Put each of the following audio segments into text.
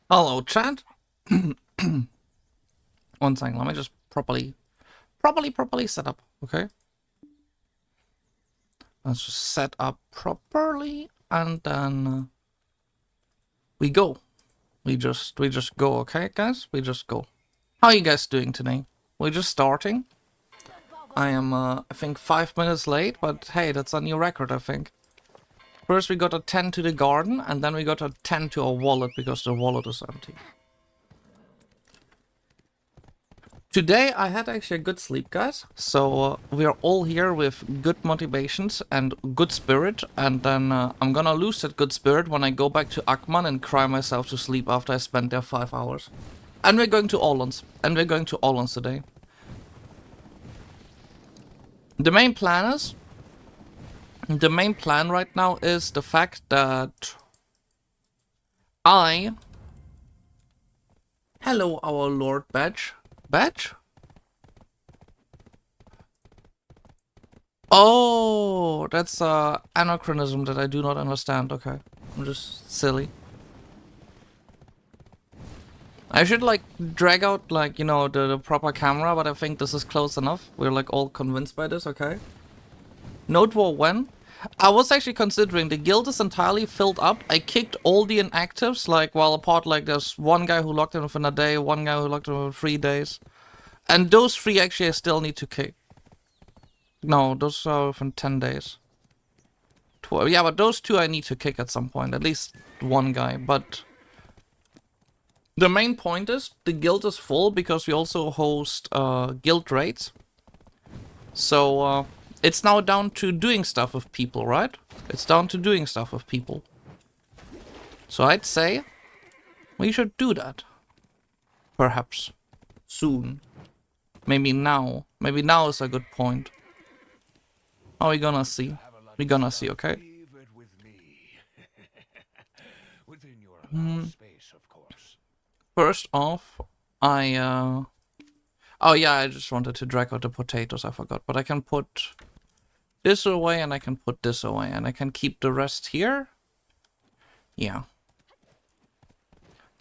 Hello, chat. One second, let me just properly set up, okay? Let's just set up properly, and then we go. We just go, okay, guys? We just go. How are you guys doing today? We're just starting. I am, I think 5 minutes late, but hey, that's a new record, I think. First we got to tend to the garden, and then we got to tend to our wallet because the wallet is empty. Today I had actually a good sleep, guys. So we are all here with good motivations and good spirit. And then I'm gonna lose that good spirit when I go back to Akman and cry myself to sleep after I spent there 5 hours. And we're going to Orlands. And we're going to Orlands today. The main plan right now is the fact that Hello, our Lord Badge. Badge? Oh, that's anachronism that I do not understand. Okay, I'm just silly. I should like drag out like, you know, the proper camera, but I think this is close enough. We're like all convinced by this, okay? Note war when? I was actually considering the guild is entirely filled up. I kicked all the inactives, like while apart, like there's one guy who locked in within a day, one guy who locked in within 3 days. And those 3 actually I still need to kick. No, those are within 10 days. Yeah, but those 2 I need to kick at some point. At least one guy, but the main point is the guild is full because we also host guild raids. So it's now down to doing stuff with people, right? It's down to doing stuff with people. So I'd say we should do that. Perhaps soon. Maybe now. Maybe now is a good point. Are we gonna see? We're gonna see, okay? First off, oh yeah, I just wanted to drag out the potatoes, I forgot. But I can put this away and I can put this away. And I can keep the rest here. Yeah.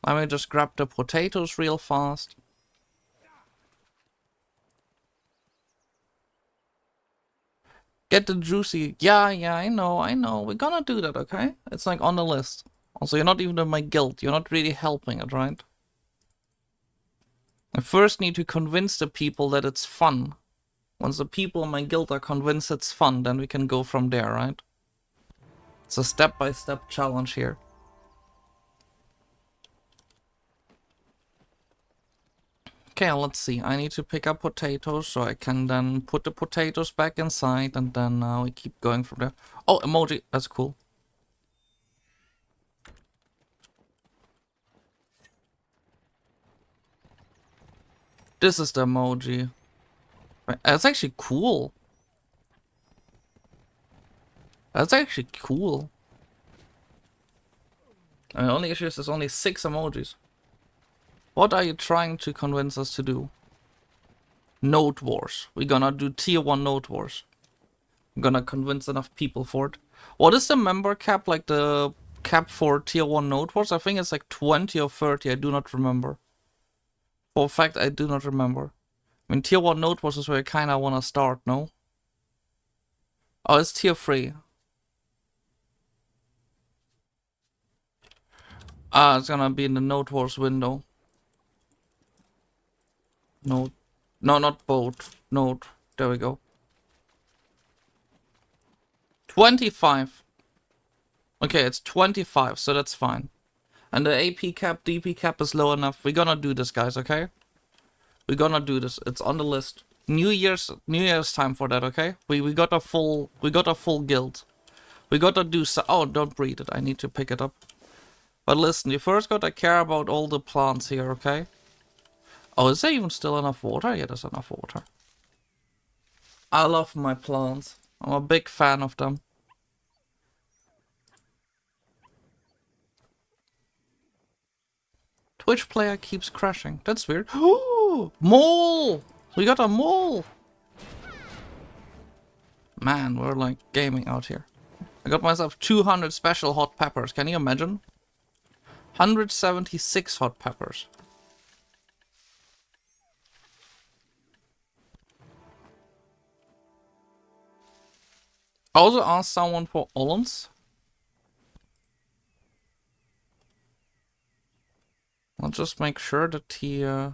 Let me just grab the potatoes real fast. Get the juicy. Yeah, I know. We're gonna do that, okay? It's like on the list. Also, you're not even in my guild. You're not really helping it, right? I first need to convince the people that it's fun. Once the people in my guild are convinced it's fun, then we can go from there, right? It's a step-by-step challenge here. Okay, let's see. I need to pick up potatoes so I can then put the potatoes back inside, and then we keep going from there. Oh, emoji. That's cool. This is the emoji. That's actually cool. That's actually cool. The only issue is there's only 6 emojis. What are you trying to convince us to do? Note wars. We're gonna do tier 1 note wars. I'm gonna convince enough people for it. What is the member cap, like the cap for tier 1 note wars? I think it's like 20 or 30, I do not remember. For a fact, I do not remember. I mean, tier 1 note wars is where I kinda wanna start, no? Oh, it's tier 3. Ah, it's gonna be in the note wars window. Note. No, not boat. Note. There we go. 25. Okay, it's 25, so that's fine. And the AP cap, DP cap is low enough. We're gonna do this, guys, okay? We're gonna do this. It's on the list. New Year's time for that, okay? We got a full guild. We gotta do so. Oh, don't breed it. I need to pick it up. But listen, you first gotta care about all the plants here, okay? Oh, is there even still enough water? Yeah, there's enough water. I love my plants. I'm a big fan of them. Twitch player keeps crashing. That's weird. Ooh, mole! We got a mole! Man, we're like gaming out here. I got myself 200 special hot peppers. Can you imagine? 176 hot peppers. I also asked someone for olives. I'll just make sure that he... Yeah,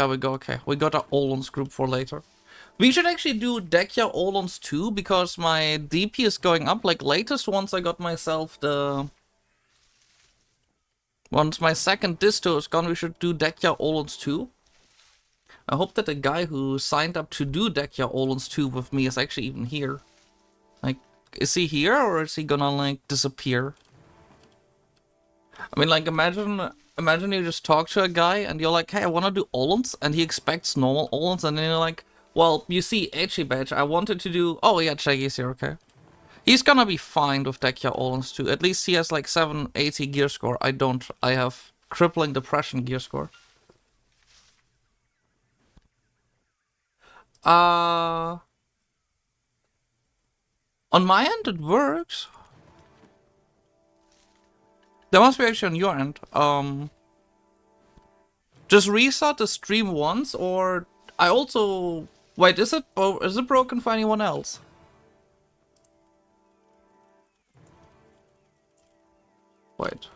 we go, okay. We got our Olons group for later. We should actually do Dekya Olons too, because my DP is going up. Like, latest once I got myself the... Once my second disto is gone, we should do Dekya Olons too. I hope that the guy who signed up to do Dekya Olons 2 with me is actually even here. Like, is he here or is he gonna, like, disappear? I mean, like, imagine you just talk to a guy and you're like, hey, I wanna do Olons, and he expects normal Olons, and then you're like, well, you see, Edgy Badge, I wanted to do... Oh, yeah, Shaggy's here, okay. He's gonna be fine with Dekya Olons 2. At least he has, like, 780 gear score. I don't. I have crippling depression gear score. On my end, it works. That must be actually on your end. Just restart the stream once, or I also... Wait, is it broken for anyone else? Wait.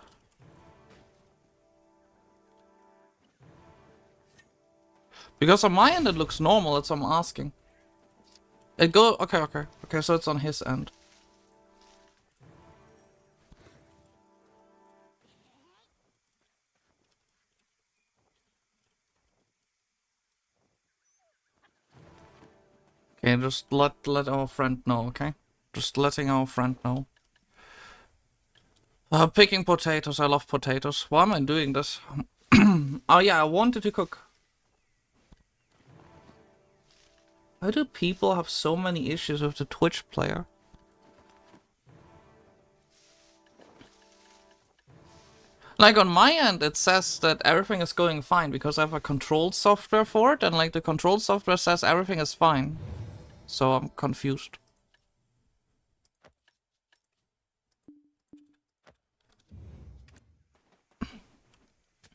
Because on my end it looks normal, that's what I'm asking. It go... Okay, so it's on his end. Okay, just let our friend know, okay? Just letting our friend know. Picking potatoes, I love potatoes. Why am I doing this? Oh yeah, I wanted to cook. Why do people have so many issues with the Twitch player? Like, on my end, it says that everything is going fine because I have a control software for it, and like the control software says everything is fine. So I'm confused.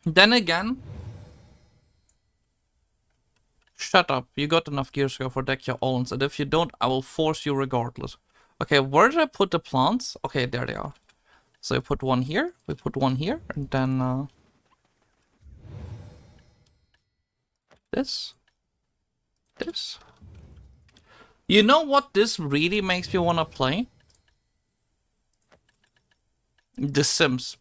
Then again... Shut up, you got enough gear score for Dekya Olens, and if you don't, I will force you regardless. Okay, where did I put the plants? Okay, there they are. So I put one here, we put one here, and then this. You know what this really makes me wanna play? The Sims.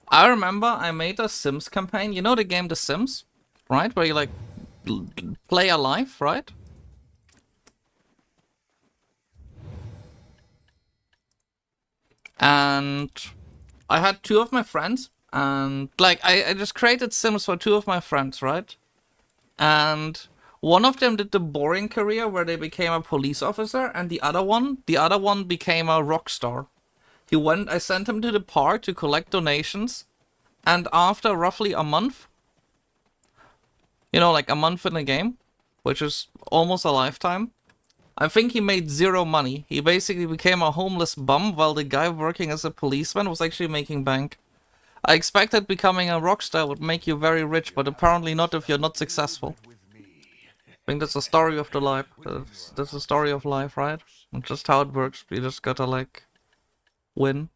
I remember I made a Sims campaign. You know the game The Sims? Right? Where you like play a life, right? And I had two of my friends, and like I just created Sims for two of my friends, right? And one of them did the boring career where they became a police officer, and the other one became a rock star. I sent him to the park to collect donations, and after roughly a month, you know, like a month in the game, which is almost a lifetime, I think he made zero money. He basically became a homeless bum while the guy working as a policeman was actually making bank. I expected becoming a rock star would make you very rich, but apparently not if you're not successful. I think that's the story of the life. That's the story of life, right? And just how it works. You just gotta, like, win.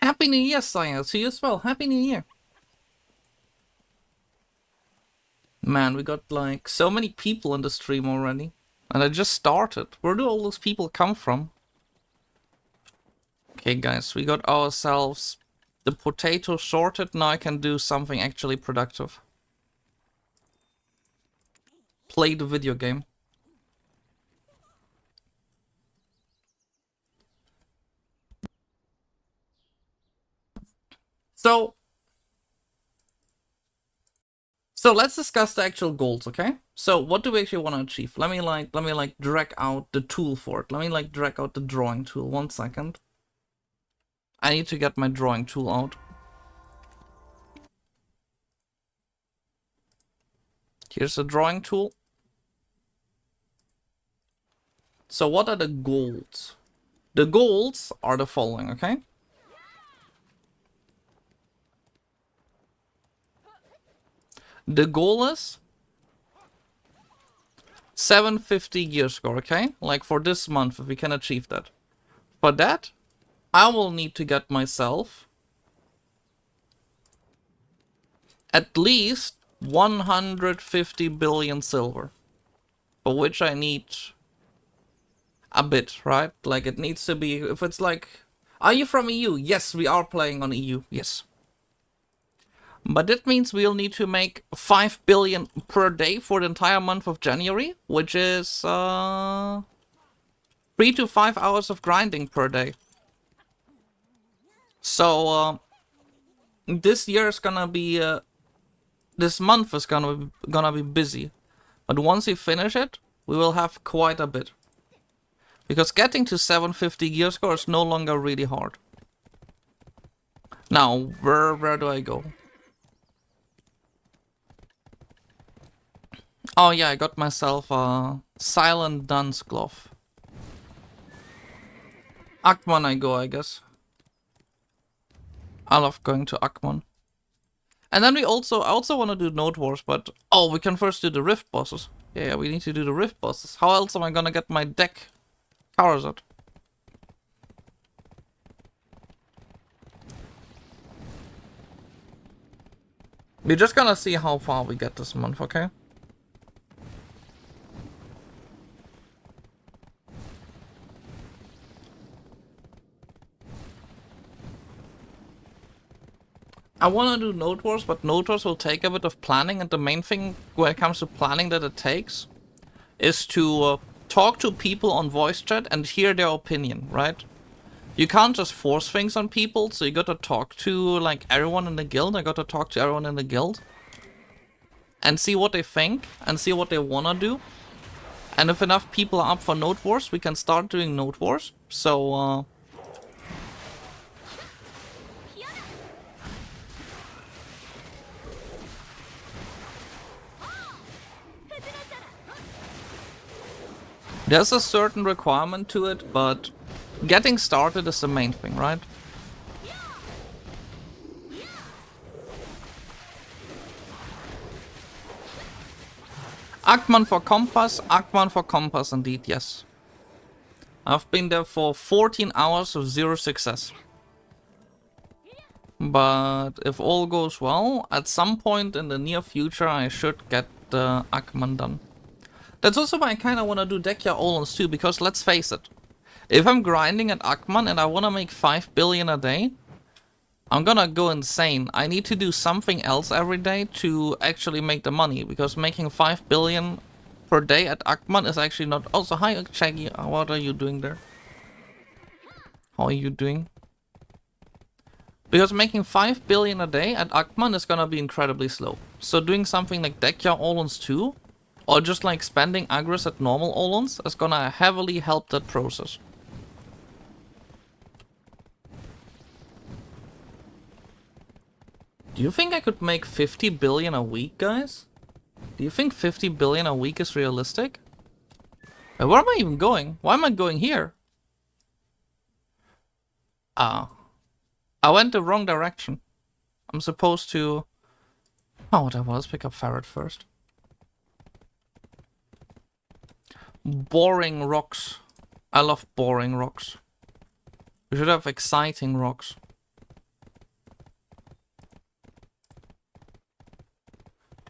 Happy New Year, Saya. To you as well. Happy New Year. Man, we got, like, so many people in the stream already. And I just started. Where do all those people come from? Okay, guys, we got ourselves the potato sorted. Now I can do something actually productive. Play the video game. So let's discuss the actual goals, okay? So what do we actually want to achieve? Let me like drag out the tool for it. Let me like drag out the drawing tool. 1 second. I need to get my drawing tool out. Here's the drawing tool. So what are the goals? The goals are the following, okay? The goal is 750 gear score, okay? Like for this month, if we can achieve that. For that, I will need to get myself at least 150 billion silver. For which I need a bit, right? Like it needs to be, if it's like, are you from EU? Yes, we are playing on EU, yes. But that means we'll need to make 5 billion per day for the entire month of January, which is 3 to 5 hours of grinding per day. So this year is gonna be, this month is gonna be busy. But once we finish it, we will have quite a bit. Because getting to 750 gear score is no longer really hard. Now, where do I go? Oh yeah, I got myself a silent dance glove. Akman I go, I guess. I love going to Akman. And then I also want to do Node Wars, but oh, we can first do the Rift bosses. Yeah, we need to do the Rift bosses. How else am I gonna get my deck Charizard? We're just gonna see how far we get this month, okay? I want to do Node Wars, but Node Wars will take a bit of planning, and the main thing when it comes to planning that it takes is to talk to people on voice chat and hear their opinion, right? You can't just force things on people, so you gotta talk to like everyone in the guild. I gotta talk to everyone in the guild and see what they think and see what they wanna do. And if enough people are up for Node Wars, we can start doing Node Wars. So there's a certain requirement to it, but getting started is the main thing, right? Akman for Compass indeed, yes. I've been there for 14 hours of 0 success. But if all goes well, at some point in the near future I should get the Akman done. That's also why I kinda wanna do Dekya Olans too, because let's face it. If I'm grinding at Akman and I wanna make 5 billion a day, I'm gonna go insane. I need to do something else every day to actually make the money, because making 5 billion per day at Akman is actually not... Also, hi Shaggy, what are you doing there? How are you doing? Because making 5 billion a day at Akman is gonna be incredibly slow. So doing something like Dekya Olans too, or just like spending agros at normal Olans, is gonna heavily help that process. Do you think I could make 50 billion a week, guys? Do you think 50 billion a week is realistic? Where am I even going? Why am I going here? Ah. I went the wrong direction. I'm supposed to... Oh, whatever, let's pick up Ferret first. Boring rocks. I love boring rocks. We should have exciting rocks.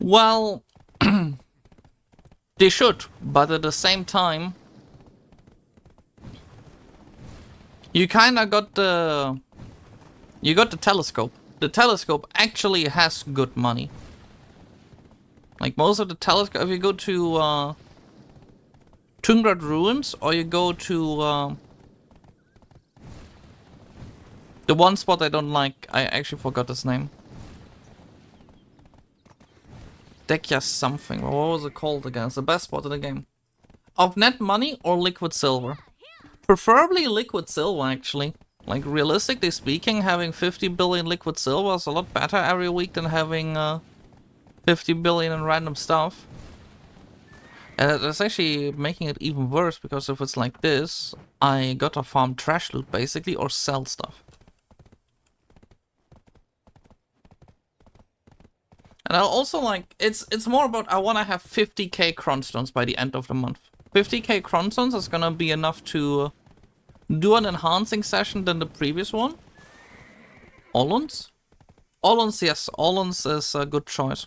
Well, they should, but at the same time, you kinda got the... You got the telescope. The telescope actually has good money. Like most of the telescope, if you go to Tungrad Ruins, or you go to the one spot I don't like, I actually forgot its name. Dekya something, what was it called again? It's the best spot in the game. Of net money or liquid silver? Preferably liquid silver, actually. Like, realistically speaking, having 50 billion liquid silver is a lot better every week than having 50 billion in random stuff. And it's actually making it even worse, because if it's like this, I gotta farm trash loot basically, or sell stuff. And I'll also like, it's more about, I wanna have 50k cronstones by the end of the month. 50k cronstones is gonna be enough to do an enhancing session than the previous one. Olons? Olons, yes. Olons is a good choice.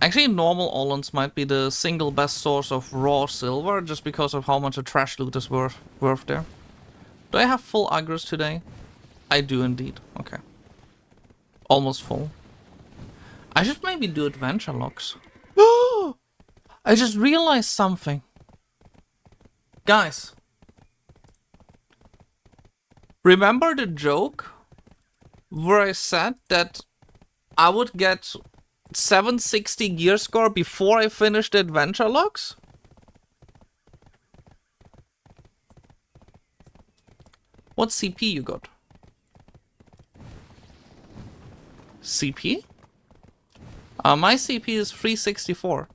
Actually, normal Olons might be the single best source of raw silver, just because of how much a trash loot is worth there. Do I have full agros today? I do indeed. Okay. Almost full. I should maybe do adventure logs. I just realized something. Guys. Remember the joke where I said that I would get 760 gear score before I finish the adventure logs? What CP you got? CP? My CP is 364.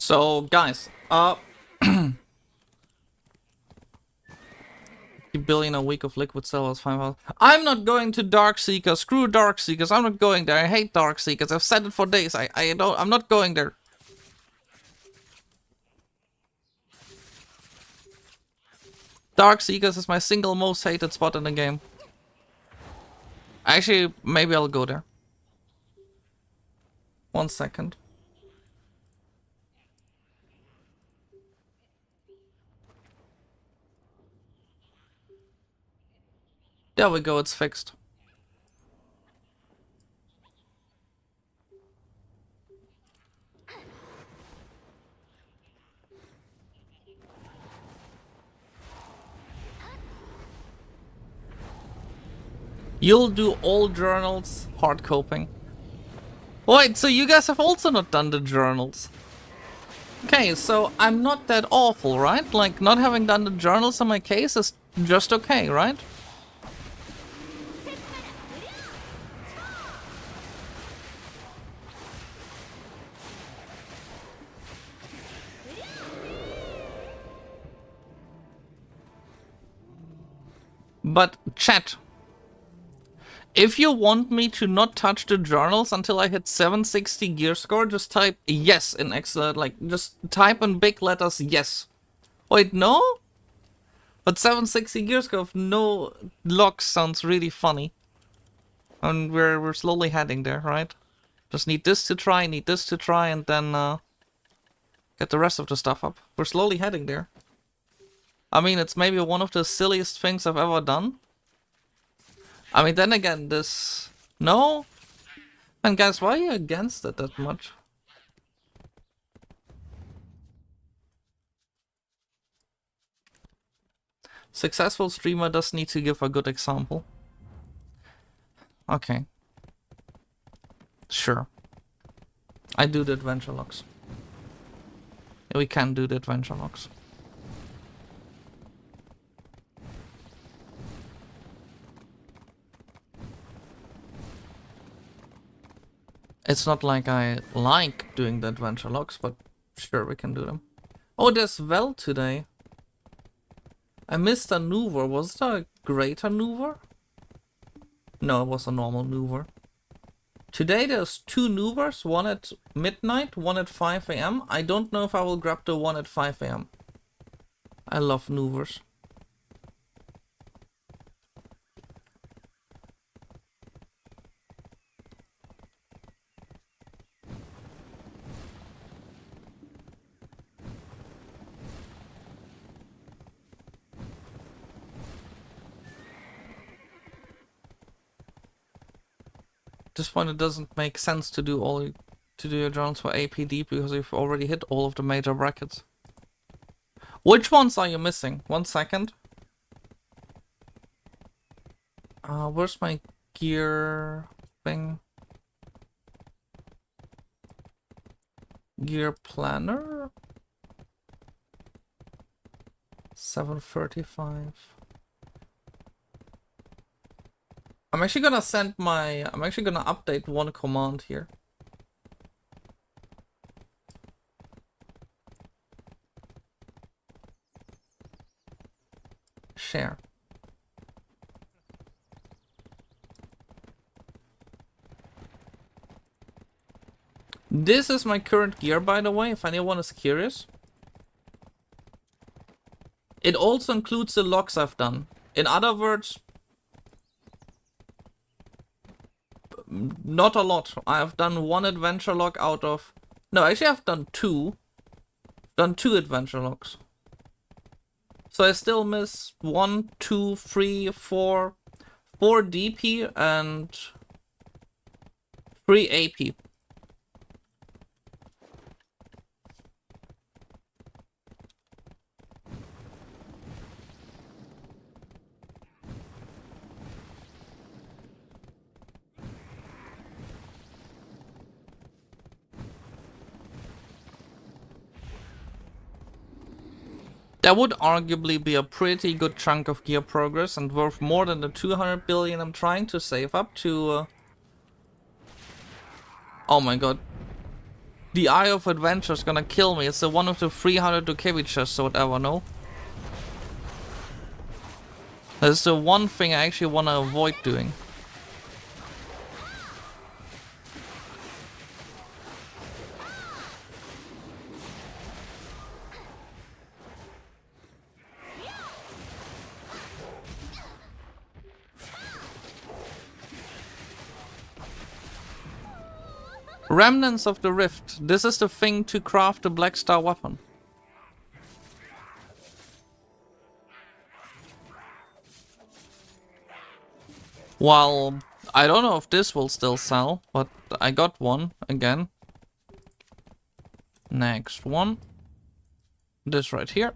So, guys, billion a week of liquid sellers, 5,000. I'm not going to Darkseeker. Screw Darkseekers. I'm not going there. I hate Darkseekers. I've said it for days. I'm not going there. Darkseekers is my single most hated spot in the game. Actually, maybe I'll go there. 1 second. There we go, it's fixed. You'll do all journals, hard coping. Wait, so you guys have also not done the journals? Okay, so I'm not that awful, right? Like, not having done the journals in my case is just okay, right? But, chat. If you want me to not touch the journals until I hit 760 gear score, just type yes in Excel. Like, just type in big letters yes. Wait, no? But 760 gear score of no locks sounds really funny. And we're slowly heading there, right? Just need this to try, and then get the rest of the stuff up. We're slowly heading there. I mean, it's maybe one of the silliest things I've ever done. I mean, then again, this... No? And guys, why are you against it that much? Successful streamer does need to give a good example. Okay. Sure. I do the adventure logs. We can do the adventure logs. It's not like I like doing the adventure logs, but sure, we can do them. Oh, there's Vel today. I missed a Nuver. Was it a greater Nuver? No, it was a normal Nuver. Today there's 2 Nuvers, one at midnight, one at 5 AM. I don't know if I will grab the one at 5 AM. I love Nuvers. At this point, it doesn't make sense to do your journals for APD because you've already hit all of the major brackets. Which ones are you missing? 1 second. Where's my gear thing? Gear planner. 735. I'm actually gonna update one command here. Share. This is my current gear, by the way, if anyone is curious. It also includes the logs I've done. In other words, not a lot. I've done one adventure log out of... No, actually I've done two. Done 2 adventure logs. So I still miss 1, 2, 3, 4... 4 DP and 3 AP. That would arguably be a pretty good chunk of gear progress and worth more than the 200 billion I'm trying to save up to... Oh my god. The Eye of Adventure is gonna kill me. It's the one of the 300 Dukevi chests or whatever, no? That's the one thing I actually want to avoid doing. Remnants of the Rift. This is the thing to craft the Black Star weapon. Well, I don't know if this will still sell, but I got one again. Next one. This right here.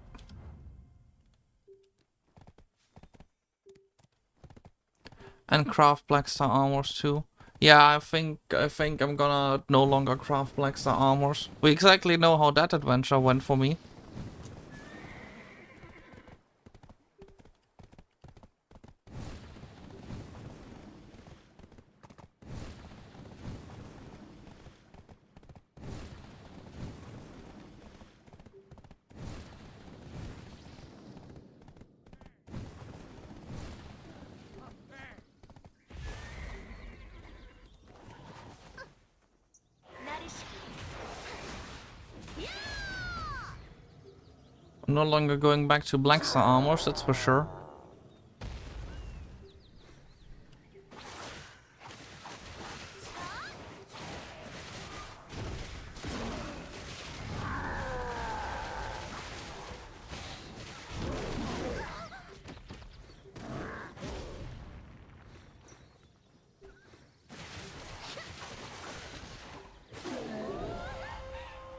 And craft Black Star armors too. Yeah, I think I'm gonna no longer craft Black Star armors. We exactly know how that adventure went for me. I'm no longer going back to Black Star armors, that's for sure.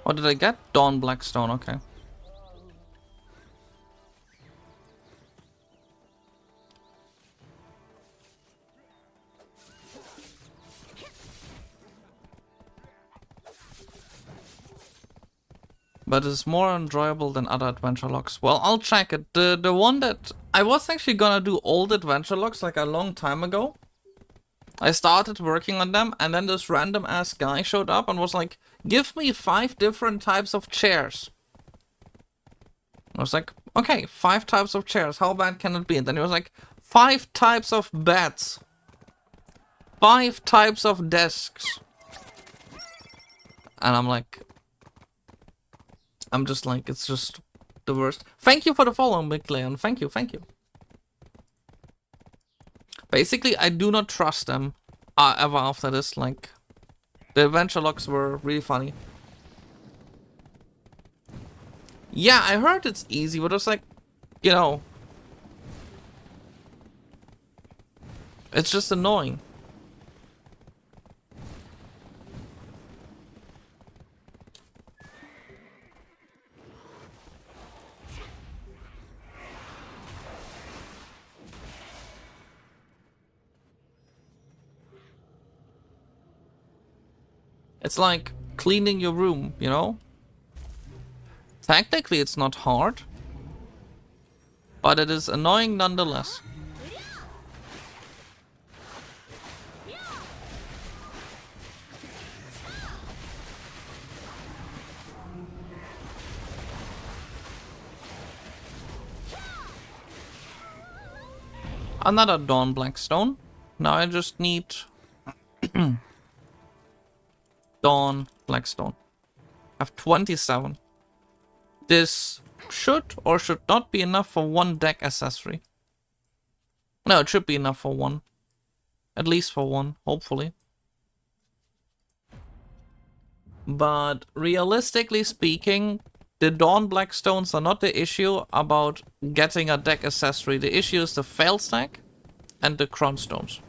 What did I get? Dawn Blackstone, okay. But it's more enjoyable than other adventure logs. Well, I'll check it. The one that... I was actually gonna do old adventure logs like a long time ago. I started working on them and then this random ass guy showed up and was like, give me 5 different types of chairs. I was like, okay, 5 types of chairs, how bad can it be? And then he was like, 5 types of beds. 5 types of desks. And I'm like... I'm just like, it's just the worst. Thank you for the follow, Big Leon. Thank you, thank you. Basically, I do not trust them ever after this. Like, the adventure logs were really funny. Yeah, I heard it's easy, but it's like, you know, it's just annoying. It's like, cleaning your room, you know? Technically it's not hard, but it is annoying nonetheless. Another Dawn Blackstone. Now I just need Dawn Blackstone. I have 27. This should or should not be enough for one deck accessory. No, it should be enough for one. At least for one, hopefully. But realistically speaking, the Dawn Blackstones are not the issue about getting a deck accessory. The issue is the fail stack and the Cronstones.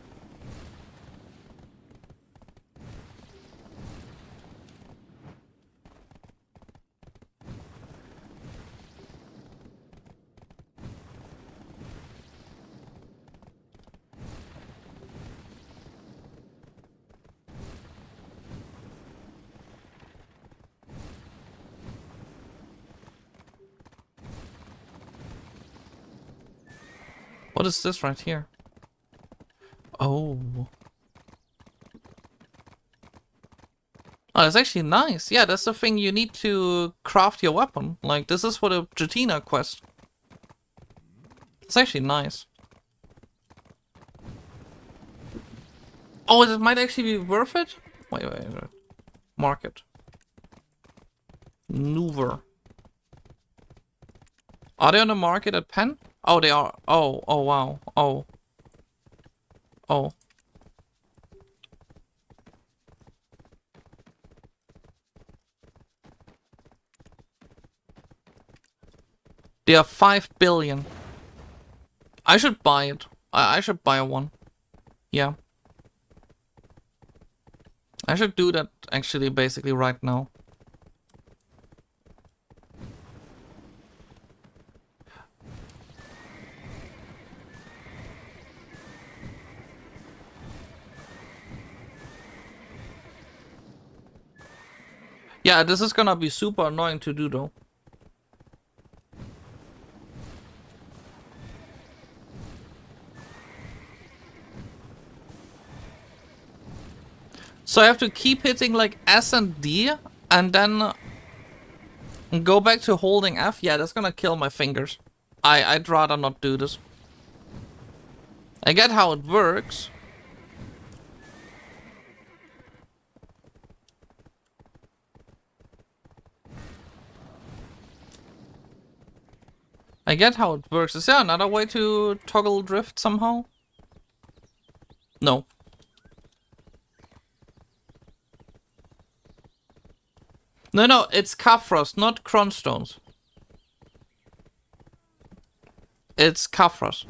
What is this right here? Oh. Oh, that's actually nice. Yeah, that's the thing you need to craft your weapon. Like, this is for the Jatina quest. It's actually nice. Oh, it might actually be worth it? Wait. Market. Maneuver. Are they on the market at Penn? Oh, they are. Oh, wow. Oh. They are 5 billion. I should buy it. I should buy one. Yeah. I should do that actually basically right now. Yeah, this is gonna be super annoying to do though. So I have to keep hitting like S and D and then go back to holding F. Yeah, that's gonna kill my fingers. I'd rather not do this. I get how it works. Is there another way to toggle drift somehow? No. No, it's Kafros, not Cronstones. It's Kafros.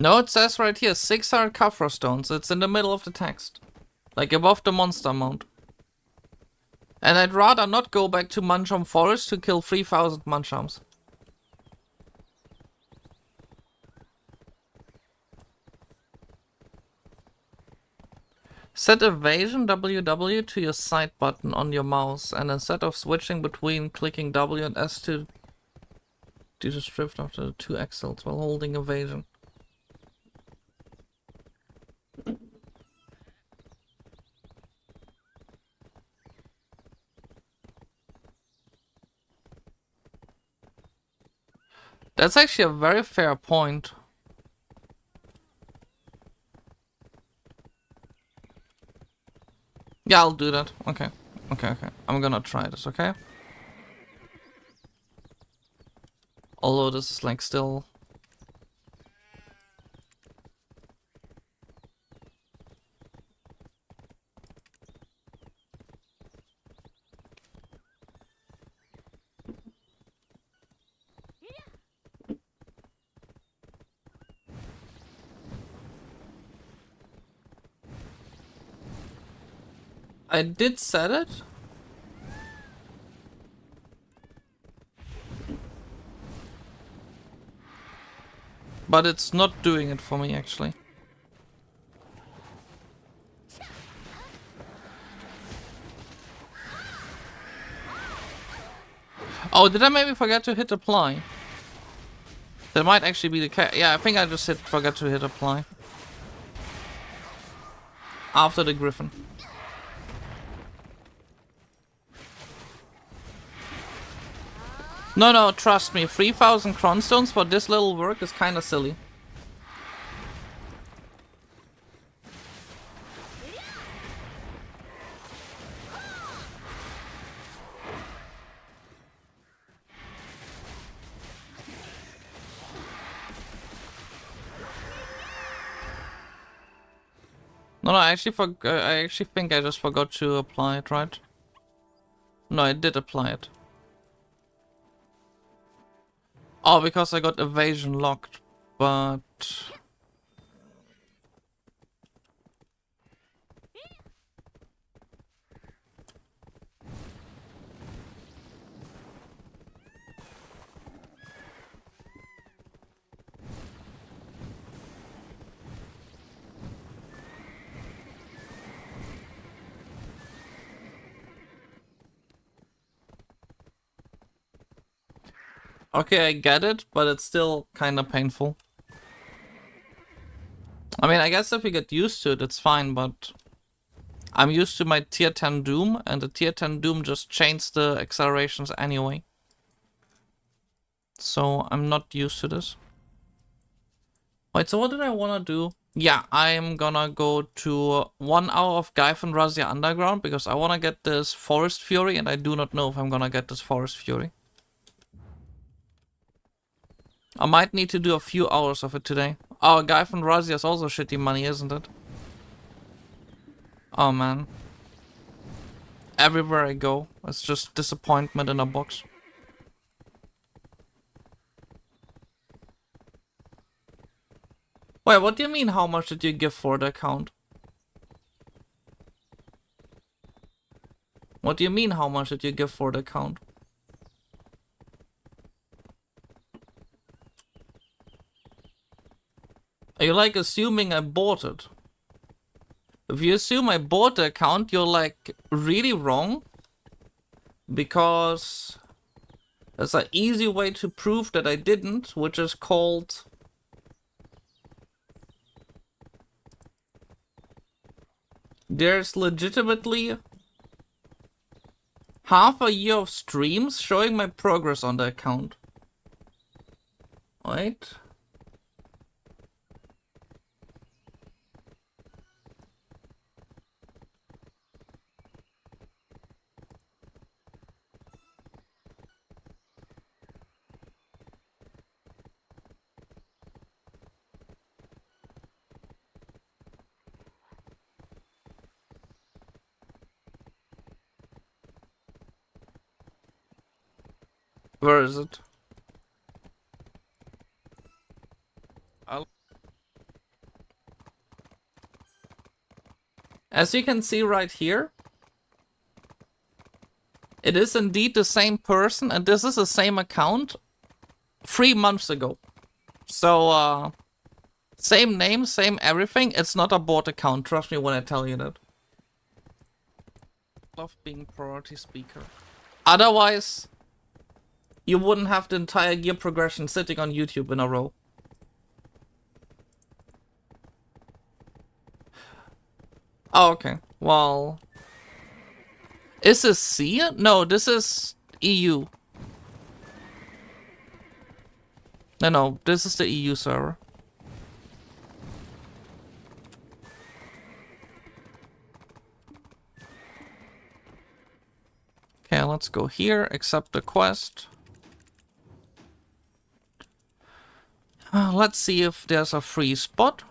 No, it says right here, 600 Kafra stones. It's in the middle of the text. Like above the monster mount. And I'd rather not go back to Mancham Forest to kill 3000 Manchams. Set evasion WW to your side button on your mouse, and instead of switching between clicking W and S to do the drift after the 2 axles while holding evasion. That's actually a very fair point. Yeah, I'll do that. Okay. Okay, okay. I'm gonna try this, okay? Although this is like still... I did set it. But it's not doing it for me, actually. Oh, did I maybe forget to hit apply? That might actually be the case. Yeah, I think I just forgot to hit apply. After the Gyfin. No, no, trust me. 3,000 cronstones for this little work is kinda silly. No, no, I actually think I just forgot to apply it, right? No, I did apply it. Oh, because I got evasion locked, but... Okay, I get it, but it's still kinda painful. I mean, I guess if you get used to it, it's fine, but... I'm used to my tier 10 Doom, and the tier 10 Doom just changed the accelerations anyway. So, I'm not used to this. Wait, so what did I wanna do? Yeah, I'm gonna go to 1 hour of Gyfin Rhasia Underground, because I wanna get this Forest Fury, and I do not know if I'm gonna get this Forest Fury. I might need to do a few hours of it today. Oh, Gyfin Rhasia is also shitty money, isn't it? Oh man. Everywhere I go, it's just disappointment in a box. Wait, what do you mean how much did you give for the account? What do you mean how much did you give for the account? Are you like assuming I bought it? If you assume I bought the account, you're like really wrong. Because there's an easy way to prove that I didn't, which is called... There's legitimately half a year of streams showing my progress on the account. Wait. Where is it? As you can see right here, it is indeed the same person, and this is the same account 3 months ago. So, same name, same everything. It's not a bot account, trust me when I tell you that. Love being priority speaker. Otherwise, you wouldn't have the entire gear progression sitting on YouTube in a row. Oh, okay. Well... Is this C? No, this is EU. No, this is the EU server. let's go here, accept the quest. Let's see if there's a free spot.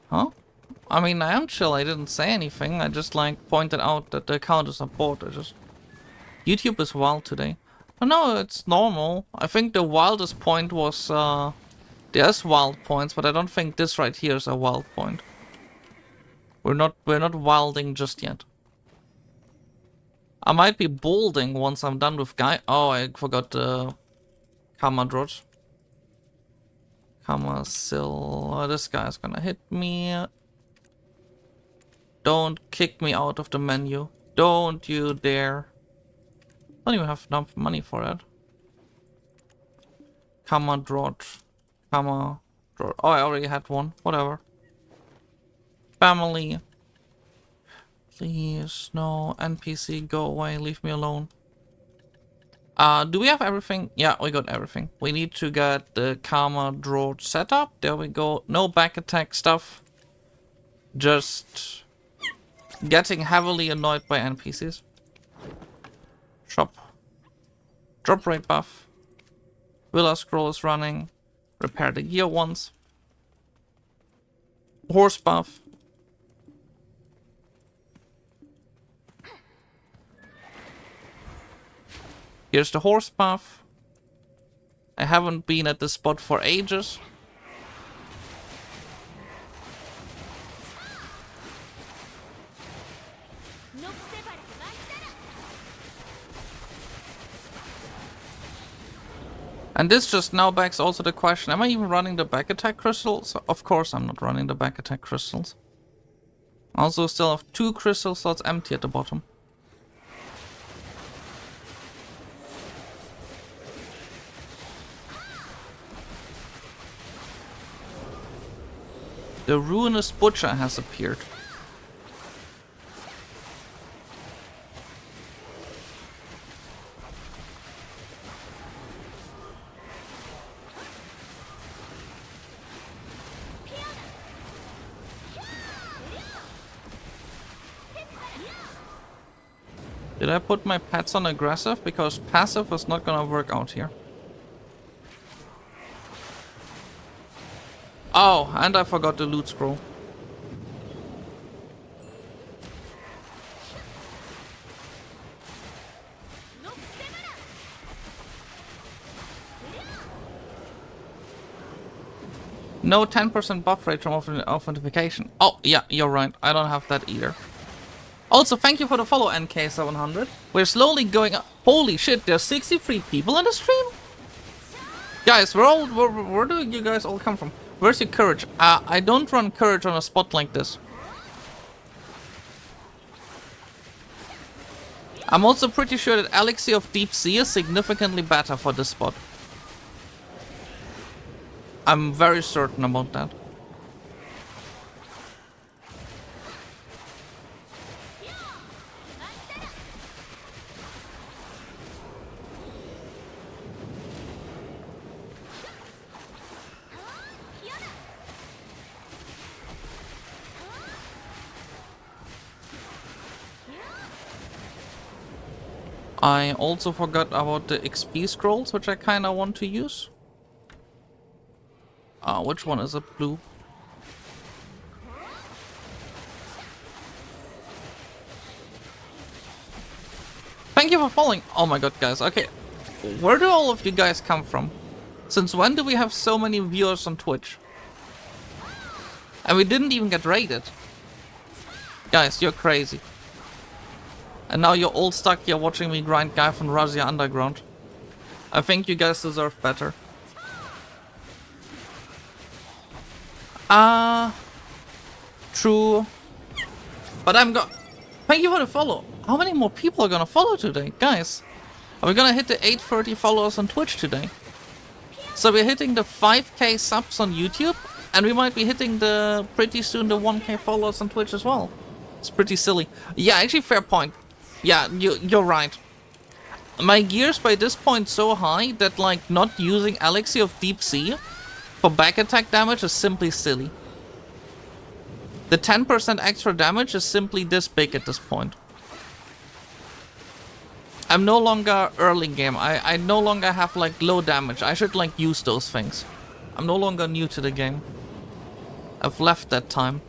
Huh? I mean, I am chill, I didn't say anything, I just like pointed out that the account is not bought. YouTube is wild today. Oh no, it's normal. I think the wildest point was, there's wild points, but I don't think this right here is a wild point. We're not wilding just yet. I might be bolding once I'm done with guy. Oh, I forgot the Karma Drudge. Karma Sill. Oh, this guy's gonna hit me. Don't kick me out of the menu. Don't you dare. I don't even have enough money for that. Karma Drudge. Karma Drudge. Oh, I already had one. Whatever. Family. Please, no. NPC, go away. Leave me alone. Do we have everything? Yeah, we got everything. We need to get the Karma Drudge set up. There we go. No back attack stuff. Just getting heavily annoyed by NPCs. Shop. Drop rate buff. Villa scroll is running. Repair the gear once. Horse buff. Here's the horse buff. I haven't been at this spot for ages. And this just now begs also the question, am I even running the back attack crystals? Of course I'm not running the back attack crystals. Also still have 2 crystal slots empty at the bottom. The Ruinous Butcher has appeared. Did I put my pets on aggressive? Because passive is not gonna work out here. Oh, and I forgot the loot scroll. No 10% buff rate from authentication. Oh, yeah, you're right. I don't have that either. Also, thank you for the follow, NK700. We're slowly going up. Holy shit, there's 63 people in the stream? Guys, where do you guys all come from? Where's your courage? I don't run courage on a spot like this. I'm also pretty sure that Elixir of Deep Sea is significantly better for this spot. I'm very certain about that. I also forgot about the XP scrolls, which I kinda want to use. Which one is it? Blue. Thank you for following. Oh my god, guys. Okay. Where do all of you guys come from? Since when do we have so many viewers on Twitch? And we didn't even get raided. Guys, you're crazy. And now you're all stuck here watching me grind Gyfin Rhasia underground. I think you guys deserve better. True. But thank you for the follow. How many more people are gonna follow today? Guys, are we gonna hit the 830 followers on Twitch today? So we're hitting the 5k subs on YouTube, and we might be hitting pretty soon the 1k followers on Twitch as well. It's pretty silly. Yeah, actually, fair point. Yeah, you're right. My gear's by this point so high that, like, not using Elixir of Deep Sea for back attack damage is simply silly. The 10% extra damage is simply this big at this point. I'm no longer early game. I no longer have like low damage. I should like use those things. I'm no longer new to the game. I've left that time.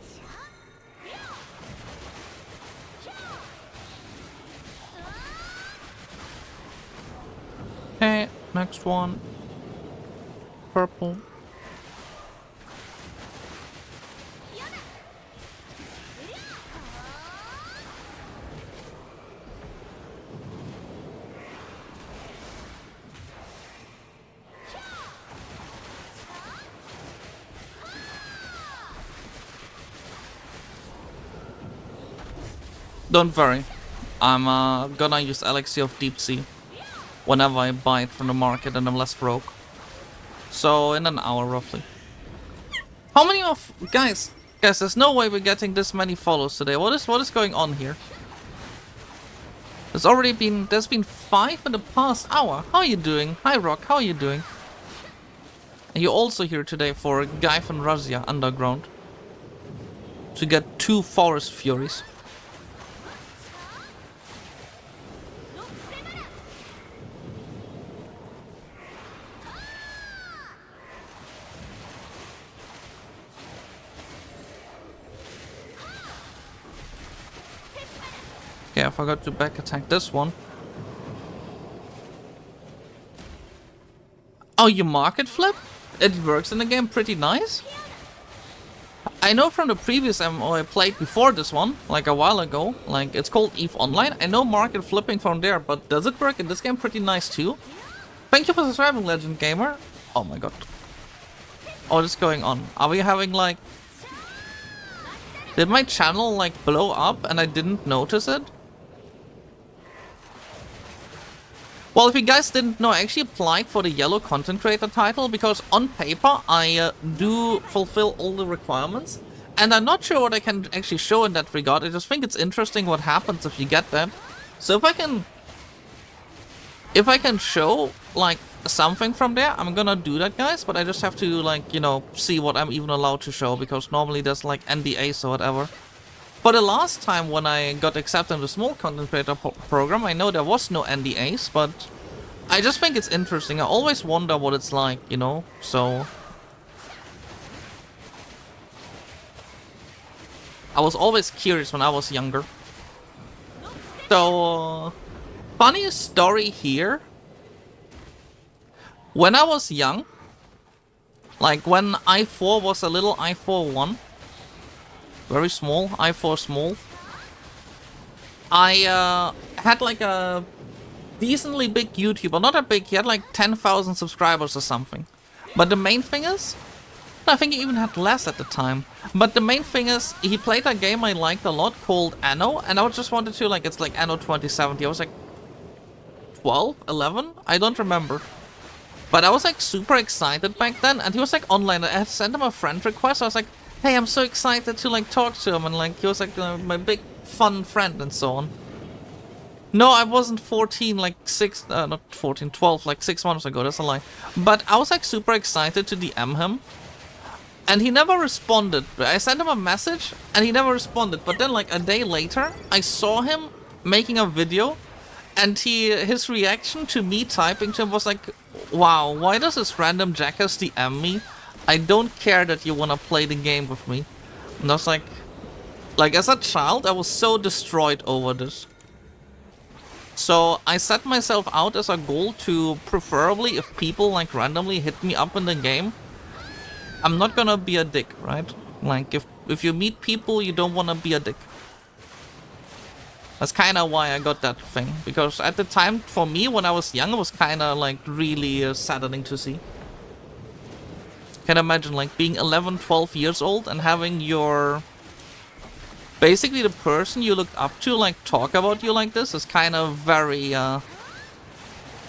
Okay, next one. Purple. Don't worry, I'm gonna use Elixir of Deep Sea whenever I buy it from the market and I'm less broke. So in an hour roughly. How many of guys? There's no way we're getting this many follows today. What is going on here? There's been 5 in the past hour. How are you doing? Hi Rock, how are you doing? And you're also here today for Gyfin Rhasia Underground to get 2 Forest Furies. Okay, I forgot to back attack this one. Oh, you market flip? It works in the game pretty nice. I know from the previous MMO I played before this one, like a while ago, like it's called EVE Online. I know market flipping from there, but does it work in this game pretty nice too? Thank you for subscribing, Legend Gamer. Oh my god. What is going on? Are we having like... Did my channel like blow up and I didn't notice it? Well, if you guys didn't know, I actually applied for the yellow content creator title because on paper I do fulfill all the requirements, and I'm not sure what I can actually show in that regard. I just think it's interesting what happens if you get that. So if I can show like something from there, I'm gonna do that, guys, but I just have to like, you know, see what I'm even allowed to show, because normally there's like NDAs or whatever. For the last time when I got accepted in the small content creator program, I know there was no NDAs, but I just think it's interesting. I always wonder what it's like, you know, so... I was always curious when I was younger. So, funny story here. When I was young, like when i4 was a little i4 1, very small, i4 small, I had like a decently big YouTuber, not that big, he had like 10,000 subscribers or something. But the main thing is, I think he even had less at the time, but the main thing is, he played a game I liked a lot called Anno, and I just wanted to, like, it's like Anno 2070, I was like 12, 11, I don't remember. But I was like super excited back then, and he was like online. I had sent him a friend request. I was like, hey, I'm so excited to like talk to him, and like he was like my big fun friend and so on. No, I wasn't 14, like not 14, 12, like 6 months ago, that's a lie. But I was like super excited to DM him, and he never responded. I sent him a message, and he never responded. But then like a day later, I saw him making a video, and his reaction to me typing to him was like, wow, why does this random jackass DM me? I don't care that you wanna play the game with me. And I was like as a child, I was so destroyed over this. So I set myself out as a goal to, preferably if people like randomly hit me up in the game, I'm not gonna be a dick, right? Like if you meet people, you don't wanna be a dick. That's kind of why I got that thing, because at the time, for me, when I was young, it was kind of like really saddening to see. Can imagine like being 11, 12 years old and having your... Basically the person you looked up to like talk about you like this is kind of very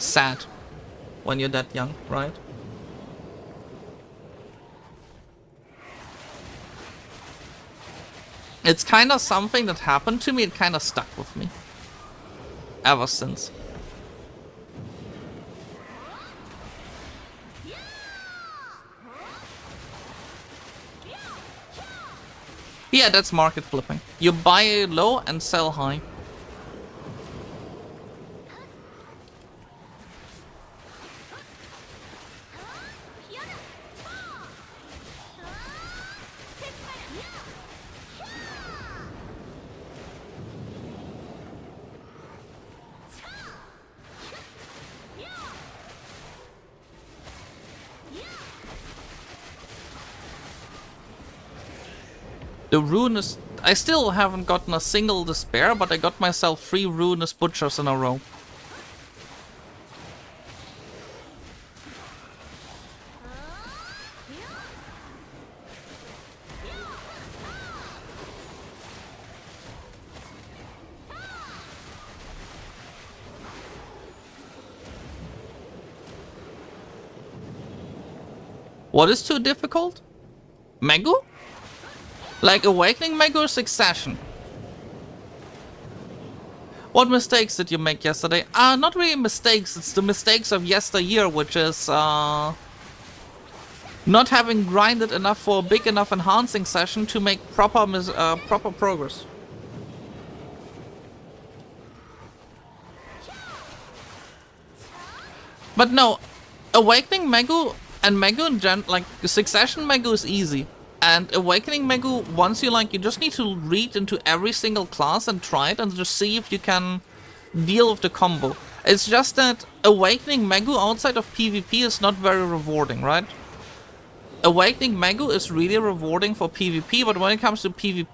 sad when you're that young, right? It's kind of something that happened to me, it kind of stuck with me. Ever since. Yeah, that's market flipping. You buy low and sell high. The ruinous... I still haven't gotten a single despair, but I got myself 3 ruinous butchers in a row. What is too difficult? Megu? Like Awakening Megu or Succession? What mistakes did you make yesterday? Not really mistakes, it's the mistakes of yesteryear, which is not having grinded enough for a big enough enhancing session to make proper progress. But no, Awakening Megu and Megu in like Succession Megu is easy. And Awakening Megu, once you like, you just need to read into every single class and try it and just see if you can deal with the combo. It's just that Awakening Megu outside of PvP is not very rewarding, right? Awakening Megu is really rewarding for PvP, but when it comes to PvE,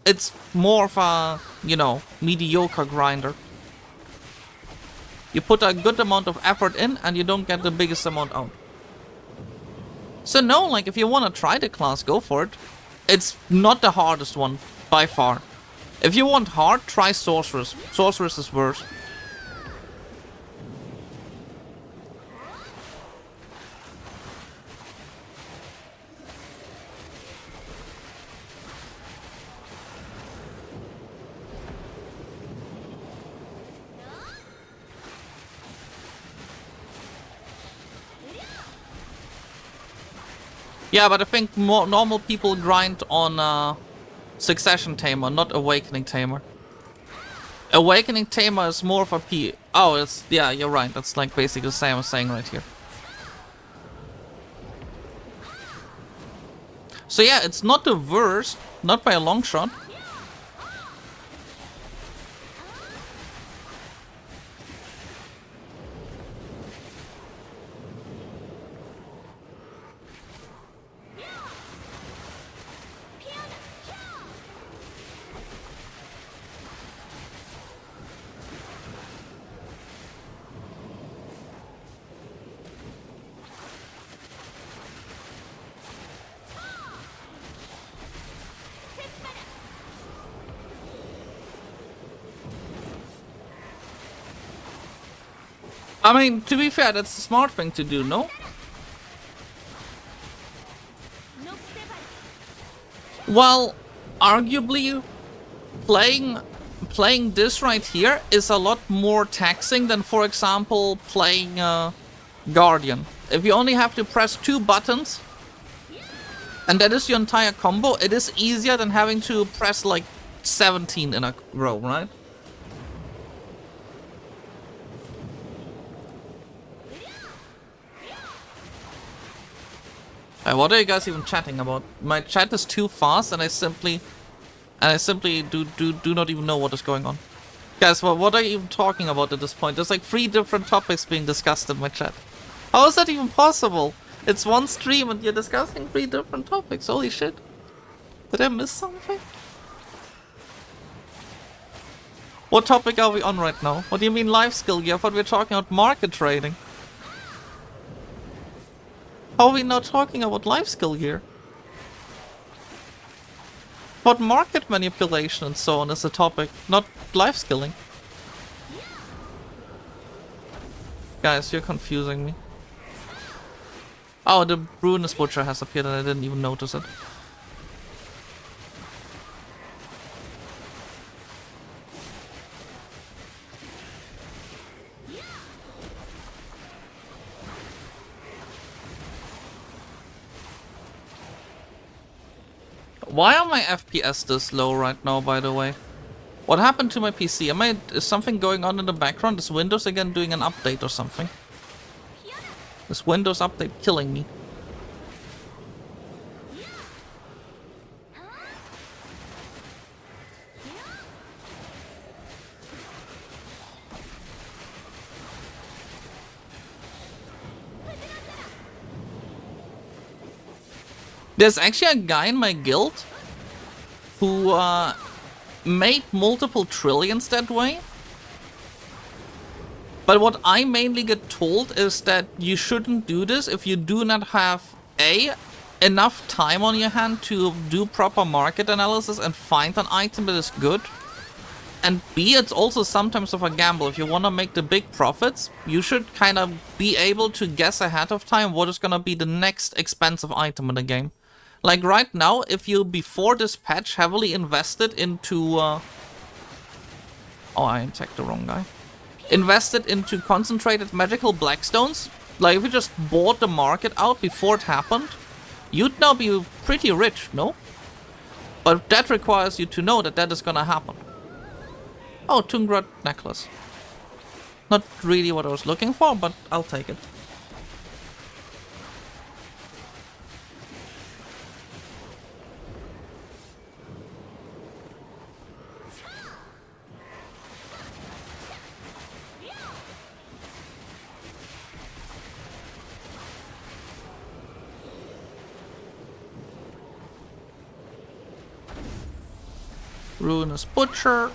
it's more of a, you know, mediocre grinder. You put a good amount of effort in and you don't get the biggest amount out. So no, like, if you want to try the class, go for it. It's not the hardest one, by far. If you want hard, try Sorceress. Sorceress is worse. Yeah, but I think more normal people grind on Succession Tamer, not Awakening Tamer. Awakening Tamer is more of a P... Oh, it's... Yeah, you're right. That's like basically the same as saying right here. So yeah, it's not the worst. Not by a long shot. I mean, to be fair, that's the smart thing to do, no? Well, arguably, playing this right here is a lot more taxing than, for example, playing Guardian. If you only have to press 2 buttons, and that is your entire combo, it is easier than having to press like 17 in a row, right? What are you guys even chatting about? My chat is too fast, and I simply do not even know what is going on. Guys, what are you even talking about at this point? There's like 3 different topics being discussed in my chat. How is that even possible? It's one stream and you're discussing 3 different topics. Holy shit. Did I miss something? What topic are we on right now? What do you mean life skill gear? I thought we were talking about market trading. How are we not talking about life skill here? But market manipulation and so on is a topic, not life skilling. Guys, you're confusing me. Oh, the Ruinous Butcher has appeared and I didn't even notice it. Why are my FPS this low right now, by the way? What happened to my PC? Is something going on in the background? Is Windows again doing an update or something? Is Windows update killing me? There's actually a guy in my guild who made multiple trillions that way. But what I mainly get told is that you shouldn't do this if you do not have A, enough time on your hand to do proper market analysis and find an item that is good. And B, it's also sometimes of a gamble. If you want to make the big profits, you should kind of be able to guess ahead of time what is going to be the next expensive item in the game. Like right now, if you, before this patch, heavily invested into... Oh, I attacked the wrong guy. Invested into concentrated magical blackstones. Like if you just bought the market out before it happened, you'd now be pretty rich, no? But that requires you to know that that is gonna happen. Oh, Tungrad necklace. Not really what I was looking for, but I'll take it. Ruinous Butcher.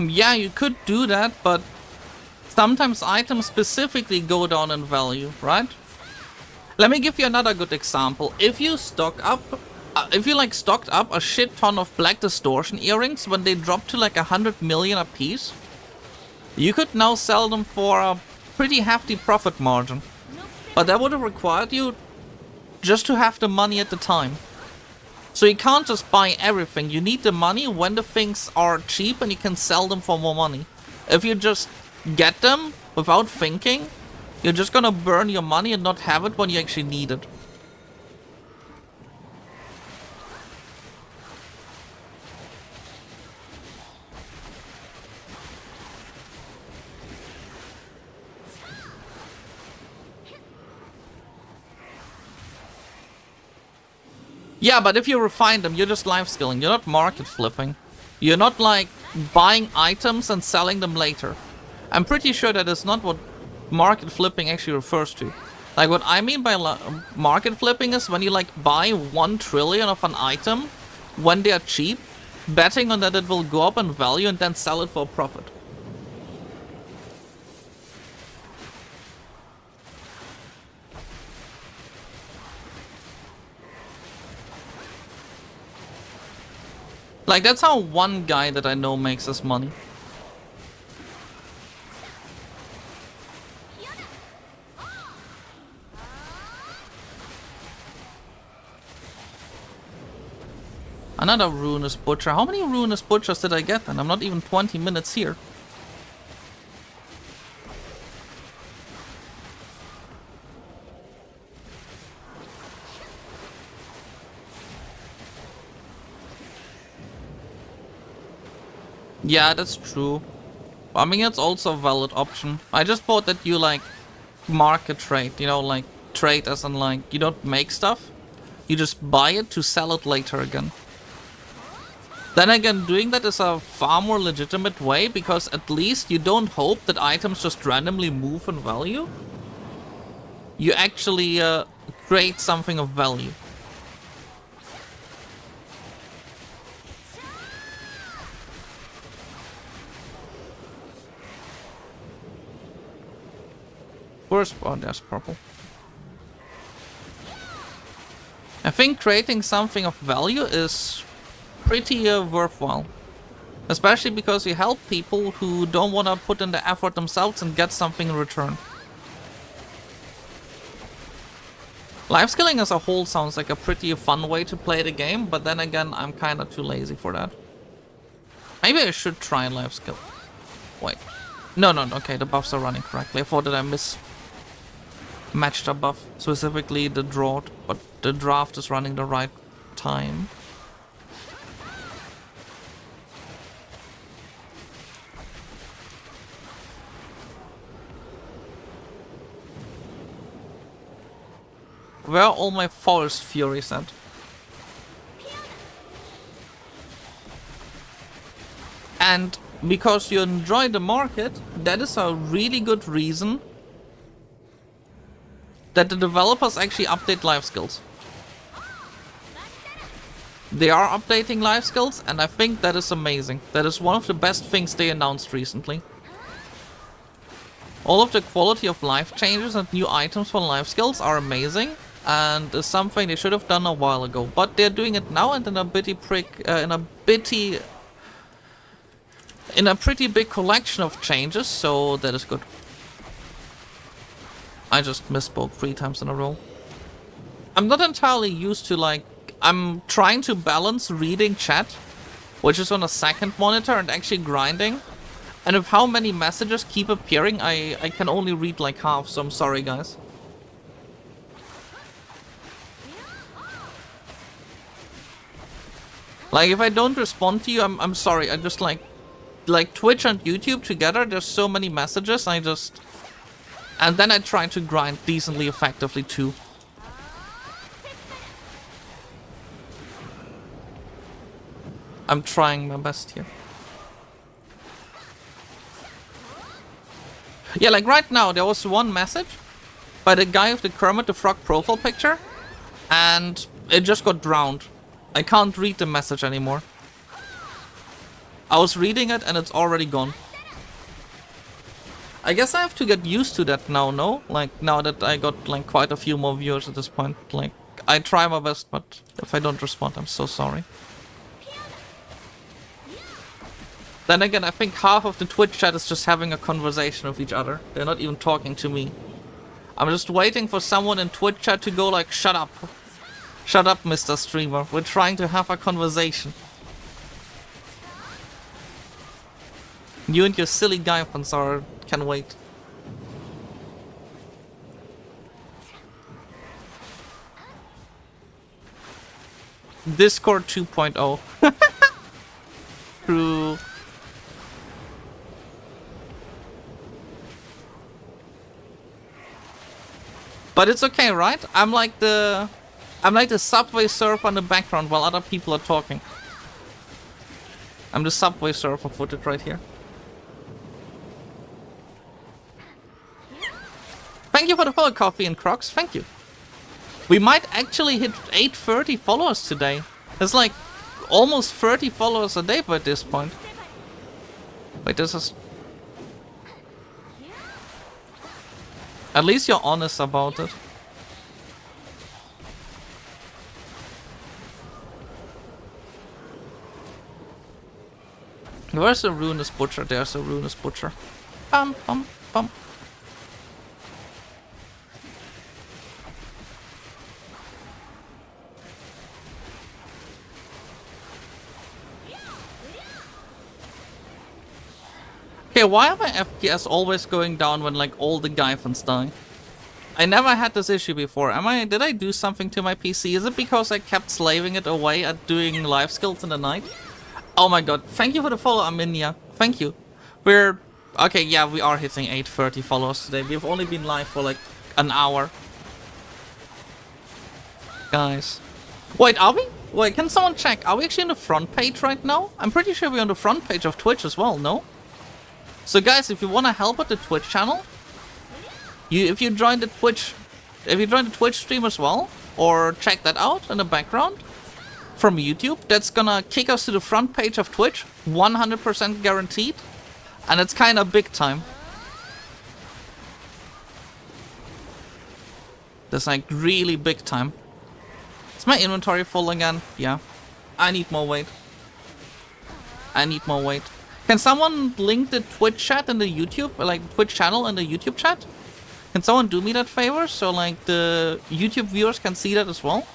Yeah, you could do that, but sometimes items specifically go down in value, right? Let me give you another good example. If you stocked up a shit ton of Black Distortion earrings when they drop to like 100 million a piece, you could now sell them for a pretty hefty profit margin. But that would have required you just to have the money at the time. So you can't just buy everything. You need the money when the things are cheap and you can sell them for more money. If you just get them without thinking, you're just gonna burn your money and not have it when you actually need it. Yeah, but if you refine them, you're just life skilling. You're not market flipping. You're not like buying items and selling them later. I'm pretty sure that is not what market flipping actually refers to. Like what I mean by market flipping is when you like buy 1 trillion of an item when they are cheap, betting on that it will go up in value and then sell it for a profit. Like, that's how one guy that I know makes his money. Another Ruinous Butcher. How many Ruinous Butchers did I get then? I'm not even 20 minutes here. Yeah, that's true. I mean, it's also a valid option. I just thought that you, like, market trade, you know, like, trade as in, like, you don't make stuff. You just buy it to sell it later again. Then again, doing that is a far more legitimate way, because at least you don't hope that items just randomly move in value. You actually create something of value. Oh, there's purple. I think creating something of value is pretty worthwhile. Especially because you help people who don't want to put in the effort themselves and get something in return. Life skilling as a whole sounds like a pretty fun way to play the game, but then again, I'm kind of too lazy for that. Maybe I should try life skill. Wait. No, okay, the buffs are running correctly. I thought that I mismatched a buff, specifically the drought, but the draft is running the right time. Where are all my Forest Furies at? And because you enjoy the market, that is a really good reason that the developers actually update life skills. They are updating life skills, and I think that is amazing. That is one of the best things they announced recently. All of the quality of life changes and new items for life skills are amazing, and is something they should have done a while ago. But they're doing it now, and in a pretty big collection of changes, so that is good. I just misspoke 3 times in a row. I'm not entirely used to, like, I'm trying to balance reading chat, which is on a second monitor, and actually grinding. And with how many messages keep appearing, I can only read like half, so I'm sorry, guys. Like, if I don't respond to you, I'm sorry. I just like Twitch and YouTube together, there's so many messages, and then I try to grind decently effectively too. I'm trying my best here. Yeah, like right now, there was one message by the guy with the Kermit the Frog profile picture, and it just got drowned. I can't read the message anymore. I was reading it and it's already gone. I guess I have to get used to that now, no? Like, now that I got like quite a few more viewers at this point. Like, I try my best, but if I don't respond, I'm so sorry. Then again, I think half of the Twitch chat is just having a conversation with each other. They're not even talking to me. I'm just waiting for someone in Twitch chat to go like, shut up. Shut up, Mr. Streamer. We're trying to have a conversation. You and your silly Gyfins can wait. Discord 2.0. True. But it's okay, right? I'm like the subway surfer in the background while other people are talking. I'm the subway surfer footage right here. Thank you for the follow, Coffee and Crocs. Thank you. We might actually hit 830 followers today. It's like almost 30 followers a day by this point. Wait, this is... At least you're honest about it. Where's the Ruinous Butcher? There's a Ruinous Butcher. Bum, bum, bum. Okay, why are my FPS always going down when like all the Gyfins die? I never had this issue before. Did I do something to my PC? Is it because I kept slaving it away at doing life skills in the night? Oh my god, thank you for the follow, Arminia. Thank you. Okay, yeah, we are hitting 830 followers today. We've only been live for like an hour. Guys. Wait, are we? Wait, can someone check? Are we actually on the front page right now? I'm pretty sure we're on the front page of Twitch as well, no? So guys, if you want to help with the Twitch channel, if you join the Twitch stream as well, or check that out in the background from YouTube, that's gonna kick us to the front page of Twitch, 100% guaranteed, and it's kind of big time. That's like really big time. Is my inventory full again? Yeah. I need more weight. I need more weight. Can someone link the Twitch chat in the YouTube, like Twitch channel in the YouTube chat? Can someone do me that favor so like the YouTube viewers can see that as well?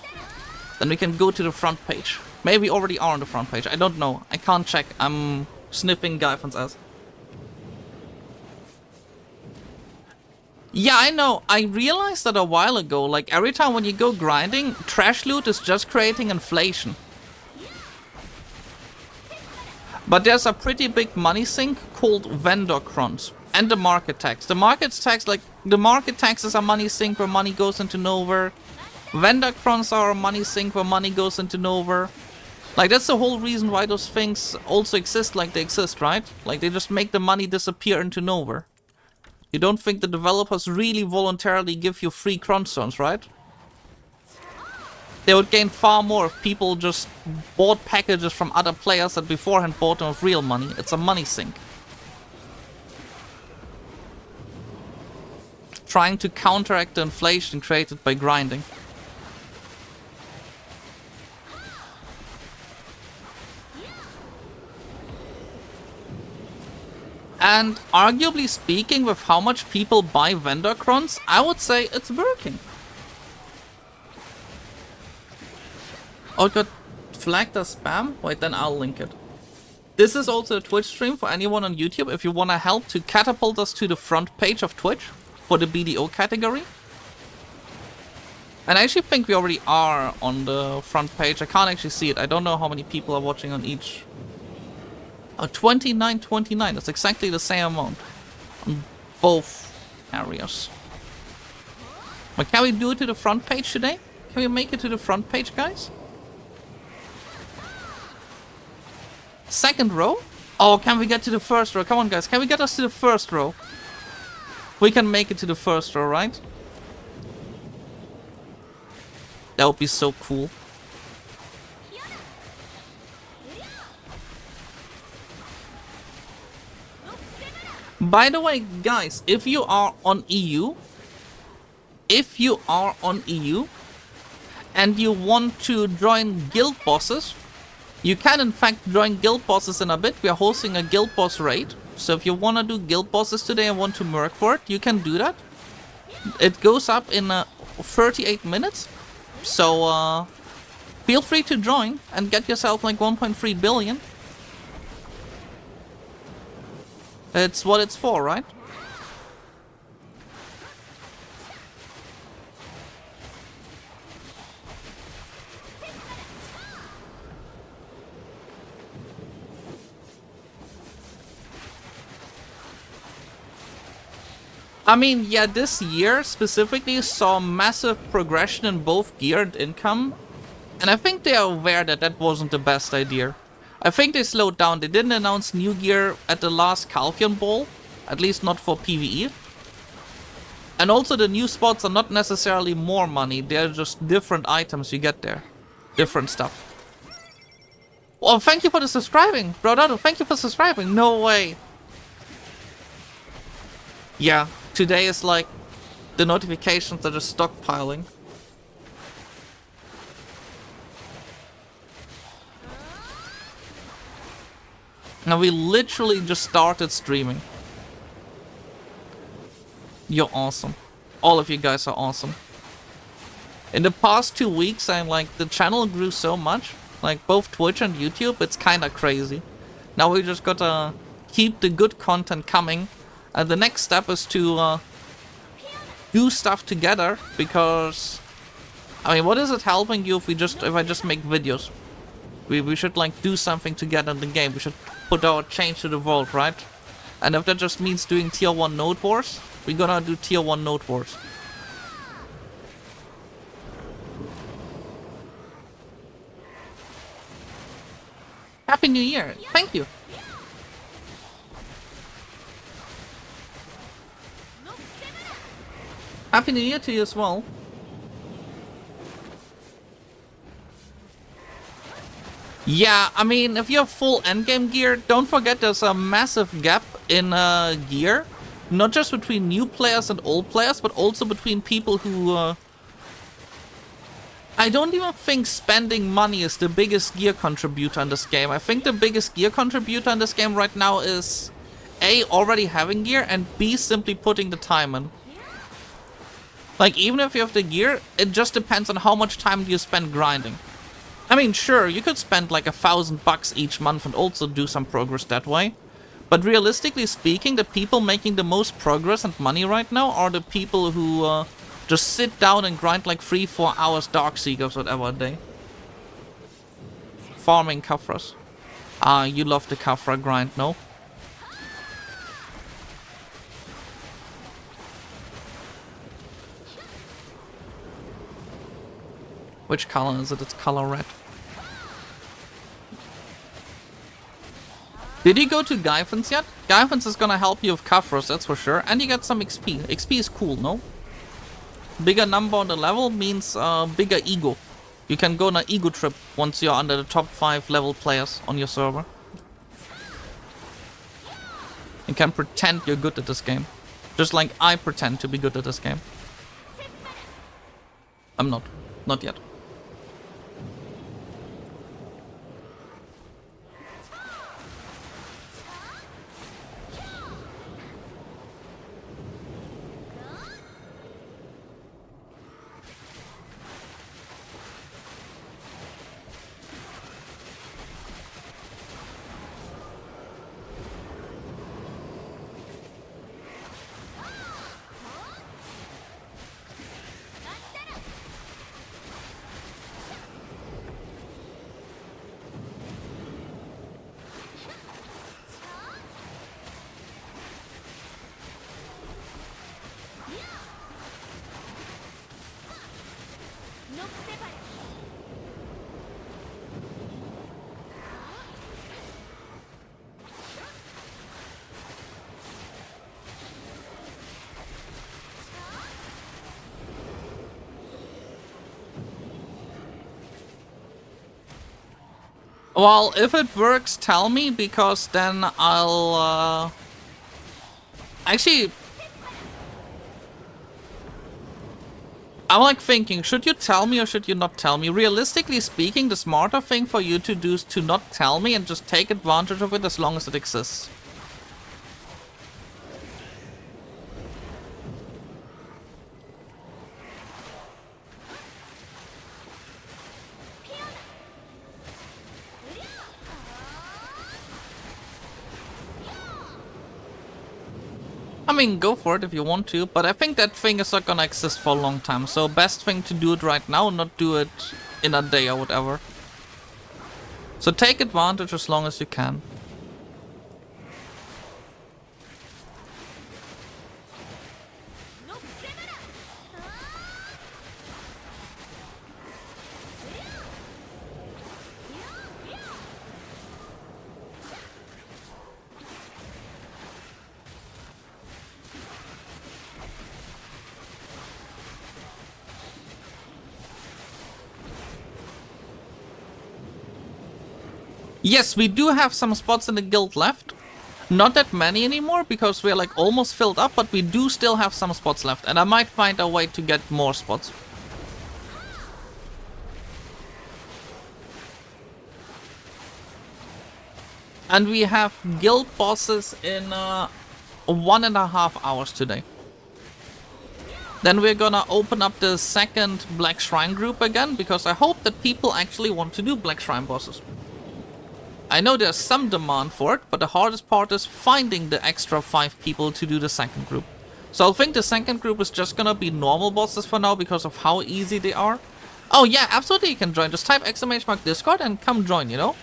Then we can go to the front page. Maybe we already are on the front page. I don't know. I can't check. I'm sniffing Gyfin's ass. Yeah, I know. I realized that a while ago. Like every time when you go grinding, trash loot is just creating inflation. But there's a pretty big money sink called vendor crunch and the market tax. The market tax is a money sink where money goes into nowhere. Vendor crunch are a money sink where money goes into nowhere. Like that's the whole reason why those things also exist like they exist, right? Like they just make the money disappear into nowhere. You don't think the developers really voluntarily give you free crunch zones, right? They would gain far more if people just bought packages from other players that beforehand bought them with real money. It's a money sink. Trying to counteract the inflation created by grinding. And arguably speaking, with how much people buy vendor crons, I would say it's working. Oh, it got flagged as spam? Wait, then I'll link it. This is also a Twitch stream for anyone on YouTube if you want to help to catapult us to the front page of Twitch for the BDO category. And I actually think we already are on the front page. I can't actually see it. I don't know how many people are watching on each. Oh, 29. That's exactly the same amount on both areas. But can we do it to the front page today? Can we make it to the front page, guys? Second row? Oh, can we get to the first row? Come on, guys. Can we get us to the first row? We can make it to the first row, right? That would be so cool. By the way, guys, if you are on EU, and you want to join guild bosses, you can in fact join guild bosses in a bit. We are hosting a guild boss raid. So if you want to do guild bosses today and want to merc for it, you can do that. It goes up in 38 minutes. So feel free to join and get yourself like 1.3 billion. It's what it's for, right? I mean, yeah, this year specifically saw massive progression in both gear and income. And I think they are aware that that wasn't the best idea. I think they slowed down. They didn't announce new gear at the last Calphion Ball. At least not for PvE. And also the new spots are not necessarily more money. They're just different items you get there. Different stuff. Oh, thank you for the subscribing. Brodado, thank you for subscribing. No way. Yeah. Today is like the notifications are just stockpiling. Now we literally just started streaming. You're awesome. All of you guys are awesome. In the past 2 weeks, I'm like, the channel grew so much. Like both Twitch and YouTube, it's kinda crazy. Now we just gotta keep the good content coming. And the next step is to do stuff together, because I mean, what is it helping you if I just make videos? We should like do something together in the game. We should put our change to the world, right? And if that just means doing tier 1 node wars, we're gonna do tier 1 node wars. Happy New Year! Thank you! Happy New Year to you as well. Yeah, I mean, if you have full endgame gear, don't forget there's a massive gap in gear. Not just between new players and old players, but also between people who I don't even think spending money is the biggest gear contributor in this game. I think the biggest gear contributor in this game right now is A, already having gear, and B, simply putting the time in. Like, even if you have the gear, it just depends on how much time do you spend grinding. I mean, sure, you could spend like $1,000 each month and also do some progress that way. But realistically speaking, the people making the most progress and money right now are the people who just sit down and grind like 3-4 hours Darkseekers or whatever a day. Farming Kafras. Ah, you love the Kafra grind, no? Which color is it? It's color red. Did you go to Gyfin's yet? Gyfin's is gonna help you with Kafros, that's for sure. And you get some XP. XP is cool, no? Bigger number on the level means bigger ego. You can go on an ego trip once you're under the top 5 level players on your server. You can pretend you're good at this game. Just like I pretend to be good at this game. I'm not. Not yet. Well, if it works, tell me, because then I'll, Actually, I'm like thinking, should you tell me or should you not tell me? Realistically speaking, the smarter thing for you to do is to not tell me and just take advantage of it as long as it exists. I mean, go for it if you want to, but I think that thing is not gonna exist for a long time, so best thing to do it right now, not do it in a day or whatever. So take advantage as long as you can. Yes, we do have some spots in the guild left. Not that many anymore, because we're like almost filled up, but we do still have some spots left. And I might find a way to get more spots. And we have guild bosses in 1.5 hours today. Then we're gonna open up the second Black Shrine group again, because I hope that people actually want to do Black Shrine bosses. I know there's some demand for it, but the hardest part is finding the extra 5 people to do the second group. So I think the second group is just gonna be normal bosses for now because of how easy they are. Oh yeah, absolutely you can join. Just type !Discord and come join, you know?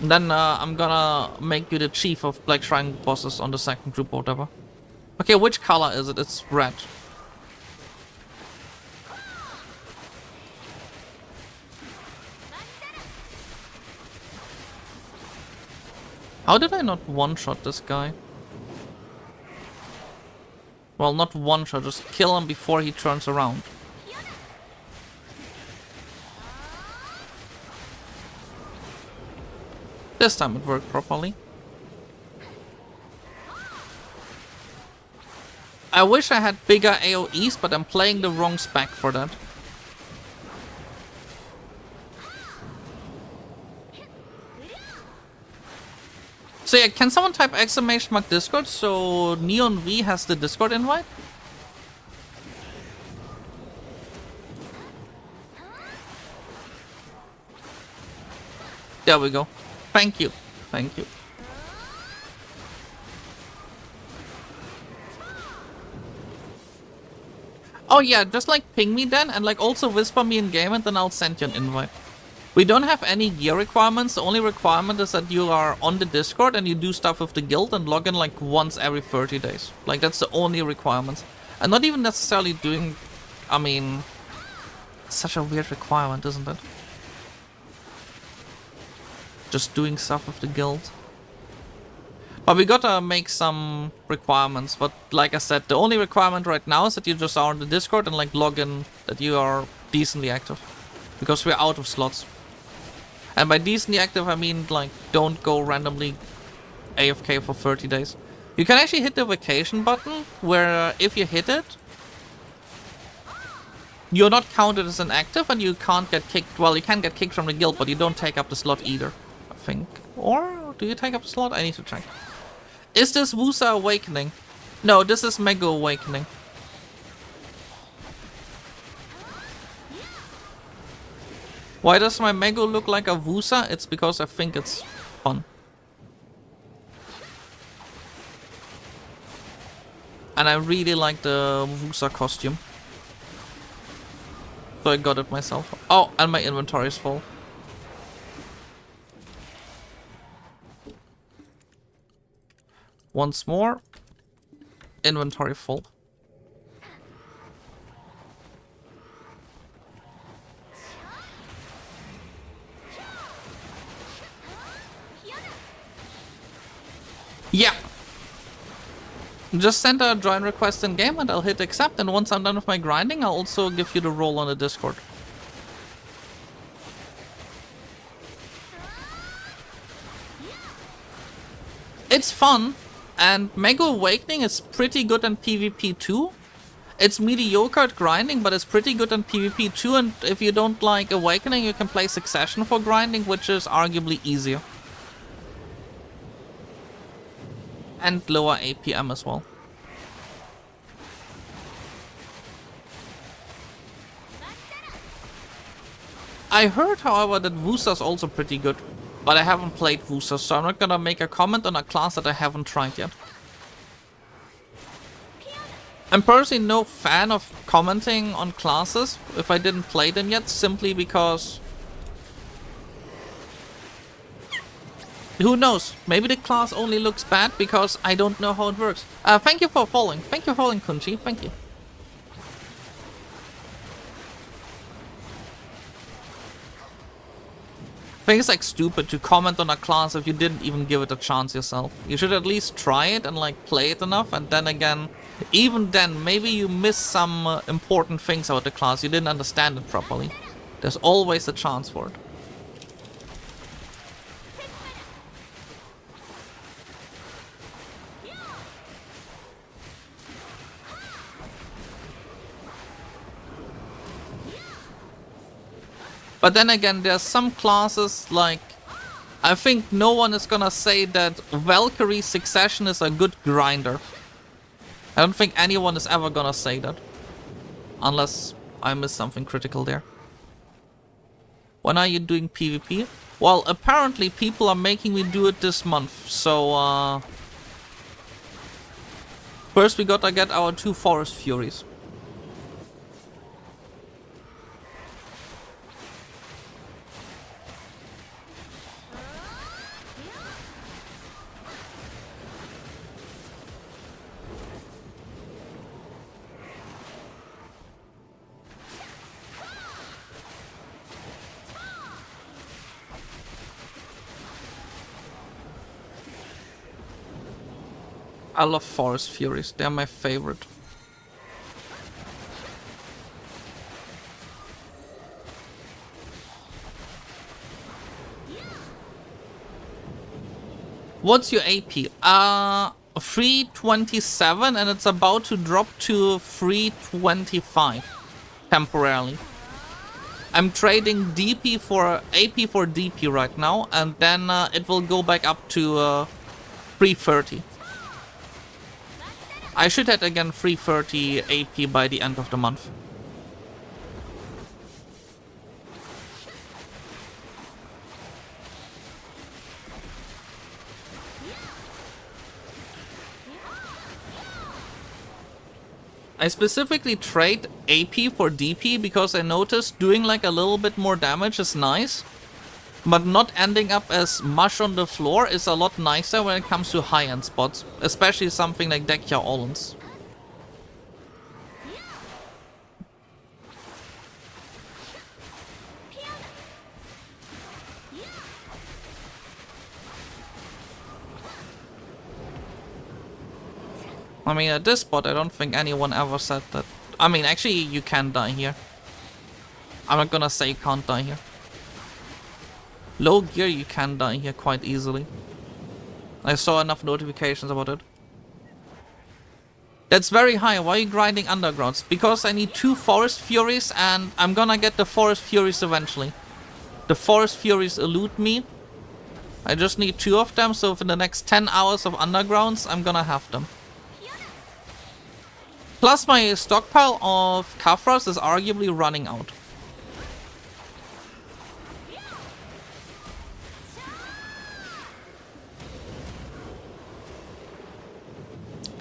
And then I'm gonna make you the chief of Black Shrine bosses on the second group or whatever. Okay, which color is it? It's red. How did I not one-shot this guy? Well, not one-shot, just kill him before he turns around. This time it worked properly. I wish I had bigger AoEs, but I'm playing the wrong spec for that. So yeah, can someone type !mark Discord so Neon V has the Discord invite? There we go. Thank you. Thank you. Oh yeah, just like ping me then and like also whisper me in game and then I'll send you an invite. We don't have any gear requirements. The only requirement is that you are on the Discord and you do stuff with the guild and log in like once every 30 days. Like that's the only requirement. And not even necessarily doing, I mean, such a weird requirement, isn't it? Just doing stuff with the guild. But we gotta make some requirements. But like I said, the only requirement right now is that you just are on the Discord and like log in, that you are decently active. Because we're out of slots. And by decently active, I mean like don't go randomly AFK for 30 days. You can actually hit the vacation button, where if you hit it, you're not counted as an active and you can't get kicked. Well, you can get kicked from the guild, but you don't take up the slot either, I think. Or do you take up the slot? I need to check. Is this Wusa Awakening? No, this is Mega Awakening. Why does my Mego look like a Wusa? It's because I think it's fun. And I really like the Wusa costume. So I got it myself. Oh, and my inventory is full. Once more. Inventory full. Yeah. Just send a join request in game and I'll hit accept, and once I'm done with my grinding, I'll also give you the role on the Discord. It's fun, and Mega Awakening is pretty good in PvP too. It's mediocre at grinding, but it's pretty good in PvP too, and if you don't like Awakening, you can play Succession for grinding, which is arguably easier. And lower APM as well. I heard, however, that Wusa's also pretty good, but I haven't played Wusa, so I'm not gonna make a comment on a class that I haven't tried yet. I'm personally no fan of commenting on classes if I didn't play them yet, simply because... who knows? Maybe the class only looks bad because I don't know how it works. Thank you for following. Thank you for following, Kunchi. Thank you. I think it's like stupid to comment on a class if you didn't even give it a chance yourself. You should at least try it and like play it enough, and then again, even then, maybe you miss some important things about the class. You didn't understand it properly. There's always a chance for it. But then again, there's some classes like... I think no one is gonna say that Valkyrie Succession is a good grinder. I don't think anyone is ever gonna say that. Unless I miss something critical there. When are you doing PvP? Well, apparently people are making me do it this month, so first we gotta get our 2 Forest Furies. I love Forest Furies, they're my favorite. What's your AP? 327 and it's about to drop to 325 temporarily. I'm trading DP for AP for DP right now, and then it will go back up to 330. I should hit again 330 AP by the end of the month. I specifically trade AP for DP because I noticed doing like a little bit more damage is nice, but not ending up as much on the floor is a lot nicer when it comes to high-end spots, especially something like Dekia Allens. I mean, at this spot, I don't think anyone ever said that. I mean, actually, you can die here. I'm not gonna say you can't die here. Low gear, you can die here quite easily. I saw enough notifications about it. That's very high. Why are you grinding undergrounds? Because I need 2 Forest Furies, and I'm gonna get the Forest Furies eventually. The Forest Furies elude me. I just need 2 of them, so for the next 10 hours of undergrounds, I'm gonna have them. Plus, my stockpile of Kafras is arguably running out.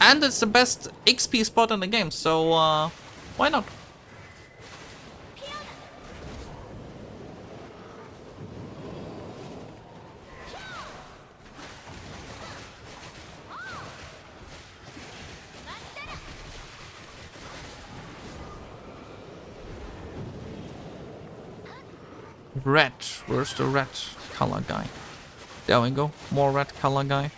And it's the best XP spot in the game, so why not? Red. Where's the red color guy? There we go. More red color guy.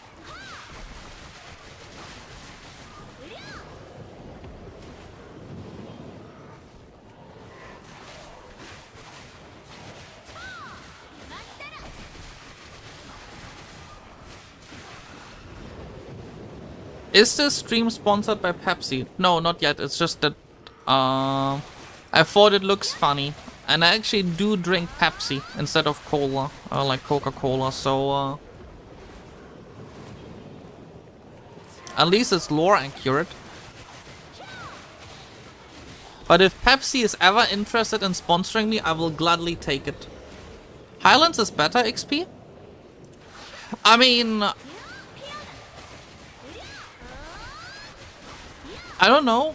Is this stream sponsored by Pepsi? No, not yet. It's just that I thought it looks funny. And I actually do drink Pepsi instead of cola, like Coca-Cola, so at least it's lore accurate. But if Pepsi is ever interested in sponsoring me, I will gladly take it. Highlands is better XP? I mean, I don't know.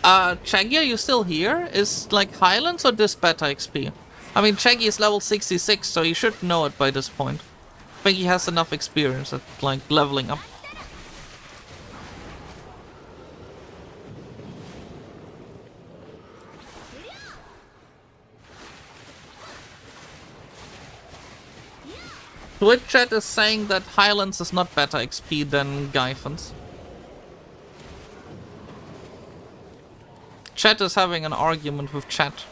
Chaggy, are you still here? Is like Highlands or this better XP? I mean, Chaggy is level 66, so you should know it by this point. I think he has enough experience at like leveling up. Twitch chat is saying that Highlands is not better XP than Gyfin's. Chat is having an argument with chat.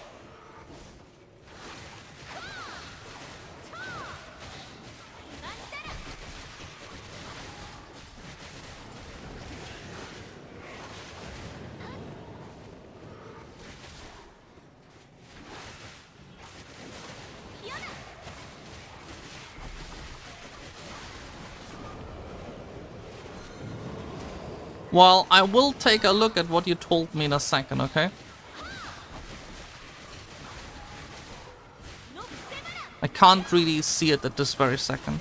Well, I will take a look at what you told me in a second, okay? I can't really see it at this very second.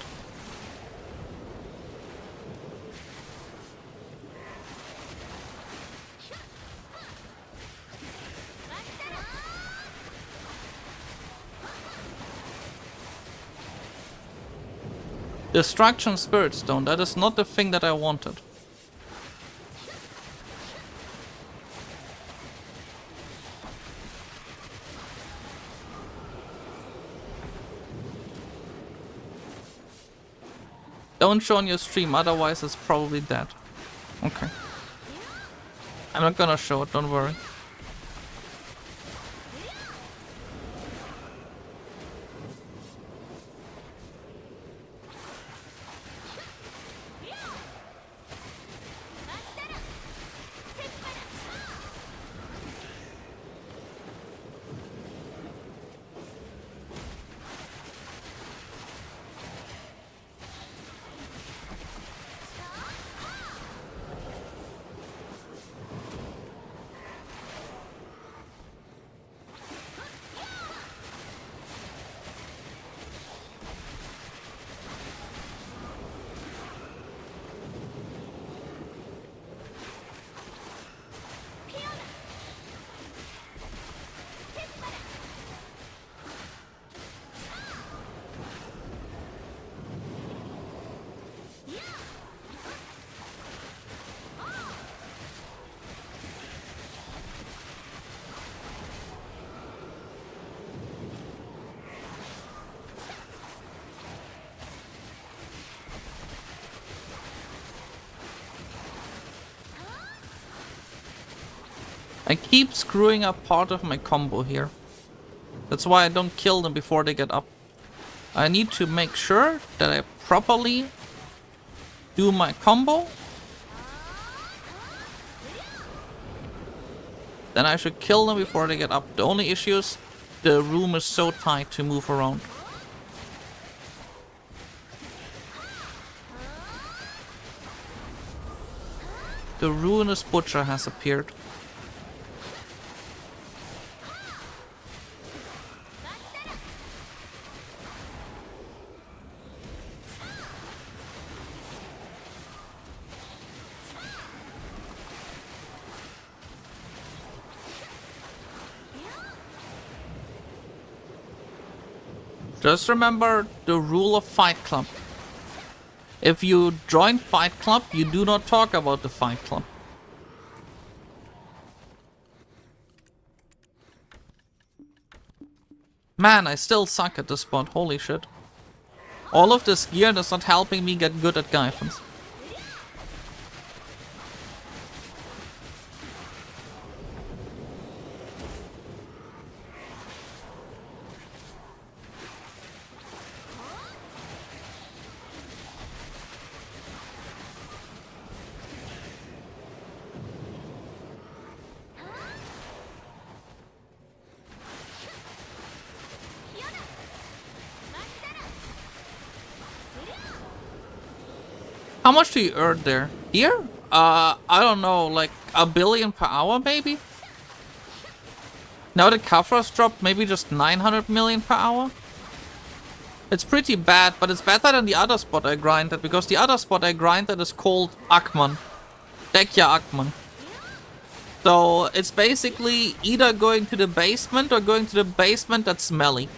Destruction Spirit Stone, that is not the thing that I wanted. Don't show on your stream, otherwise it's probably dead. Okay. I'm not gonna show it, don't worry. I keep screwing up part of my combo here. That's why I don't kill them before they get up. I need to make sure that I properly do my combo. Then I should kill them before they get up. The only issue is the room is so tight to move around. The ruinous butcher has appeared. Just remember the rule of Fight Club. If you join Fight Club, you do not talk about the Fight Club. Man, I still suck at this spot, holy shit. All of this gear is not helping me get good at Gyfins. How much do you earn there? Here? I don't know, like a billion per hour maybe? Now the Kafras dropped maybe just 900 million per hour? It's pretty bad, but it's better than the other spot I grinded, because the other spot I grinded is called Akman. Dekya Akman. So it's basically either going to the basement or going to the basement that's smelly.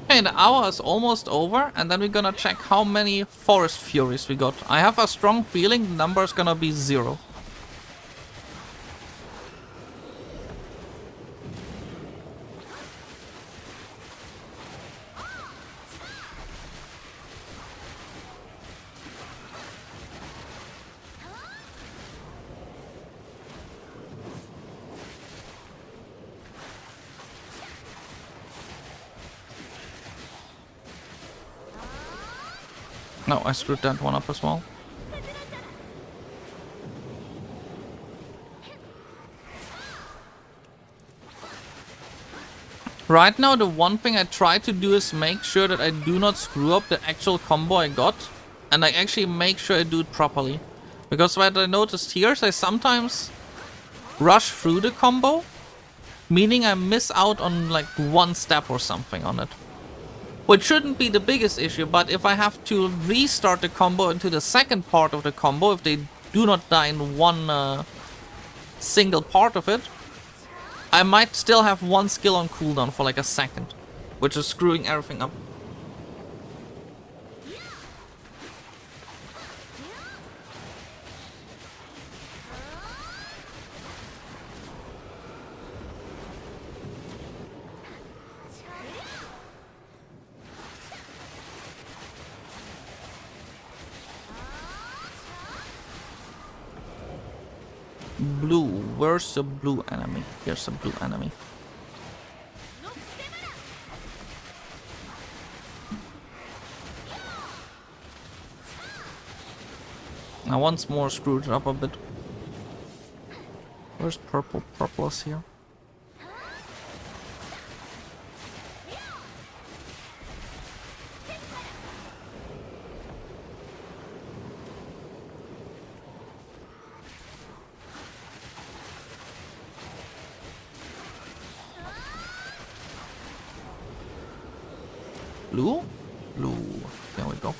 Okay, the hour is almost over, and then we're gonna check how many Forest Furies we got. I have a strong feeling the number is gonna be 0. No, I screwed that one up as well. Right now, the one thing I try to do is make sure that I do not screw up the actual combo I got. And I actually make sure I do it properly. Because what I noticed here is I sometimes rush through the combo, meaning I miss out on like one step or something on it. Which shouldn't be the biggest issue, but if I have to restart the combo into the second part of the combo, if they do not die in one single part of it, I might still have one skill on cooldown for like a second, which is screwing everything up. Blue, where's the blue enemy? Here's the blue enemy. Now once more screwed it up a bit. Where's purple? Purple is here. Blue? Blue. There we go.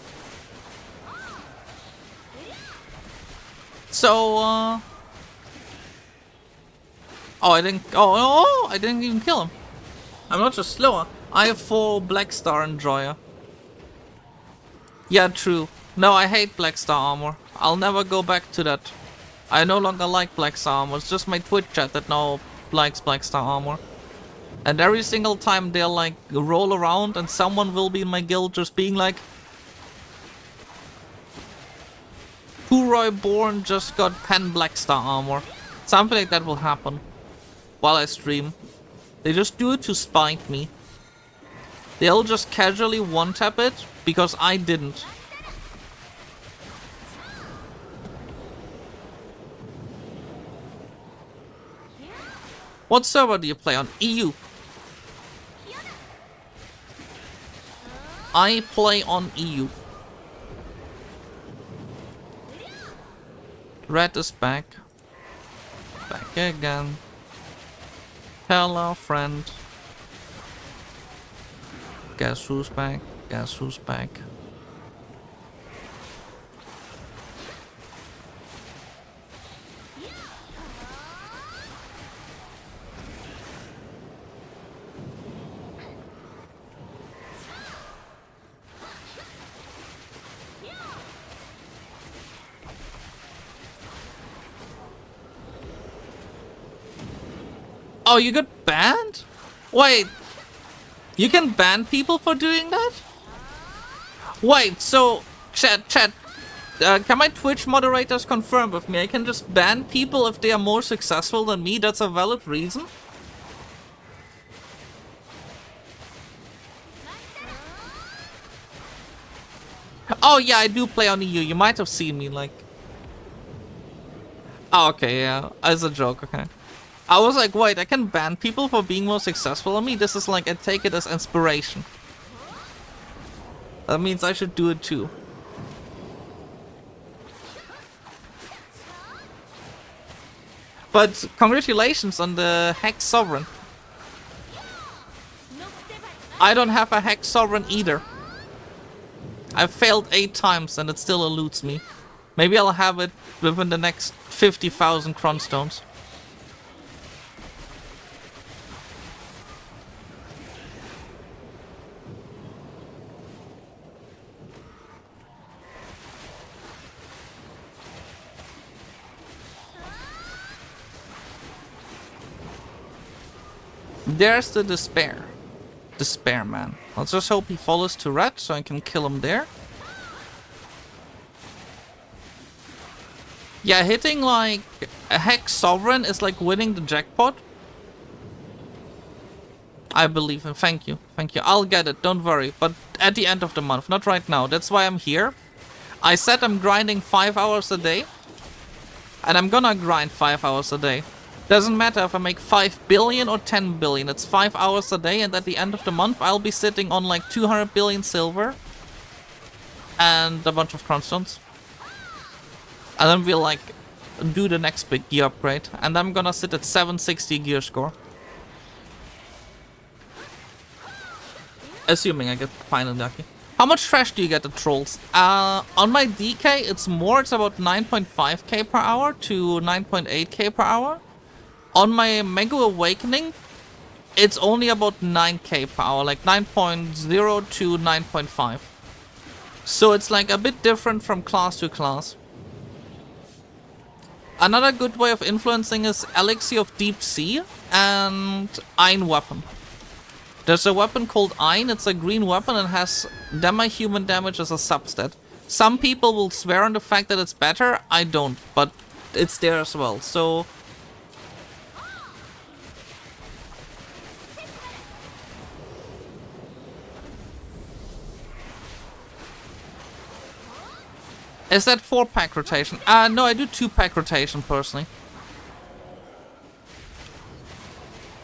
So, oh, I didn't... Oh, I didn't even kill him. I'm not just slower. I have 4 Black Star Enjoyer. Yeah, true. No, I hate Black Star armor. I'll never go back to that. I no longer like Black Star armor. It's just my Twitch chat that now likes Black Star armor. And every single time they'll like roll around and someone will be in my guild just being like, Puroy Born just got 10 Black Star armor. Something like that will happen while I stream. They just do it to spite me. They'll just casually one-tap it because I didn't. What server do you play on? EU. I play on EU. Red is back. Back again. Hello, friend. Guess who's back? Guess who's back? Oh, you got banned? Wait. You can ban people for doing that? Wait, so... Chat. Can my Twitch moderators confirm with me? I can just ban people if they are more successful than me? That's a valid reason? Oh yeah, I do play on EU. You might have seen me, like... Oh, okay, yeah. As a joke, okay. I was like, wait, I can ban people for being more successful than me? This is like, I take it as inspiration. That means I should do it too. But congratulations on the Hex Sovereign. I don't have a Hex Sovereign either. I've failed 8 times and it still eludes me. Maybe I'll have it within the next 50,000 Cronstones. There's the despair. Despair, man. Let's just hope he follows to red so I can kill him there. Yeah, hitting like a Hex Sovereign is like winning the jackpot. I believe in. Thank you. Thank you. I'll get it. Don't worry. But at the end of the month. Not right now. That's why I'm here. I said I'm grinding 5 hours a day. And I'm gonna grind 5 hours a day. Doesn't matter if I make 5 billion or 10 billion. It's 5 hours a day. And at the end of the month, I'll be sitting on like 200 billion silver. And a bunch of Cronstones. And then we'll like do the next big gear upgrade. And I'm gonna sit at 760 gear score. Assuming I get finally lucky. How much trash do you get at Trolls? On my DK it's more, it's about 9.5k per hour to 9.8k per hour. On my Mega Awakening it's only about 9k per hour, like 9.0 to 9.5. So it's like a bit different from class to class. Another good way of influencing is Elixir of Deep Sea and Ein Weapon. There's a weapon called Ein, it's a green weapon and has demi-human damage as a substat. Some people will swear on the fact that it's better, I don't, but it's there as well, so... Is that 4-pack rotation? No, I do 2-pack rotation personally.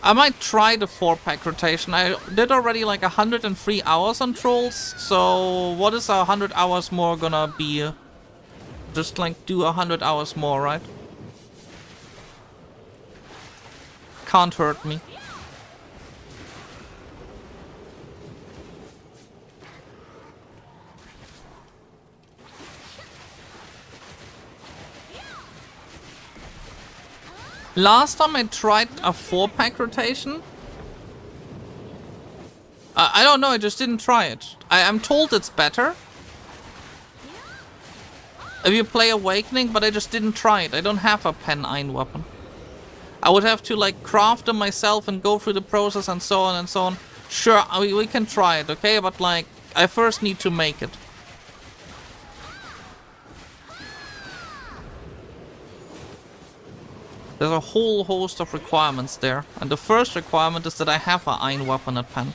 I might try the 4-pack rotation. I did already like 103 hours on Trolls, so what is 100 hours more gonna be? Just like do 100 hours more, right? Can't hurt me. Last time I tried a 4-pack rotation. I don't know, I just didn't try it. I'm told it's better if you play Awakening, but I just didn't try it. I don't have a pen iron weapon. I would have to like craft them myself and go through the process and so on and so on. Sure, we can try it, okay? But like, I first need to make it. There's a whole host of requirements there. And the first requirement is that I have an iron weapon at pen.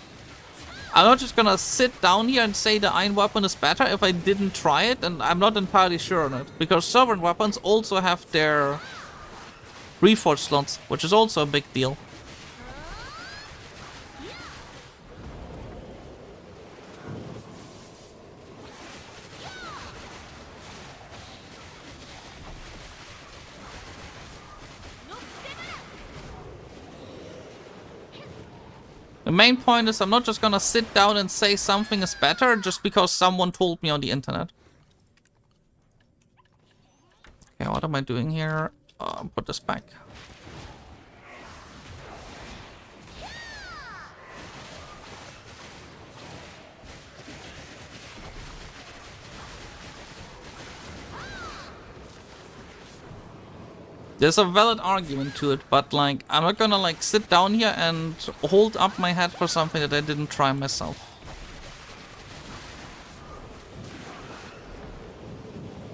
I'm not just gonna sit down here and say the iron weapon is better if I didn't try it, and I'm not entirely sure on it. Because sovereign weapons also have their reforged slots, which is also a big deal. The main point is I'm not just gonna sit down and say something is better just because someone told me on the internet. Okay, what am I doing here? Put this back. There's a valid argument to it, but like, I'm not gonna like sit down here and hold up my head for something that I didn't try myself.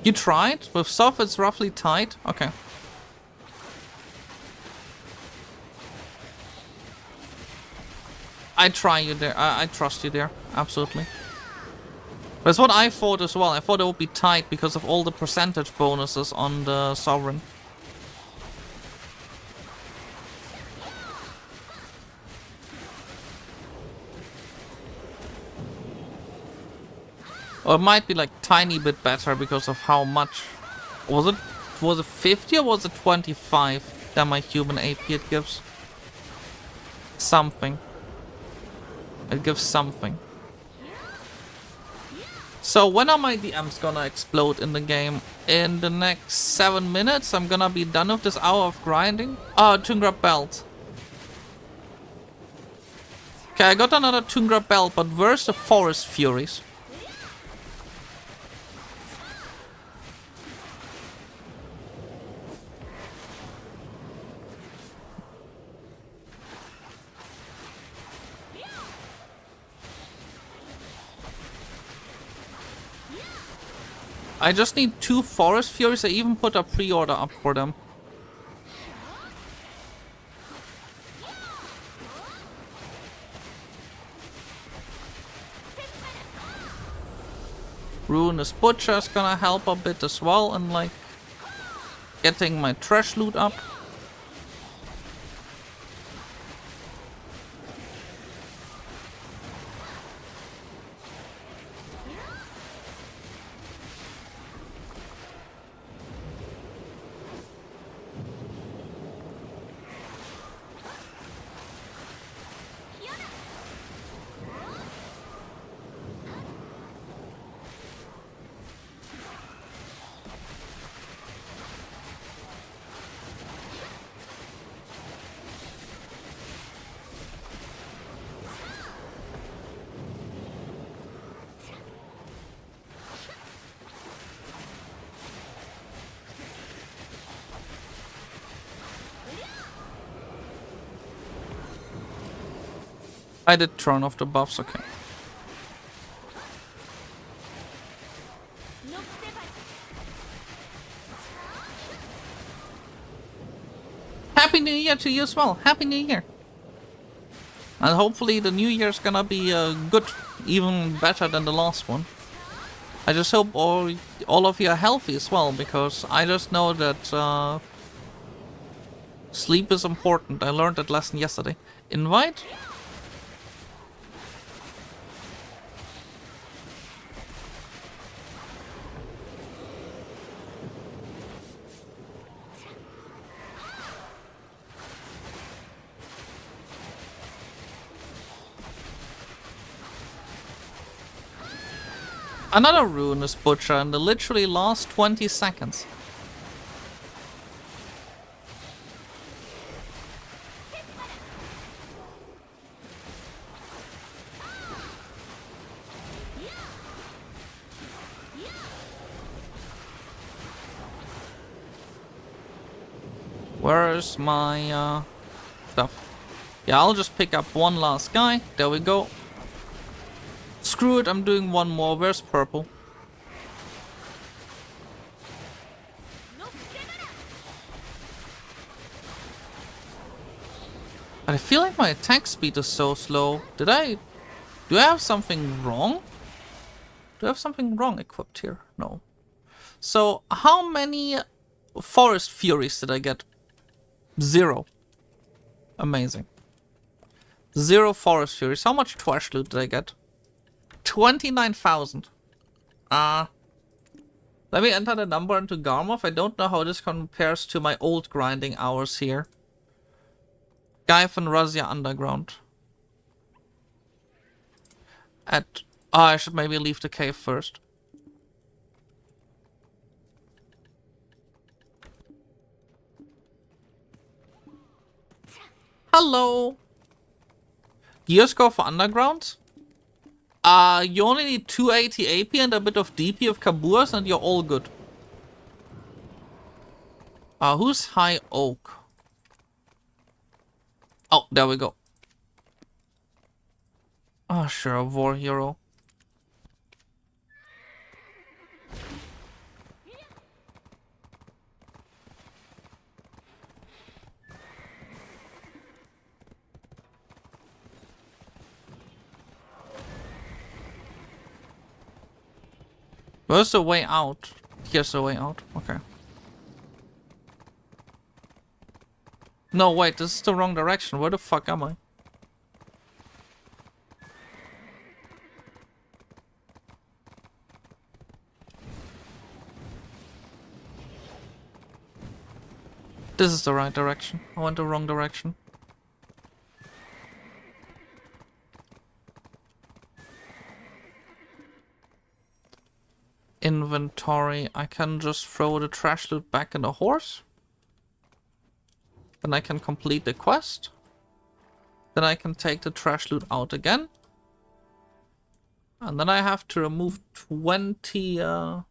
You tried? With Soph it's roughly tight? Okay. I try you there. I trust you there. Absolutely. That's what I thought as well. I thought it would be tight because of all the percentage bonuses on the Sovereign. Or it might be like tiny bit better because of how much. Was it 50 or was it 25 that my human AP it gives? Something. It gives something. So when are my DMs gonna explode in the game? In the next 7 minutes I'm gonna be done with this hour of grinding. Tungra belt. Okay, I got another Tungra belt, but where's the Forest Furies? I just need 2 Forest Furies. I even put a pre-order up for them. Ruinous Butcher is gonna help a bit as well, and like getting my trash loot up. I did turn off the buffs, okay. Happy New Year to you as well. Happy New Year. And hopefully the New Year's gonna be good, even better than the last one. I just hope all of you are healthy as well, because I just know that sleep is important. I learned that lesson yesterday. Invite? Another Ruinous Butcher in the literally last 20 seconds. Where's my stuff? Yeah, I'll just pick up one last guy. There we go. Screw it, I'm doing one more. Where's purple? But I feel like my attack speed is so slow. Do I have something wrong? Do I have something wrong equipped here? No. So, how many Forest Furies did I get? 0. Amazing. 0 Forest Furies. How much trash loot did I get? 29,000. Let me enter the number into Garmoth. I don't know how this compares to my old grinding hours here. Gyfin, Rhasia Underground. I should maybe leave the cave first. Hello! Gear score for Underground? You only need 280 AP and a bit of DP of Kaburas and you're all good. Who's High Oak? Oh, there we go. Oh, sure, a war hero. Where's the way out? Here's the way out. Okay. No, wait, this is the wrong direction. Where the fuck am I? This is the right direction. I went the wrong direction. Inventory. I can just throw the trash loot back in the horse. Then I can complete the quest. Then I can take the trash loot out again. And then I have to remove 20... 1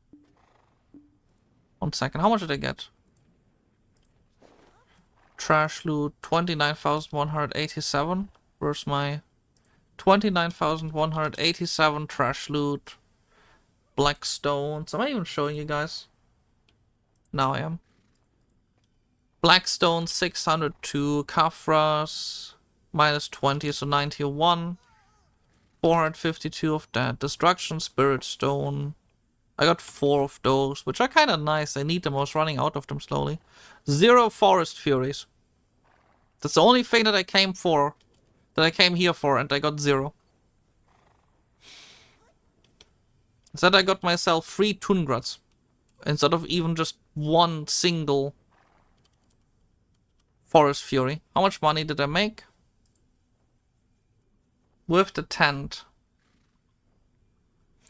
second. How much did I get? Trash loot 29,187. Where's my 29,187 trash loot? Black stones. Am I even showing you guys? Now I am. Blackstone 602, Kafras minus 20, so 91. 452 of that. Destruction Spirit Stone. I got 4 of those, which are kind of nice. I need them. I was running out of them slowly. 0 Forest Furies. That's the only thing that I came for. That I came here for, and I got 0. Instead I got myself 3 Tungrats. Instead of even just one single Forest Fury. How much money did I make? With the tent.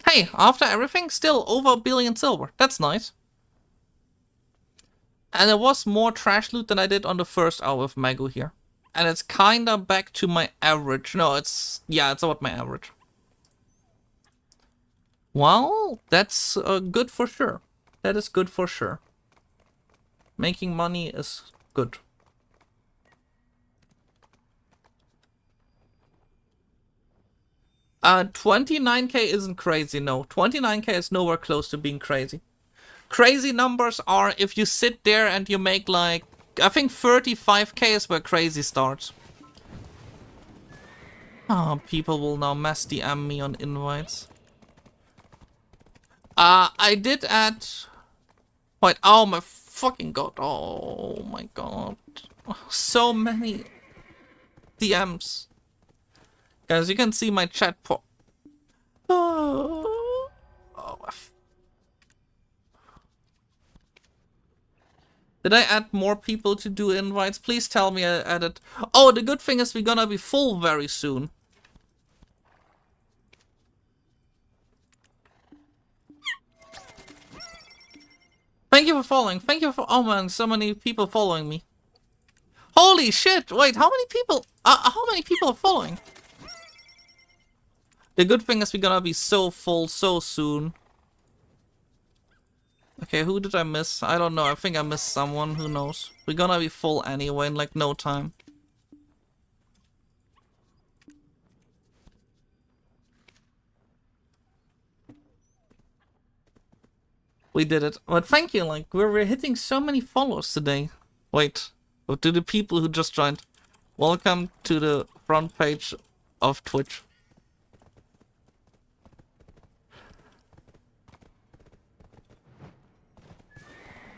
Hey, after everything, still over 1 billion silver. That's nice. And it was more trash loot than I did on the first hour with Magu here. And it's kinda back to my average. No, it's about my average. Well, that's good for sure. That is good for sure. Making money is good. Uh, 29k isn't crazy, no. 29k is nowhere close to being crazy. Crazy numbers are if you sit there and you make like... I think 35k is where crazy starts. Oh, people will now mass DM me on invites. I did add... Wait, oh my fucking god. Oh my god. So many DMs. Guys, you can see my chat Did I add more people to do invites? Please tell me I added... Oh, the good thing is we're gonna be full very soon. Thank you for following. Thank you for... Oh man, so many people following me. Holy shit! Wait, how many people... how many people are following? The good thing is we're gonna be so full so soon. Okay, who did I miss? I don't know. I think I missed someone. Who knows? We're gonna be full anyway in like no time. We did it. But thank you, like, we're hitting so many follows today. Wait, to the people who just joined. Welcome to the front page of Twitch.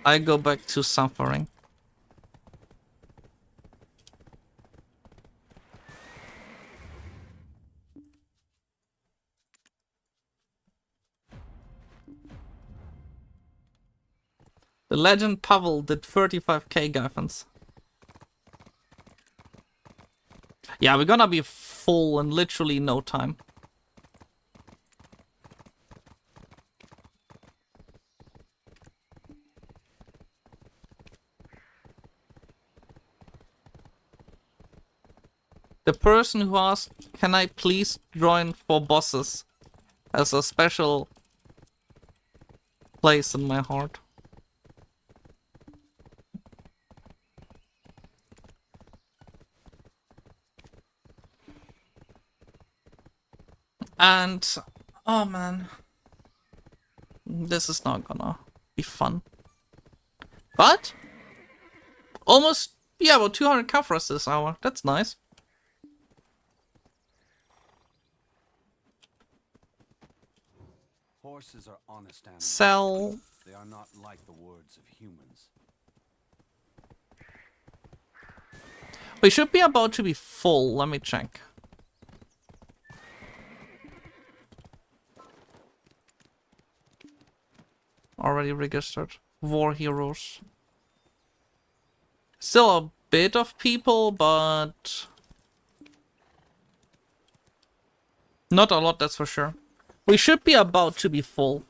I go back to suffering. The legend Pavel did 35k Gyfins. Yeah, we're gonna be full in literally no time. The person who asked, can I please join for bosses, has a special place in my heart. And, oh man, this is not gonna be fun. But, almost, yeah, about 200 coverage this hour. That's nice. Horses are honest animals. Sell. They are not like the words of humans. We should be about to be full. Let me check. Already registered. War heroes. Still a bit of people, but not a lot, that's for sure. We should be about to be full.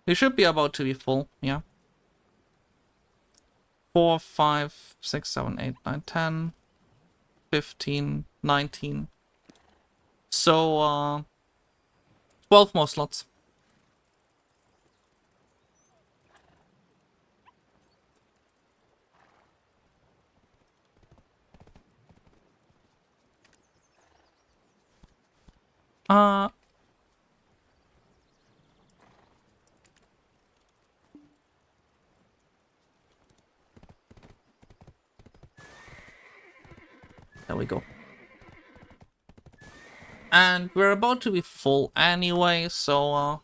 We should be about to be full, yeah. 4, 5, 6, 7, 8, 9, 10, 15, 19. So, 12 more slots. There we go. And we're about to be full anyway, so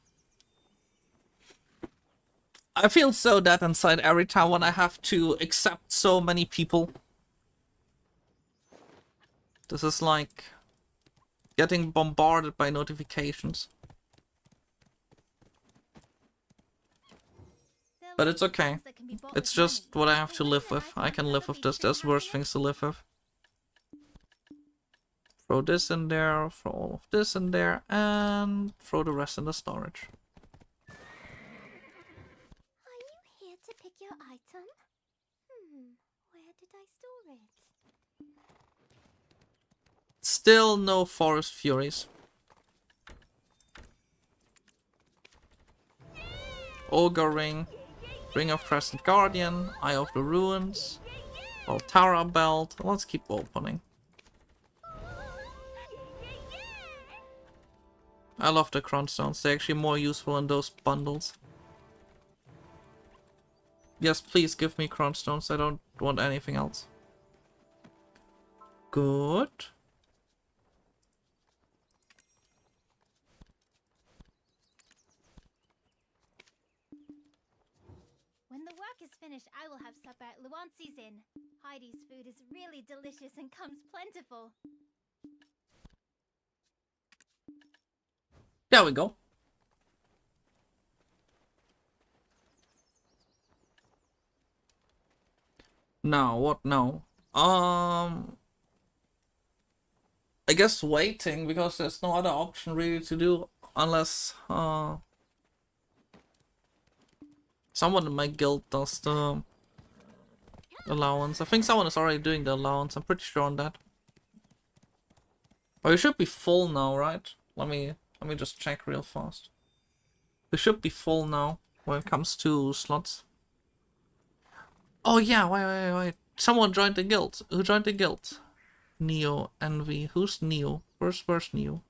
I feel so dead inside every time when I have to accept so many people. This is like getting bombarded by notifications. But it's okay. It's just what I have to live with. I can live with this. There's worse things to live with. Throw this in there, throw all of this in there, and throw the rest in the storage. Are you here to pick your item? Where did I store it? Still no forest furies. Ogre ring, ring of Crescent Guardian, Eye of the Ruins, Altara belt. Let's keep opening. I love the crown stones. They're actually more useful in those bundles. Yes, please give me crown stones. I don't want anything else. Good. When the work is finished, I will have supper at Luancy's Inn. Heidi's food is really delicious and comes plentiful. There we go. Now, what now? I guess waiting, because there's no other option really to do unless someone in my guild does the allowance. I think someone is already doing the allowance. I'm pretty sure on that. Oh, you should be full now, right? Let me just check real fast. We should be full now when it comes to slots. Oh yeah, wait. Someone joined the guild. Who joined the guild? Neo, Envy. Who's Neo? Where's Neo?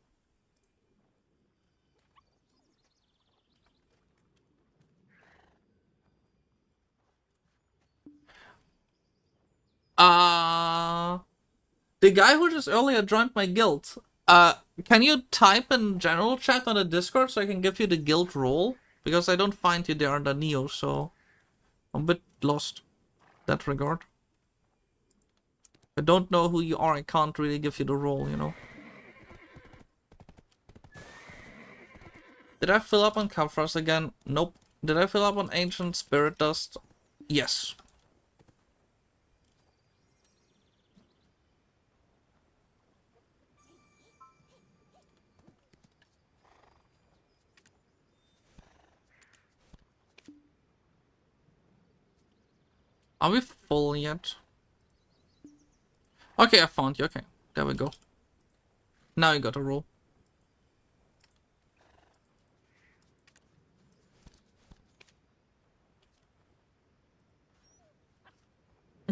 The guy who just earlier joined my guild. Can you type in general chat on the Discord so I can give you the guild role? Because I don't find you there under Neo, so I'm a bit lost in that regard. I don't know who you are, I can't really give you the role, you know. Did I fill up on Kafras again? Nope. Did I fill up on Ancient Spirit Dust? Yes. Are we full yet? Okay, I found you. Okay, there we go. Now you got a roll.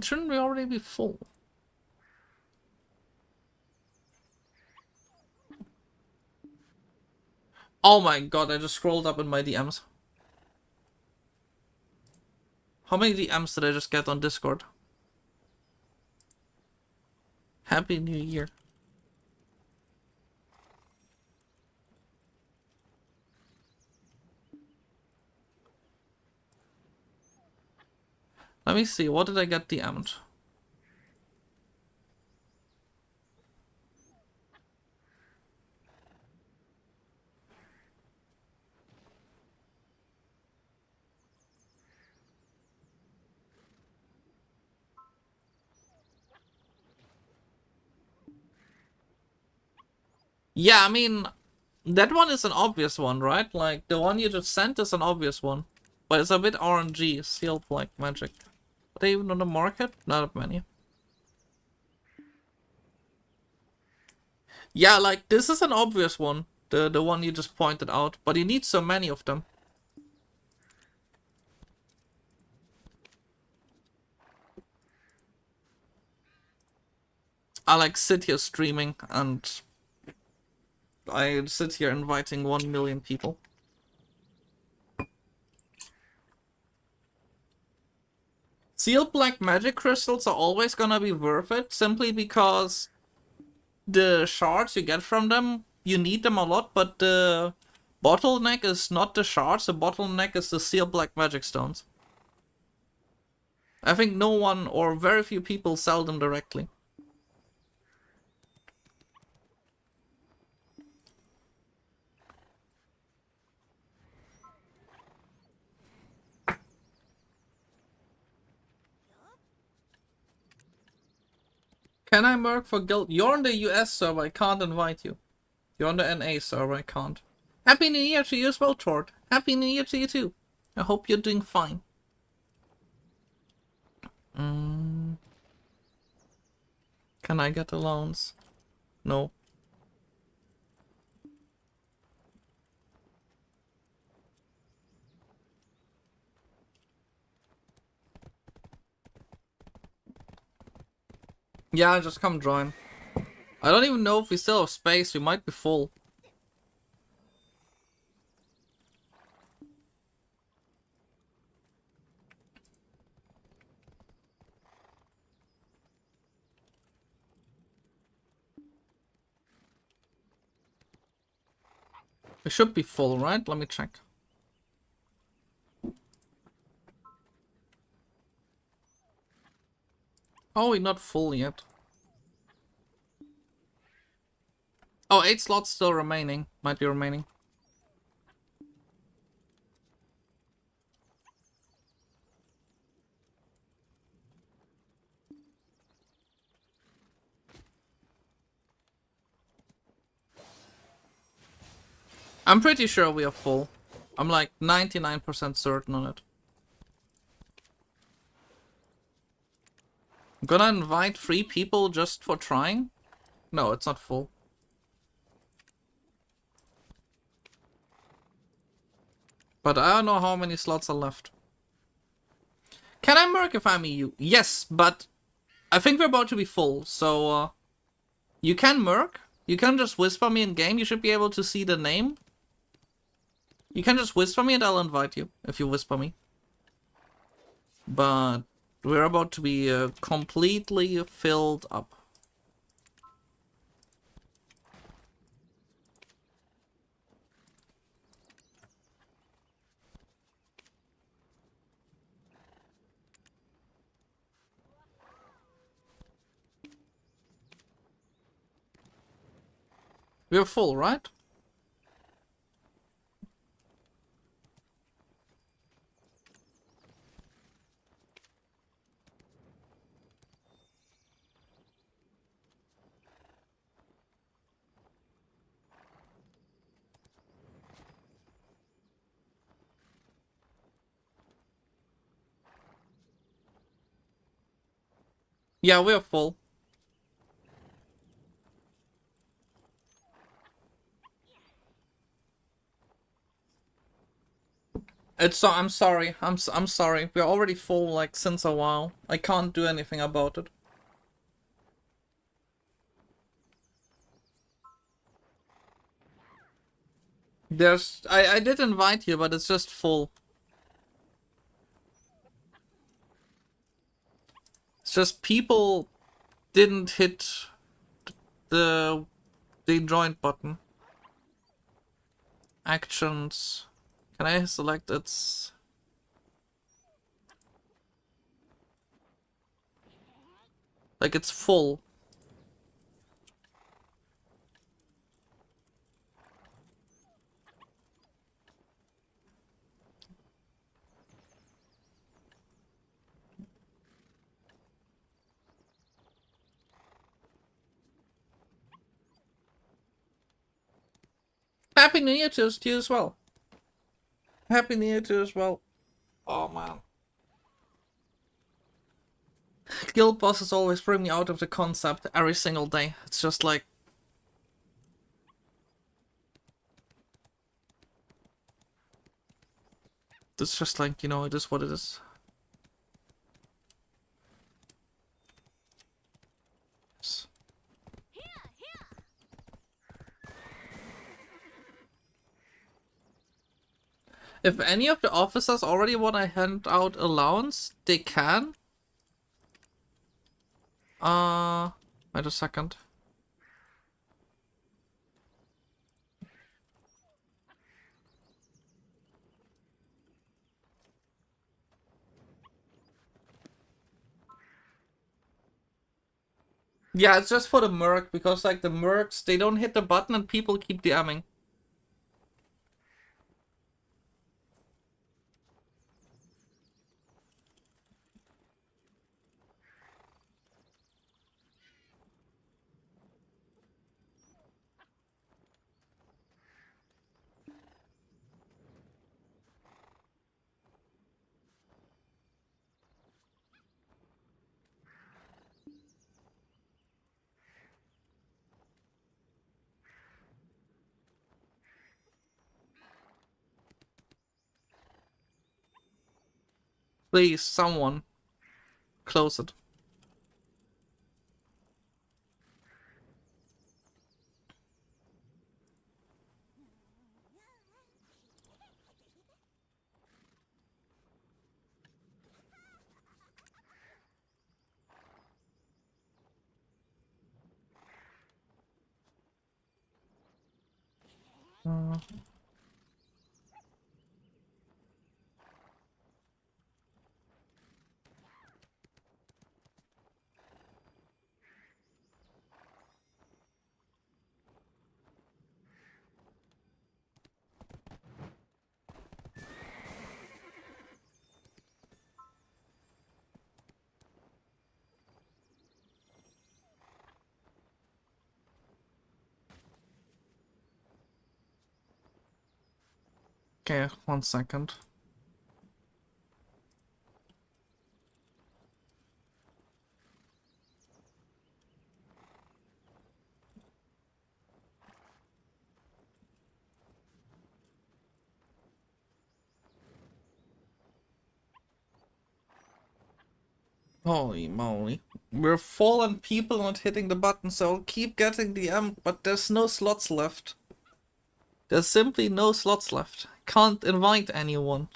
Shouldn't we already be full? Oh my god, I just scrolled up in my DMs. How many DMs did I just get on Discord? Happy New Year. Let me see, what did I get DM'd? Yeah, I mean, that one is an obvious one, right? Like, the one you just sent is an obvious one. But it's a bit RNG, sealed like magic. Are they even on the market? Not that many. Yeah, like, this is an obvious one. The one you just pointed out. But you need so many of them. I like sit here streaming and I sit here inviting 1 million people. Sealed black magic crystals are always gonna be worth it simply because the shards you get from them, you need them a lot, but the bottleneck is not the shards, the bottleneck is the sealed black magic stones. I think no one or very few people sell them directly. Can I merc for guild? You're on the US server, I can't invite you. You're on the NA server, I can't. Happy New Year to you as well, Tord. Happy New Year to you too. I hope you're doing fine. Can I get allowance? No. Yeah, just come join. I don't even know if we still have space, we might be full. We should be full, right? Let me check. Oh, we're not full yet. Oh, 8 slots still remaining. Might be remaining. I'm pretty sure we are full. I'm like 99% certain on it. I'm gonna invite 3 people just for trying. No, it's not full. But I don't know how many slots are left. Can I merc if I'm EU? Yes, but I think we're about to be full, so you can merc. You can just whisper me in game. You should be able to see the name. You can just whisper me and I'll invite you if you whisper me. But we're about to be completely filled up. We're full, right? Yeah, we're full. I'm sorry. I'm sorry. We're already full like since a while. I can't do anything about it. I did invite you, but it's just full. It's just people didn't hit the join button. Actions. Can I select its? Like it's full. Happy New Year to you as well. Happy New Year to you as well. Oh man. Guild bosses always bring me out of the concept every single day. It's just like... It's just like, you know, it is what it is. If any of the officers already want to hand out allowance, they can. Wait a second. Yeah, it's just for the merc, because like the mercs, they don't hit the button and people keep DMing. Please, someone, close it. Okay, 1 second. Holy moly. We're fallen people not hitting the button, so I'll keep getting the M, but there's no slots left. There's simply no slots left. Can't invite anyone.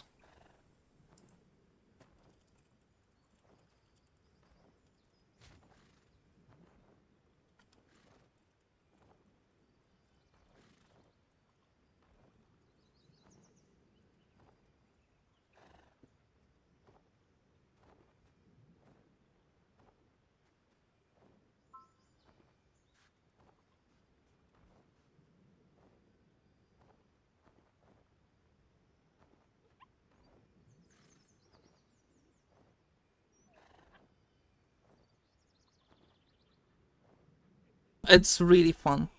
It's really fun.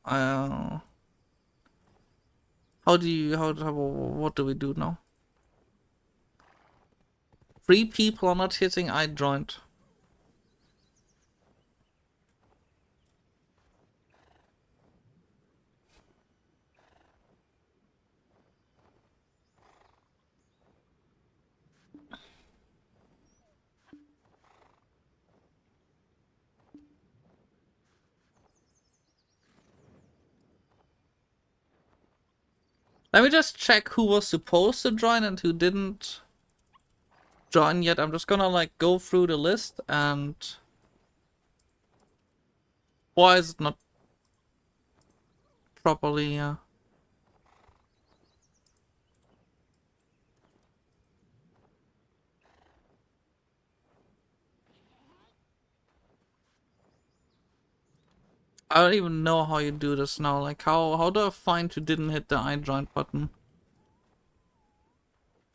How what do we do now? 3 people are not hitting I joined. Let me just check who was supposed to join and who didn't join yet. I'm just gonna like go through the list and... Why is it not properly... I don't even know how you do this now. Like, how do I find who didn't hit the I joined button?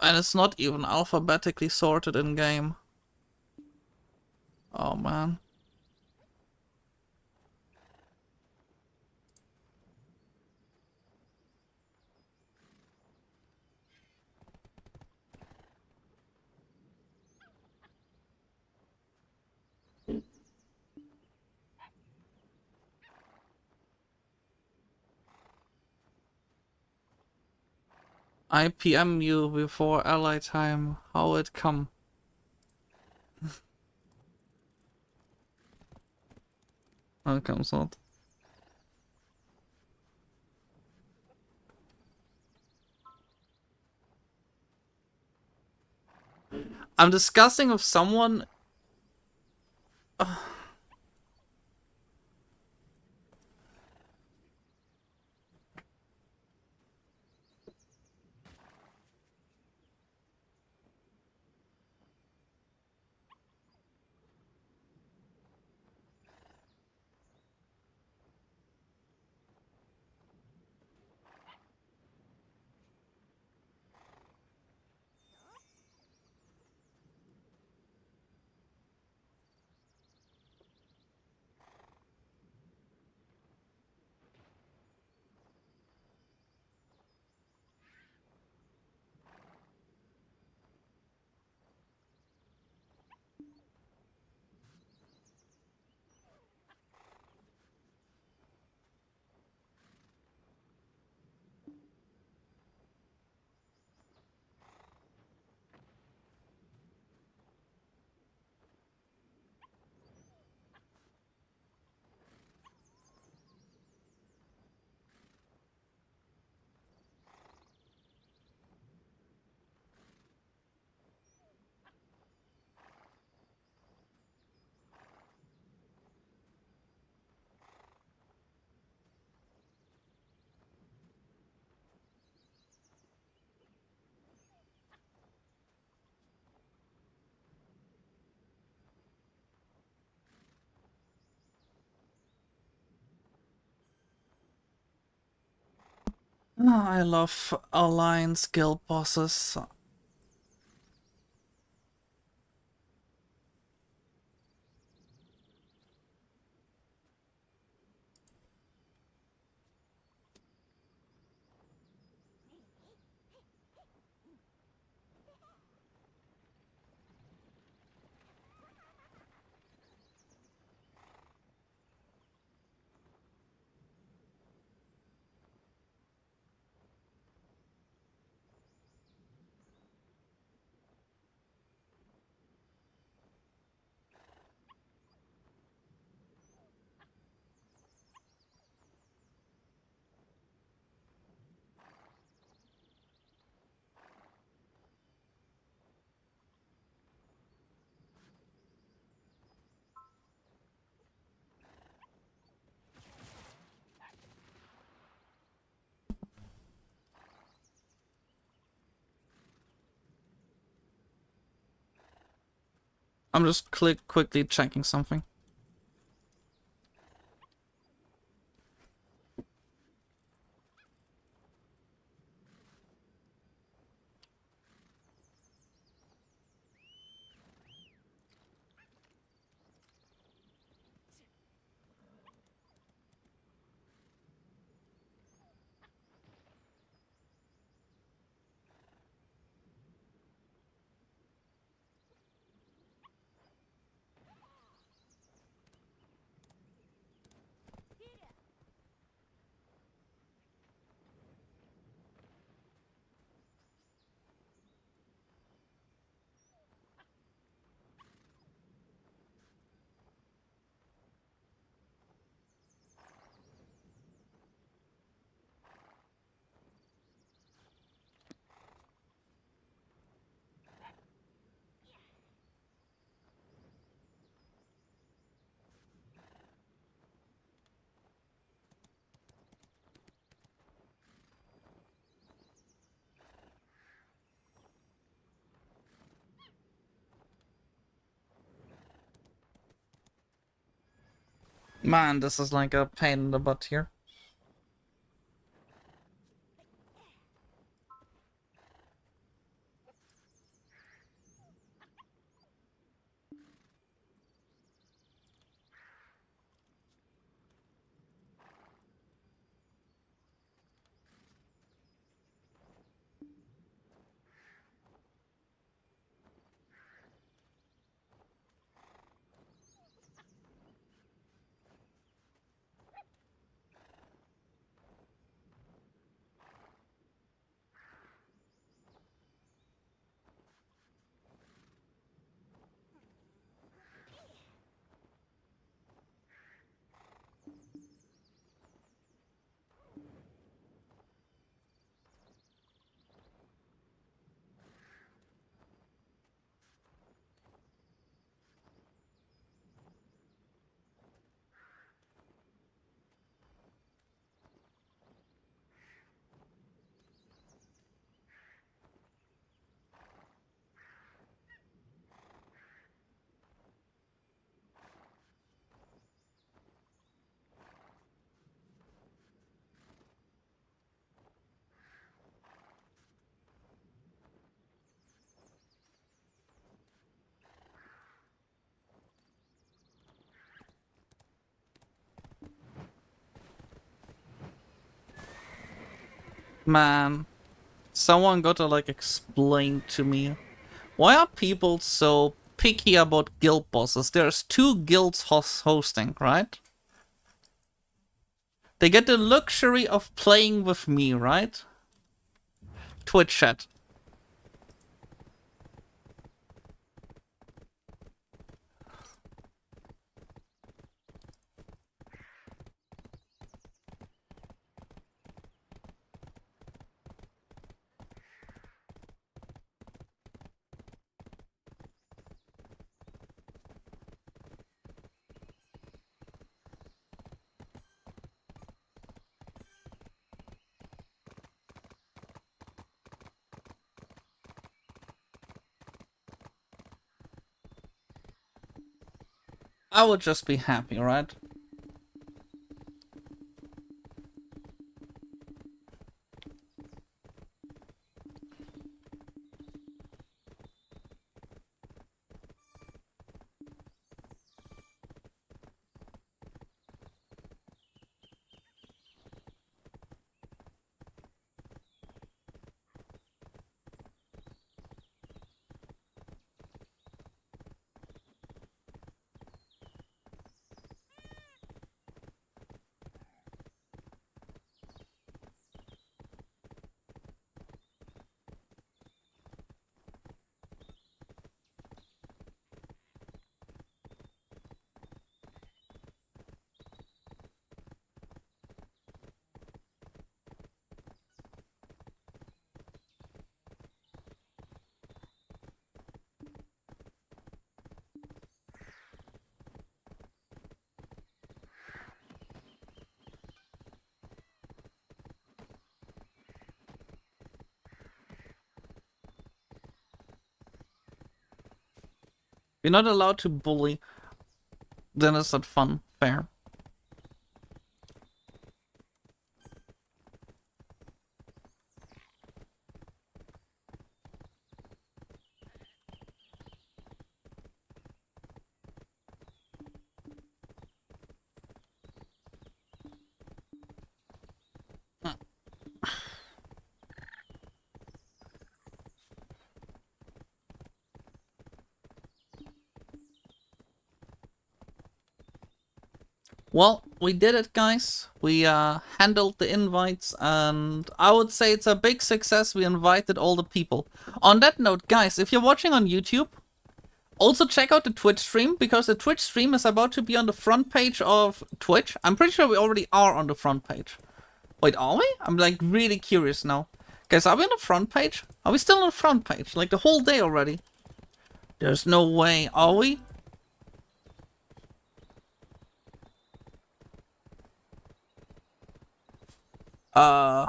And it's not even alphabetically sorted in game. Oh man. I PM you before ally time. How it come? How it comes out. I'm discussing with someone. I love Alliance guild bosses. I'm just quickly checking something. Man, this is like a pain in the butt here. Man, someone gotta like explain to me. Why are people so picky about guild bosses? There's 2 guilds hosting, right? They get the luxury of playing with me, right? Twitch chat. I would just be happy, right? You're not allowed to bully. Then it's not fun. Fair. Well, we did it, guys. We handled the invites, and I would say it's a big success. We invited all the people. On that note, guys, if you're watching on YouTube, also check out the Twitch stream, because the Twitch stream is about to be on the front page of Twitch. I'm pretty sure we already are on the front page. Wait, are we? I'm like really curious now. Guys, are we on the front page? Are we still on the front page? Like the whole day already? There's no way. Are we? Oh?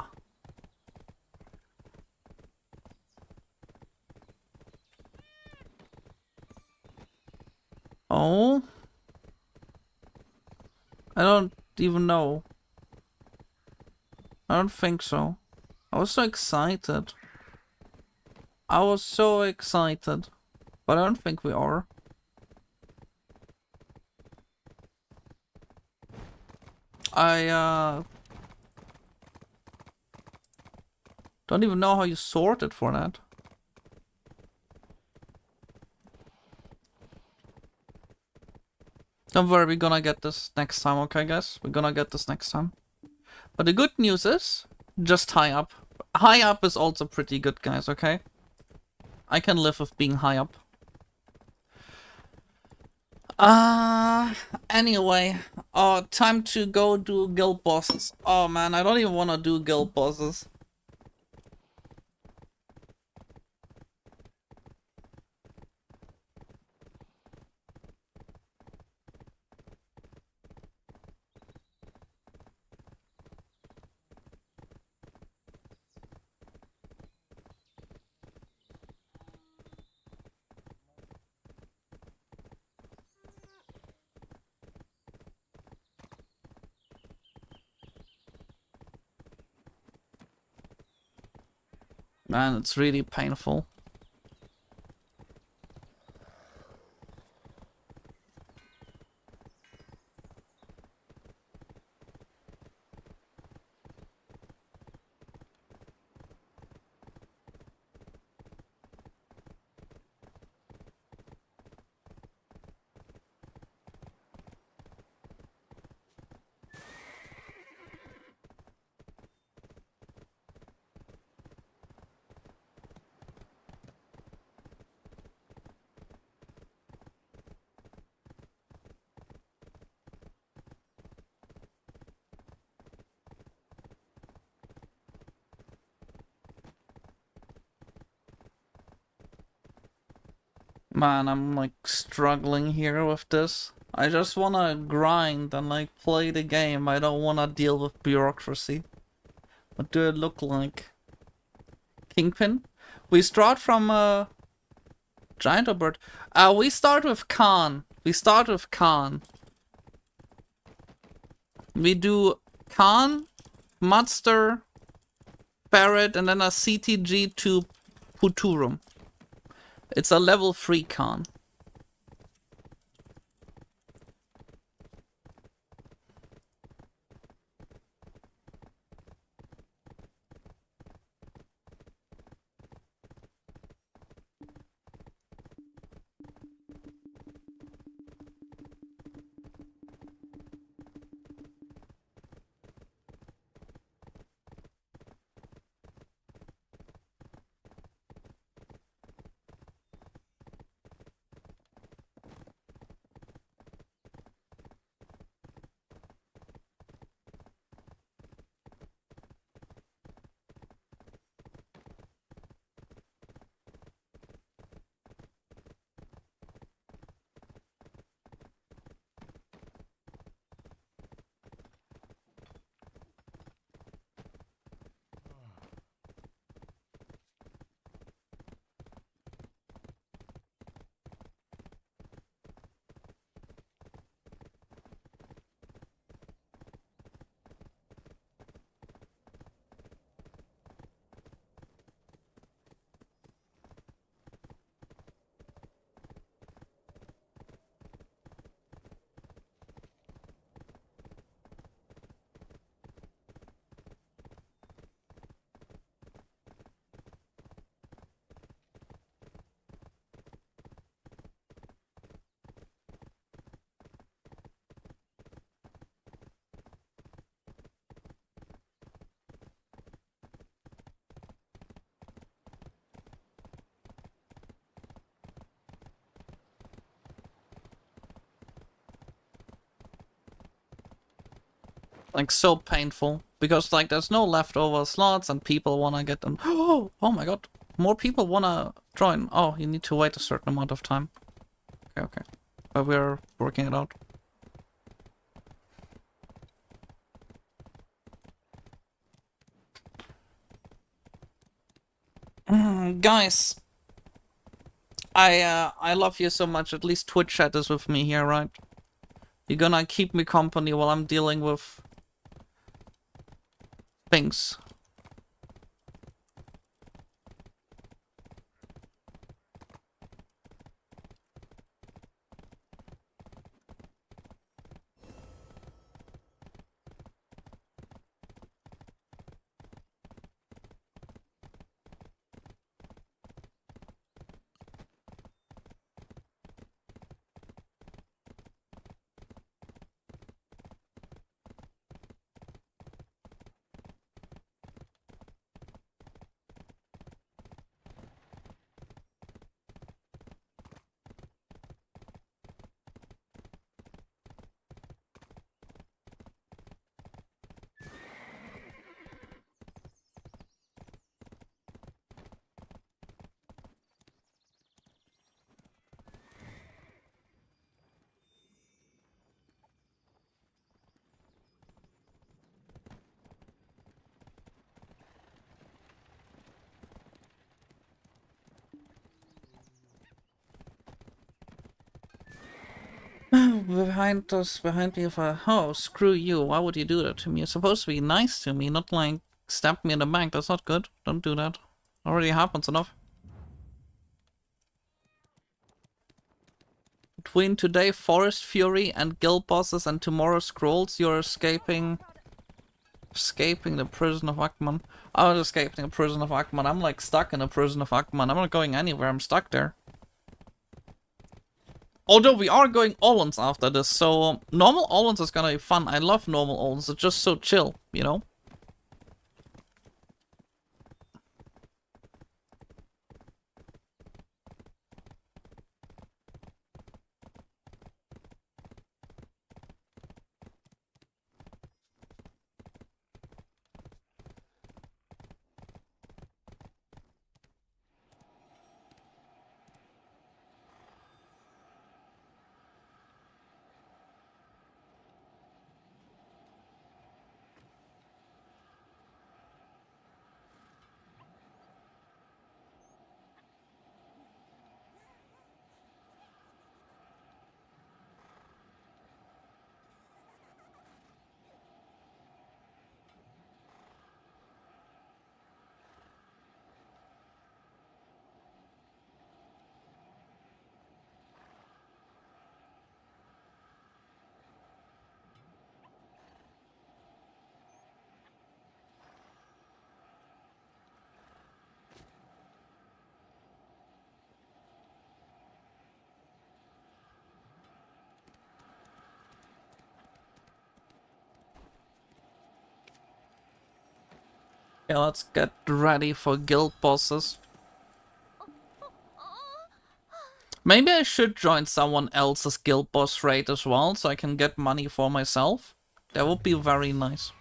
I don't even know. I don't think so. I was so excited. I was so excited. But I don't think we are. I don't even know how you sorted for that. Don't worry, we're gonna get this next time, okay guys? We're gonna get this next time. But the good news is, just high up. High up is also pretty good, guys, okay? I can live with being high up. Anyway. Oh, time to go do guild bosses. Oh man, I don't even wanna do guild bosses. Man, it's really painful. Man, I'm like struggling here with this. I just wanna grind and like play the game. I don't wanna deal with bureaucracy. What do it look like? Kingpin? We start from giant or bird? We start with Khan. We start with Khan. We do Khan, Mudster, Parrot, and then a CTG to Puturum. It's a level 3 Khan. Like, so painful. Because, like, there's no leftover slots and people wanna get them. Oh my god. More people wanna join. Oh, you need to wait a certain amount of time. Okay. But we're working it out. Guys. I love you so much. At least Twitch chat is with me here, right? You're gonna keep me company while I'm dealing with things. Behind me if I... Oh, screw you. Why would you do that to me? You're supposed to be nice to me, not like stab me in the back. That's not good. Don't do that. Already happens enough. Between today Forest Fury and guild bosses and tomorrow Scrolls, you're escaping the prison of Akman. I'm escaping the prison of Akman. I'm like stuck in the prison of Akman. I'm not going anywhere. I'm stuck there. Although we are going Olens after this, so normal Olens is gonna be fun. I love normal Olens. It's just so chill, you know? Yeah, let's get ready for guild bosses. Maybe I should join someone else's guild boss raid as well, so I can get money for myself. That would be very nice.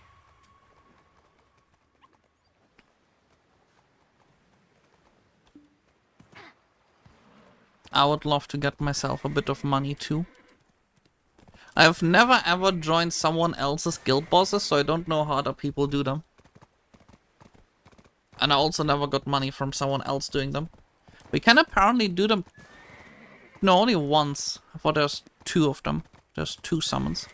I would love to get myself a bit of money too. I've never ever joined someone else's guild bosses, so I don't know how other people do them. And I also never got money from someone else doing them. We can apparently do them... No, only once. I thought there's 2 of them. There's 2 summons.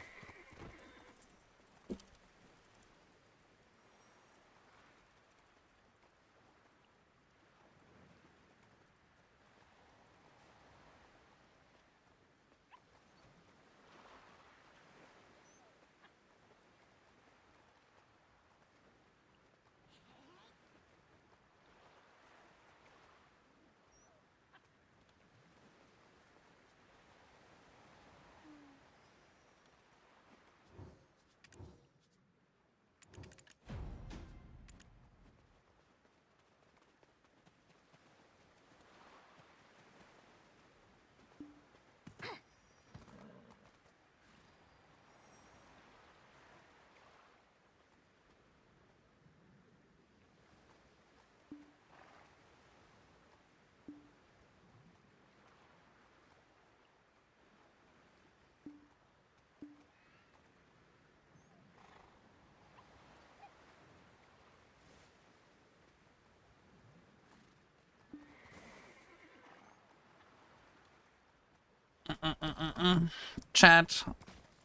Chat.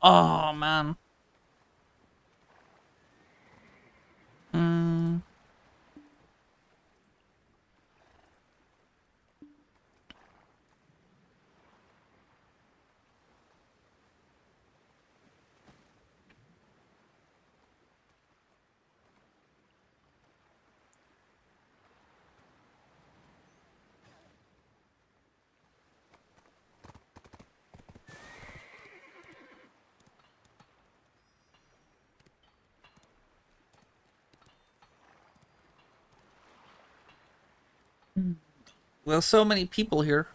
Oh, man. Hmm. There's so many people here.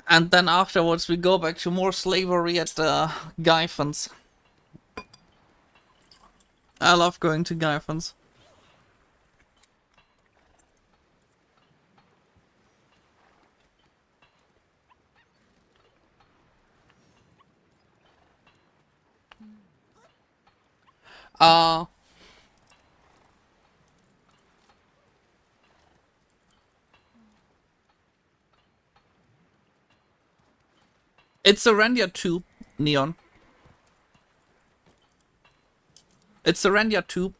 And then afterwards we go back to more slavery at Gyfin's. I love going to Gyfin's. Uh, it's a Rendia 2, Neon. It's a Rendia 2.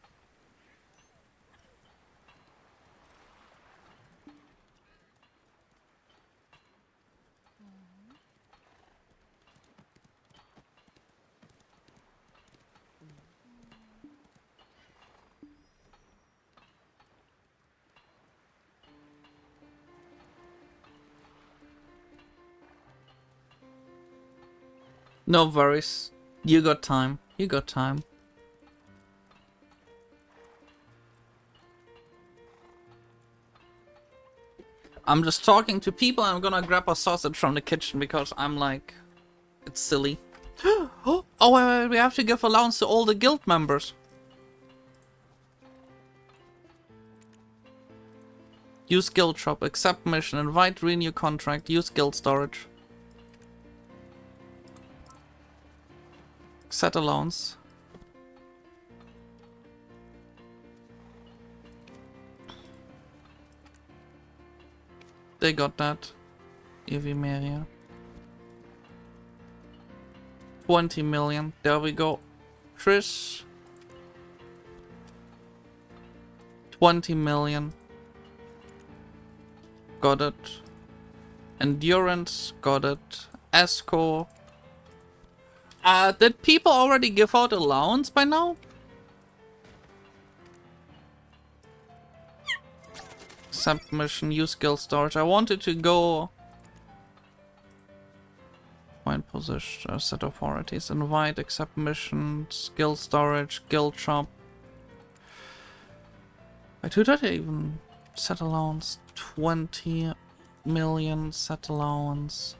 No worries. You got time. You got time. I'm just talking to people and I'm gonna grab a sausage from the kitchen because I'm like... It's silly. Oh, wait, we have to give allowance to all the guild members. Use guild shop, accept mission, invite renew contract, use guild storage. Set allowance. They got that. Evimeria. 20 million. There we go. Trish. 20 million. Got it. Endurance. Got it. Esco. Did people already give out allowance by now? Submission, use skill storage. I wanted to go... Find position, set authorities, invite, accept mission, skill storage, guild shop. I do that even set allowance. 20 million set allowance.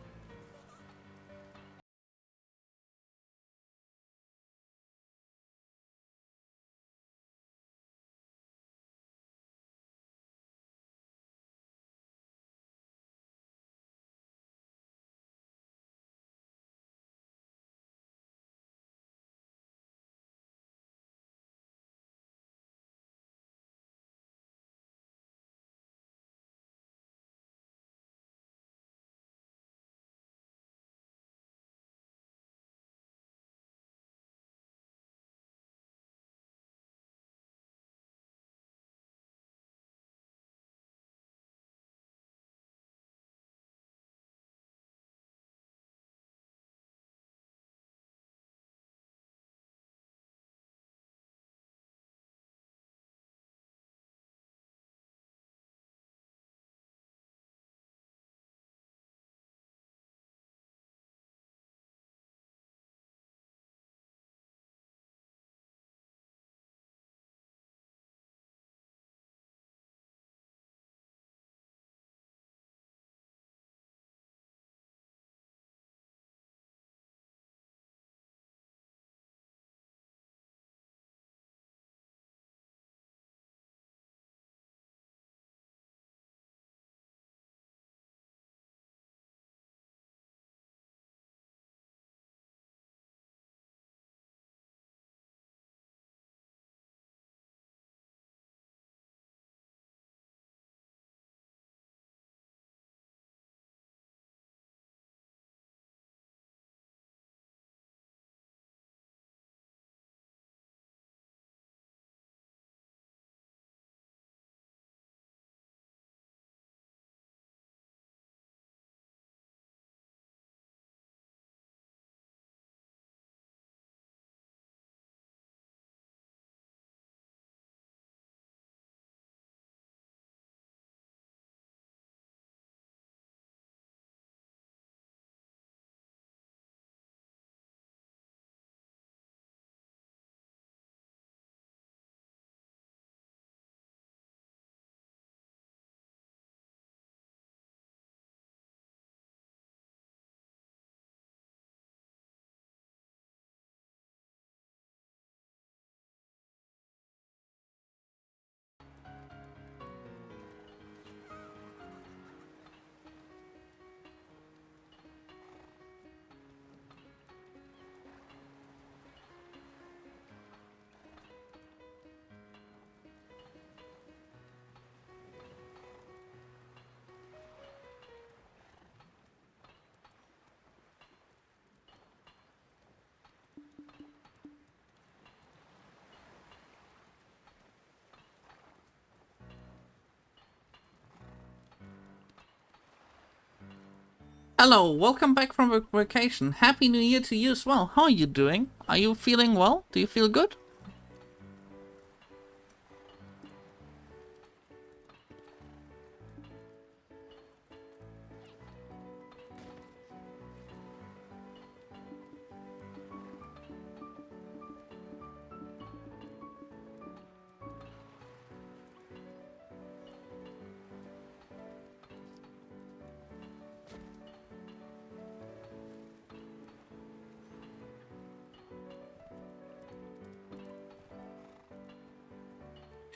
Hello, welcome back from vacation. Happy New Year to you as well. How are you doing? Are you feeling well? Do you feel good?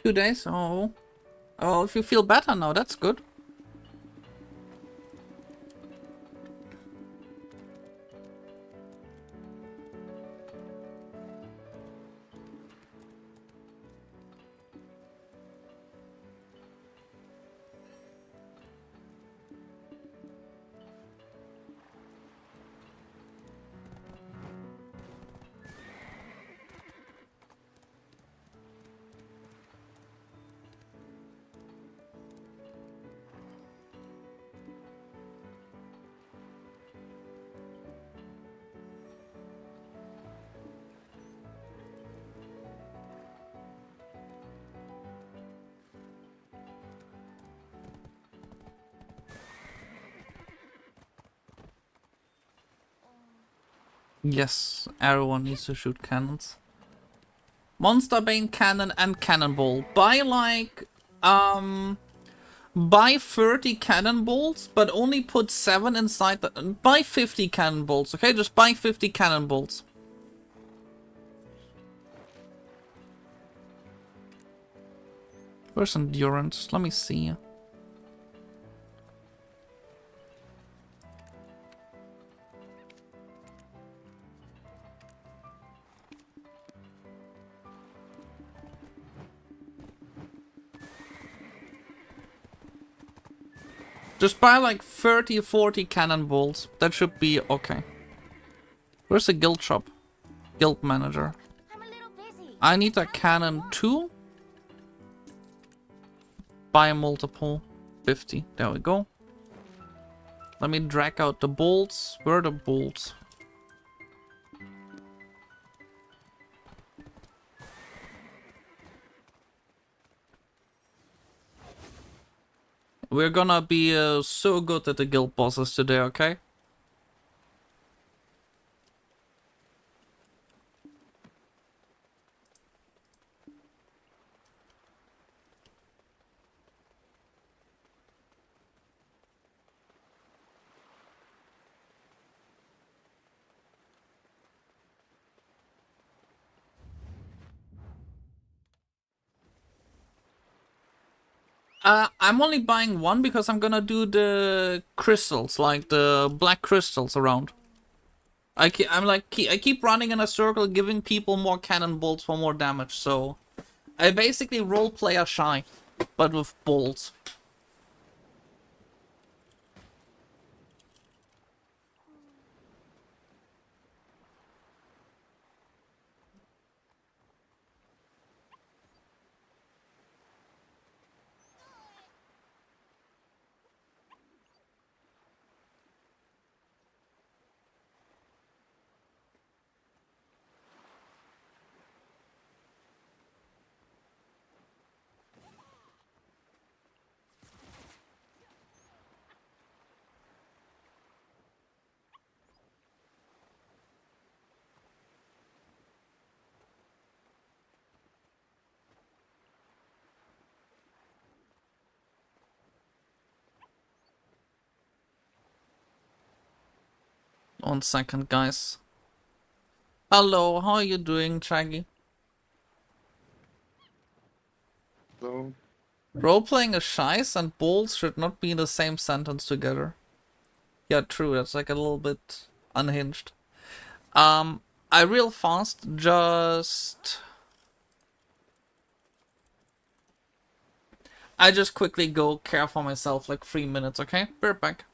2 days? Oh. Oh, if you feel better now, that's good. Yes, everyone needs to shoot cannons. Monster Bane cannon and cannonball. Buy like buy 30 cannonballs, but only put 7 inside the buy 50 cannonballs, okay? Just buy 50 cannonballs. Where's endurance? Let me see. Just buy like 30 or 40 cannonballs. That should be okay. Where's the guild shop? Guild manager. I'm a little busy. I need a cannon too. Buy multiple. 50. There we go. Let me drag out the bolts. Where are the bolts? We're gonna be so good at the guild bosses today, okay? I'm only buying one because I'm gonna do the crystals, like the black crystals around. I keep running in a circle, giving people more cannonballs for more damage. So I basically roleplay a shy, but with bolts. One second, guys. Hello, how are you doing, Shaggy? So, Role-playing a shice and balls should not be in the same sentence together. Yeah, true, that's like a little bit unhinged. I real fast just... I just quickly go care for myself like 3 minutes, okay? Be right back.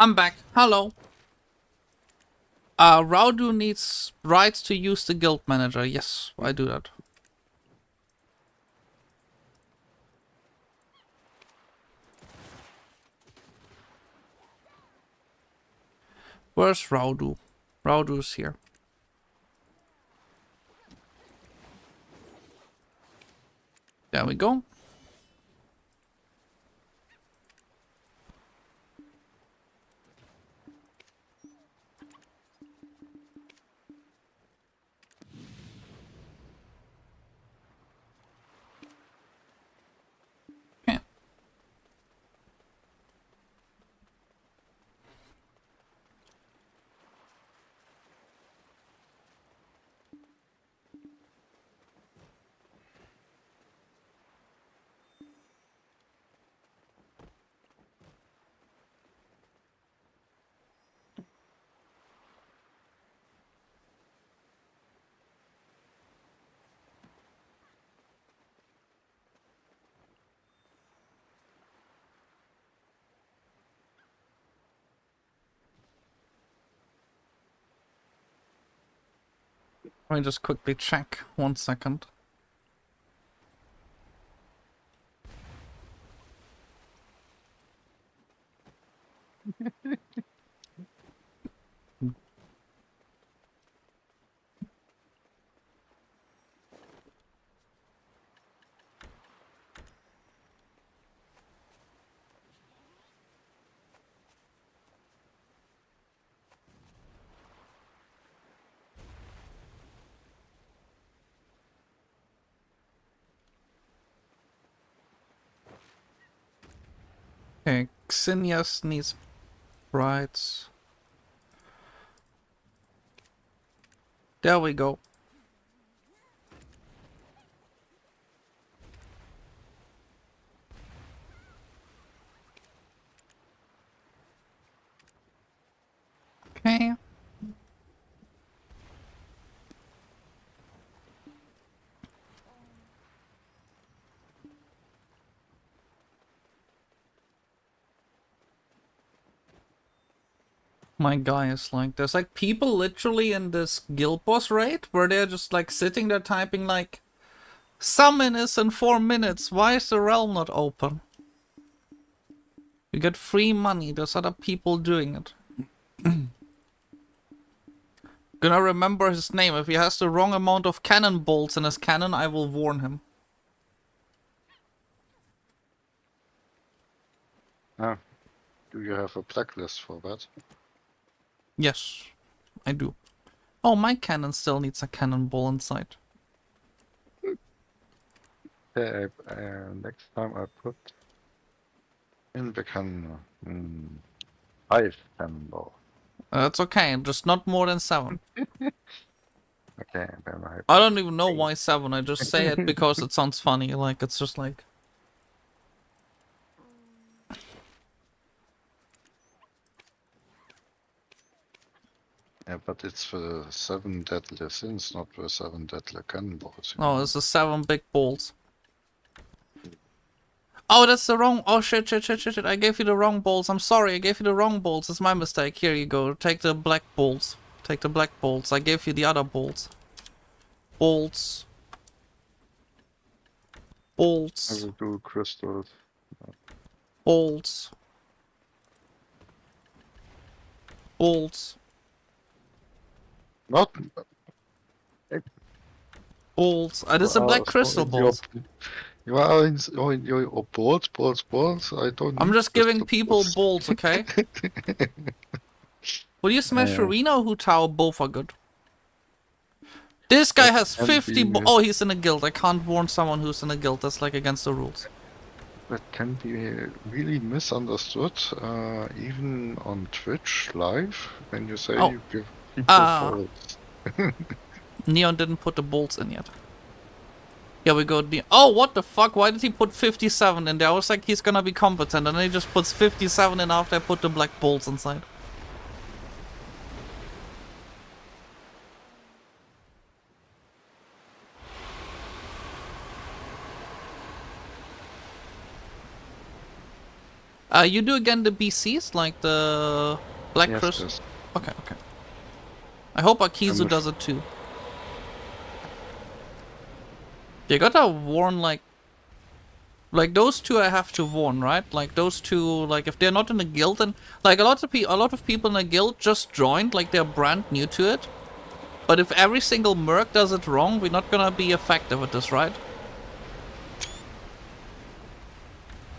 I'm back. Hello. Raudu needs rights to use the guild manager. Yes, I do that. Where's Raudu? Raudu's here. There we go. Okay. Let me just quickly check. 1 second. Okay, Xenias needs rights. There we go. Okay. My guy is like, there's like people literally in this guild boss raid where they're just like sitting there typing like, summon is in 4 minutes, why is the realm not open? You get free money, there's other people doing it. Gonna remember his name. If he has the wrong amount of cannon bolts in his cannon, I will warn him. Ah, do you have a blacklist for that? Yes, I do. Oh, my cannon still needs a cannonball inside. Yeah, next time I put in the cannon. 5 cannonball. That's okay, just not more than 7. Okay, then I don't even know why 7, I just say it because it sounds funny, like, it's just like... Yeah, but it's the 7 deadly sins, not the 7 deadly cannonballs. No, it's the 7 big balls. Oh, that's the wrong... Oh, shit. I gave you the wrong balls. I'm sorry, I gave you the wrong balls. It's my mistake. Here you go. Take the black balls. Take the black balls. I gave you the other balls. Balls. I Balls. will do crystals. Balls. Balls. Not. Balls. This is a black crystal balls. You are in your balls. I don't. I'm need just giving crystal people balls. balls, okay? Will you smash Arena or Hu Tao? Both are good. This guy has 50 oh, he's in a guild. I can't warn someone who's in a guild. That's like against the rules. That can be really misunderstood, even on Twitch live, when you say you give people balls. Neon didn't put the bolts in yet. Yeah, we go Neon. Oh, what the fuck? Why did he put 57 in there? I was like, he's gonna be competent, and then he just puts 57 in after I put the black bolts inside. You do again the BCs, like the Black Yes, Crystal? yes. Okay, okay. I hope Akizu does it too. You gotta warn, like those two I have to warn, right? Like those two, like if they're not in a guild, and like a lot of people in a guild just joined, like they're brand new to it. But if every single merc does it wrong, we're not gonna be effective at this, right?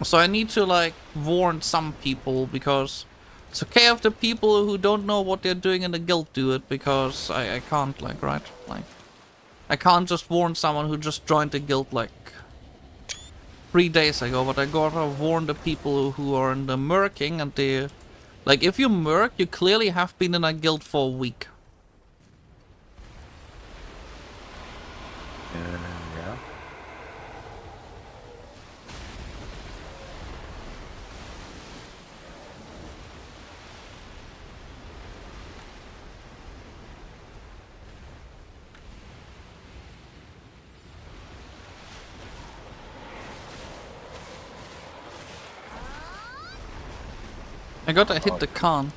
So I need to like warn some people, because it's okay if the people who don't know what they're doing in the guild do it, because I can't, like, right? Like, I can't just warn someone who just joined the guild like 3 days ago, but I gotta warn the people who are in the merking, and they, like, if you merc, you clearly have been in a guild for a week. Yeah. I gotta hit the Khan.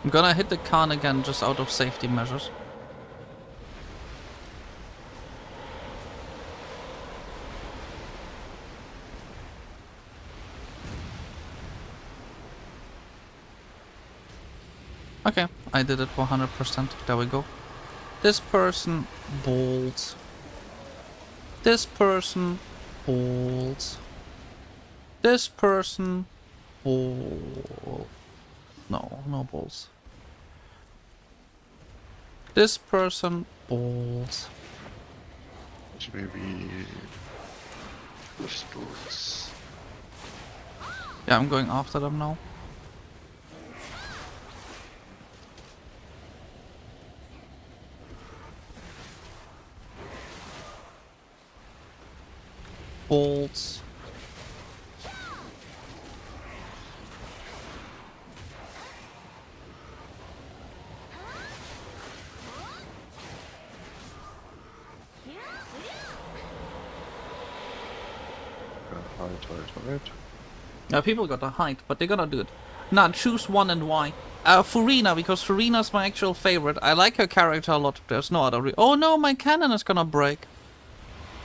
I'm gonna hit the Khan again, just out of safety measures. Okay, I did it for 100%. There we go. This person bolts. This person bolts. This person bolts. No, no balls. This person bolts. Maybe crystals. Yeah, I'm going after them now. Bolts. Right. Yeah, people got a height, but they're gonna do it. Nah, choose one and why. Furina, because Furina's my actual favorite. I like her character a lot. There's no other oh no, my cannon is gonna break.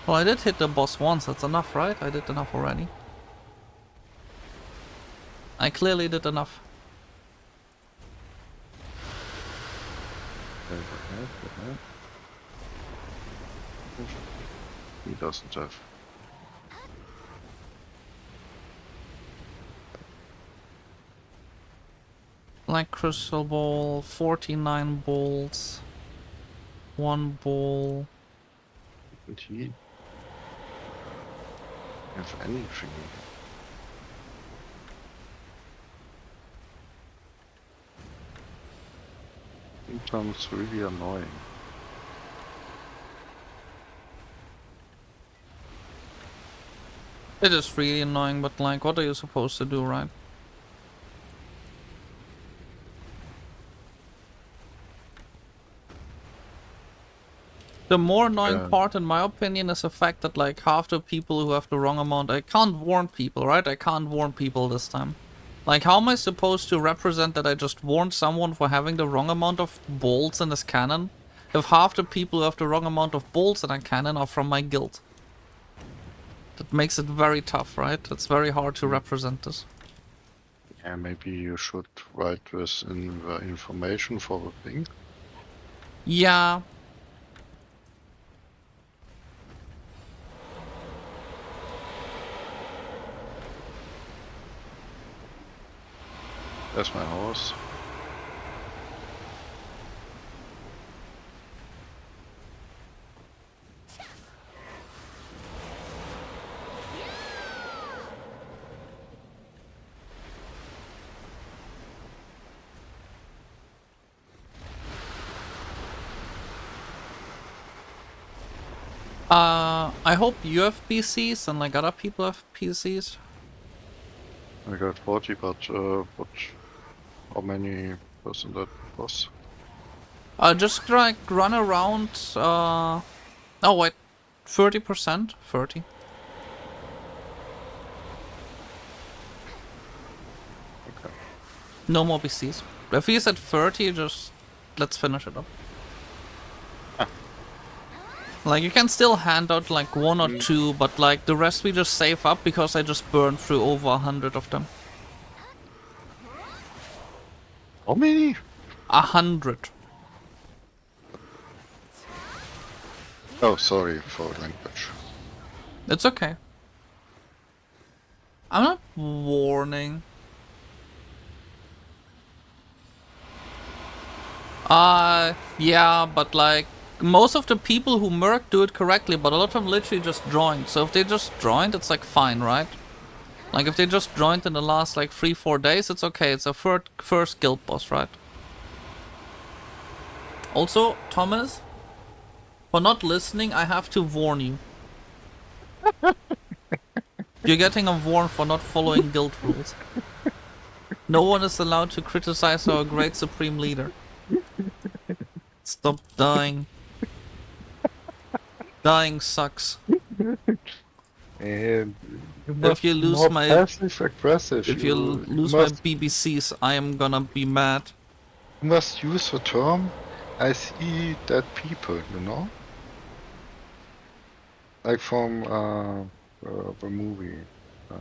Well, I did hit the boss once. That's enough, right? I did enough already. I clearly did enough. He doesn't have. Like crystal ball, 49 balls, 1 ball. Did he have anything? Sometimes really annoying. It is really annoying, but like, what are you supposed to do, right? The more annoying part, in my opinion, is the fact that like half the people who have the wrong amount, I can't warn people, right? I can't warn people this time. Like, how am I supposed to represent that I just warned someone for having the wrong amount of bolts in his cannon, if half the people who have the wrong amount of bolts in a cannon are from my guild? That makes it very tough, right? It's very hard to represent this. Yeah, maybe you should write this in the information for the thing. Yeah. That's my horse. I hope you have PCs and like other people have PCs. I got 40, but how many Wasn't that boss? Just like run around. Oh wait, 30%. 30. Okay. No more BCs. If he's at 30, just let's finish it up. Like, you can still hand out like 1 or 2, but like the rest we just save up because I just burned through over 100 of them. How many? 100. Oh, sorry for language. It's okay. I'm not warning. Yeah, but like, most of the people who murk do it correctly, but a lot of them literally just joined. So if they just joined, it's like fine, right? Like if they just joined in the last like 3-4 days, it's okay. It's a first guild boss, right? Also, Thomas, for not listening, I have to warn you. You're getting a warn for not following guild rules. No one is allowed to criticize our great supreme leader. Stop dying. Dying sucks. And If you lose my passive aggressive. If you lose my BBCs, I am gonna be mad. You must use the term "I see dead people," you know? Like from the movie. I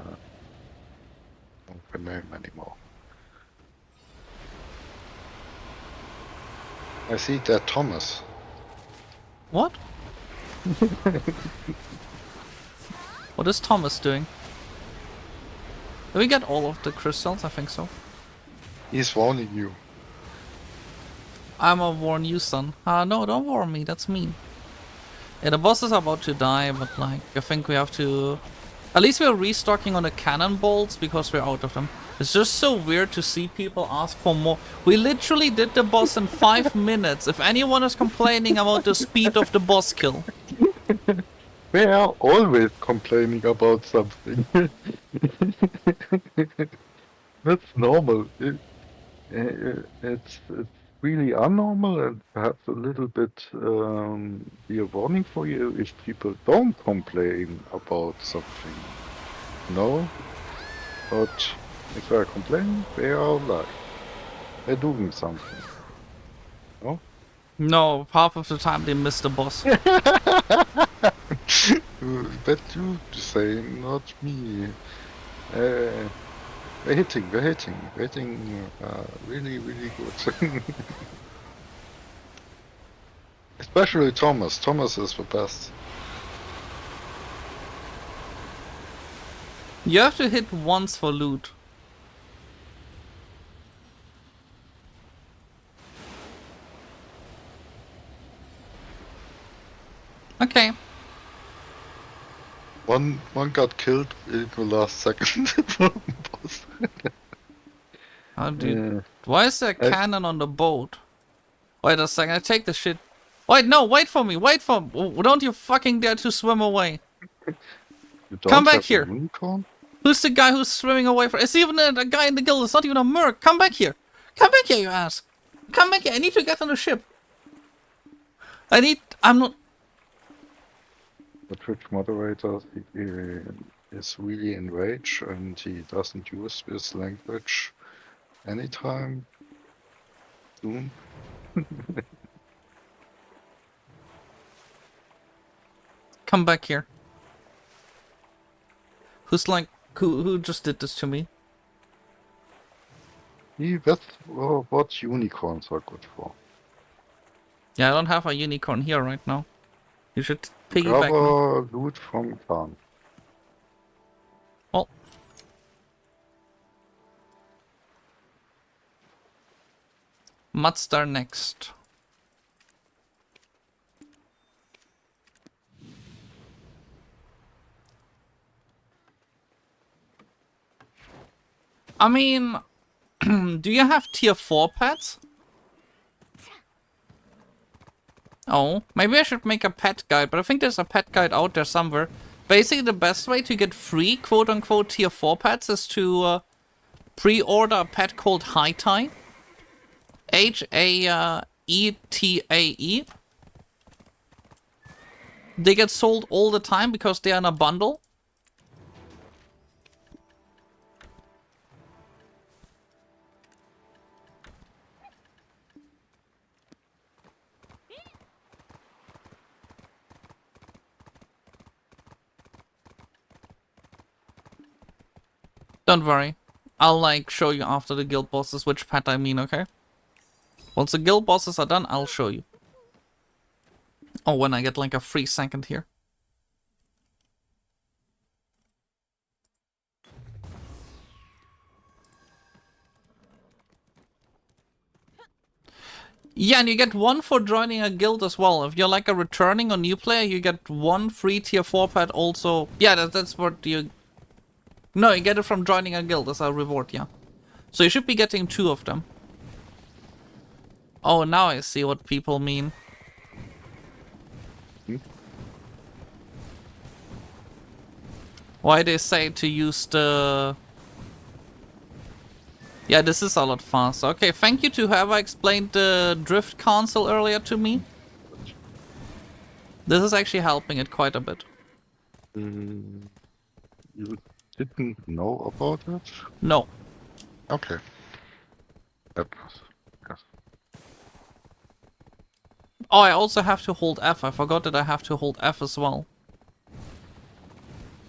don't remember anymore. I see dead Thomas. What? What is Thomas doing? Did we get all of the crystals? I think so. He's warning you. I'ma warn you, son. No, don't warn me. That's mean. Yeah, the boss is about to die, but like, I think we have to... At least we're restocking on the cannonballs because we're out of them. It's just so weird to see people ask for more. We literally did the boss in 5 minutes. If anyone is complaining about the speed of the boss kill. We are always complaining about something. That's normal. It's really unnormal and perhaps a little bit be a warning for you if people don't complain about something. No, but if they are complaining, they are alive. They're doing something. No? No, half of the time they miss the boss. But you say, not me. We're hitting really, really good. Especially Thomas. Thomas is the best. You have to hit once for loot. Okay. One got killed in the last second. How do you... Why is there a cannon on the boat? Wait a second, I take the shit. Wait, no, wait for me, wait for me. Don't you fucking dare to swim away. Come back here. Who's the guy who's swimming away from... It's even a guy in the guild, it's not even a merc. Come back here. Come back here, you ass. Come back here, I need to get on the ship. I'm not... The Twitch moderator is really enraged and he doesn't use this language anytime soon. Come back here. Who's like... Who just did this to me? That's what unicorns are good for. Yeah, I don't have a unicorn here right now. You should piggyback me. Cover loot from Khan. Well. Mudstar next. I mean, do you have tier 4 pets? Oh, maybe I should make a pet guide, but I think there's a pet guide out there somewhere. Basically, the best way to get free quote-unquote tier 4 pets is to pre-order a pet called High Tie. HAETAE. They get sold all the time because they're in a bundle. Don't worry. I'll like show you after the guild bosses which pet I mean, okay? Once the guild bosses are done, I'll show you. Oh, when I get like a free second here. Yeah, and you get one for joining a guild as well. If you're like a returning or new player, you get one free tier 4 pet also. Yeah, that's what you... No, you get it from joining a guild as a reward, yeah. So you should be getting 2 of them. Oh, now I see what people mean. Why they say to use the... Yeah, this is a lot faster. Okay, thank you to whoever explained the drift console earlier to me. This is actually helping it quite a bit. You didn't know about it? No. Okay. Yep. Yes. Oh, I also have to hold F. I forgot that I have to hold F as well.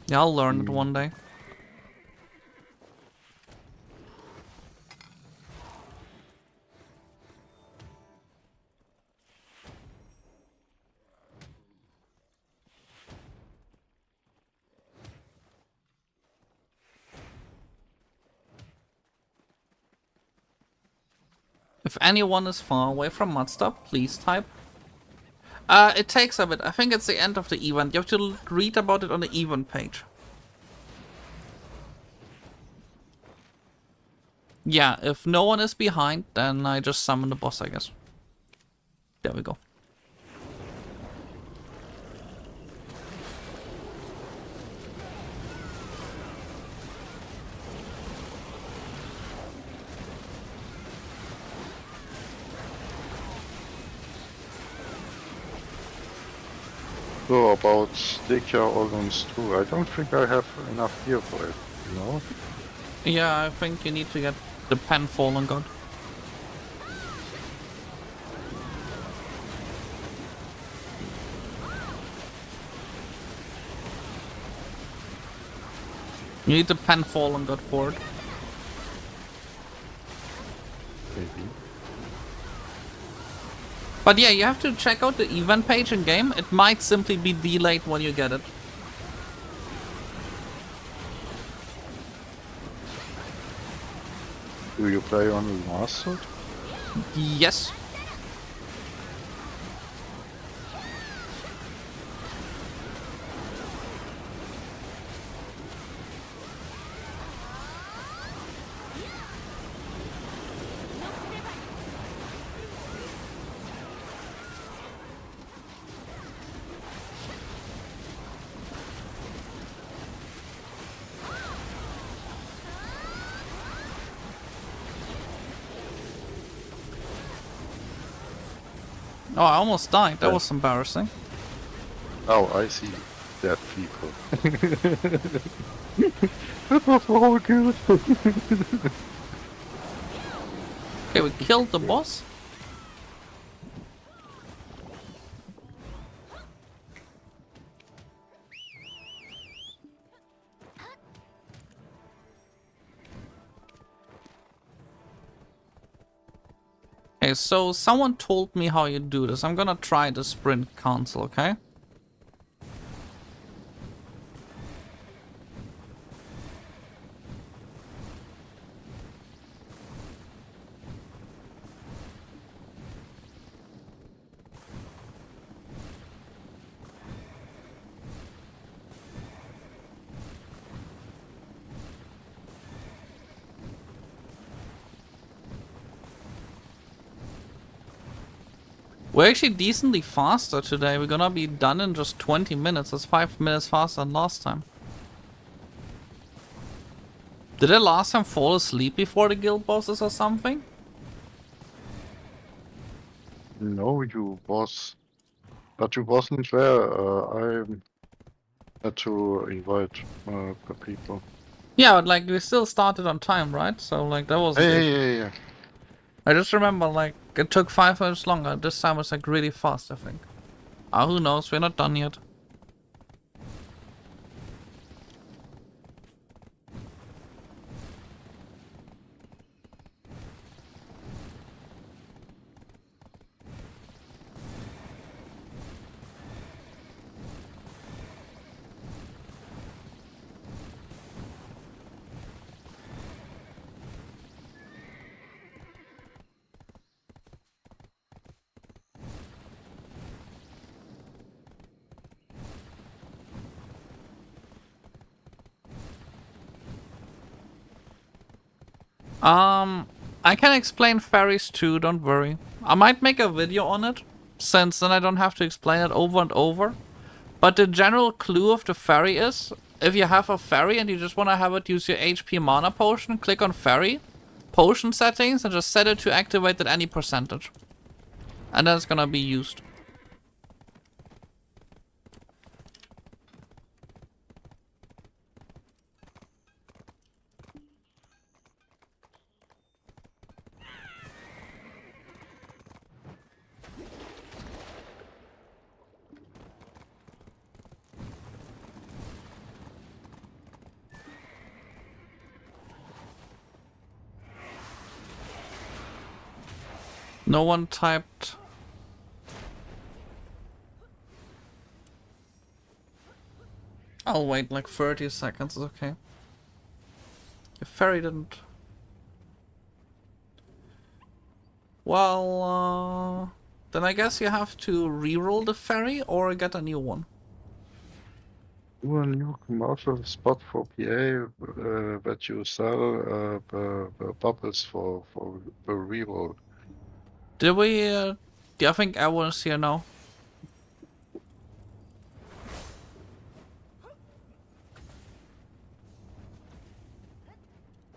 Yeah, I'll learn it one day. If anyone is far away from Mudstop, please type. It takes a bit. I think it's the end of the event. You have to read about it on the event page. Yeah, if no one is behind, then I just summon the boss, I guess. There we go. So about Sticker Organs too, I don't think I have enough gear for it, you know? Yeah, I think you need to get the pen Fallen God. You need the pen Fallen God for it. Maybe. But yeah, you have to check out the event page in game. It might simply be delayed when you get it. Do you play on the master? Yes. Oh, I almost died. That was embarrassing. Oh, I see. Dead people. That was all good. Okay, we killed the boss. Okay, so someone told me how you do this. I'm gonna try the sprint console, okay? We're actually decently faster today. We're gonna be done in just 20 minutes. That's 5 minutes faster than last time. Did I last time fall asleep before the guild bosses or something? No, you was, but you wasn't there. I had to invite the people. Yeah, but like we still started on time, right? So like that wasn't the issue. Yeah. I just remember like it took 5 minutes longer. This time was like really fast, I think. Ah, who knows? We're not done yet. I can explain ferries too, don't worry. I might make a video on it, since then I don't have to explain it over and over. But the general clue of the ferry is, if you have a ferry and you just want to have it use your HP mana potion, click on ferry, potion settings, and just set it to activate at any percentage. And then it's gonna be used. No one typed. I'll wait like 30 seconds, okay. Your ferry didn't. Well, then I guess you have to re-roll the ferry or get a new one. Do a new commercial spot for PA that you sell the bubbles for the reroll. Did we, I think everyone's here now.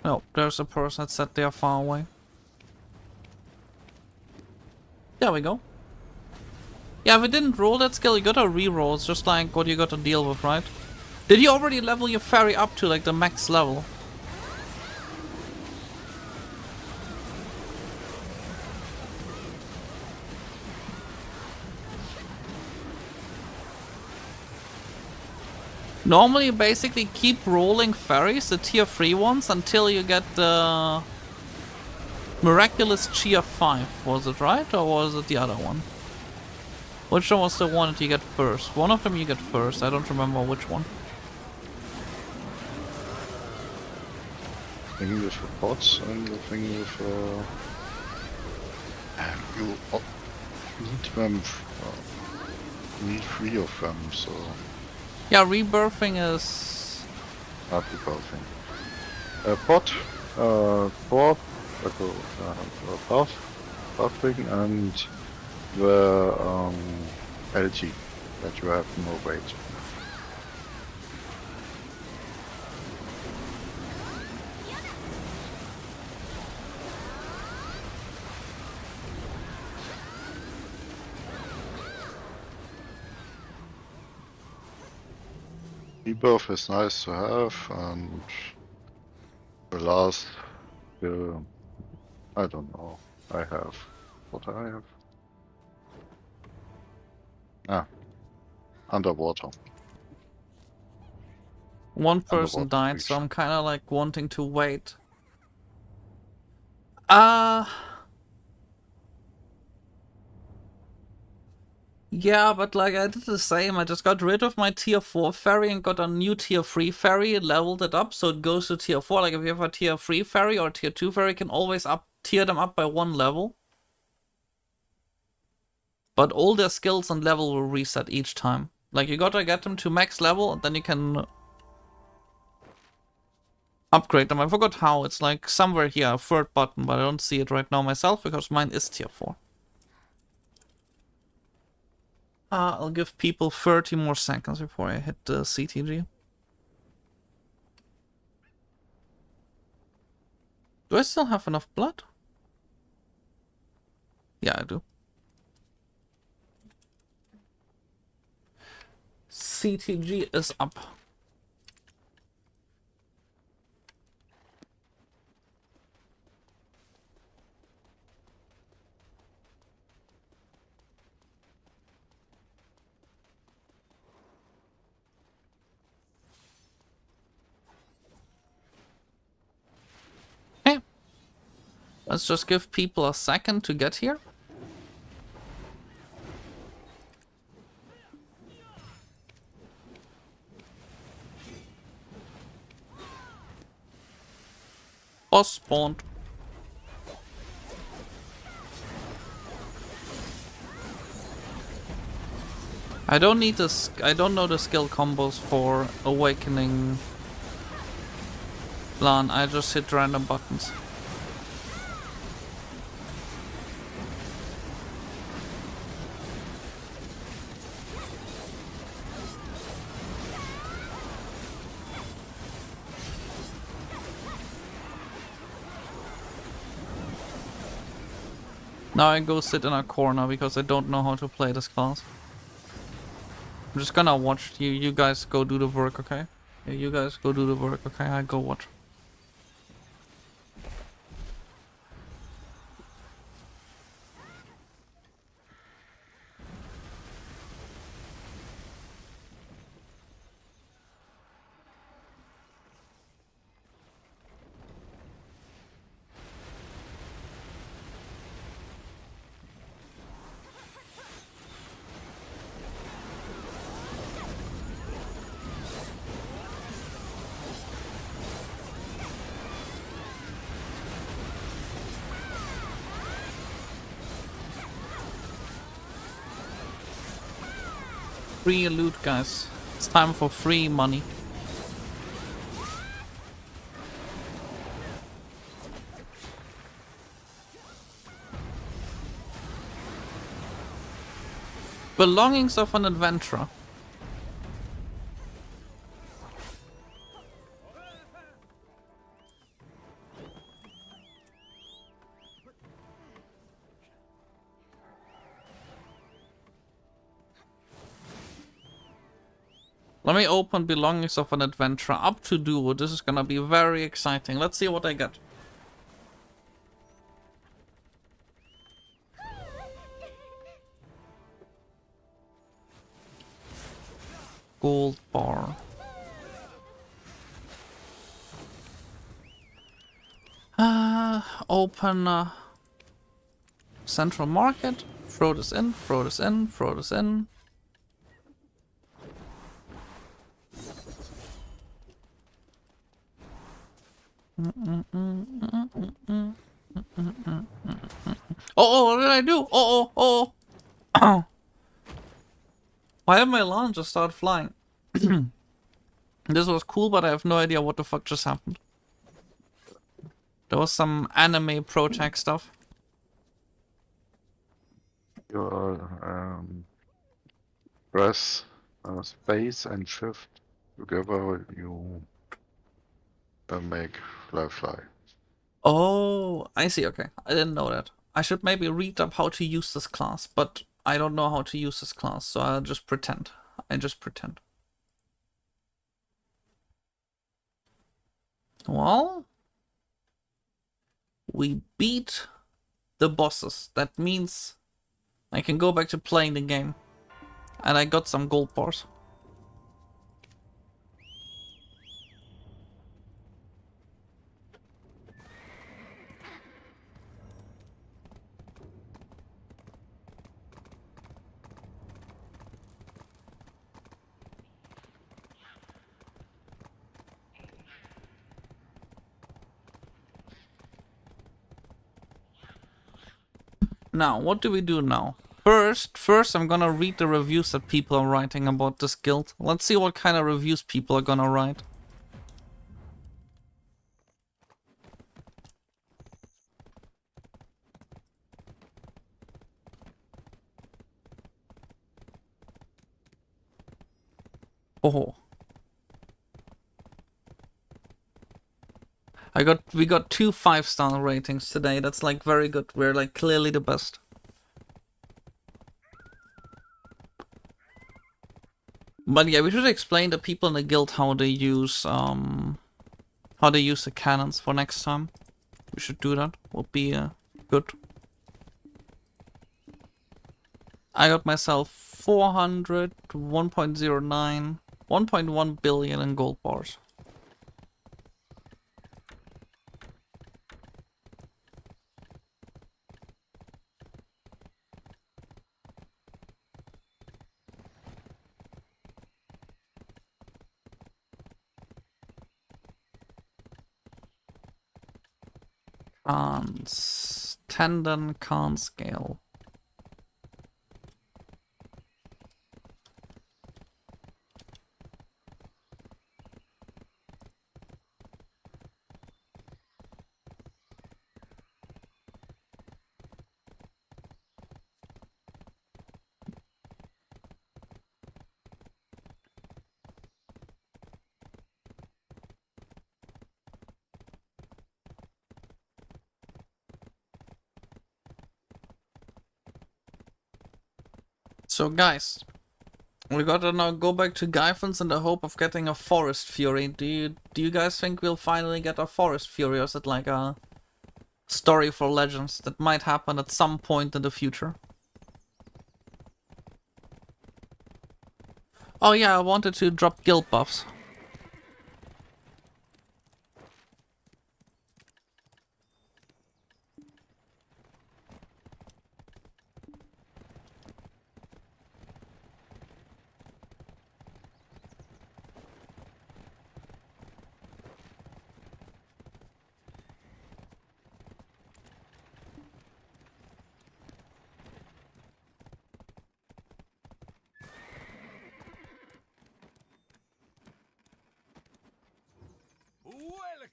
No, there's a person that said they are far away. There we go. Yeah, if we didn't roll that skill, you gotta re-roll. It's just like what you gotta deal with, right? Did you already level your ferry up to like the max level? Normally you basically keep rolling ferries, the tier 3 ones, until you get the miraculous tier 5, was it right? Or was it the other one? Which one was the one that you get first? One of them you get first, I don't remember which one. Thing with the pots and the thing with you need them. You need 3 of them, so Yeah, rebirthing is... not rebirthing. Pot, 4, buffing, and the LG that you have no weight. Rebirth is nice to have, and the last, I don't know, I have what I have. Underwater. One person Underwater died, so creature. I'm kinda like wanting to wait. Yeah, but like I did the same. I just got rid of my tier 4 ferry and got a new tier 3 ferry, leveled it up so it goes to tier 4. Like if you have a tier 3 ferry or tier 2 ferry, you can always tier them up by 1 level. But all their skills and level will reset each time. Like you gotta get them to max level and then you can upgrade them. I forgot how. It's like somewhere here, a third button, but I don't see it right now myself because mine is tier 4. I'll give people 30 more seconds before I hit the CTG. Do I still have enough blood? Yeah, I do. CTG is up. Okay. Let's just give people a second to get here. Boss spawned. I don't need this. I don't know the skill combos for awakening Lan. I just hit random buttons. Now I go sit in a corner because I don't know how to play this class. I'm just gonna watch you. You guys go do the work, okay? Yeah, you guys go do the work, okay? I go watch. Free loot, guys. It's time for free money. Belongings of an adventurer. Let me open belongings of an adventurer up to duo. This is gonna be very exciting. Let's see what I get. Gold bar. Open central market. Throw this in, throw this in, throw this in. Oh, what did I do? Oh. Why did my alarm just start flying? This was cool, but I have no idea what the fuck just happened. There was some anime pro-tech stuff. You press space and shift together. You make fly. Oh, I see. Okay, I didn't know that. I should maybe read up how to use this class, but I don't know how to use this class, so I'll just pretend. I just pretend. Well, we beat the bosses. That means I can go back to playing the game. And I got some gold bars. Now, what do we do now? First I'm gonna read the reviews that people are writing about this guild. Let's see what kind of reviews people are gonna write. Oh. We got 2 5-star ratings today. That's like very good. We're like clearly the best. But yeah, we should explain to people in the guild how they use the cannons for next time. We should do that. Would be good. I got myself 400, 1.09, 1.1 billion in gold bars. Tendon can't scale. So guys, we gotta now go back to Gyfin's in the hope of getting a Forest Fury. Do you guys think we'll finally get a Forest Fury, or is it like a story for legends that might happen at some point in the future? Oh yeah, I wanted to drop guild buffs.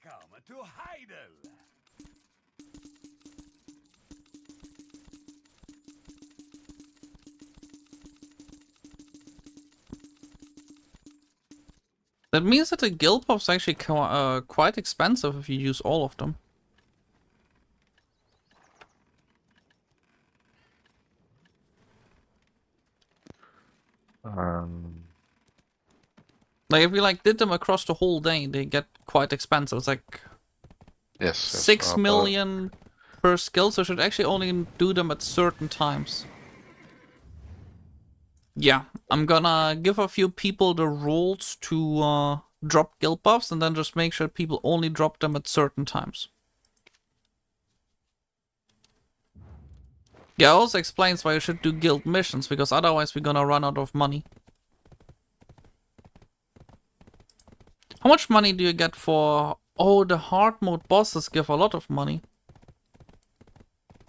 Welcome to Heidel. That means that the guild buffs actually quite expensive if you use all of them. Like if we like did them across the whole day, they get quite expensive. It's like Yes. 6 million per skill, so should actually only do them at certain times. Yeah, I'm gonna give a few people the rules to drop guild buffs and then just make sure people only drop them at certain times. Yeah, it also explains why you should do guild missions, because otherwise we're gonna run out of money. How much money do you get for... Oh, the hard mode bosses give a lot of money.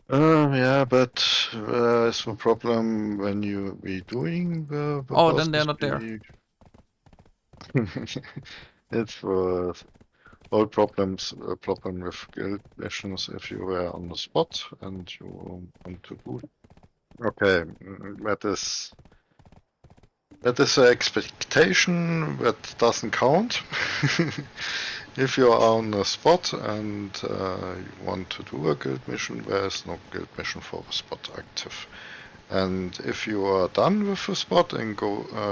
Yeah, but it's a problem when you be doing the Oh, then they're not there. It's all problems. A problem with guild missions if you were on the spot and you want to do. Okay, that is an expectation that doesn't count. If you are on the spot and you want to do a guild mission, there is no guild mission for the spot active. And if you are done with the spot and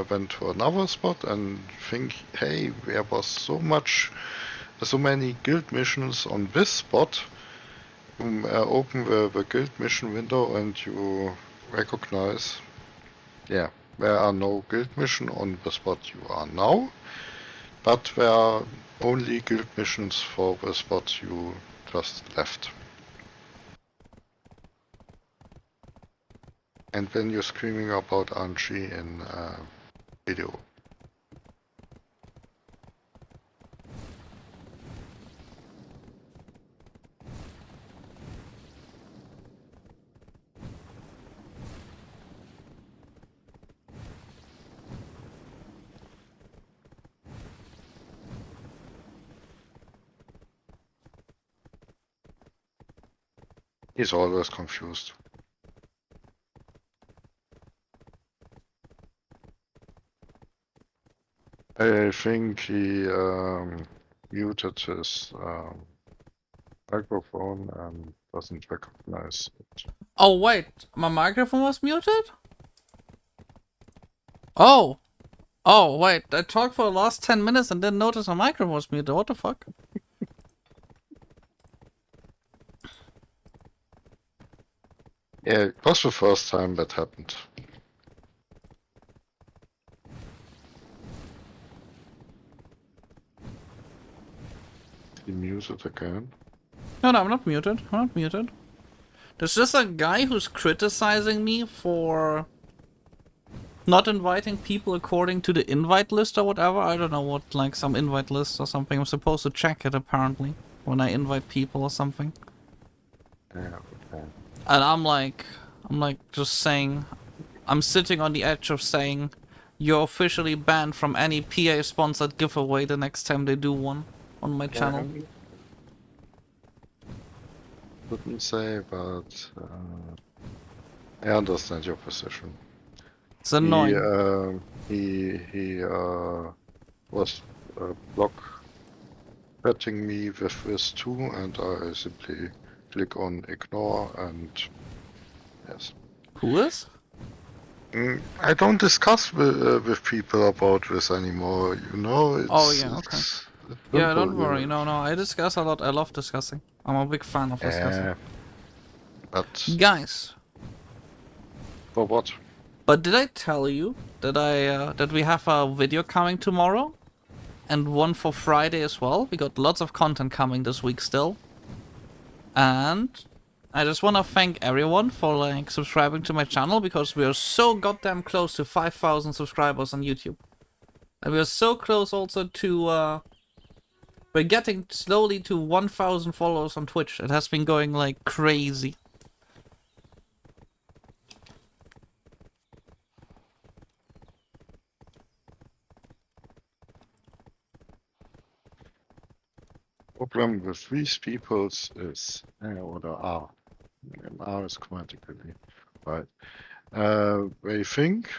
went to another spot and think, hey, there was so many guild missions on this spot, you open the guild mission window and you recognize, yeah, there are no guild mission on the spot you are now, but there are only guild missions for the spot you just left. And then you're screaming about RNG in BDO. He's always confused. I think he muted his microphone and doesn't recognize it. Oh wait, my microphone was muted? Oh, Oh, wait, I talked for the last 10 minutes and didn't notice my microphone was muted. What the fuck? Yeah, it was the first time that happened. He muted again. No, I'm not muted. I'm not muted. There's just a guy who's criticizing me for not inviting people according to the invite list or whatever. I don't know what, like some invite list or something. I'm supposed to check it apparently when I invite people or something. Yeah, okay. And I'm like just saying, I'm sitting on the edge of saying, you're officially banned from any PA sponsored giveaway the next time they do one on my channel. Couldn't say, but I understand your position. It's annoying. He was block betting me with this too, and I simply click on ignore and yes. Who is? I don't discuss with people about this anymore, you know? It's, Oh, yeah, okay. it's Yeah, don't simple, worry. No, I discuss a lot. I love discussing. I'm a big fan of discussing. Yeah, but Guys, for what? but did I tell you that that we have a video coming tomorrow? And one for Friday as well. We got lots of content coming this week still. And I just want to thank everyone for like subscribing to my channel, because we are so goddamn close to 5,000 subscribers on YouTube. And we are so close also to we're getting slowly to 1,000 followers on Twitch. It has been going like crazy. Problem with these peoples is, or the R is grammatically right. They think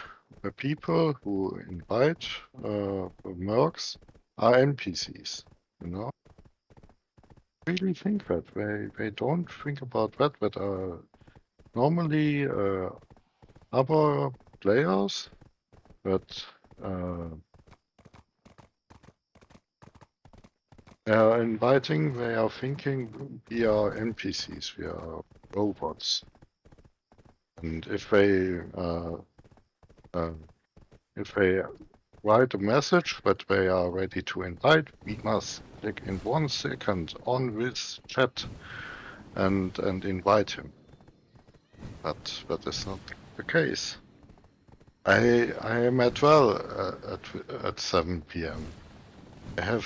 the people who invite the mercs are NPCs, you know? Really think that. They don't think about that, but normally other players that they are inviting, they are thinking we are NPCs, we are robots. And if they write a message that they are ready to invite, we must click in 1 second on this chat and invite him. But that is not the case. I am at 7 PM. I have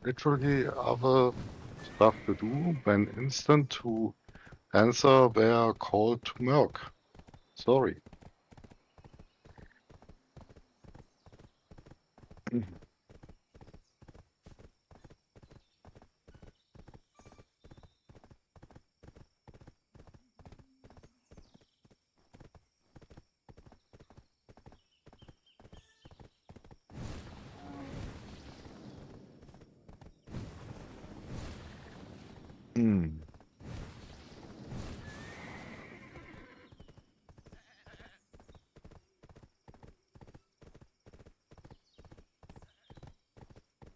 literally other stuff to do than instant to answer their call to Merc. Sorry.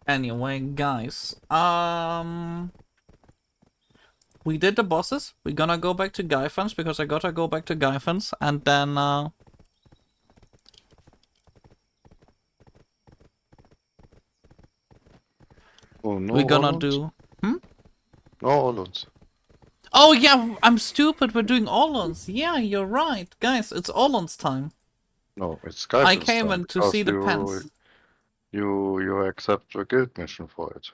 Anyway, guys, we did the bosses. We're gonna go back to Gyfin's because I gotta go back to Gyfin's, and then Oh, no, we're gonna Holland? do. No, Holland. Oh yeah, I'm stupid. We're doing Orlons. Yeah, you're right, guys. It's Orlons time. No, it's Gyfin's I came time, in to see the because pens. You accept a guild mission for it.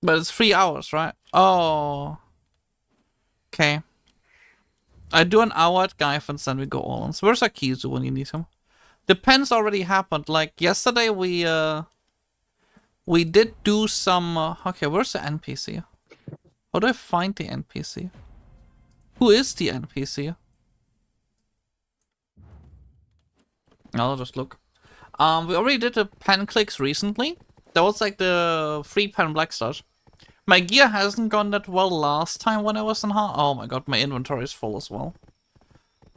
But it's 3 hours, right? Oh. Okay. I do an hour at Gyfin's, then we go Orlons. Where's Akizu when you need him? The pens already happened. Like yesterday, we did do some. Okay, where's the NPC? How do I find the NPC? Who is the NPC? I'll just look. We already did the pen clicks recently. That was like the free pen black stars. My gear hasn't gone that well last time when I was in hard. Oh my god, my inventory is full as well.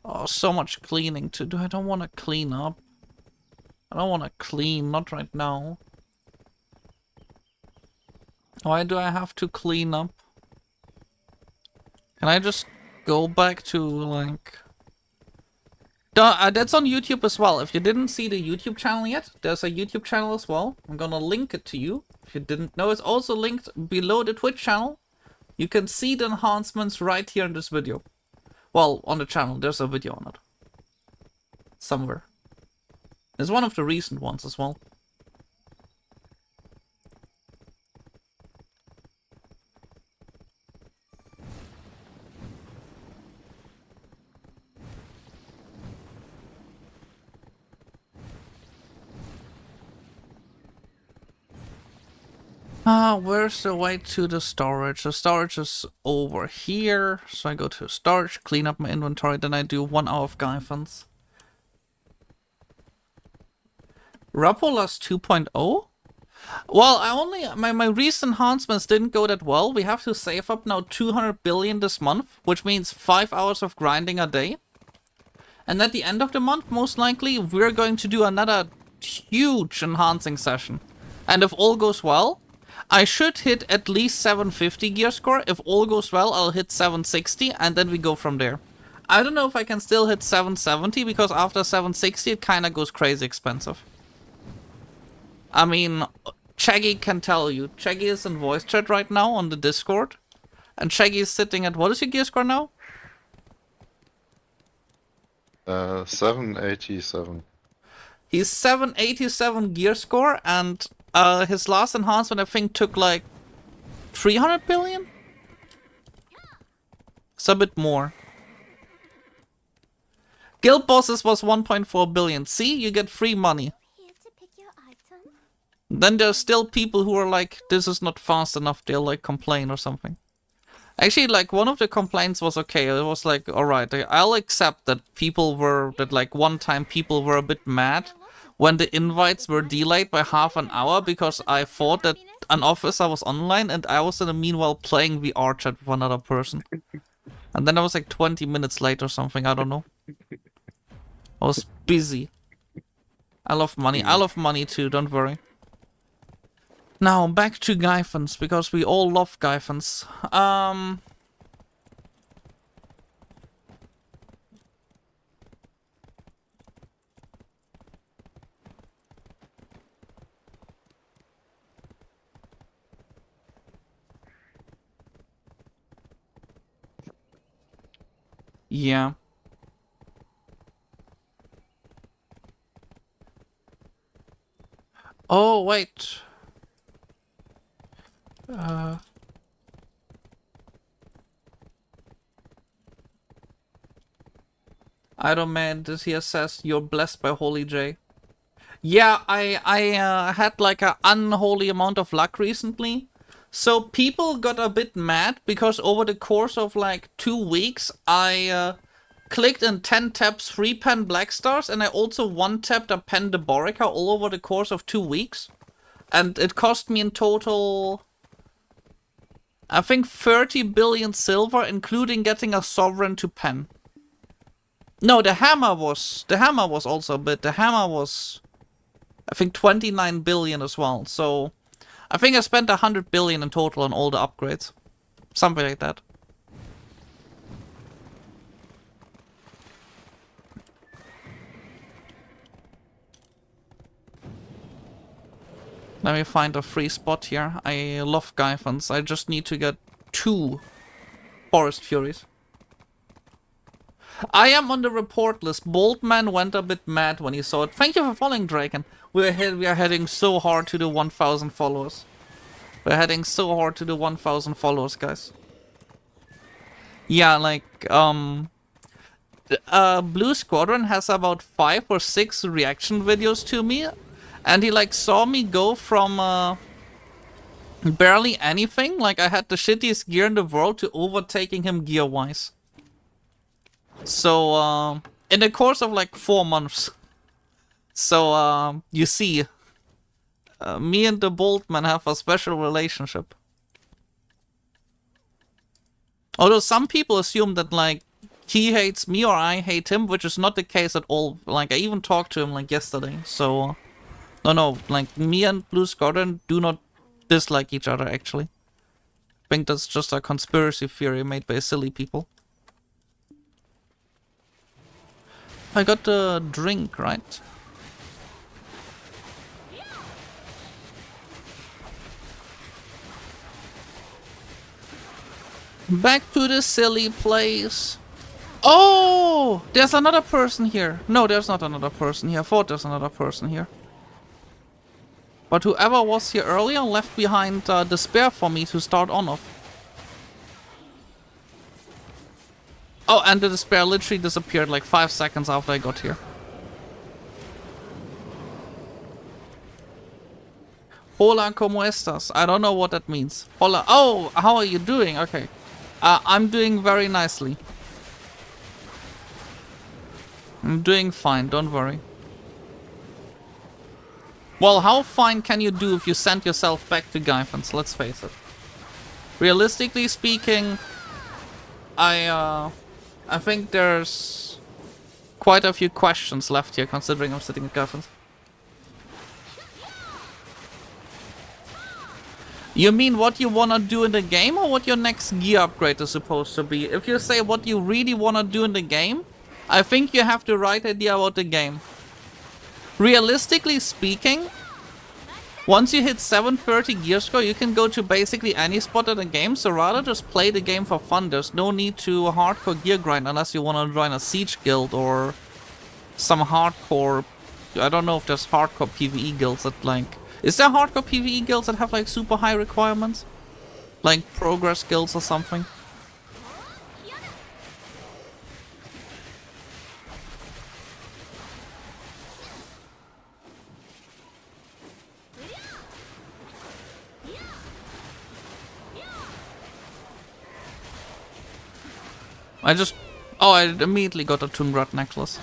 Oh, so much cleaning to do. I don't want to clean up. I don't want to clean, not right now. Why do I have to clean up? Can I just go back to, like... That's on YouTube as well. If you didn't see the YouTube channel yet, there's a YouTube channel as well. I'm gonna link it to you. If you didn't know, it's also linked below the Twitch channel. You can see the enhancements right here in this video. Well, on the channel, there's a video on it. Somewhere. It's one of the recent ones as well. Where's the way to the storage? The storage is over here. So I go to storage, clean up my inventory, then I do 1 hour of Gyfins. Rapolas 2.0? Well, I only my recent enhancements didn't go that well. We have to save up now 200 billion this month, which means 5 hours of grinding a day. And at the end of the month, most likely, we're going to do another huge enhancing session. And if all goes well, I should hit at least 750 gear score. If all goes well, I'll hit 760 and then we go from there. I don't know if I can still hit 770 because after 760 it kinda goes crazy expensive. I mean, Shaggy can tell you. Shaggy is in voice chat right now on the Discord. And Shaggy is sitting at, what is your gear score now? 787. He's 787 gear score and his last enhancement I think took like 300 billion? It's a bit more. Guild bosses was 1.4 billion. See, you get free money. Here to pick your item. Then there's still people who are like, this is not fast enough, they'll like complain or something. Actually, like one of the complaints was okay. It was like, alright, I'll accept that people were, that like one time people were a bit mad when the invites were delayed by half an hour because I thought that an officer was online and I was in the meanwhile playing VR chat with another person. And then I was like 20 minutes late or something, I don't know. I was busy. I love money. I love money too, don't worry. Now, back to Gyfins, because we all love Gyfins. Yeah. Oh, wait. Iron Man this here says you're blessed by Holy J. Yeah, I had like an unholy amount of luck recently. So people got a bit mad because over the course of like 2 weeks I clicked in 10 taps 3 pen Black Stars and I also 1 tapped a pen Deborica all over the course of 2 weeks. And it cost me in total, I think 30 billion silver, including getting a sovereign to pen. No, the hammer was also a bit. The hammer was, I think 29 billion as well. So I think I spent 100 billion in total on all the upgrades. Something like that. Let me find a free spot here. I love Gyfins. I just need to get 2 Forest Furies. I am on the report list. Boltman went a bit mad when he saw it. Thank you for following, Draken. We are heading so hard to the 1,000 followers. We're heading so hard to the 1,000 followers, guys. Yeah, like, Blue Squadron has about 5 or 6 reaction videos to me. And he like saw me go from barely anything, like I had the shittiest gear in the world, to overtaking him gear-wise. So, in the course of like 4 months. So, you see, me and the Boltman have a special relationship. Although some people assume that like he hates me or I hate him, which is not the case at all. Like, I even talked to him, like, yesterday, so... No, like, me and Blue Squadron do not dislike each other, actually. I think that's just a conspiracy theory made by silly people. I got the drink, right? Back to the silly place. Oh! There's another person here. No, there's not another person here. I thought there's another person here. But whoever was here earlier left behind the spare for me to start on off. Oh, and the despair literally disappeared like 5 seconds after I got here. Hola, ¿cómo estás? I don't know what that means. Hola. Oh, how are you doing? Okay. I'm doing very nicely. I'm doing fine, don't worry. Well, how fine can you do if you send yourself back to Gyfin? Let's face it. Realistically speaking, I think there's quite a few questions left here, considering I'm sitting at Gyfin. You mean what you wanna do in the game, or what your next gear upgrade is supposed to be? If you say what you really wanna do in the game, I think you have the right idea about the game. Realistically speaking, once you hit 730 gear score, you can go to basically any spot in the game, so rather just play the game for fun. There's no need to hardcore gear grind unless you want to join a siege guild or some hardcore... I don't know if there's hardcore PvE guilds that like... Is there hardcore PvE guilds that have like super high requirements? Like progress guilds or something? I immediately got a Tungrat necklace.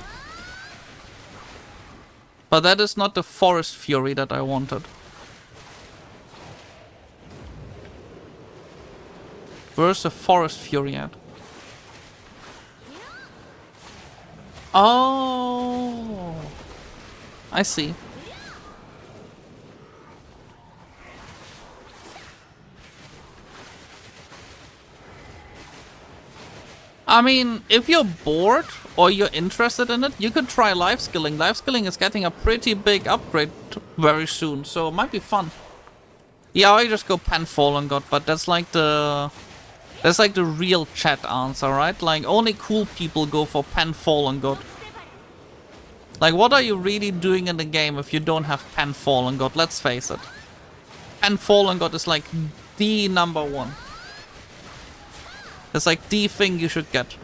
But that is not the Forest Fury that I wanted. Where's the Forest Fury at? Oh, I see. I mean, if you're bored or you're interested in it, you could try life skilling. Life skilling is getting a pretty big upgrade very soon, so it might be fun. Yeah, I just go Pen Fallen God, but that's like the real chat answer, right? Like only cool people go for Pen Fallen God. Like, what are you really doing in the game if you don't have Pen Fallen God? Let's face it. Pen Fallen God is like the number one. It's like the thing you should get.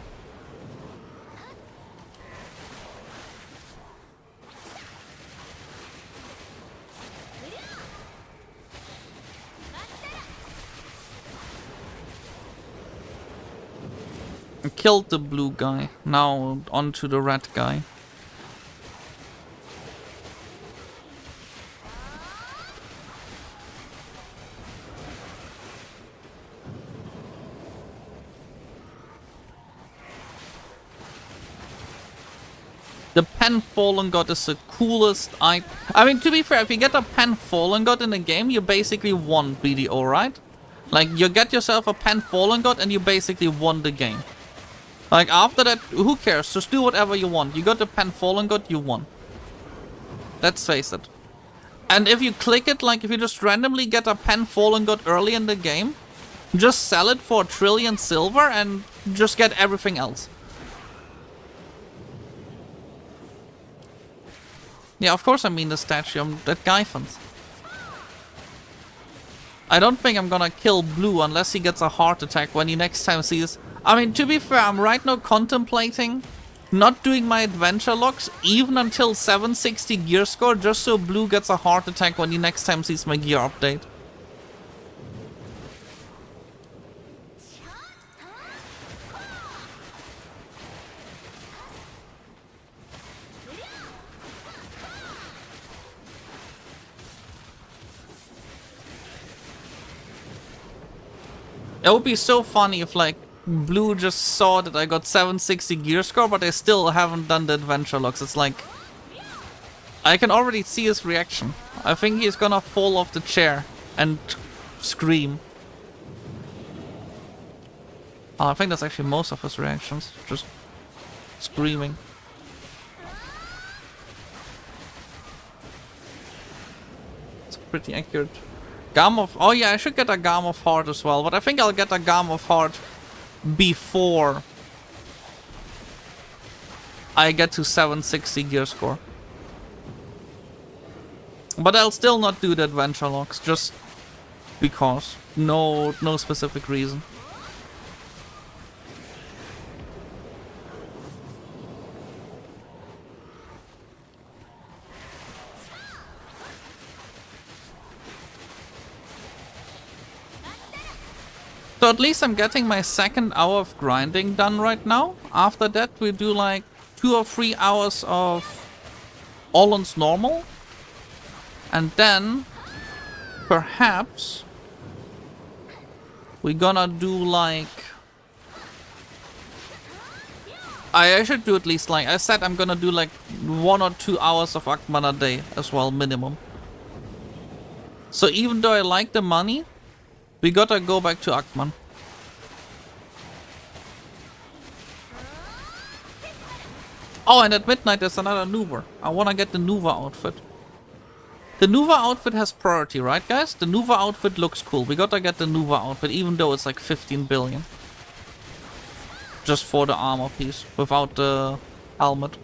I killed the blue guy. Now on to the red guy. The Pen Fallen God is the coolest I mean, to be fair, if you get a Pen Fallen God in the game, you basically won BDO, right? Like, you get yourself a Pen Fallen God and you basically won the game. Like, after that, who cares? Just do whatever you want. You got the Pen Fallen God, you won. Let's face it. And if you click it, like, if you just randomly get a Pen Fallen God early in the game, just sell it for 1 trillion silver and just get everything else. Yeah, of course I mean the statue. I'm that Gyfin. I don't think I'm gonna kill Blue unless he gets a heart attack when he next time sees... I mean, to be fair, I'm right now contemplating not doing my adventure logs even until 760 gear score, just so Blue gets a heart attack when he next time sees my gear update. It would be so funny if, like, Blue just saw that I got 760 gear score, but I still haven't done the adventure logs. It's like... I can already see his reaction. I think he's gonna fall off the chair and scream. Oh, I think that's actually most of his reactions. Just screaming. It's pretty accurate. Gam of... Oh yeah, I should get a Gam of Heart as well. But I think I'll get a Gam of Heart before I get to 760 gear score. But I'll still not do the adventure logs, just because. No specific reason. So at least I'm getting my second hour of grinding done right now. After that we do like 2 or 3 hours of Allen's normal. And then perhaps we're gonna do like... I should do at least like... I said I'm gonna do like 1 or 2 hours of Akman a day as well, minimum. So even though I like the money, we gotta go back to Akman. Oh, and at midnight there's another Nuva. I wanna get the Nuva outfit. The Nuva outfit has priority, right guys? The Nuva outfit looks cool. We gotta get the Nuva outfit, even though it's like 15 billion. Just for the armor piece, without the helmet.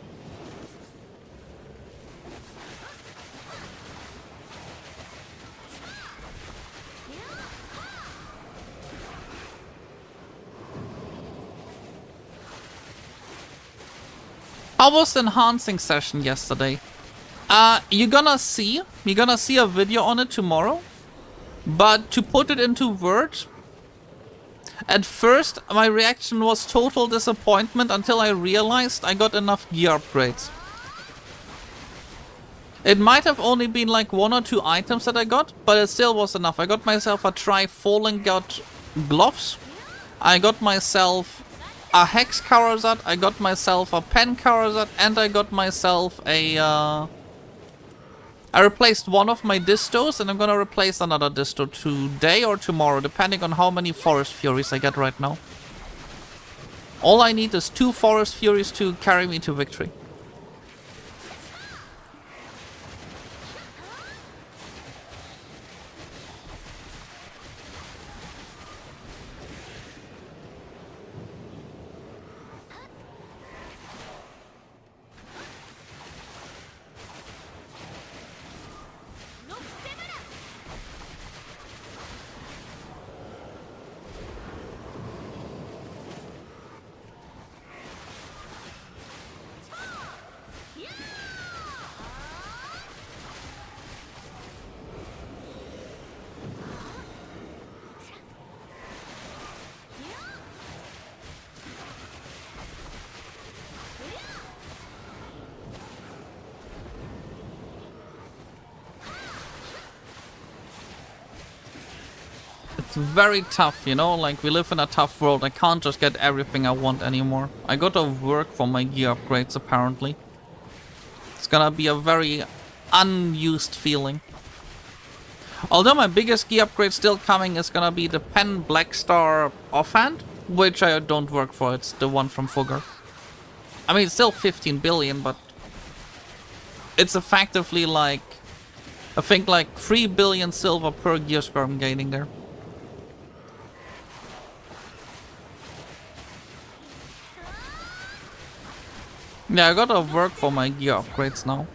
How was the enhancing session yesterday? You're gonna see a video on it tomorrow. But to put it into words, at first my reaction was total disappointment until I realized I got enough gear upgrades. It might have only been like 1 or 2 items that I got, but it still was enough. I got myself a Tri-Falling God gloves. I got myself a Hex Karazat, I got myself a Pen Karazat, and I got myself a... I replaced one of my distos, and I'm gonna replace another disto today or tomorrow, depending on how many Forest Furies I get right now. All I need is 2 Forest Furies to carry me to victory. It's very tough, you know, like we live in a tough world. I can't just get everything I want anymore. I gotta work for my gear upgrades apparently. It's gonna be a very unused feeling. Although my biggest gear upgrade still coming is gonna be the Pen Black Star offhand, which I don't work for, it's the one from Fugger. I mean, it's still 15 billion, but it's effectively like, I think like 3 billion silver per gear score I'm gaining there. Yeah, I gotta work for my gear upgrades now.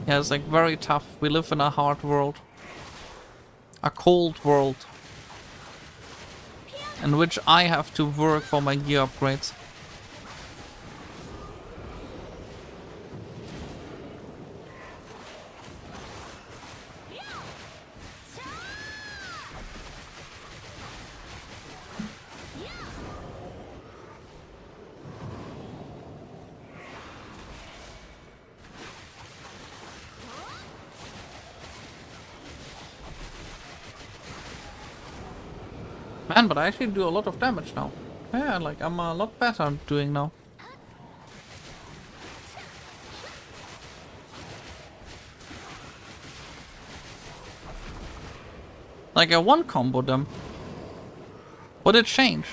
Yeah, it's like very tough. We live in a hard world. A cold world. In which I have to work for my gear upgrades. Man, but I actually do a lot of damage now. Yeah, like I'm a lot better at doing now. Like I one combo them. What did change?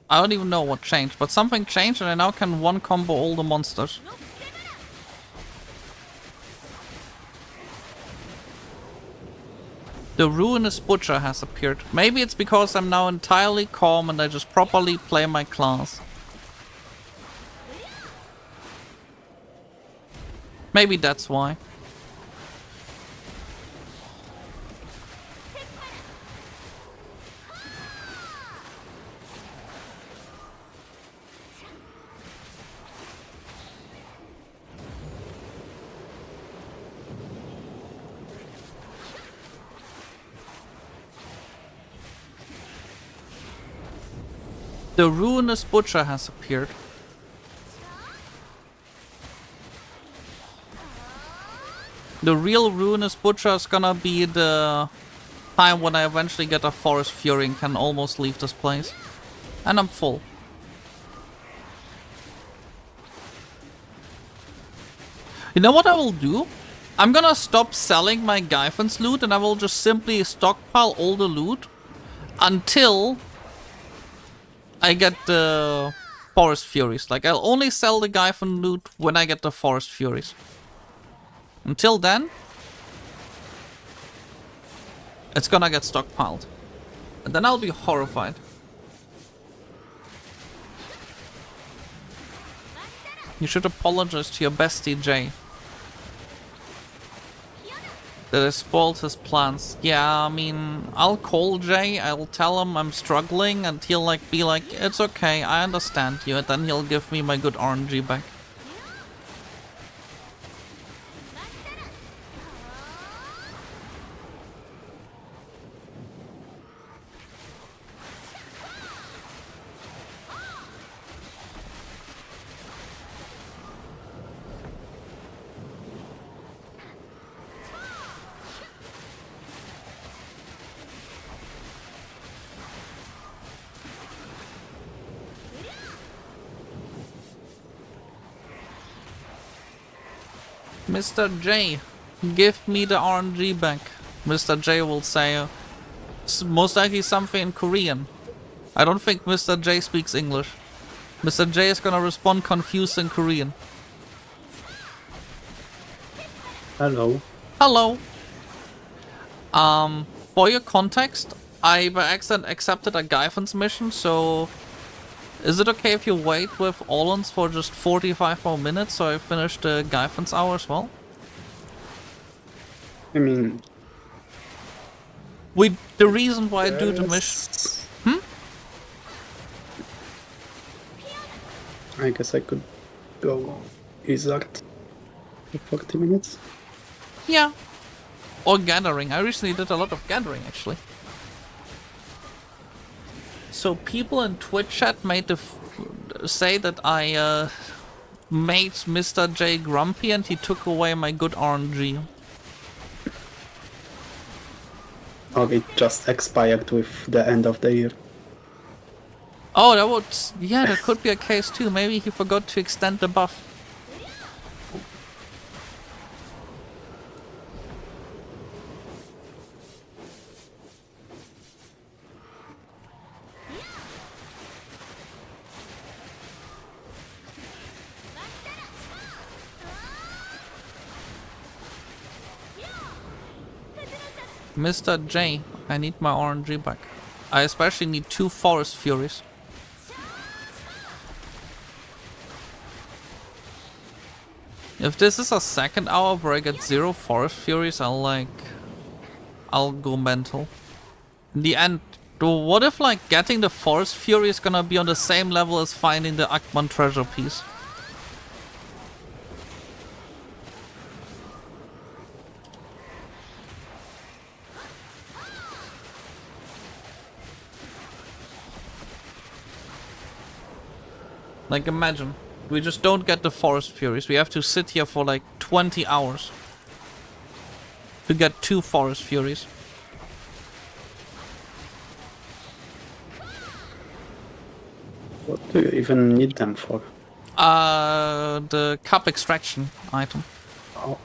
I don't even know what changed, but something changed and I now can one combo all the monsters. The Ruinous Butcher has appeared. Maybe it's because I'm now entirely calm and I just properly play my class. Maybe that's why. The Ruinous Butcher has appeared. The real Ruinous Butcher is gonna be the time when I eventually get a Forest Fury and can almost leave this place. And I'm full. You know what I will do? I'm gonna stop selling my Gyfin's loot and I will just simply stockpile all the loot until I get the Forest Furies. Like, I'll only sell the Gyfin loot when I get the Forest Furies. Until then, it's gonna get stockpiled. And then I'll be horrified. You should apologize to your bestie Jay. That I spoiled his plans. Yeah, I mean, I'll call Jay, I'll tell him I'm struggling, and he'll like be like, it's okay, I understand you, and then he'll give me my good RNG back. Mr. J, give me the RNG back. Mr. J will say, most likely something in Korean. I don't think Mr. J speaks English. Mr. J is gonna respond confused in Korean. Hello. Hello. For your context, I by accident accepted a Gyfin's mission, so is it okay if you wait with Orlans for just 45 more minutes so I finish the Gyfin's hour as well? I mean, The reason why I do the mission... I guess I could go Izzard for 40 minutes. Yeah. Or gathering. I recently did a lot of gathering, actually. So people in Twitch chat made say that I made Mr. J grumpy and he took away my good RNG. Or it just expired with the end of the year. Oh, that would... Yeah, that could be a case too. Maybe he forgot to extend the buff. Mr. J, I need my RNG back. I especially need 2 Forest Furies. If this is a second hour where I get 0 Forest Furies, I'll go mental. In the end, what if like getting the Forest Fury is gonna be on the same level as finding the Akman treasure piece? Like imagine, we just don't get the Forest Furies. We have to sit here for like 20 hours to get 2 Forest Furies. do you even need them for? The cup extraction item. Oh,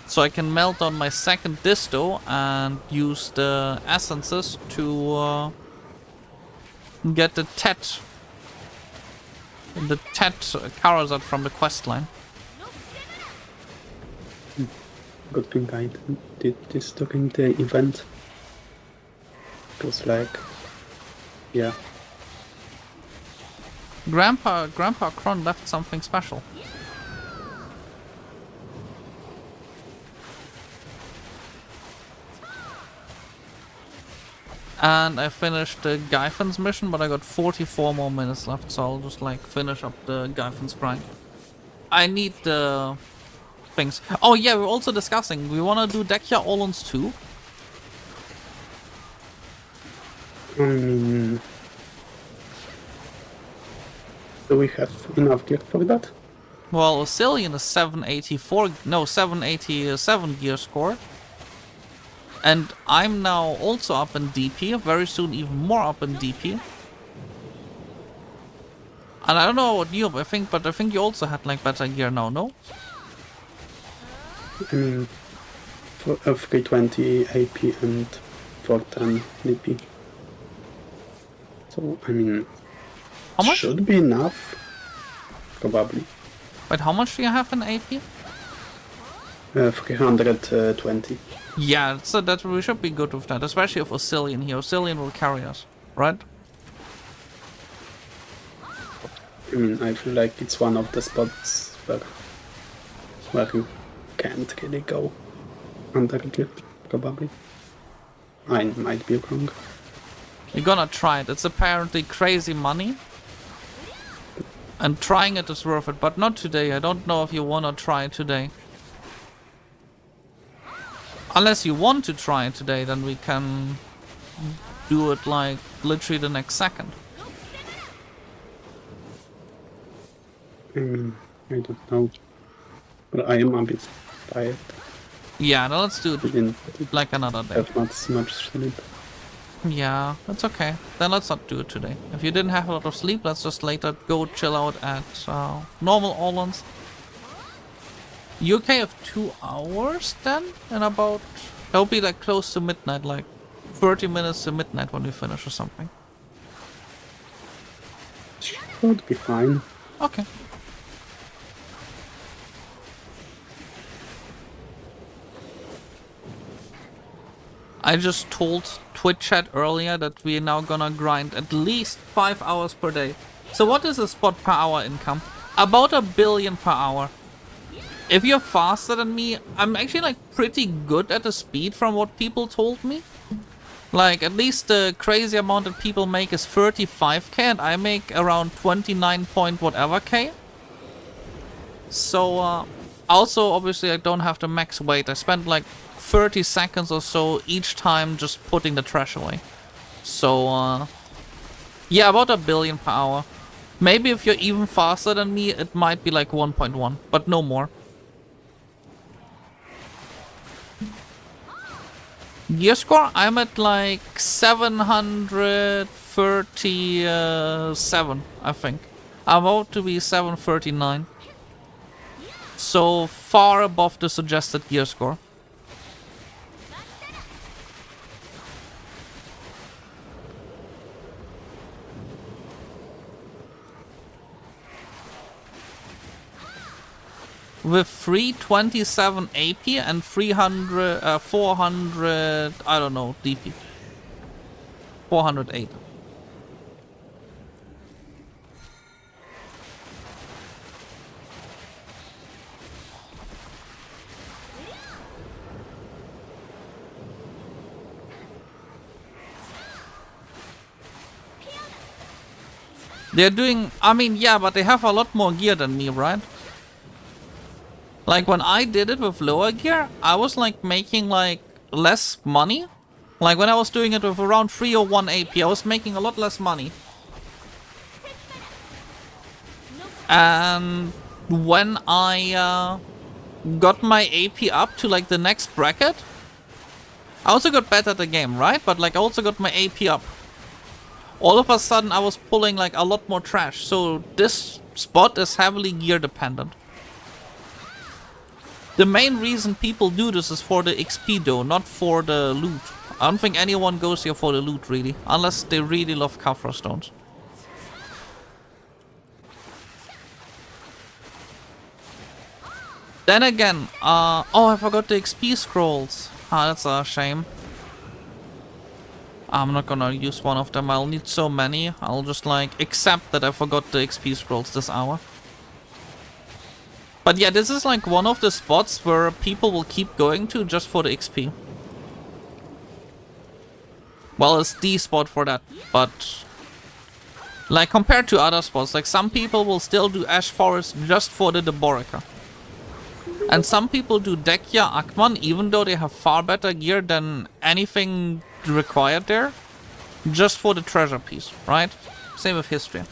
So I can melt down my second disto and use the essences to get the Tet Karazat from the quest line. good thing I did this during the event. Because like, yeah. Grandpa Kron left something special. And I finished the Gyfin's mission, but I got 44 more minutes left, so I'll just like finish up the Gyfin's grind. I need the things. Oh yeah, we're also discussing. We wanna do Dekya Olons too. I mean, do we have enough gear for that? Well, Oscillion is 787 gear score. And I'm now also up in DP, very soon even more up in DP. And I don't know what you, but I think you also had like better gear now, no? I mean, for 320 AP and 410 DP. So, I mean, How much? should be enough. Probably. Wait, how much do you have in AP? 320. Yeah, so that we should be good with that, especially if Oscillion here. Oscillion will carry us, right? I mean, I feel like it's one of the spots where you can't really go under gear, probably. I might be wrong. We're gonna try it. It's apparently crazy money. And trying it is worth it, but not today. I don't know if you wanna try it today. Unless you want to try it today, then we can do it like literally the next second. I mean, I don't know. But I am a bit tired. Yeah, now let's do I it didn't like another day. have much sleep. Yeah, that's okay. Then let's not do it today. If you didn't have a lot of sleep, let's just later go chill out at normal Orlands. UK of 2 hours then? And about... That'll be like close to midnight, like 30 minutes to midnight when we finish or something. Should be fine. Okay. I just told Twitch chat earlier that we're now gonna grind at least 5 hours per day. So what is a spot per hour income? About 1 billion per hour. If you're faster than me, I'm actually like pretty good at the speed from what people told me. Like at least the crazy amount that people make is 35k and I make around 29 point whatever k. So also obviously I don't have the max weight. I spent like 30 seconds or so each time just putting the trash away. So yeah, about 1 billion per hour. Maybe if you're even faster than me, it might be like 1.1, but no more. Gear score, I'm at like 737, I think. I'm about to be 739. So far above the suggested gear score. With 327 AP and 400, I don't know, DP. 408. They're doing, I mean, yeah, but they have a lot more gear than me, right? Like when I did it with lower gear, I was like making like less money. Like when I was doing it with around 301 AP, I was making a lot less money. And when I got my AP up to like the next bracket, I also got better at the game, right? But like I also got my AP up. all of a sudden I was pulling like a lot more trash. So this spot is heavily gear dependent. The main reason people do this is for the XP though, not for the loot. I don't think anyone goes here for the loot really, unless they really love Kafra stones. Then again, oh, I forgot the XP scrolls. Ah, that's a shame. I'm not gonna use one of them, I'll need so many. I'll just like accept that I forgot the XP scrolls this hour. But yeah, this is like one of the spots where people will keep going to just for the XP. Well, it's the spot for that, but like compared to other spots, like some people will still do Ash Forest just for the Deborica. And some people do Dekya, Akman, even though they have far better gear than anything required there, just for the treasure piece, right? Same with History.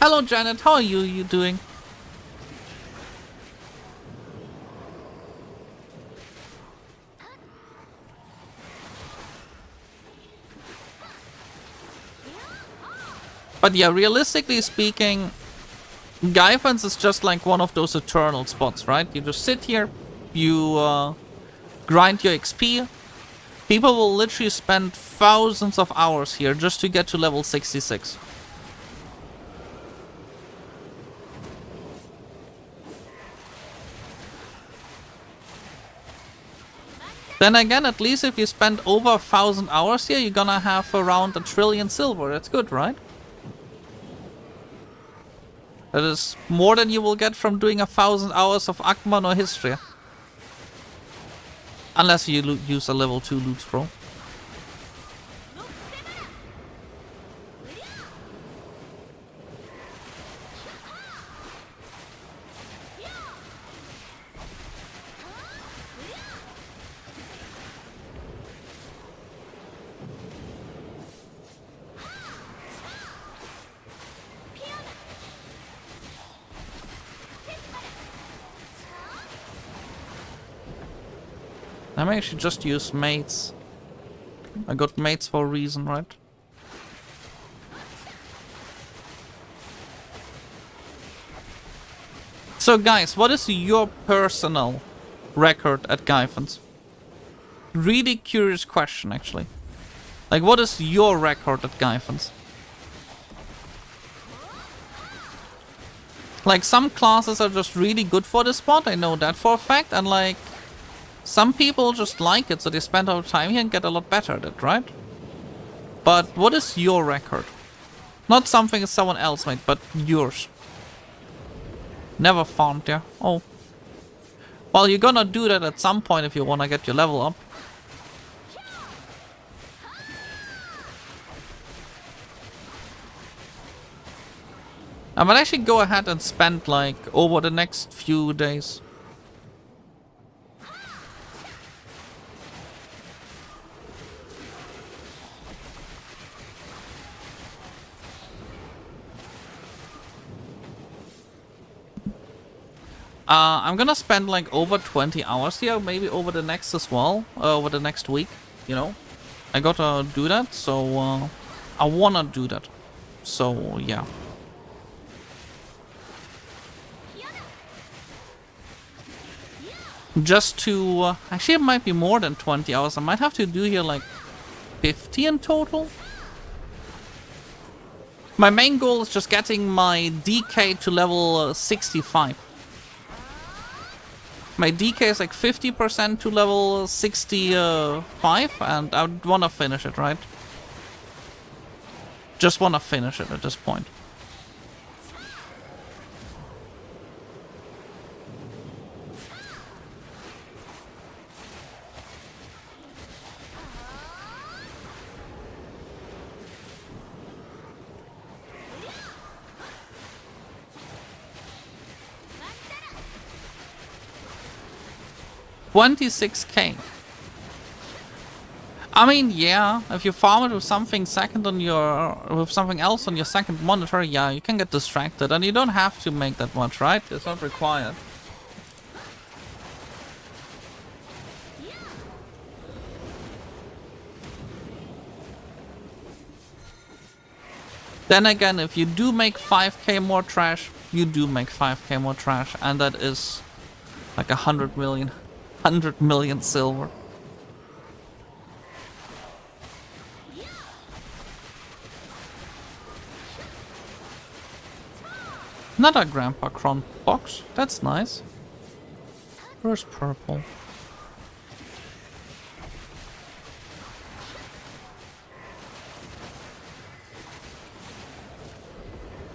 Hello Janet, how are you doing? But yeah, realistically speaking, Gyfin is just like one of those eternal spots, right? You just sit here, you grind your XP. People will literally spend thousands of hours here just to get to level 66. Then again, at least if you spend over 1,000 hours here, you're gonna have around 1 trillion silver. That's good, right? That is more than you will get from doing 1,000 hours of Akman or History. Unless you use a level 2 loot scroll. I may actually just use mates. I got mates for a reason, right? So guys, what is your personal record at Gyfin's? Really curious question, actually. Like, what is your record at Gyfin's? Like, some classes are just really good for this spot, I know that for a fact, and like, some people just like it, so they spend a lot of time here and get a lot better at it, right? But what is your record? Not something someone else made, but yours. Never farmed there. Oh. Well, you're gonna do that at some point if you wanna get your level up. I might actually go ahead and spend like over the next few days. I'm gonna spend like over 20 hours here, maybe over the next as well, over the next week, you know. I gotta do that, so I wanna do that. So, yeah. Just to, actually it might be more than 20 hours, I might have to do here like 50 in total. My main goal is just getting my DK to level 65. My DK is like 50% to level 65, and I would wanna finish it, right? Just wanna finish it at this point. $26K. I mean, yeah, if you farm it with something second on your, with something else on your second monitor, yeah, you can get distracted, and you don't have to make that much, right? It's not required. Then again, if you do make 5k more trash, you do make 5k more trash, and that is like 100 million. 100 million silver. Another Grandpa Cron box. That's nice. Where's purple?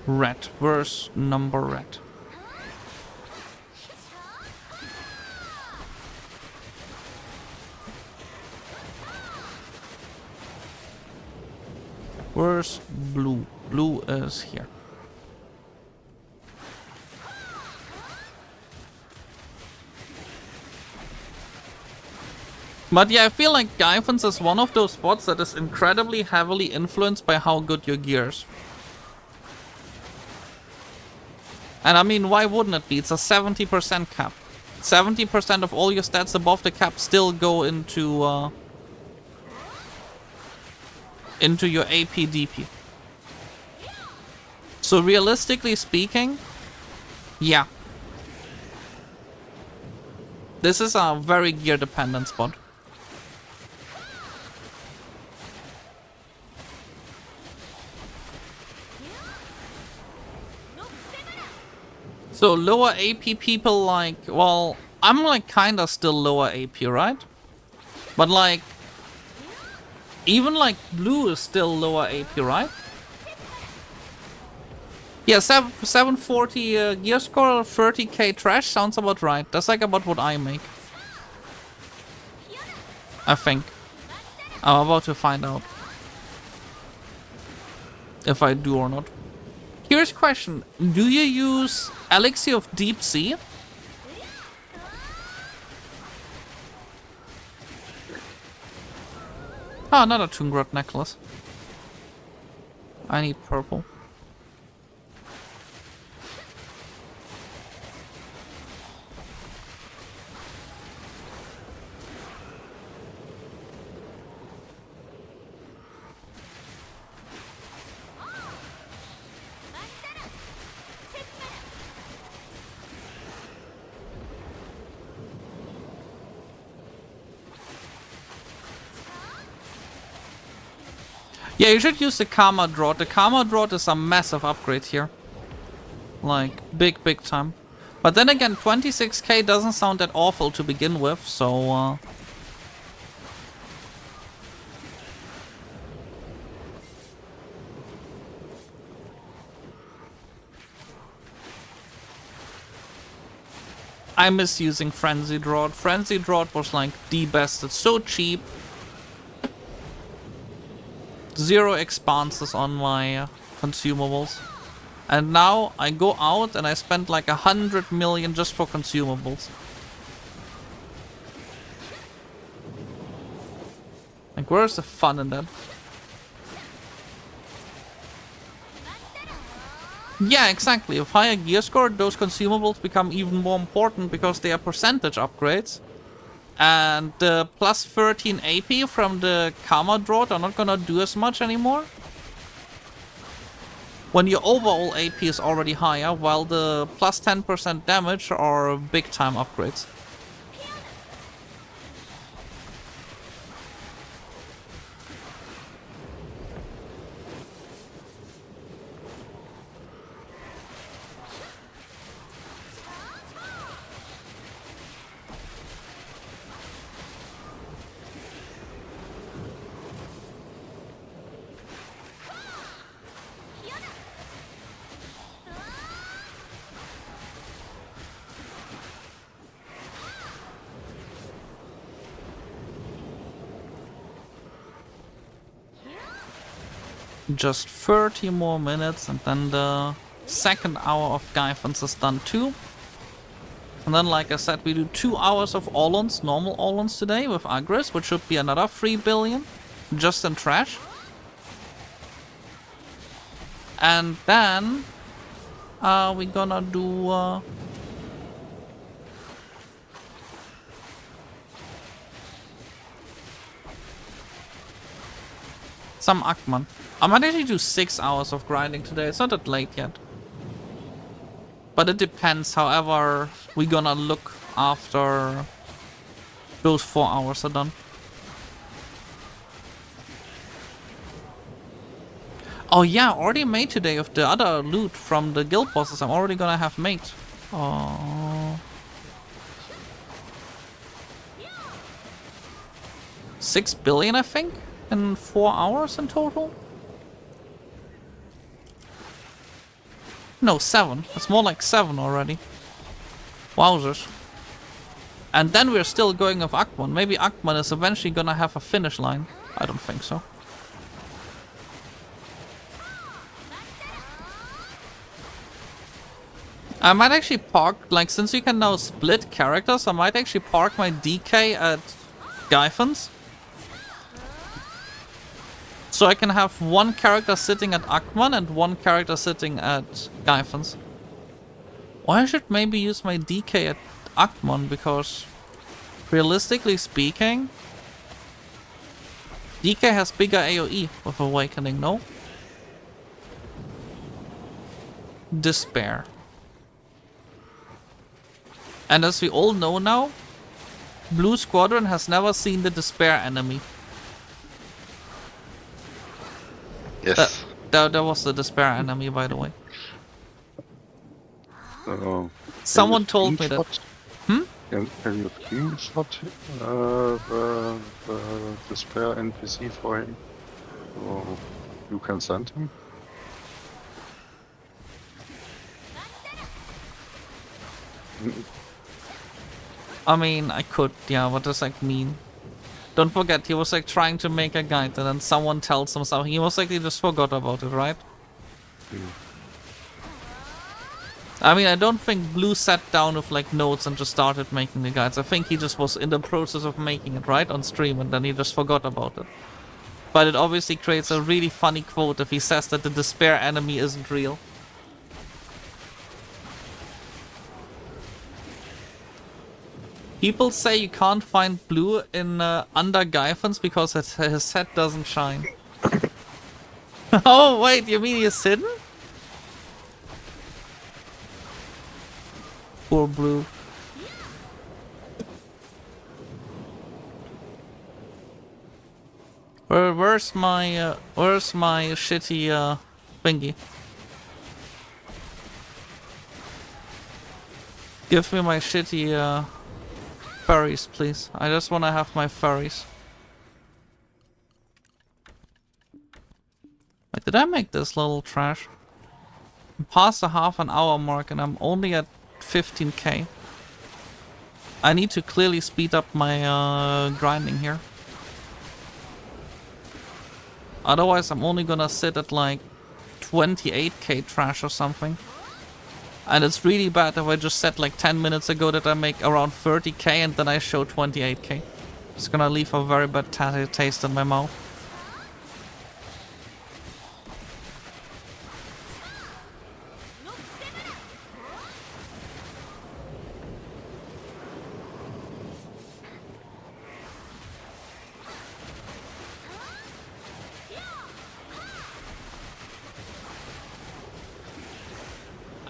Red. Where's number red? Where's blue? Blue is here. But yeah, I feel like Gyfin is one of those spots that is incredibly heavily influenced by how good your gear is. And I mean, why wouldn't it be? It's a 70% cap. 70% of all your stats above the cap still go into your AP DP. So realistically speaking, yeah. This is a very gear dependent spot. So lower AP people like, well, I'm like kinda still lower AP, right? But like, even like blue is still lower AP, right? Yeah, 740 gear score, 30k trash sounds about right. That's like about what I make. I think. I'm about to find out if I do or not. Here's a question. Do you use Elixir of Deep Sea? Oh, another Tungrod necklace. I need purple. Yeah, you should use the Karma Drought. The Karma Drought is a massive upgrade here. Like, big time. But then again, 26k doesn't sound that awful to begin with, so... I miss using Frenzy Drought. Frenzy Drought was like the best. It's so cheap. 0 expanses on my consumables. And now I go out and I spend like 100 million just for consumables. Like, where's the fun in that? Yeah, exactly. With higher gear score, those consumables become even more important because they are percentage upgrades. And the plus 13 AP from the Karma Drought are not gonna do as much anymore. When your overall AP is already higher, while the plus 10% damage are big time upgrades. Just 30 more minutes and then the second hour of Gyfin is done too. And then, like I said, we do 2 hours of Orlons, normal Orlons today with Agris, which should be another 3 billion just in trash. And then we're gonna do some Akman. I might actually do 6 hours of grinding today. It's not that late yet. But it depends however we're gonna look after those 4 hours are done. Oh yeah, already made today of the other loot from the guild bosses. I'm already gonna have made. Oh. 6 billion, I think, in 4 hours in total. No, 7. It's more like 7 already. Wowzers. And then we're still going with Akmon. Maybe Akmon is eventually gonna have a finish line. I don't think so. I might actually park, like, since you can now split characters, I might actually park my DK at Gyfin's. So I can have one character sitting at Akmon and one character sitting at Gyfin's. Or I should maybe use my DK at Akmon, because realistically speaking, DK has bigger AoE with Awakening, no? Despair. And as we all know now, Blue Squadron has never seen the Despair enemy. Yes. That was the Despair enemy, by the way. Can Someone you told me that. screenshot? Hmm? Can you screenshot the spare NPC for him? Or you can send him? I mean, I could, yeah, what does that mean? Don't forget, he was like trying to make a guide and then someone tells him something. He most likely just forgot about it, right? I mean, I don't think Blue sat down with like notes and just started making the guides. I think he just was in the process of making it, right? On stream, and then he just forgot about it. But it obviously creates a really funny quote if he says that the Despair enemy isn't real. People say you can't find Blue in under Gyfins because his head doesn't shine. Oh wait, you mean he's hidden? Poor Blue. Where's my shitty thingy? Give me my shitty furries, please. I just want to have my furries. Wait, did I make this little trash? I'm past the half an hour mark and I'm only at 15k. I need to clearly speed up my grinding here. Otherwise I'm only gonna sit at like 28k trash or something. And it's really bad if I just said like 10 minutes ago that I make around 30k and then I show 28k. It's gonna leave a very bad taste in my mouth.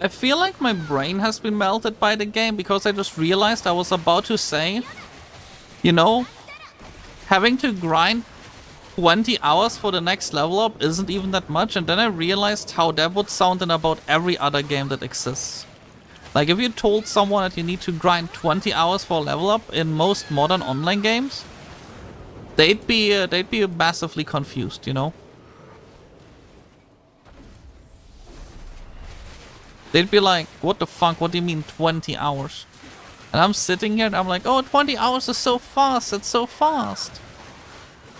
I feel like my brain has been melted by the game because I just realized I was about to say, you know, having to grind 20 hours for the next level up isn't even that much, and then I realized how that would sound in about every other game that exists. Like if you told someone that you need to grind 20 hours for a level up in most modern online games, they'd be massively confused, you know? They'd be like, what the fuck, what do you mean 20 hours? And I'm sitting here and I'm like, oh, 20 hours is so fast, it's so fast.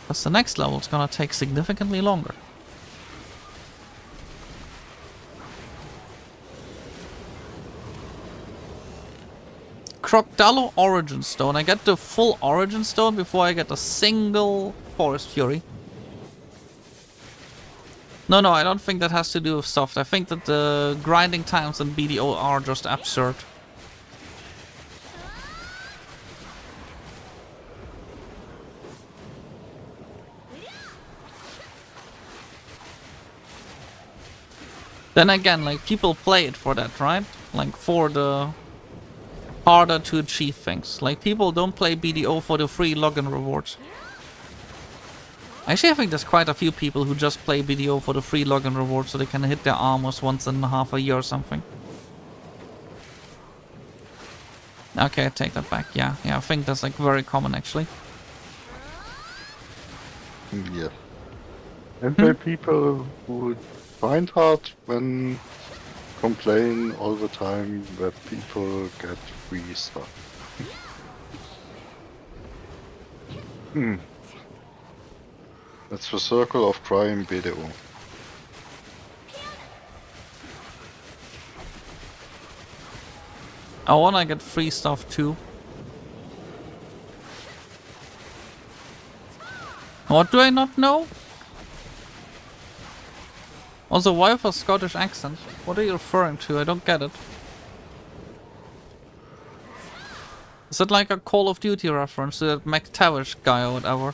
Because the next level is gonna take significantly longer. Crocodile Origin Stone. I get the full Origin Stone before I get a single Forest Fury. No, I don't think that has to do with soft. I think that the grinding times in BDO are just absurd. Then again, like, people play it for that, right? Like, for the harder to achieve things. Like, people don't play BDO for the free login rewards. Actually, I think there's quite a few people who just play BDO for the free login rewards so they can hit their armors once in half a year or something. Okay, I take that back. Yeah, I think that's like very common actually. Yeah. And there are people who find hard when complain all the time that people get free stuff. That's the circle of crime, BDO. I wanna get free stuff too. What do I not know? Also, why with a Scottish accent? What are you referring to? I don't get it. Is it like a Call of Duty reference to that McTavish guy or whatever?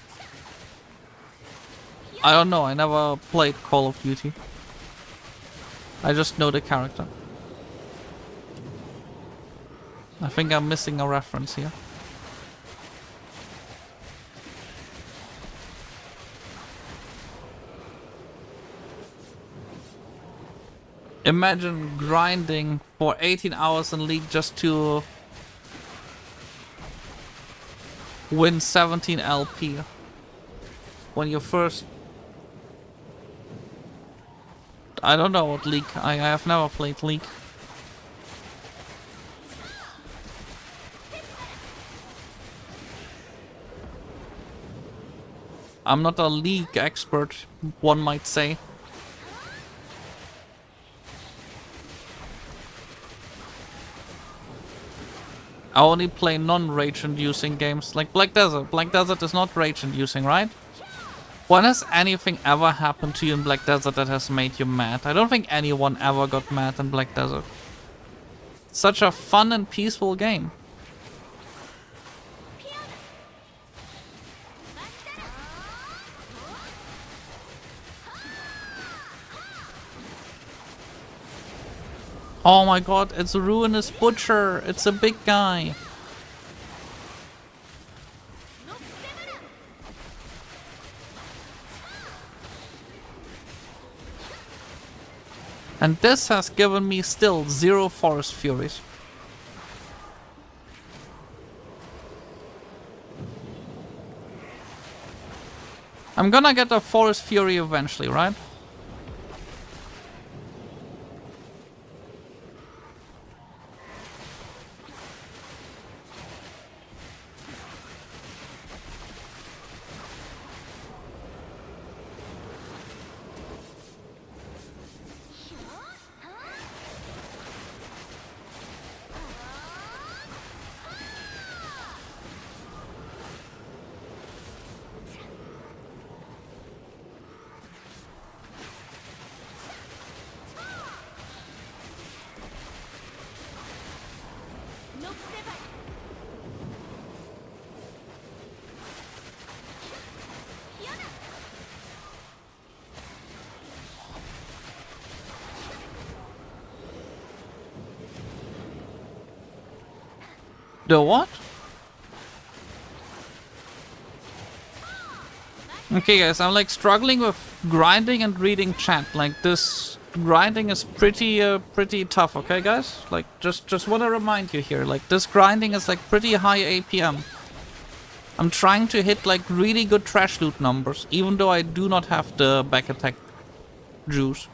I don't know, I never played Call of Duty. I just know the character. I think I'm missing a reference here. Imagine grinding for 18 hours in League just to win 17 LP. When you first... I don't know what League. I have never played League. I'm not a League expert, one might say. I only play non-rage inducing games like Black Desert. Black Desert is not rage inducing, right? When has anything ever happened to you in Black Desert that has made you mad? I don't think anyone ever got mad in Black Desert. It's such a fun and peaceful game. Oh my god, it's a Ruinous Butcher. It's a big guy. And this has given me still 0 Forest Furies. I'm gonna get a Forest Fury eventually, right? The what? Okay guys, I'm like struggling with grinding and reading chat. Like this grinding is pretty tough, okay guys? Like just want to remind you here, like this grinding is like pretty high APM. I'm trying to hit like really good trash loot numbers, even though I do not have the back attack juice.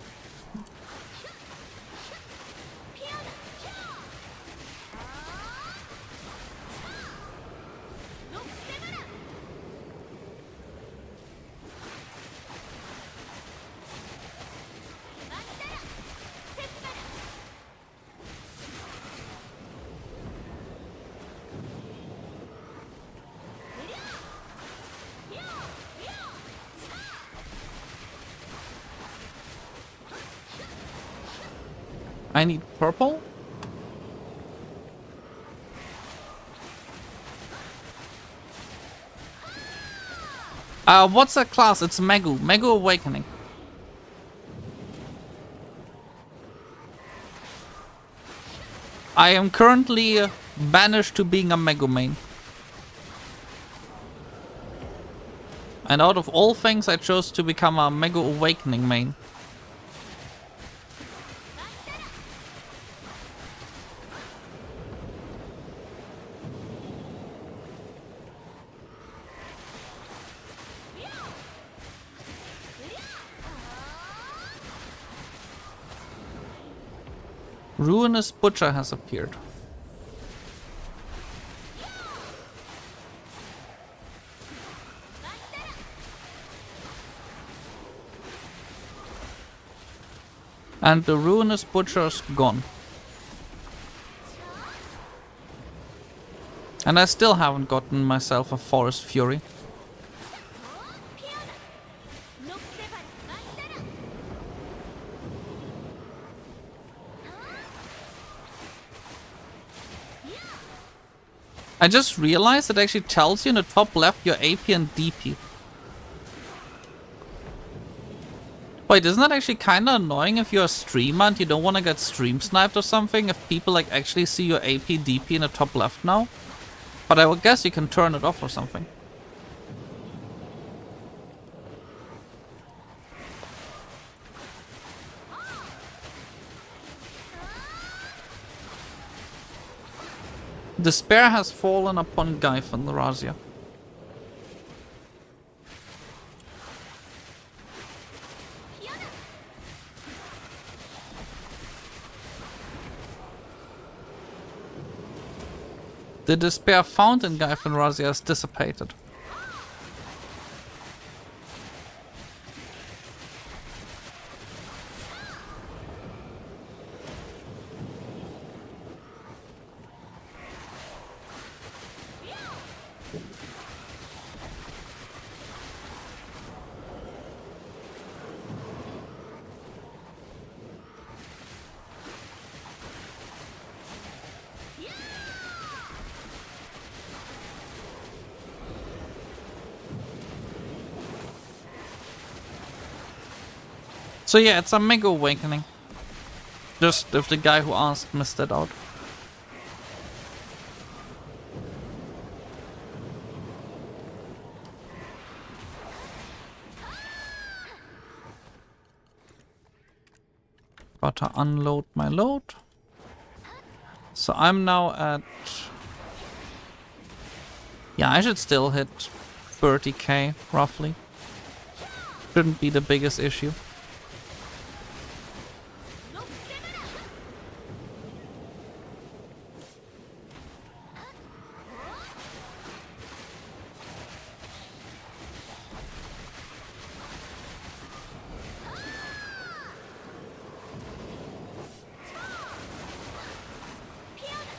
I need purple? What's that class? It's Megu. Megu Awakening. I am currently banished to being a Mega main. And out of all things, I chose to become a Mega Awakening main. Ruinous Butcher has appeared. And the Ruinous Butcher's gone. And I still haven't gotten myself a Forest Fury. I just realized it actually tells you in the top left your AP and DP. Wait, isn't that actually kind of annoying if you're a streamer and you don't want to get stream sniped or something? If people like actually see your AP, DP in the top left now? But I would guess you can turn it off or something. Despair has fallen upon Gyfin, Rhasia. The despair found in Gyfin Rhasia has dissipated. So yeah, it's a Mega Awakening. Just if the guy who asked missed it out. Got to unload my load. So I'm now at... Yeah, I should still hit 30k, roughly. Shouldn't be the biggest issue.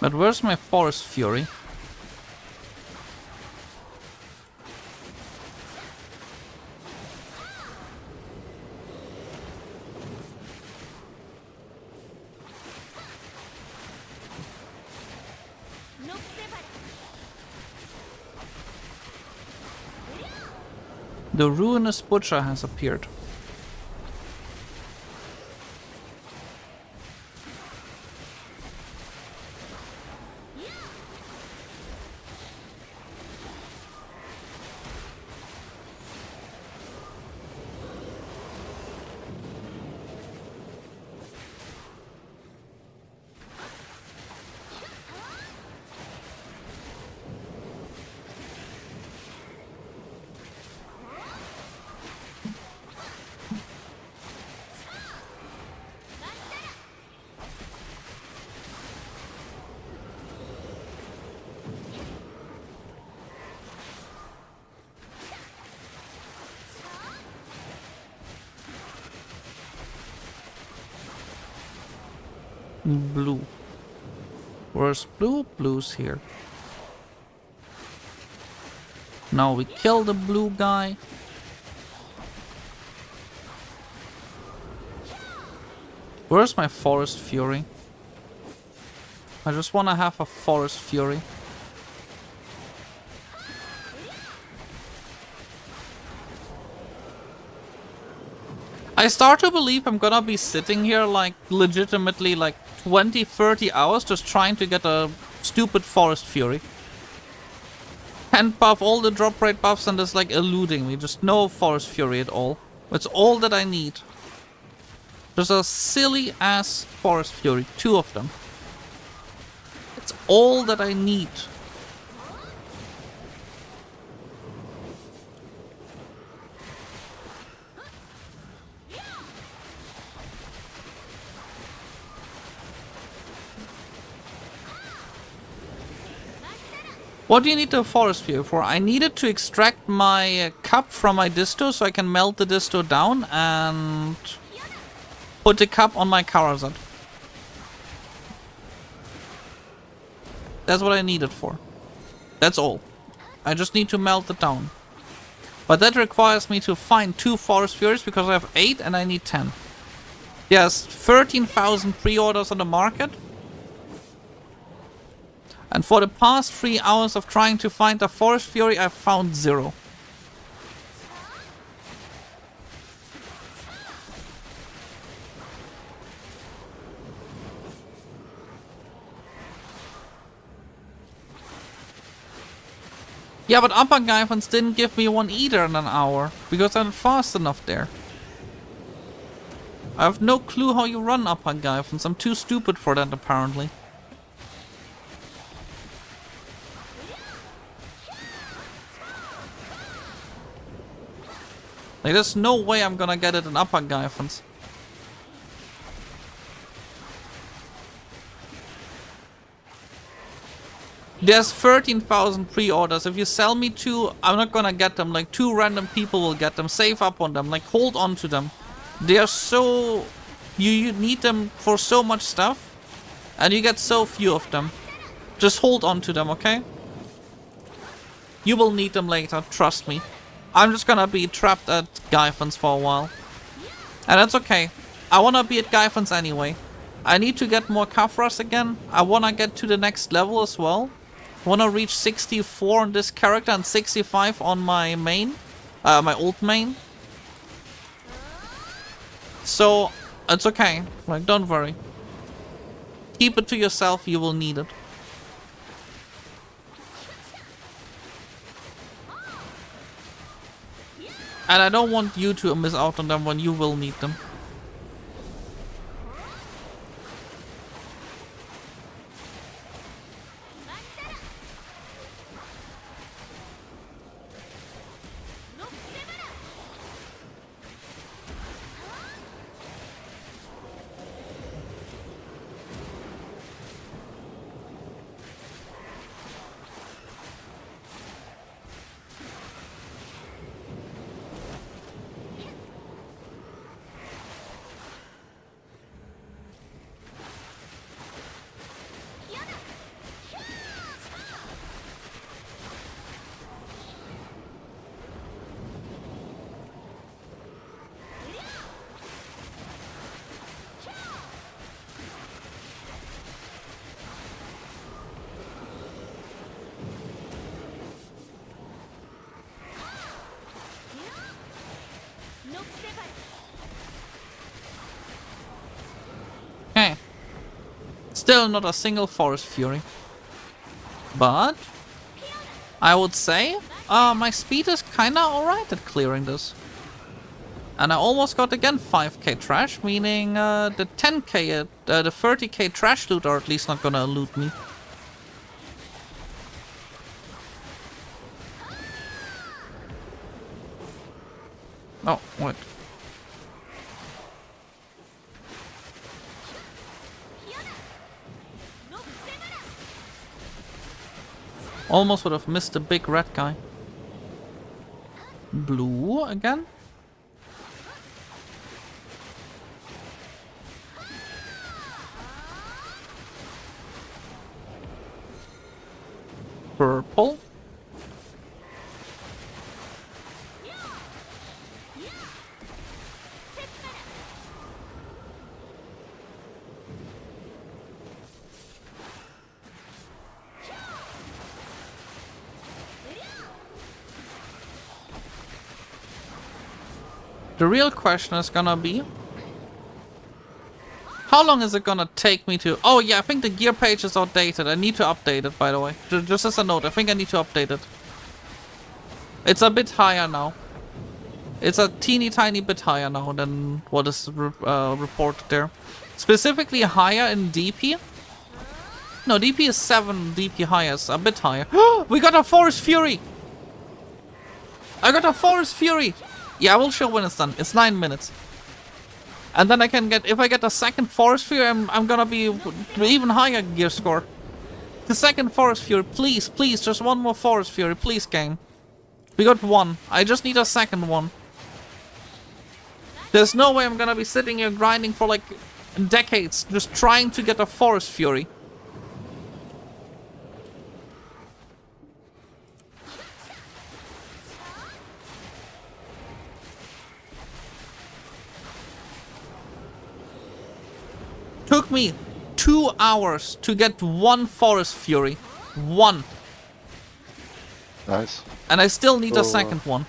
But where's my Forest Fury? The Ruinous Butcher has appeared. Blue. Where's blue? Blue's here. Now we kill the blue guy. Where's my Forest Fury? I just want to have a Forest Fury. I start to believe I'm gonna be sitting here like legitimately like 20, 30 hours just trying to get a stupid Forest Fury. Can't buff all the drop rate buffs and it's like eluding me. Just no Forest Fury at all. That's all that I need. Just a silly ass Forest Fury. 2 of them. It's all that I need. What do you need the Forest Fury for? I needed to extract my cup from my disto so I can melt the disto down and put the cup on my Karazad. That's what I need it for. That's all. I just need to melt it down. But that requires me to find 2 Forest Furies because I have 8 and I need 10. Yes, 13,000 pre-orders on the market. And for the past 3 hours of trying to find a Forest Fury, I've found 0. Yeah, but upper Gyfins didn't give me one either in an hour, because I'm fast enough there. I have no clue how you run upper Gyfins. I'm too stupid for that, apparently. Like, there's no way I'm gonna get it in upper Gyfins. There's 13,000 pre-orders. If you sell me 2, I'm not gonna get them. Like, 2 random people will get them. Save up on them. Like, hold on to them. They are so... You need them for so much stuff. And you get so few of them. Just hold on to them, okay? You will need them later. Trust me. I'm just gonna be trapped at Gyfins for a while. And that's okay. I wanna be at Gyfins anyway. I need to get more Kafras again. I wanna get to the next level as well. I wanna reach 64 on this character and 65 on my main. My old main. So, it's okay. Like, don't worry. Keep it to yourself, you will need it. And I don't want you to miss out on them when you will need them. Okay. Still not a single Forest Fury. But I would say my speed is kinda alright at clearing this. And I almost got again 5k trash, meaning the 10k, the 30k trash loot are at least not gonna loot me. Oh, wait. Almost would have missed the big red guy. Blue again? Purple? The real question is gonna be, How long is it gonna take me to... Oh yeah, I think the gear page is outdated. I need to update it, by the way. Just as a note, I think I need to update it. It's a bit higher now. It's a teeny tiny bit higher now than what is reported there. Specifically higher in DP. No, DP is 7, DP higher is a bit higher. We got a Forest Fury! I got a Forest Fury! Yeah, I will show when it's done. It's 9 minutes. And then I can get, if I get a second Forest Fury, I'm gonna be even higher gear score. The second Forest Fury, please, please, just one more Forest Fury, please, game. We got one. I just need a second one. There's no way I'm gonna be sitting here grinding for like decades, just trying to get a Forest Fury. Took me 2 hours to get one Forest Fury. One. Nice. And I still need a second one.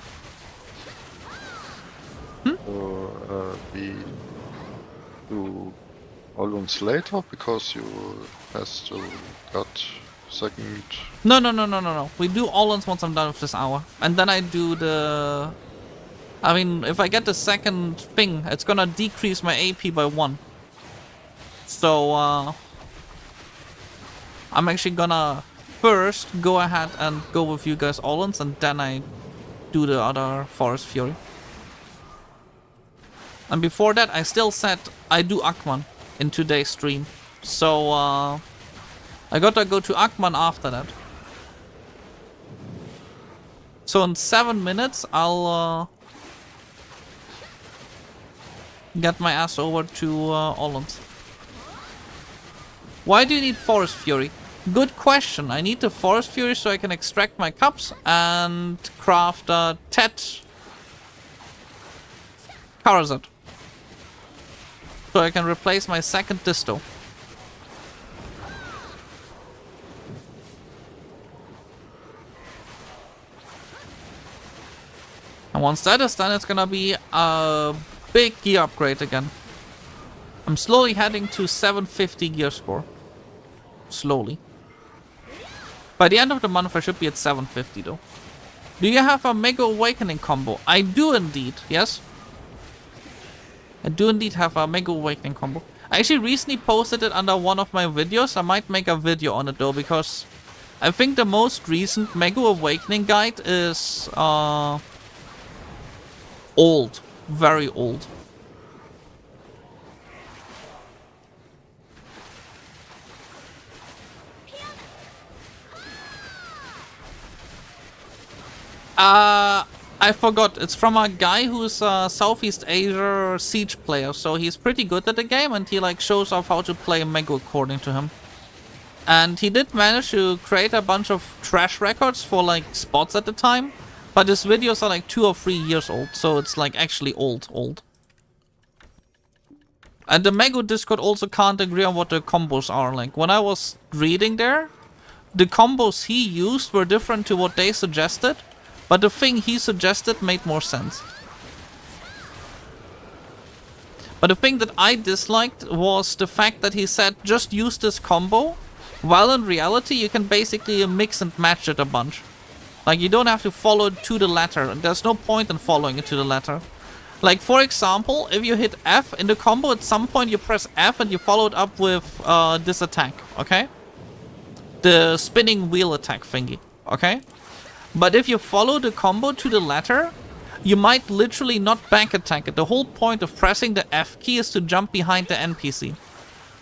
So we do Olun's later because you has to got second. No. We do Olans once I'm done with this hour. And then I do the... I mean, if I get the second thing, it's gonna decrease my AP by 1. So, I'm actually gonna first go ahead and go with you guys Olans, and then I do the other Forest Fury. And before that, I still said I do Akman in today's stream. So, I gotta go to Akman after that. So in 7 minutes, I'll get my ass over to Olans. Why do you need Forest Fury? Good question. I need the Forest Fury so I can extract my cups and craft a Tet Karazat. So I can replace my second disto. And once that is done, it's gonna be a big gear upgrade again. I'm slowly heading to 750 gear score. Slowly. By the end of the month, I should be at 750 though. Do you have a Mega Awakening combo? I do indeed, yes. I do indeed have a Mega Awakening combo. I actually recently posted it under one of my videos. I might make a video on it though, because I think the most recent Mega Awakening guide is old. Very old. I forgot. It's from a guy who's a Southeast Asia Siege player, so he's pretty good at the game, and he like shows off how to play Mega according to him. And he did manage to create a bunch of trash records for like spots at the time, but his videos are like 2 or 3 years old, so it's like actually old. And the Mega Discord also can't agree on what the combos are. Like when I was reading there, the combos he used were different to what they suggested. But the thing he suggested made more sense. But the thing that I disliked was the fact that he said just use this combo, while in reality you can basically mix and match it a bunch. Like you don't have to follow it to the letter, and there's no point in following it to the letter. Like for example, if you hit F in the combo, at some point you press F and you follow it up with this attack, okay? The spinning wheel attack thingy, okay? But if you follow the combo to the letter, you might literally not back attack it. The whole point of pressing the F key is to jump behind the NPC.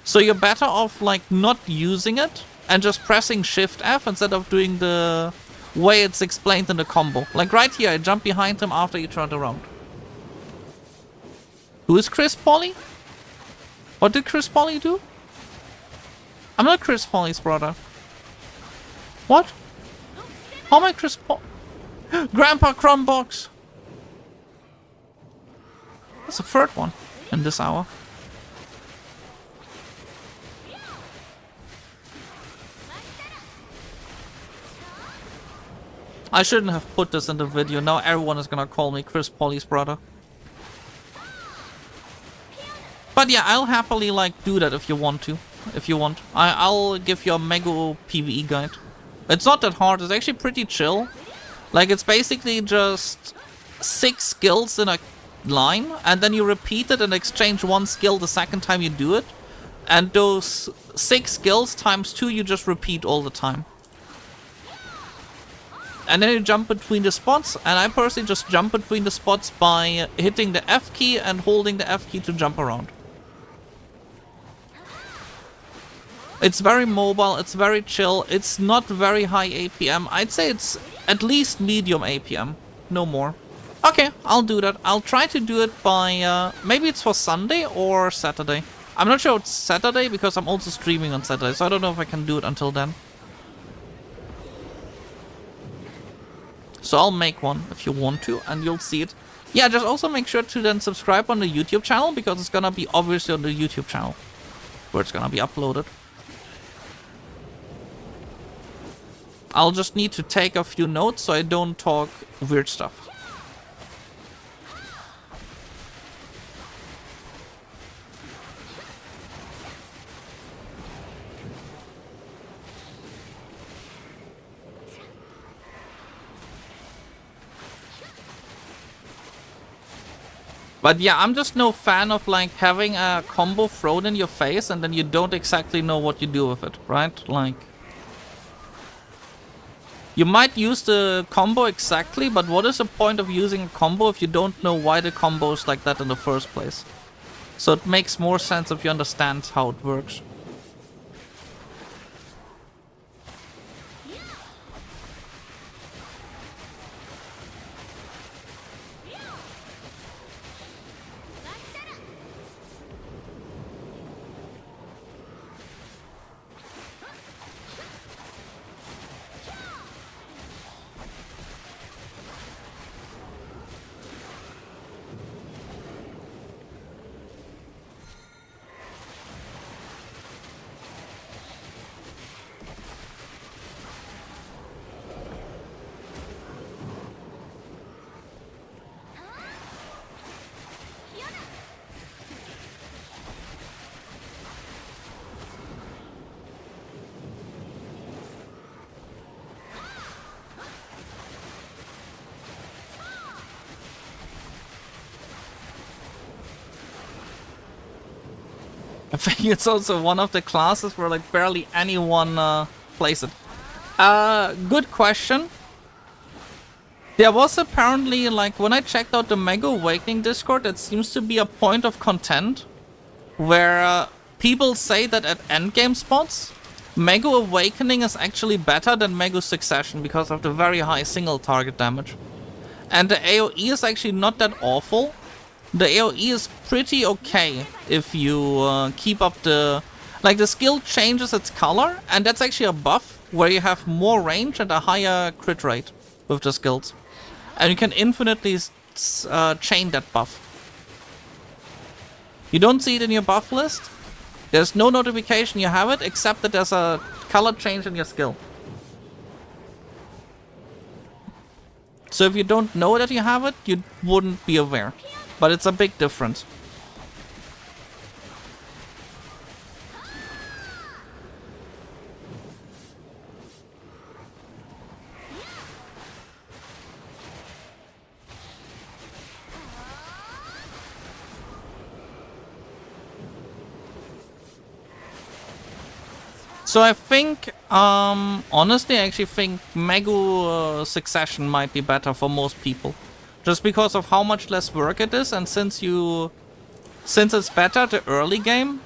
So you're better off like not using it and just pressing Shift F instead of doing the way it's explained in the combo. Like right here, I jump behind him after you turned around. Who is Chris Polly? What did Chris Polly do? I'm not Chris Polly's brother. What? How am I Chris Paul? Grandpa Crumbbox! That's the third one in this hour. I shouldn't have put this in the video. Now everyone is gonna call me Chris Polly's brother. But yeah, I'll happily like do that if you want to. If you want. I'll give you a Mego PvE guide. It's not that hard, it's actually pretty chill. Like, it's basically just 6 skills in a line, and then you repeat it and exchange 1 skill the second time you do it. And those 6 skills times 2 you just repeat all the time. And then you jump between the spots, and I personally just jump between the spots by hitting the F key and holding the F key to jump around. It's very mobile, it's very chill, it's not very high APM. I'd say it's at least medium APM, no more. Okay, I'll do that. I'll try to do it by, maybe it's for Sunday or Saturday. I'm not sure it's Saturday because I'm also streaming on Saturday, so I don't know if I can do it until then. So I'll make one if you want to, and you'll see it. Yeah, just also make sure to then subscribe on the YouTube channel, because it's gonna be obviously on the YouTube channel, where it's gonna be uploaded. I'll just need to take a few notes so I don't talk weird stuff. But yeah, I'm just no fan of like having a combo thrown in your face and then you don't exactly know what you do with it, right? Like, you might use the combo exactly, but what is the point of using a combo if you don't know why the combo is like that in the first place? So it makes more sense if you understand how it works. I think it's also one of the classes where like barely anyone plays it. Good question. There was apparently, like, when I checked out the Mega Awakening Discord, it seems to be a point of content where people say that at endgame spots, Mega Awakening is actually better than Mega Succession because of the very high single target damage. And the AoE is actually not that awful. The AoE is pretty okay if you keep up the... Like, the skill changes its color, and that's actually a buff where you have more range and a higher crit rate with the skills. And you can infinitely chain that buff. You don't see it in your buff list. There's no notification you have it, except that there's a color change in your skill. So if you don't know that you have it, you wouldn't be aware. But it's a big difference. So I think, honestly, I actually think Mega Succession might be better for most people. Just because of how much less work it is, and since it's better the early game,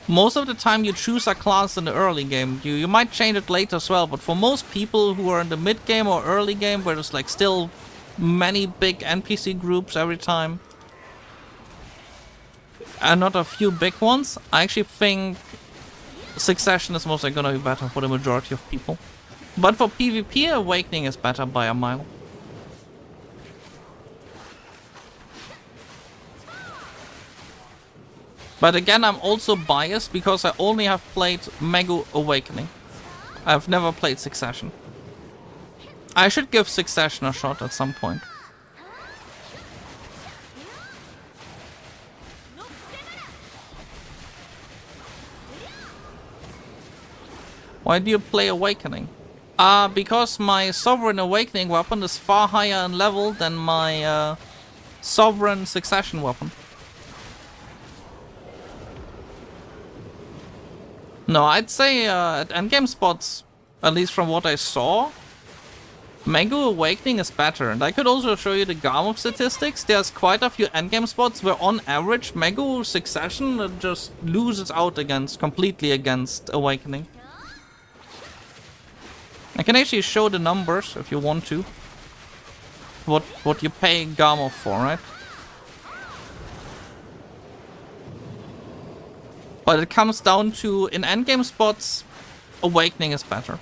most of the time you choose a class in the early game. You might change it later as well, but for most people who are in the mid game or early game, where there's like still many big NPC groups every time, and not a few big ones, I actually think Succession is mostly gonna be better for the majority of people. But for PvP, Awakening is better by a mile. But again, I'm also biased because I only have played Mega Awakening. I've never played Succession. I should give Succession a shot at some point. Why do you play Awakening? Because my Sovereign Awakening weapon is far higher in level than my Sovereign Succession weapon. No, I'd say at endgame spots, at least from what I saw, Mango Awakening is better. And I could also show you the Garmov statistics. There's quite a few endgame spots where on average Mango Succession just loses out completely against Awakening. I can actually show the numbers if you want to. What you pay Garmov for, right? But it comes down to, in endgame spots, Awakening is better.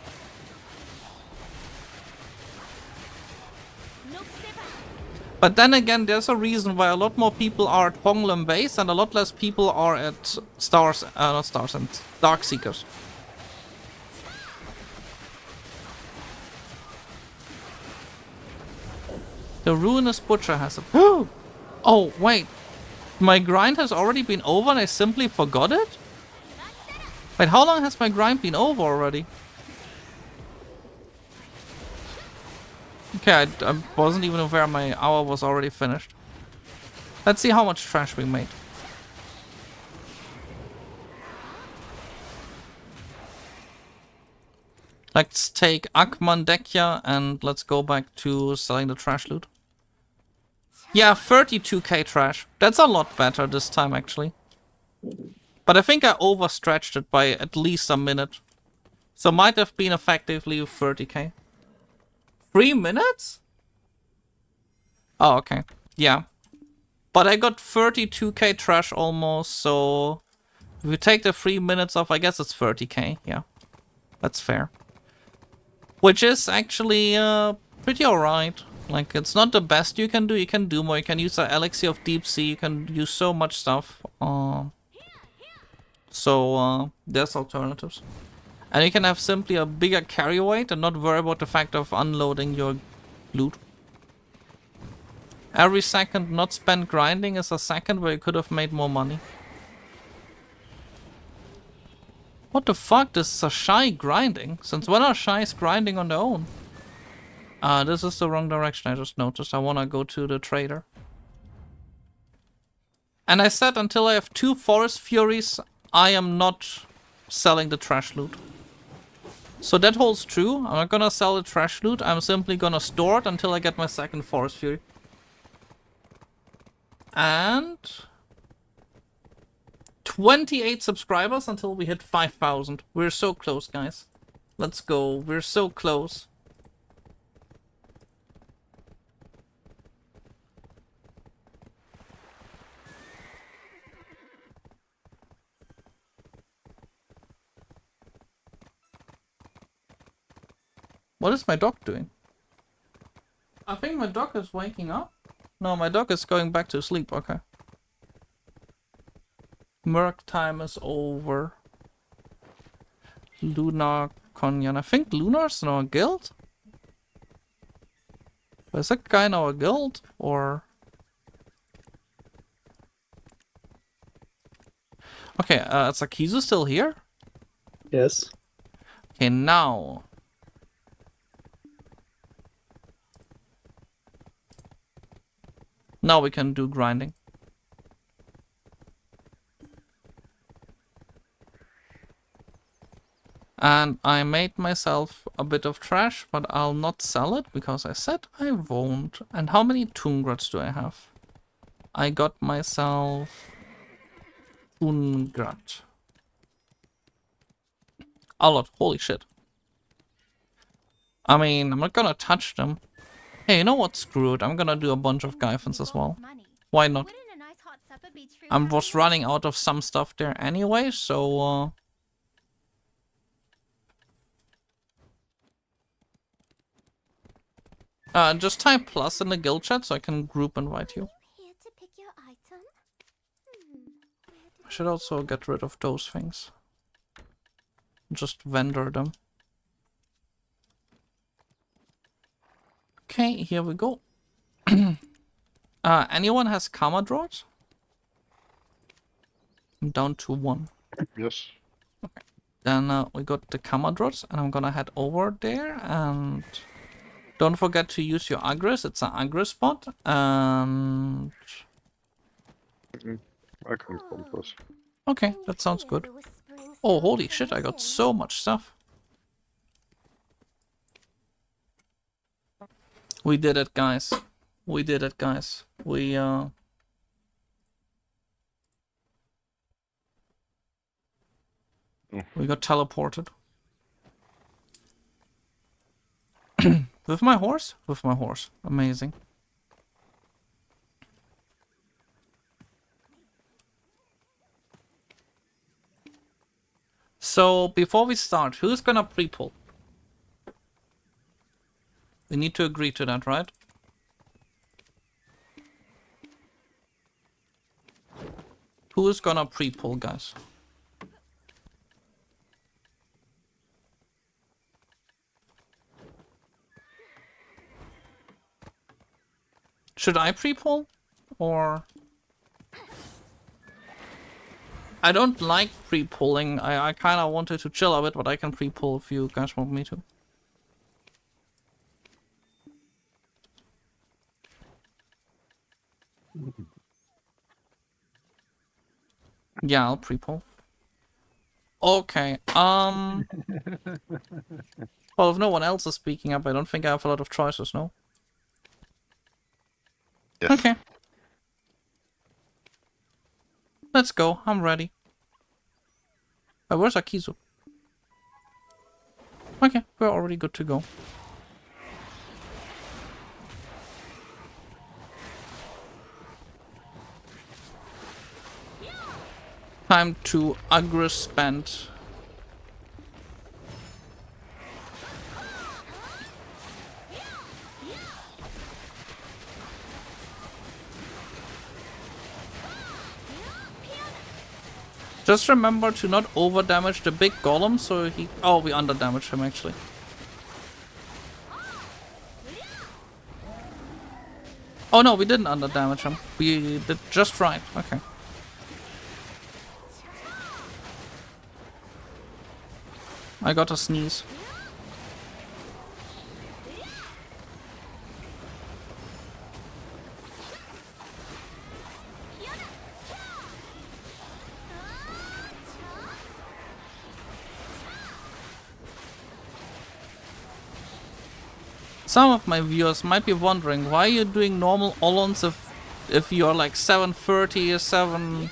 But then again, there's a reason why a lot more people are at Honglem base and a lot less people are at not Stars and Darkseekers. The Ruinous Butcher has it. Oh, wait. My grind has already been over and I simply forgot it? Wait, how long has my grind been over already? Okay, I wasn't even aware my hour was already finished. Let's see how much trash we made. Let's take Akmandekia and let's go back to selling the trash loot. Yeah, 32k trash. That's a lot better this time, actually. But I think I overstretched it by at least a minute. So might have been effectively 30k. 3 minutes? Oh, okay. Yeah. But I got 32k trash almost, so... if we take the 3 minutes off, I guess it's 30k. Yeah. That's fair. Which is actually pretty alright. Like, it's not the best you can do. You can do more. You can use the Elixir of Deep Sea. You can use so much stuff. So, there's alternatives. And you can have simply a bigger carry weight and not worry about the fact of unloading your loot. Every second not spent grinding is a second where you could have made more money. What the fuck? This is a Shy grinding? Since when are Shies grinding on their own? This is the wrong direction, I just noticed. I wanna go to the trader. And I said until I have 2 Forest Furies, I am not selling the trash loot. So that holds true. I'm not gonna sell the trash loot. I'm simply gonna store it until I get my second Forest Fury. And... 28 subscribers until we hit 5,000. We're so close, guys. Let's go. We're so close. What is my dog doing? I think my dog is waking up. No, my dog is going back to sleep. Okay. Merc time is over. Lunar Konyan. I think Lunar's in our guild? Is that guy in our guild? Or... okay, is Akizu still here? Yes. Okay, now... now we can do grinding. And I made myself a bit of trash, but I'll not sell it because I said I won't. And how many Tungrats do I have? I got myself Tungrat. A lot. Holy shit. I mean, I'm not gonna touch them. Hey, you know what? Screw it. I'm gonna do a bunch of Gyfins as well. Why not? I was running out of some stuff there anyway, so... just type plus in the guild chat so I can group invite you. I should also get rid of those things. Just vendor them. Okay, here we go. Anyone has karma draws? I'm down to 1. Yes. Okay. Then we got the Kamadrots, and I'm gonna head over there, and don't forget to use your Agris. It's an Agris spot, and I can focus. okay, that sounds good. Oh, holy shit, I got so much stuff. We did it, guys. We did it, guys. We got teleported. With my horse? With my horse. Amazing. So, before we start, who's gonna pre-pull? We need to agree to that, right? Who's gonna pre-pull, guys? Should I pre-pull? Or... I don't like pre-pulling. I kind of wanted to chill a bit, but I can pre-pull if you guys want me to. Yeah, I'll pre-pull. Okay, well, if no one else is speaking up, I don't think I have a lot of choices, no? Yes. Okay. Let's go, I'm ready. Where's Akizu? Okay, we're already good to go. Time to Agris spend. Just remember to not over damage the big golem, so he... Oh, we under damaged him actually. Oh no, we didn't under damage him. We did just right. Okay. I got a sneeze. Some of my viewers might be wondering why you're doing normal Olons if you're like 730 or 7...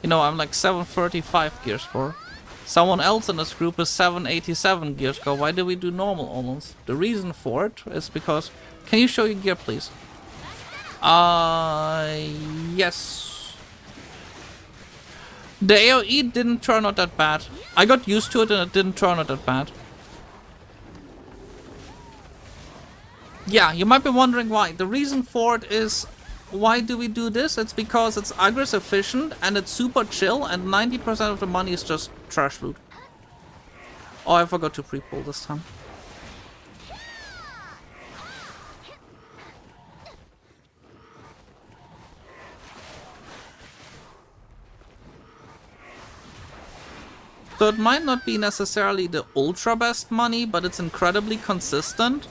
You know, I'm like 735 gear score. Someone else in this group is 787 gear score. Why do we do normal Olons? The reason for it is because... Can you show your gear, please? Yes. The AoE didn't turn out that bad. I got used to it and it didn't turn out that bad. Yeah, you might be wondering why. The reason for it is, why do we do this? It's because it's Agris efficient and it's super chill and 90% of the money is just trash loot. Oh, I forgot to pre-pull this time. So it might not be necessarily the ultra best money, but it's incredibly consistent.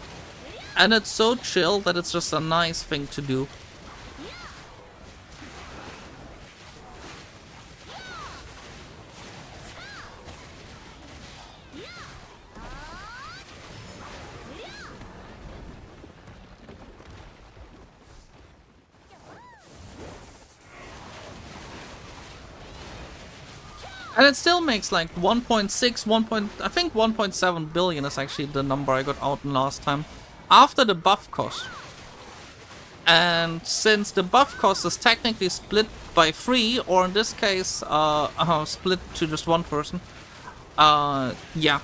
And it's so chill that it's just a nice thing to do. And it still makes like 1.6, I think 1.7 billion is actually the number I got out in last time. After the buff cost. And since the buff cost is technically split by 3, or in this case, split to just one person, yeah.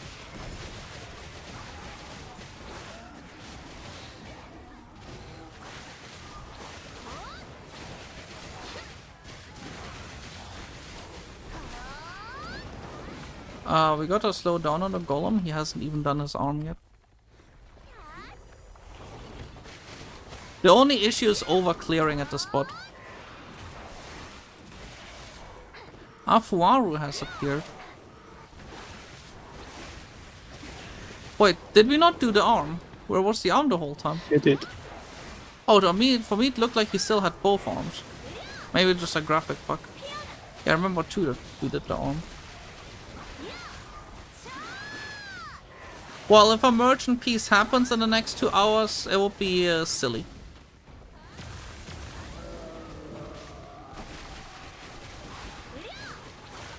We gotta slow down on the golem, he hasn't even done his arm yet. The only issue is over clearing at the spot. Fuaru has appeared. Wait, did we not do the arm? Where was the arm the whole time? You did. Oh, for me it looked like he still had both arms. Maybe just a graphic bug. Yeah, I remember too that we did the arm. Well, if a merchant piece happens in the next 2 hours, it would be silly.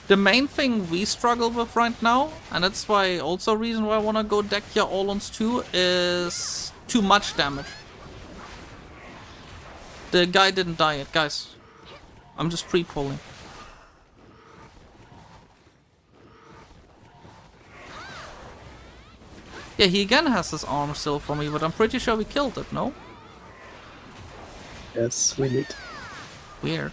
The main thing we struggle with right now, and that's why also a reason why I want to go deck your Olons too, is too much damage. The guy didn't die yet, guys. I'm just pre-pulling. Yeah, he again has his arm still for me, but I'm pretty sure we killed it, no? Yes, we did. Weird.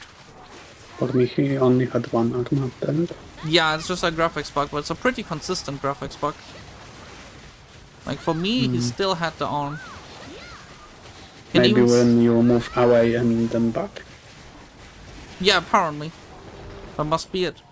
For me, he only had one arm up there. Yeah, it's just a graphics bug, but it's a pretty consistent graphics bug. Like, for me, he still had the arm. Can Maybe even when you move away and then back. Yeah, apparently. That must be it.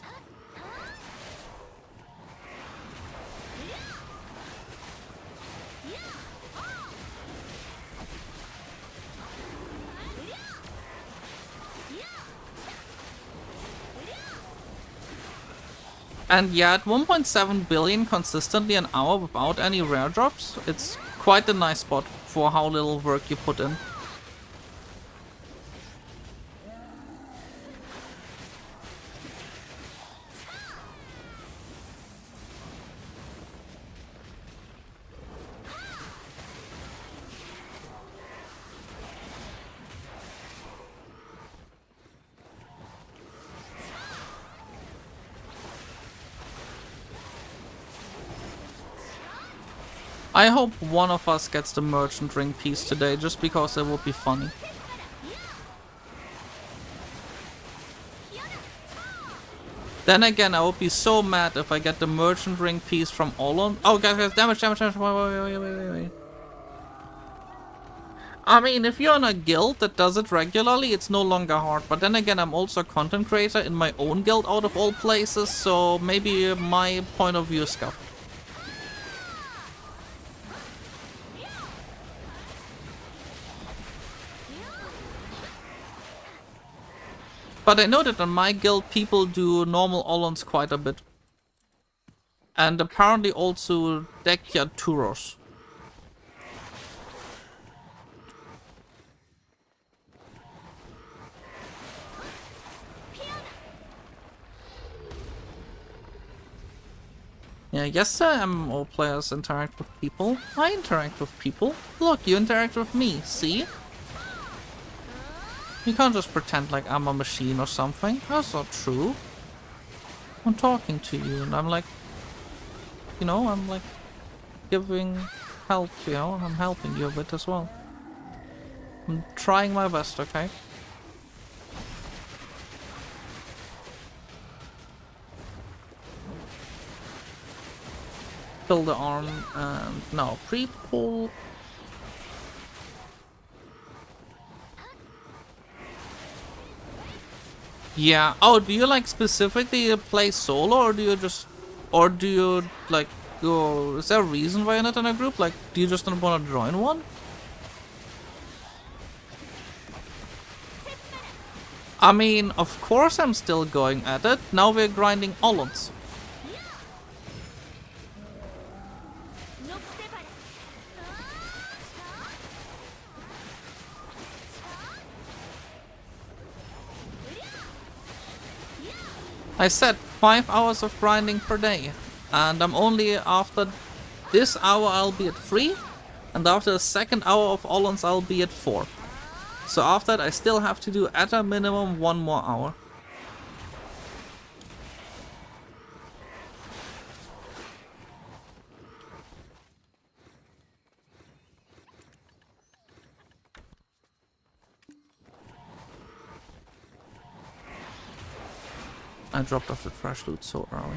And yeah, at 1.7 billion consistently an hour without any rare drops, it's quite a nice spot for how little work you put in. I hope one of us gets the merchant ring piece today, just because it would be funny. Then again, I would be so mad if I get the merchant ring piece from Olon. Oh, guys, damage. Wait. I mean, if you're in a guild that does it regularly, it's no longer hard. But then again, I'm also a content creator in my own guild out of all places, so maybe my point of view is scuffed. But I know that in my guild people do normal Olons quite a bit. And apparently also Dekya Turos. Yeah, yes, MMO players interact with people. I interact with people. Look, you interact with me, see? You can't just pretend like I'm a machine or something. That's not true. I'm talking to you and I'm like, you know, I'm like giving help, you know, I'm helping you a bit as well. I'm trying my best, okay? Kill the arm and now pre-pull. Yeah. Oh, do you like specifically play solo, or do you just, or do you like go? Is there a reason why you're not in a group? Like, do you just not want to join one? I mean, of course I'm still going at it. Now we're grinding Olons. I said 5 hours of grinding per day, and I'm only after this hour I'll be at 3, and after the second hour of Olons I'll be at 4. So after that I still have to do at a minimum 1 more hour. I dropped off the trash loot so early.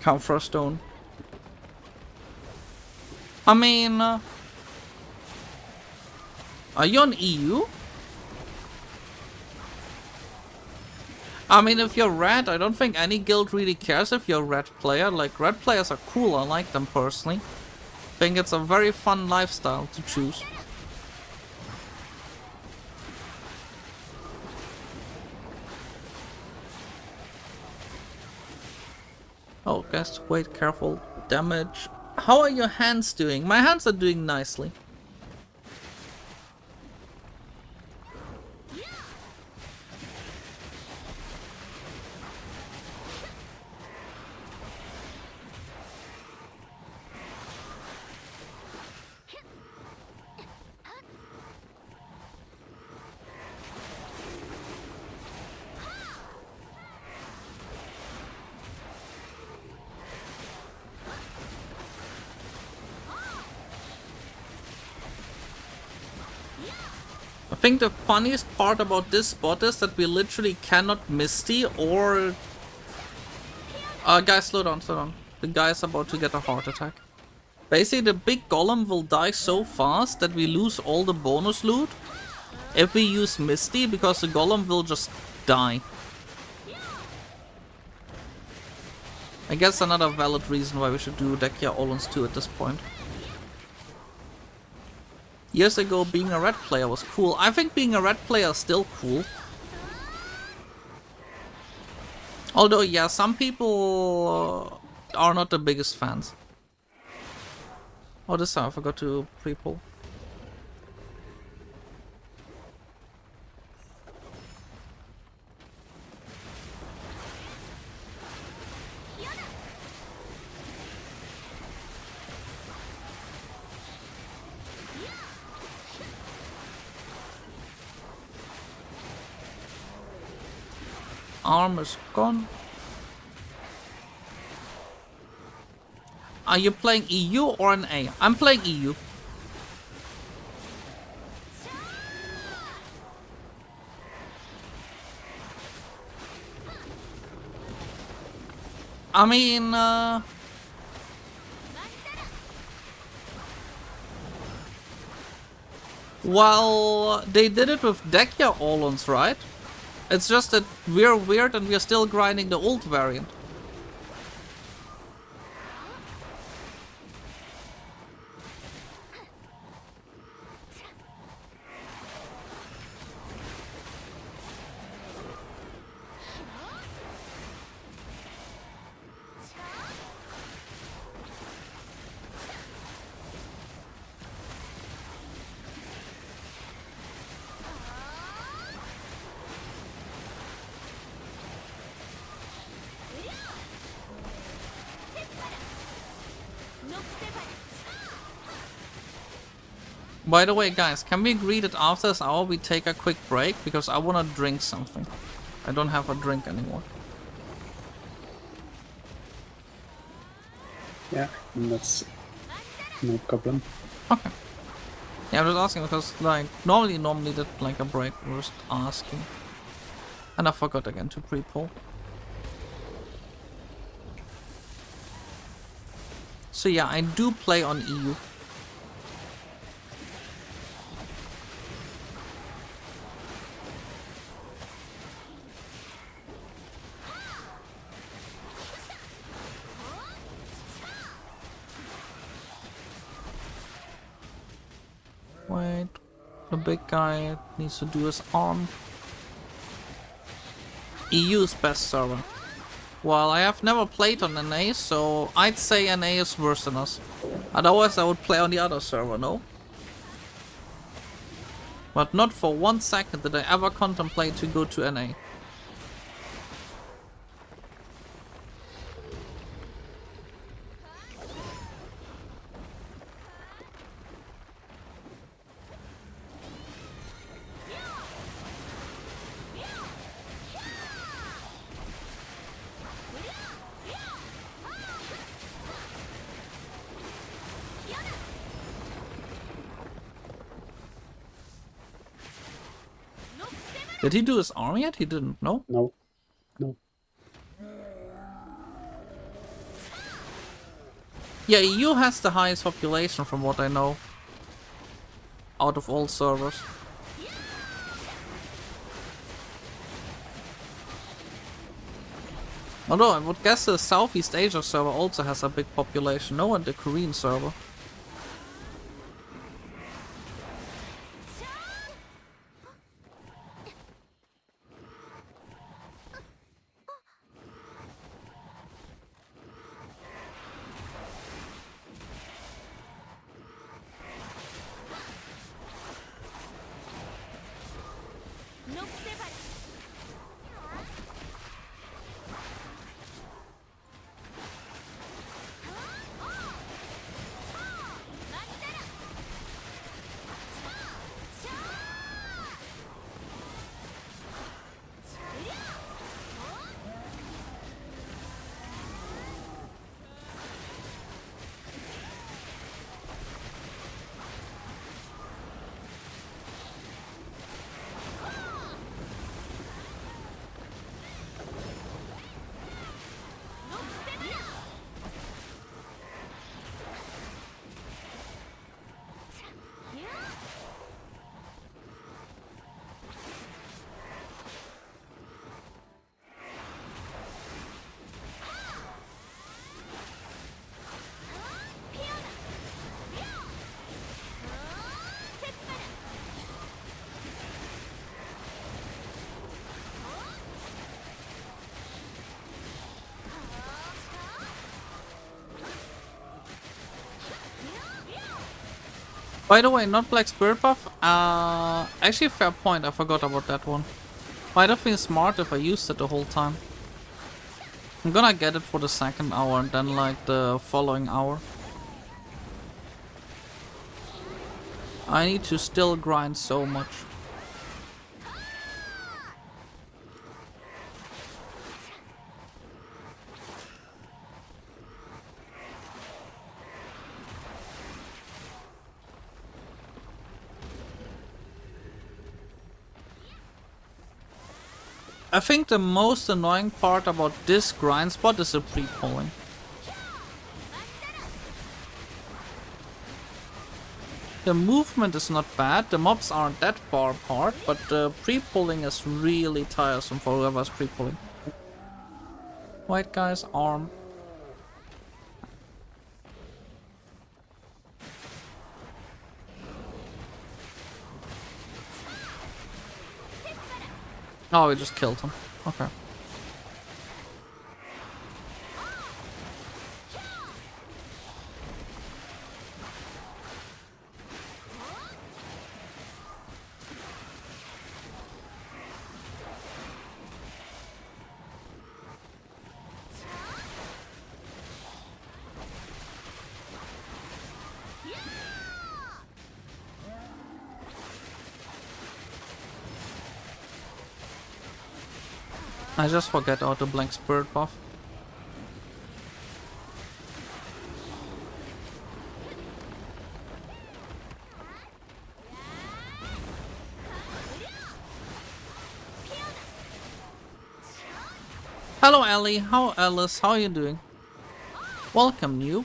Count for a stone. I mean, are you on EU? I mean, if you're red, I don't think any guild really cares if you're a red player. Like, red players are cool, I like them personally. I think it's a very fun lifestyle to choose. Oh, guys, wait, careful. Damage. How are your hands doing? My hands are doing nicely. I think the funniest part about this spot is that we literally cannot Misty or... guys, slow down, slow down. The guy's about to get a heart attack. Basically, the big golem will die so fast that we lose all the bonus loot if we use Misty, because the golem will just die. I guess another valid reason why we should do Yesteryear Olens 2 at this point. Years ago, being a red player was cool. I think being a red player is still cool. Although, yeah, some people are not the biggest fans. Oh, this time I forgot to pre-pull. Arm is gone. Are you playing EU or an A? I'm playing EU. I mean, well, they did it with Yesteryear Olens, right? It's just that we're weird and we're still grinding the old variant. By the way, guys, can we agree that after this hour we take a quick break? Because I want to drink something. I don't have a drink anymore. Yeah, that's no problem. Okay. Yeah, I'm just asking because, like, normally that like a break. We're just asking. And I forgot again to pre-pull. So yeah, I do play on EU. Wait, the big guy needs to do his arm. EU's best server. Well, I have never played on NA, so I'd say NA is worse than us. Otherwise I would play on the other server, no? But not for 1 second did I ever contemplate to go to NA. Did he do his arm yet? He didn't, no? No. No. Yeah, EU has the highest population from what I know. Out of all servers. Although I would guess the Southeast Asia server also has a big population. No, and the Korean server. By the way, not Black Spirit buff. Actually, fair point. I forgot about that one. Might have been smart if I used it the whole time. I'm gonna get it for the second hour and then like the following hour. I need to still grind so much. I think the most annoying part about this grind spot is the pre-pulling. The movement is not bad, the mobs aren't that far apart, but the pre-pulling is really tiresome for whoever's pre-pulling. White guy's arm. Oh, we just killed him. Okay. I just forget how to blank spirit buff. Hello Ellie, how Alice, how are you doing? Welcome new.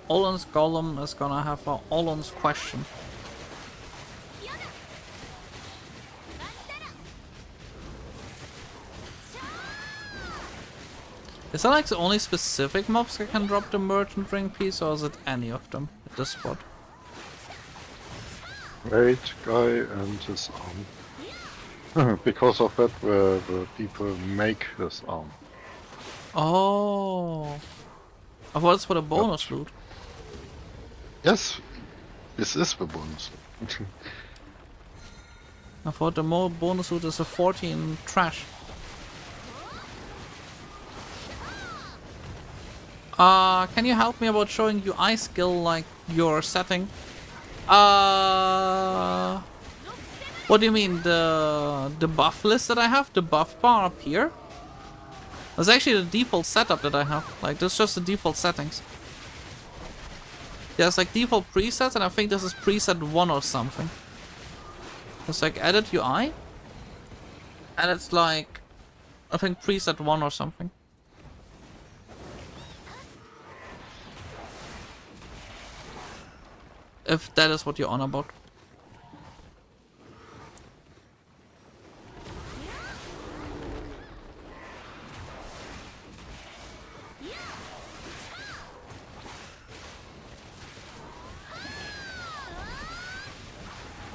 Olin's golem is gonna have a Olin's question. Is that like the only specific mobs that can drop the merchant ring piece, or is it any of them at this spot? Great guy and his arm. Because of that, the people make this arm. Oh, I thought it's for the bonus loot. Yes, this is the bonus. I thought the more bonus loot is a 14 trash. Can you help me about showing UI skill like your setting? What do you mean, the buff list that I have? The buff bar up here? That's actually the default setup that I have. Like, this is just the default settings. There's like default presets, and I think this is preset 1 or something. It's like edit UI. And it's like, I think preset 1 or something. If that is what you're on about.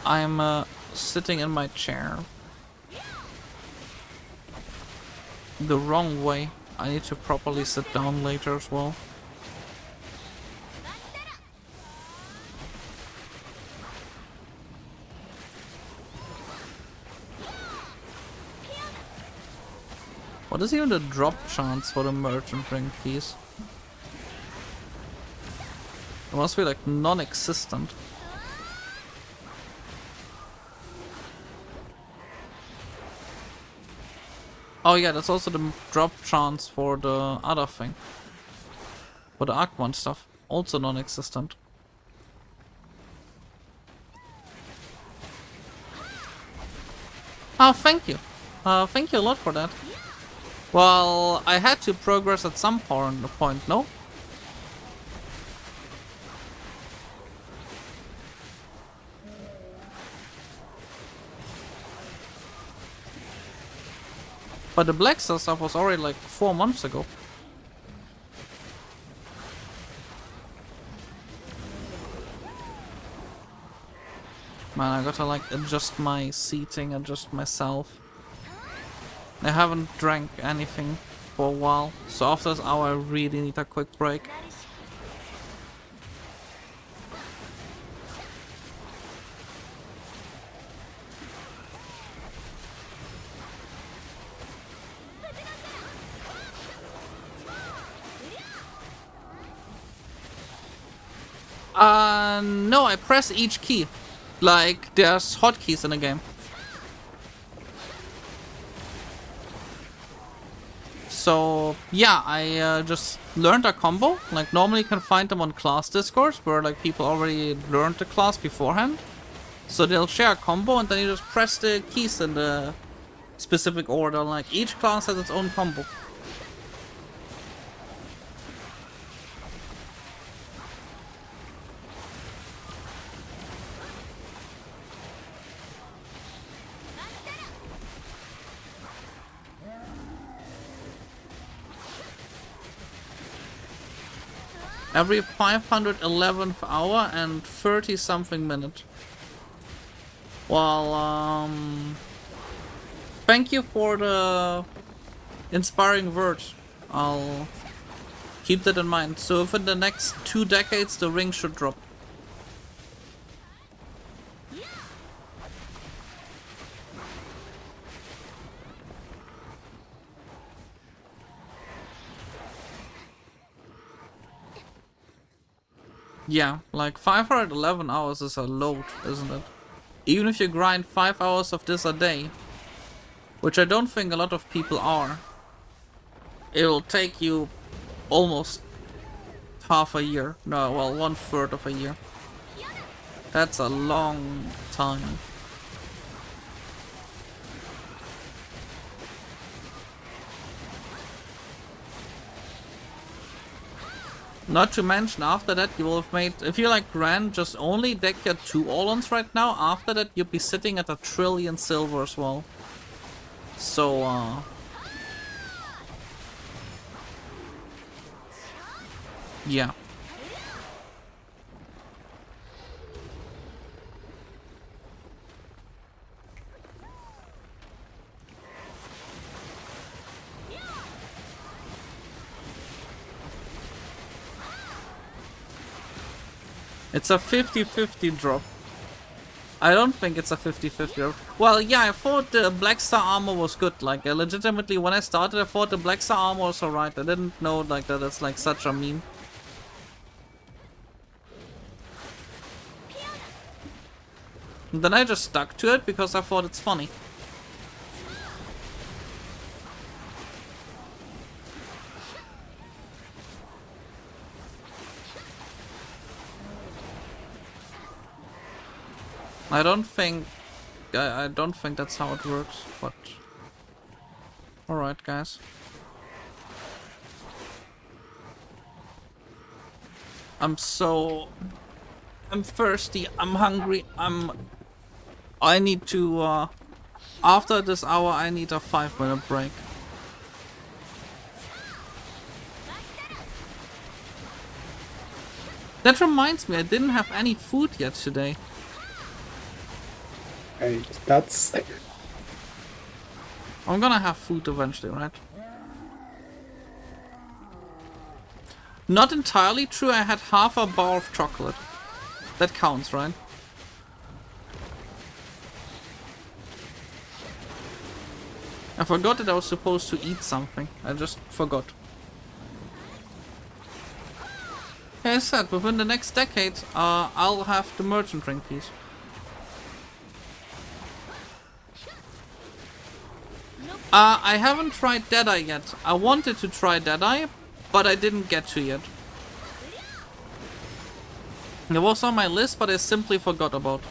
I'm sitting in my chair the wrong way. I need to properly sit down later as well. What is even the drop chance for the merchant ring piece? It must be like non-existent. Oh yeah, that's also the drop chance for the other thing. For the Arc 1 stuff. Also non-existent. Oh, thank you. Thank you a lot for that. Well, I had to progress at some point, no? But the Black Star stuff was already like 4 months ago. Man, I gotta like adjust my seating, adjust myself. I haven't drank anything for a while, so after this hour I really need a quick break. No, I press each key. Like, there's hotkeys in the game. So, yeah, I just learned a combo. Like, normally you can find them on class discourse, where, like, people already learned the class beforehand. So they'll share a combo, and then you just press the keys in the specific order. Like, each class has its own combo. Every 511th hour and 30 something minute. Well, thank you for the inspiring words. I'll keep that in mind. So if in the next 2 decades the ring should drop. Yeah, like 511 hours is a load, isn't it? Even if you grind 5 hours of this a day, which I don't think a lot of people are, it'll take you almost half a year. No, well, 1/3 of a year. That's a long time. Not to mention, after that you will have made, if you like ran just only deck your 2 Orlons right now, after that you'll be sitting at 1 trillion silver as well. So, yeah. It's a 50-50 drop. I don't think it's a 50-50 drop. Well, yeah, I thought the Black Star armor was good. Like, legitimately, when I started, I thought the Black Star armor was alright. I didn't know, like, that it's, like, such a meme. And then I just stuck to it because I thought it's funny. I don't think that's how it works, but alright, guys. I'm thirsty, I'm hungry, I need to, after this hour I need a 5-minute break. That reminds me, I didn't have any food yet today. Right, that's... I'm gonna have food eventually, right? Not entirely true, I had half a bar of chocolate. That counts, right? I forgot that I was supposed to eat something. I just forgot. As I said, within the next decade, I'll have the merchant ring piece. I haven't tried Deadeye yet. I wanted to try Deadeye, but I didn't get to yet. It was on my list, but I simply forgot about.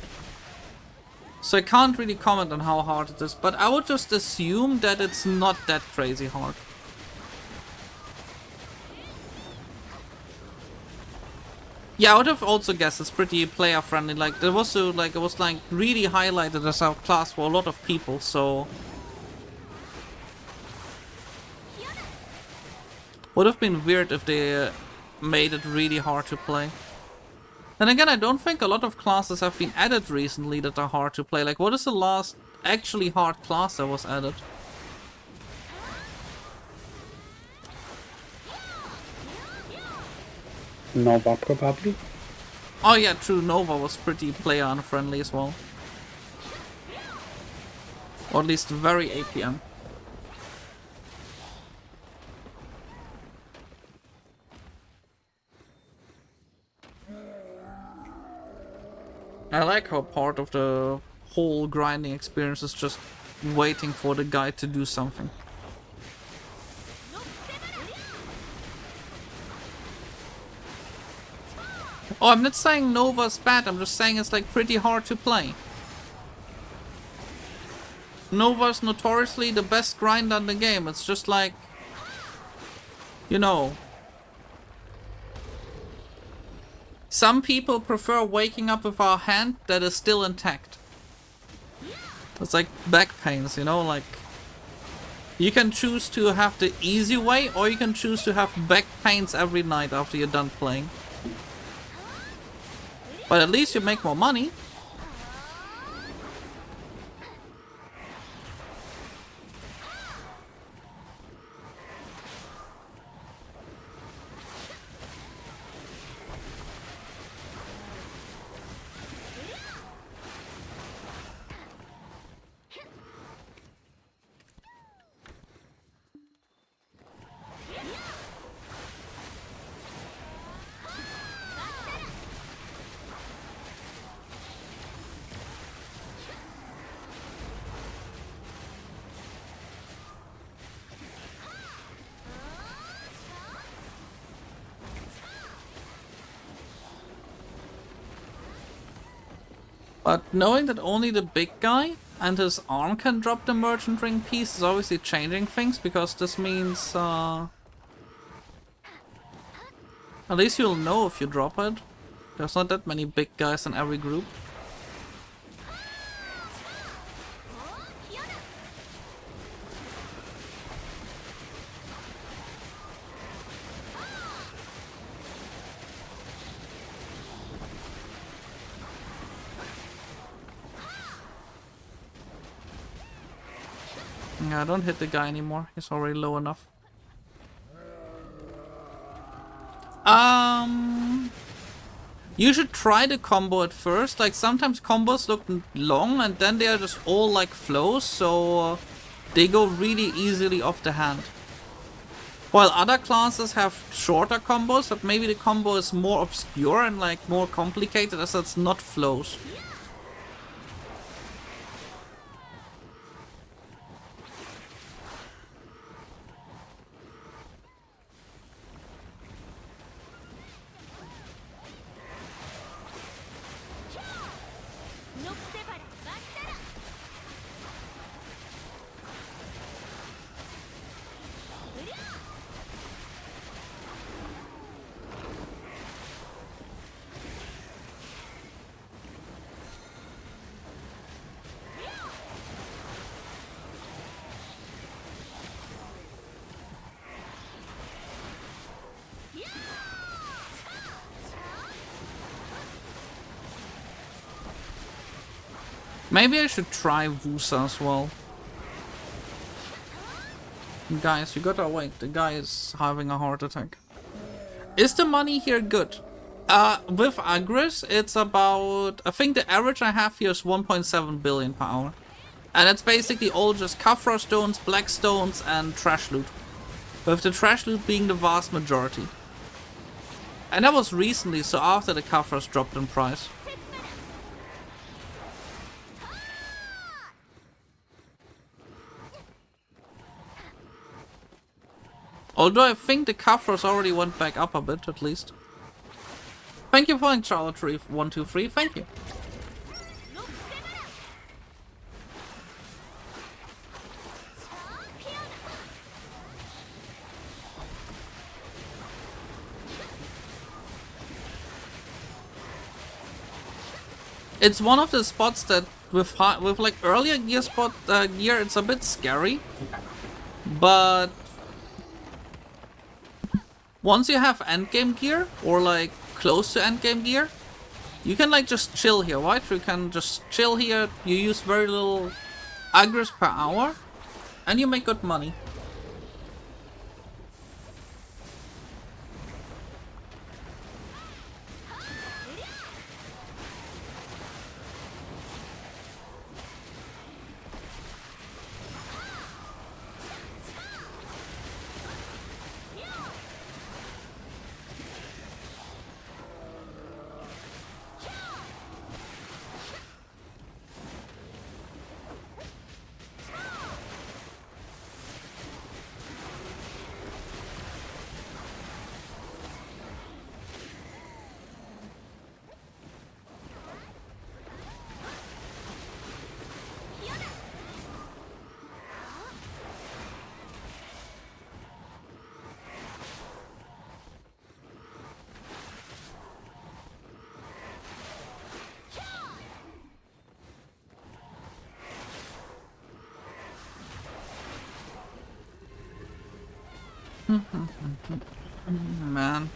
So I can't really comment on how hard it is, but I would just assume that it's not that crazy hard. Yeah, I would have also guessed it's pretty player friendly. Like there was it was like really highlighted as a class for a lot of people, so would have been weird if they made it really hard to play. Then again, I don't think a lot of classes have been added recently that are hard to play. Like, what is the last actually hard class that was added? Nova, probably. Oh yeah, true, Nova was pretty player unfriendly as well. Or at least very APM. I like how part of the whole grinding experience is just waiting for the guy to do something. Oh, I'm not saying Nova's bad, I'm just saying it's like pretty hard to play. Nova's notoriously the best grinder in the game, it's just like, you know, some people prefer waking up with a hand that is still intact. It's like back pains, you know, like you can choose to have the easy way or you can choose to have back pains every night after you're done playing. But at least you make more money. But knowing that only the big guy and his arm can drop the merchant ring piece is obviously changing things, because this means at least you'll know if you drop it. There's not that many big guys in every group. Yeah, don't hit the guy anymore. He's already low enough. You should try the combo at first. Like sometimes combos look long and then they are just all like flows, so they go really easily off the hand. While other classes have shorter combos, but maybe the combo is more obscure and like more complicated as it's not flows. Maybe I should try Vusa as well. Guys, you gotta wait. The guy is having a heart attack. Is the money here good? With Agris, it's about... I think the average I have here is 1.7 billion per hour. And it's basically all just Kafra stones, black stones, and trash loot. With the trash loot being the vast majority. And that was recently, so after the Kafras dropped in price. Although I think the Kafras already went back up a bit, at least. Thank you for Charlotte 123, thank you. It's one of the spots that with like earlier gear it's a bit scary, but once you have endgame gear or like close to endgame gear, you can like just chill here, right? You can just chill here. You use very little agris per hour, and you make good money. Man.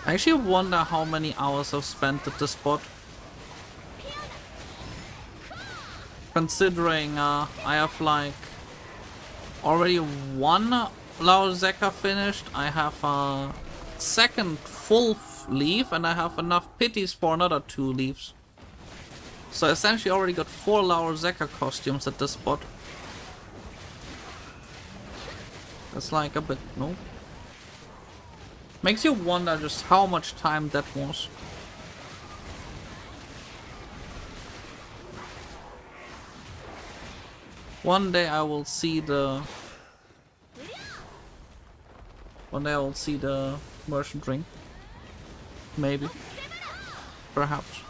I actually wonder how many hours I've spent at this spot. Considering I have like already one Lao Zeka finished, I have a second full leaf, and I have enough pities for another 2 leaves. So I essentially already got 4 Lao Zeka costumes at this spot. That's like a bit, no? Makes you wonder just how much time that was. One day I will see the... One day I will see the merchant ring. Maybe. Perhaps.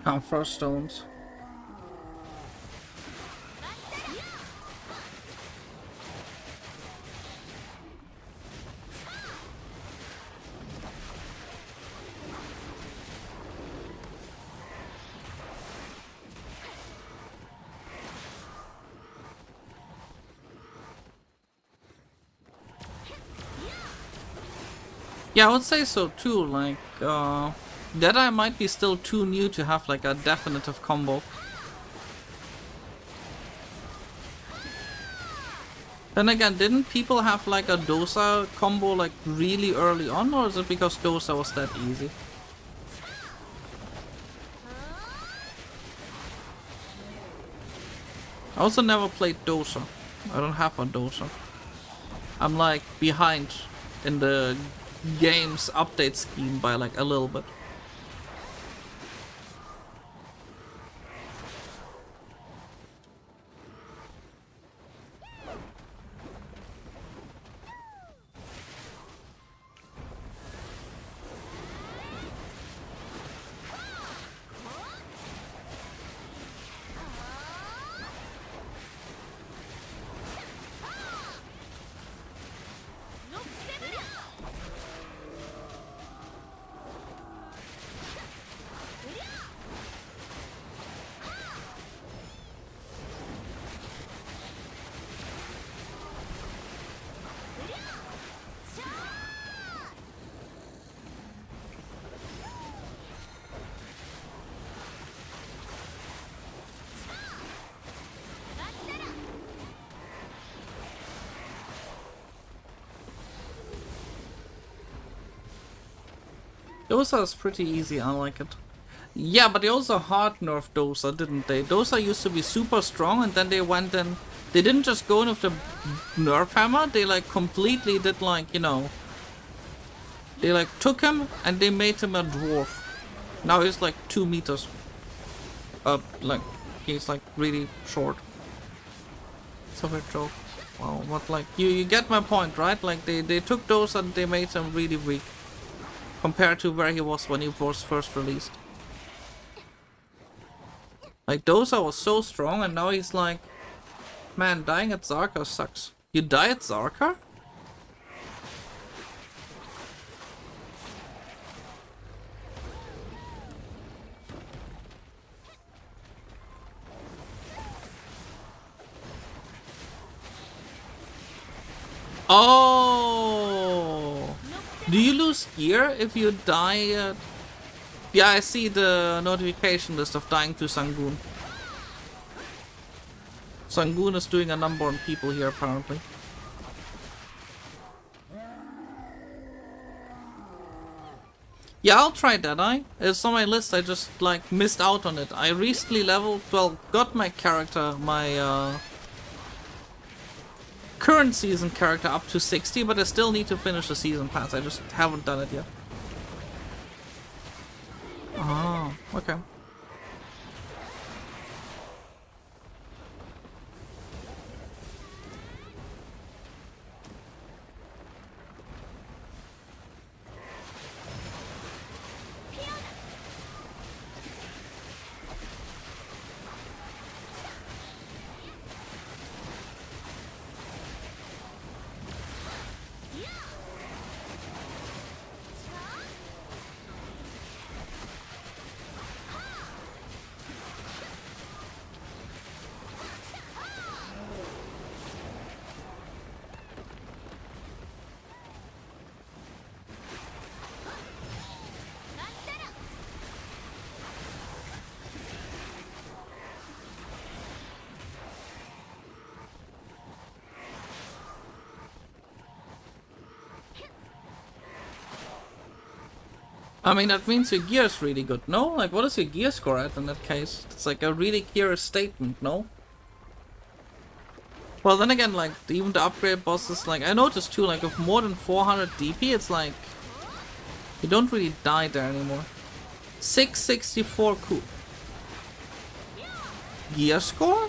Frost stones. Yeah, I would say so too, like, Deadeye might be still too new to have like a definitive combo. Then again, didn't people have like a Dosa combo like really early on, or is it because Dosa was that easy? I also never played Dosa. I don't have a Dosa. I'm like behind in the game's update scheme by like a little bit. Dosa is pretty easy, I like it. Yeah, but they also hard nerfed Dosa, didn't they? Dosa used to be super strong, and then they went in... They didn't just go in with the nerf hammer, they like completely did like, you know... They like took him, and they made him a dwarf. Now he's like 2 meters. Like, he's like really short. It's a weird joke. Wow, but like, you get my point, right? Like, they took Dosa and they made him really weak. Compared to where he was when he was first released. Like, Dosa was so strong, and now he's like... Man, dying at Zarka sucks. You die at Zarka? Oh! Do you lose gear if you die at... Yeah, I see the notification list of dying to Sangoon. Sangoon is doing a number on people here, apparently. Yeah, I'll try Deadeye. It's on my list, I just, like, missed out on it. I recently leveled... Well, got my character, my, current season character up to 60, but I still need to finish the season pass. I just haven't done it yet. Oh, okay. I mean, that means your gear is really good, no? Like, what is your gear score at in that case? It's like a really clear statement, no? Well, then again, like, even the upgrade bosses, like, I noticed too, like, with more than 400 DP, it's like, you don't really die there anymore. 664 coup. Gear score?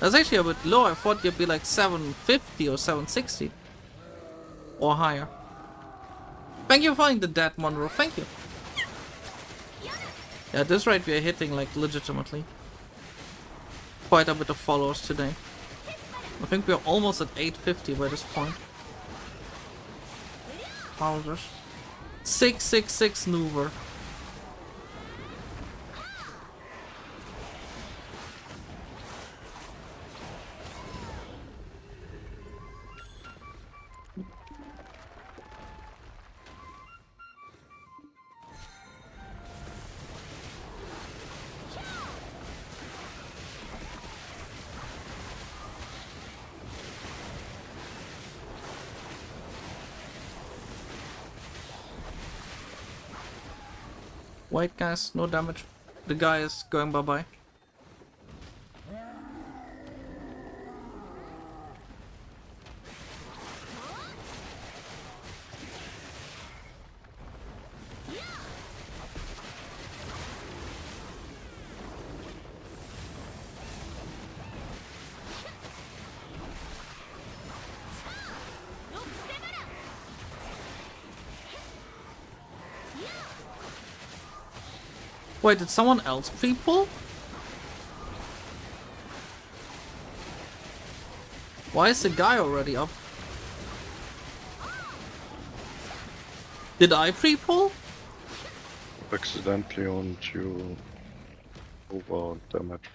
That's actually a bit low. I thought you'd be like 750 or 760. Or higher. Thank you for finding the dead Monroe, thank you. Yeah, at this rate we are hitting like legitimately quite a bit of followers today. I think we are almost at 850 by this point. Followers. 666 Nuver. Wait guys, no damage. The guy is going bye-bye. Wait, did someone else pre-pull? Why is the guy already up? Did I pre-pull? Accidentally on you over damage.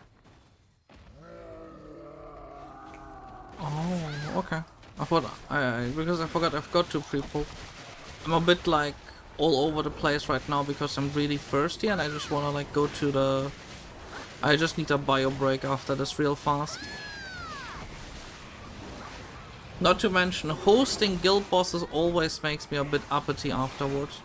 Oh, okay. I thought because I forgot to pre-pull. I'm a bit like all over the place right now because I'm really thirsty and I just wanna like go to the... I just need a bio break after this real fast. Not to mention, hosting guild bosses always makes me a bit uppity afterwards.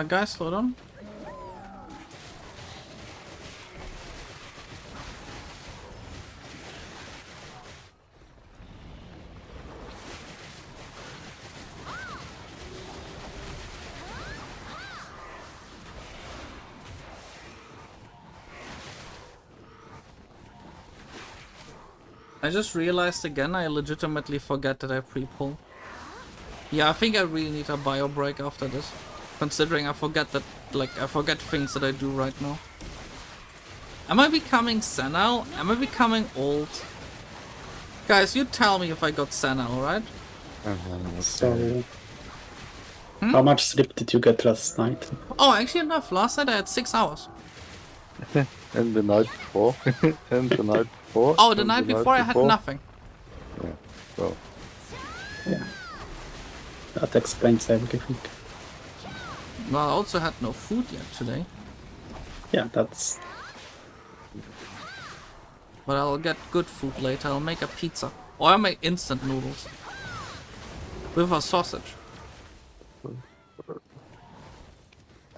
Guys, slow down. I just realized again I legitimately forget that I pre-pull. Yeah, I think I really need a bio break after this. Considering I forget that, like, I forget things that I do right now. Am I becoming senile? Am I becoming old? Guys, you tell me if I got senile, right? So, how much sleep did you get last night? Oh, actually enough. Last night I had 6 hours. And the night before? And the night before? Oh, the night before I had nothing. Yeah, so. Yeah. That explains everything. Well, I also had no food yet today. Yeah, that's... But I'll get good food later. I'll make a pizza. Or I'll make instant noodles. With a sausage.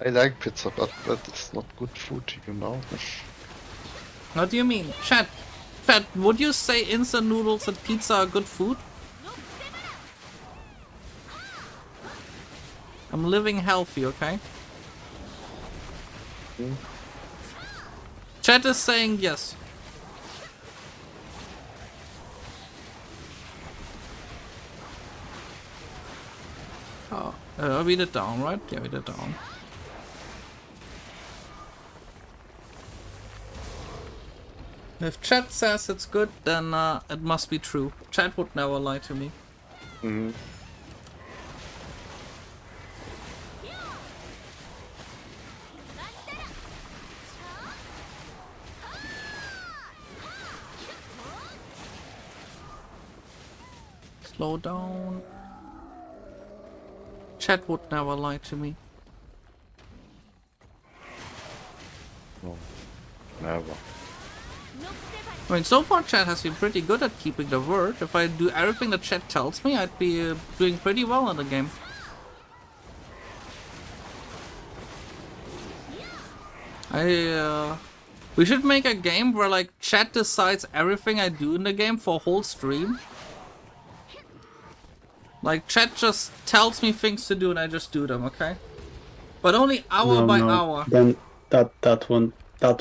I like pizza, but it's not good food, you know. What do you mean? Chat, would you say instant noodles and pizza are good food? I'm living healthy, okay? Chat is saying yes. Oh, we did down, right? Yeah, we did down. If chat says it's good, then it must be true. Chat would never lie to me. Mhm. Slow down. Chat would never lie to me. No, never. I mean, so far chat has been pretty good at keeping the word. If I do everything the chat tells me, I'd be doing pretty well in the game. We should make a game where like chat decides everything I do in the game for a whole stream. Like chat just tells me things to do and I just do them, okay? But only hour by hour. Then that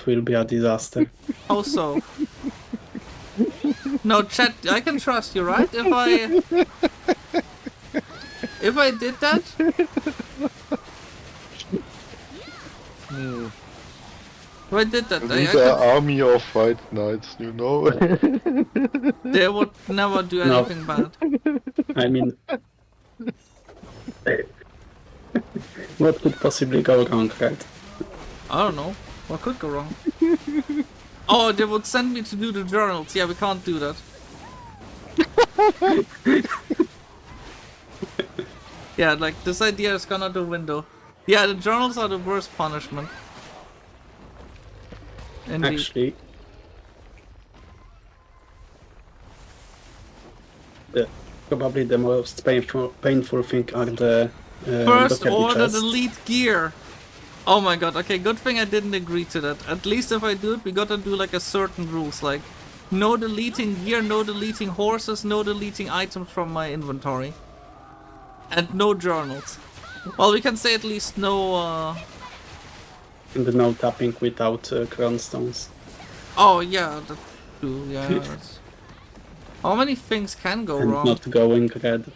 will be a disaster. How so? No, chat, I can trust you, right? If I did that? If I did that, These are army of fight knights, you know. they would never do anything bad. I mean, what could possibly go wrong, right? I don't know. What could go wrong? Oh, they would send me to do the journals. Yeah, we can't do that. Yeah, like this idea is gone out the window. Yeah, the journals are the worst punishment. Indeed. Actually, probably the most painful thing are the First bucket order chests. delete gear. Oh my god, okay, good thing I didn't agree to that. At least if I do it, we gotta do like a certain rules, like no deleting gear, no deleting horses, no deleting items from my inventory. And no journals. Well, we can say at least no, And no tapping without crownstones. Oh yeah, that's true, yeah. That's... How many things can go And wrong? not going red.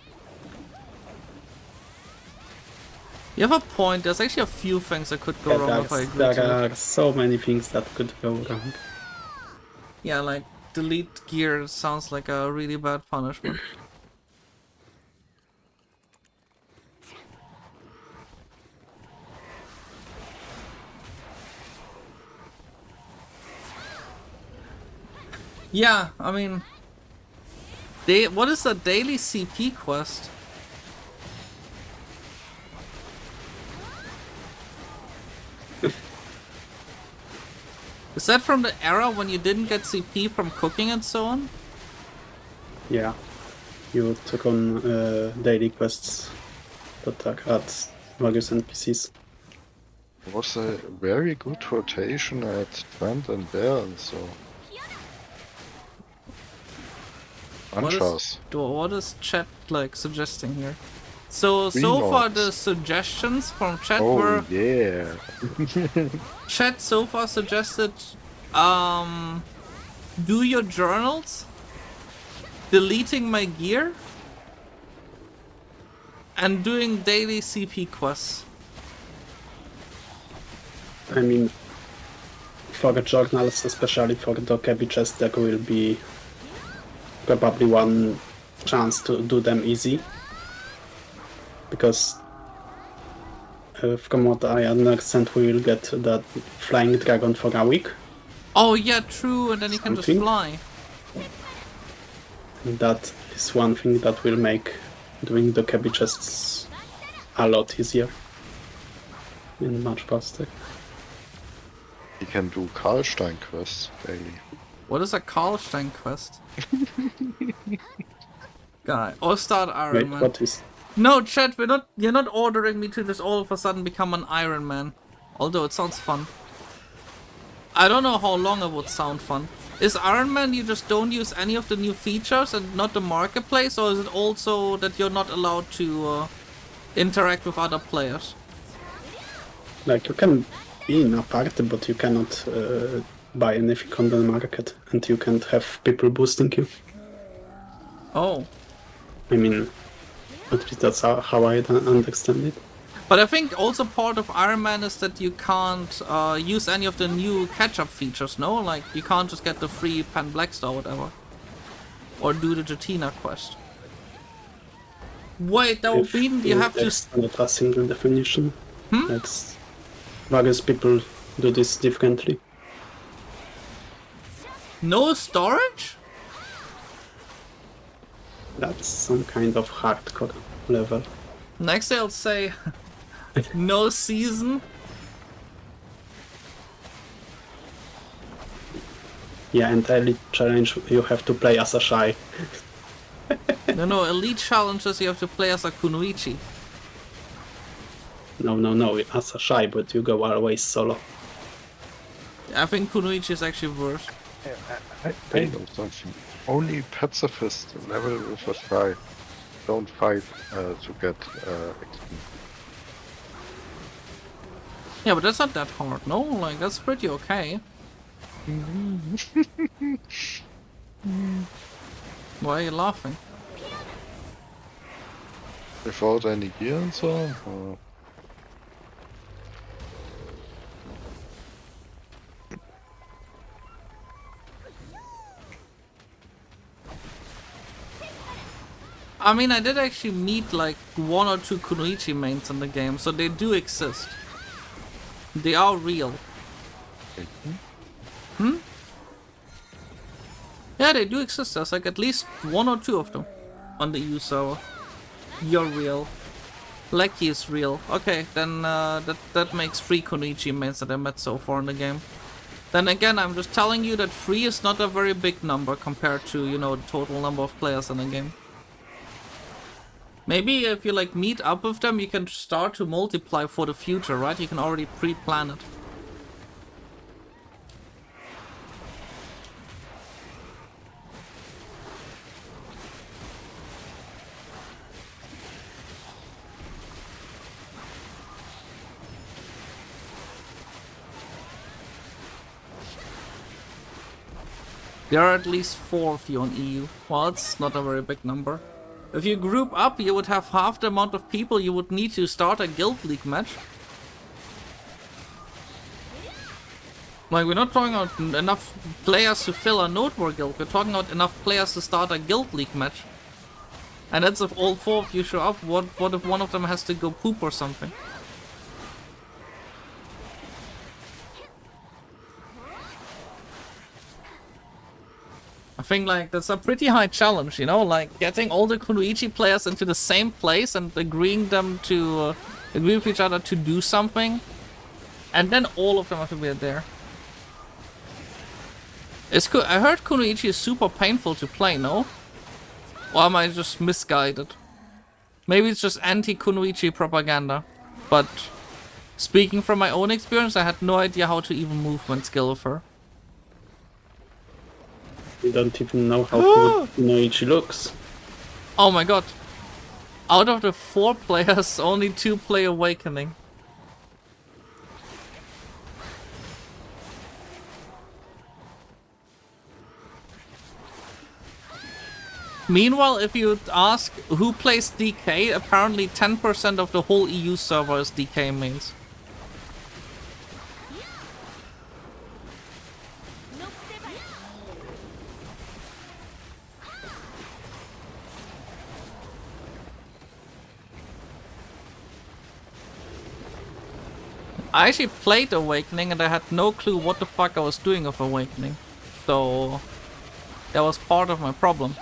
You have a point, there's actually a few things that could go wrong if I agree There to it. are so many things that could go wrong. Yeah, like delete gear sounds like a really bad punishment. Yeah, I mean, what is a daily CP quest? Is that from the era when you didn't get CP from cooking and so on? Yeah, you took on daily quests that are at various NPCs. It was a very good rotation at Trent and Baron, so. Anchas. What is chat like suggesting here? So Green far orbs. the suggestions from chat Oh were yeah. chat so far suggested do your journals, deleting my gear, and doing daily CP quests. I mean, for the journals, especially for the cabbages, there will be probably one chance to do them easy. Because from what I understand, we will get that flying dragon for a week. Oh yeah, true, and then you can just Something. fly. And that is one thing that will make doing the cabbages a lot easier and much faster. You can do Karlstein quests daily. What is a Karlstein quest? Guy, or start Iron Wait, Man. what is? No, chat, you're not ordering me to just all of a sudden become an Iron Man. Although it sounds fun. I don't know how long it would sound fun. Is Iron Man you just don't use any of the new features and not the marketplace, or is it also that you're not allowed to interact with other players? Like, you can be in a party, but you cannot buy anything on the market, and you can't have people boosting you. Oh. I mean, at least that's how I understand it. But I think also part of Iron Man is that you can't use any of the new catch-up features, no? Like, you can't just get the free Pan Blackstar or whatever. Or do the Jatina quest. Wait, that would mean you have to... That's not a single definition. Hmm? That's various people do this differently. No storage? That's some kind of hardcore level. Next I'll say no season. Yeah, and Elite Challenge you have to play as a shy. No, elite challenges you have to play as a Kunoichi. No, as a shy, but you go always solo. I think Kunoichi is actually worse. I know something. Only pacifist level with a shy. Don't fight to get XP. Yeah, but that's not that hard, no? Like, that's pretty okay. Why are you laughing? Without any gear and so on? Or... I mean, I did actually meet like 1 or 2 Kunoichi mains in the game, so they do exist. They are real. Hmm? Yeah, they do exist. There's like at least 1 or 2 of them on the EU server. You're real. Lecky is real. Okay, then that makes 3 Kunoichi mains that I met so far in the game. Then again, I'm just telling you that 3 is not a very big number compared to, you know, the total number of players in the game. Maybe if you like meet up with them, you can start to multiply for the future, right? You can already pre-plan it. There are at least 4 of you on EU. Well, it's not a very big number. If you group up, you would have half the amount of people you would need to start a Guild League match. Like, we're not talking about enough players to fill a Node War guild, we're talking about enough players to start a Guild League match. And that's if all 4 of you show up. What if one of them has to go poop or something? I think like that's a pretty high challenge, you know, like getting all the Kunoichi players into the same place and agreeing them to agree with each other to do something, and then all of them have to be there. It's cool. I heard Kunoichi is super painful to play, no? Or am I just misguided? Maybe it's just anti-Kunoichi propaganda. But speaking from my own experience, I had no idea how to even movement skill with her. You don't even know how good Kunoichi looks. Oh my god. Out of the 4 players, only 2 play Awakening. Meanwhile, if you ask who plays DK, apparently 10% of the whole EU server is DK mains. I actually played Awakening and I had no clue what the fuck I was doing with Awakening. So that was part of my problem.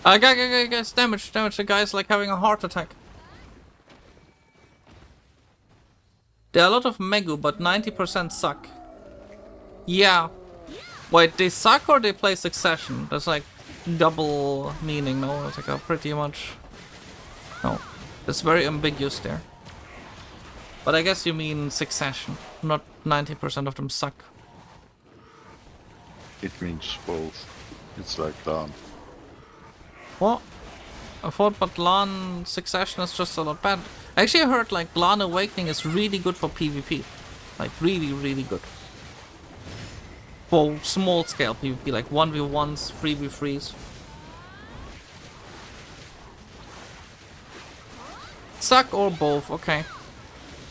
Guys, damage, the guy's like having a heart attack. There are a lot of Megu, but 90% suck. Yeah. Wait, they suck or they play Succession? That's like double meaning, no? It's like a pretty much... No. It's very ambiguous there. But I guess you mean Succession, not 90% of them suck. It means both. It's like LAN. What? I thought, but LAN Succession is just a lot bad. I actually heard like LAN Awakening is really good for PvP. Like really, really good. For small scale PvP, like 1v1s, 3v3s. Suck or both, okay.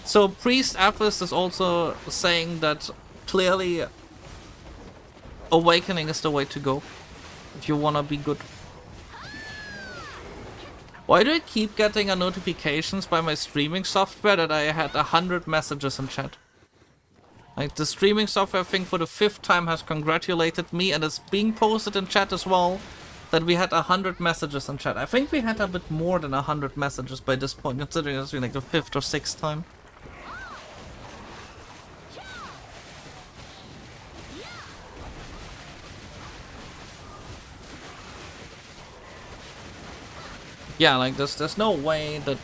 So Priest Aphis is also saying that clearly Awakening is the way to go. If you wanna be good. Why do I keep getting a notifications by my streaming software that I had 100 messages in chat? Like the streaming software, I think for the 5th time has congratulated me, and it's being posted in chat as well that we had 100 messages in chat. I think we had a bit more than 100 messages by this point, considering it's been like the 5th or 6th time. Yeah, like there's no way that...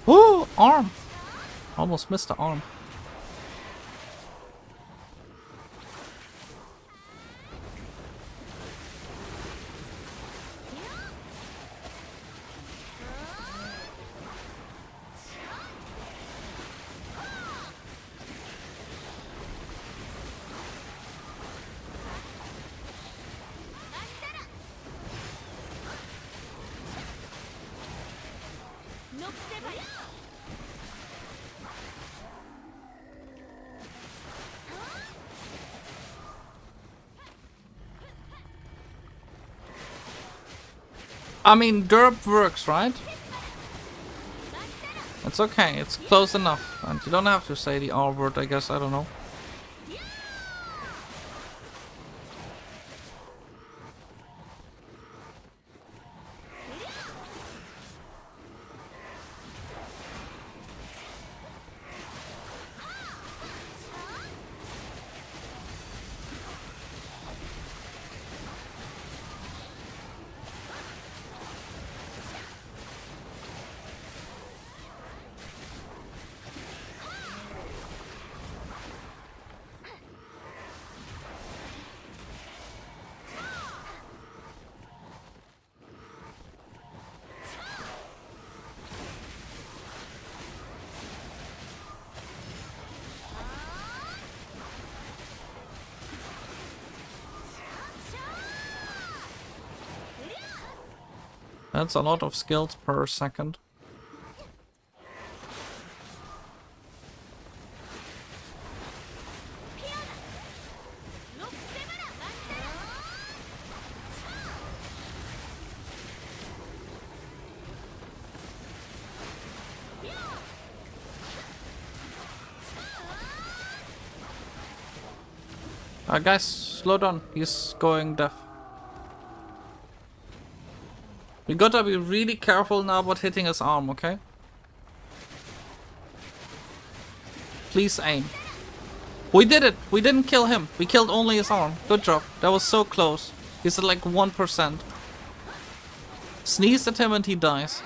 Ooh, arm! Almost missed the arm. I mean, derp works, right? It's okay, it's close enough. And you don't have to say the R word, I guess, I don't know. That's a lot of skills per second. Guys, slow down. He's going deaf. We gotta be really careful now about hitting his arm, okay? Please aim. We did it! We didn't kill him. We killed only his arm. Good job. That was so close. He's at like 1%. Sneeze at him and he dies.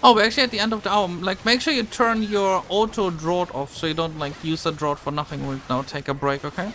Oh, we're actually at the end of the hour. Like, make sure you turn your auto drought off so you don't, like, use the drought for nothing. We'll now take a break, okay?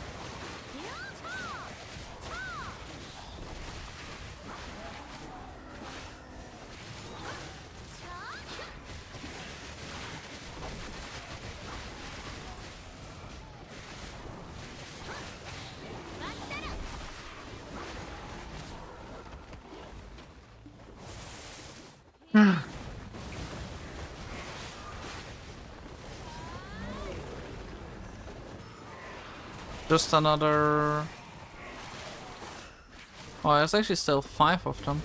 Just another... Oh, there's actually still 5 of them.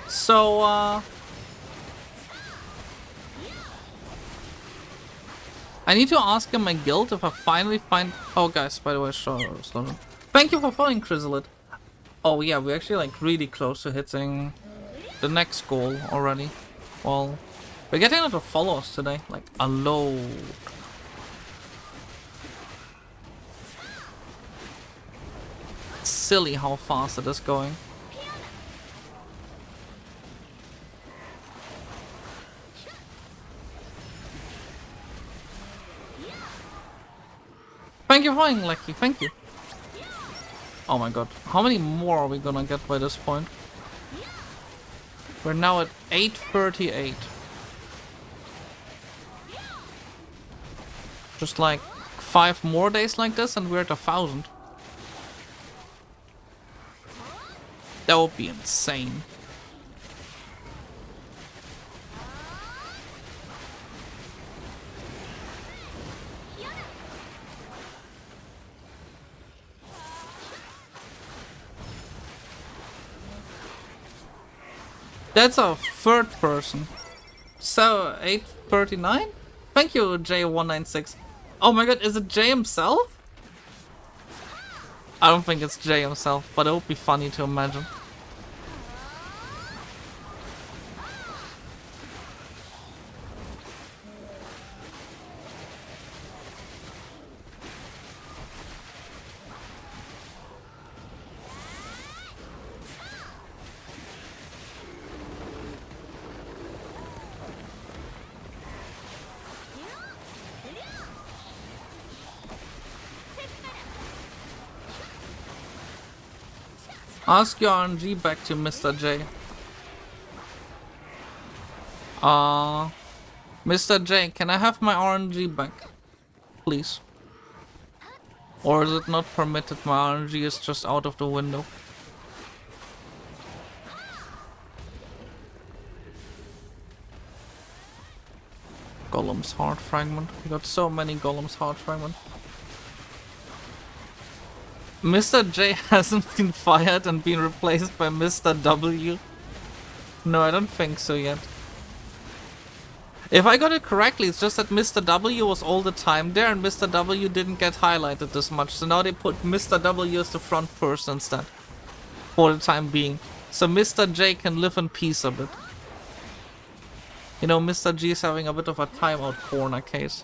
So, I need to ask in my guild if I finally find... Oh, guys, by the way, slow down. Thank you for following, Chrysalit. Oh yeah, we're actually like really close to hitting the next goal already. Well, We're getting a lot of followers today, like a load. It's silly how fast it is going. Thank you for playing, Lucky, thank you. Oh my god, how many more are we gonna get by this point? We're now at 838. Just like 5 more days like this and we're at 1,000. That would be insane. That's a third person. So 839? Thank you, J196. Oh my god, is it Jay himself? I don't think it's Jay himself, but it would be funny to imagine. Ask your RNG back to Mr. J. Mr. J, can I have my RNG back? Please. Or is it not permitted? My RNG is just out of the window. Golem's heart fragment. We got so many Golem's heart fragment. Mr. J hasn't been fired and been replaced by Mr. W. No, I don't think so yet. If I got it correctly, it's just that Mr. W was all the time there and Mr. W didn't get highlighted this much. So now they put Mr. W as the front person instead. For the time being. So Mr. J can live in peace a bit. You know, Mr. G is having a bit of a timeout corner case.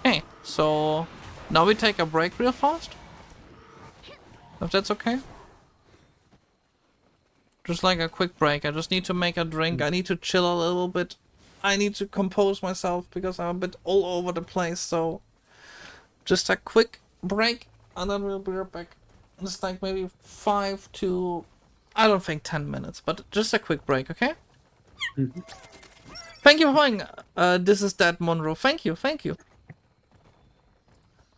Okay, so now we take a break real fast. If that's okay. Just like a quick break. I just need to make a drink. I need to chill a little bit. I need to compose myself because I'm a bit all over the place. So just a quick break and then we'll be right back. It's like maybe 5 to, I don't think 10 minutes, but just a quick break, okay? Mm-hmm. Thank you for playing. This is Dad Monroe. Thank you, thank you.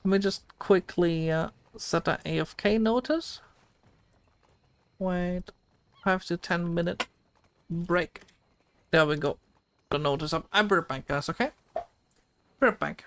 Let me just quickly set an AFK notice. Wait, 5 to 10 minute break. There we go. The notice up. I'll be right back, guys, okay? Be right back.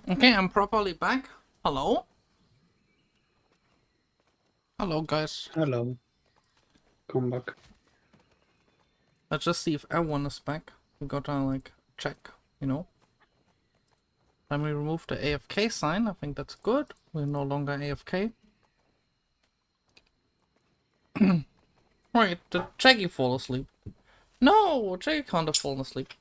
Okay, I'm properly back. Hello? Hello, guys. Hello. Come back. Let's just see if everyone is back. We gotta, like, check, you know? Let me remove the AFK sign. I think that's good. We're no longer AFK. Wait, did Jackie fall asleep? No, Jackie can't have fallen asleep.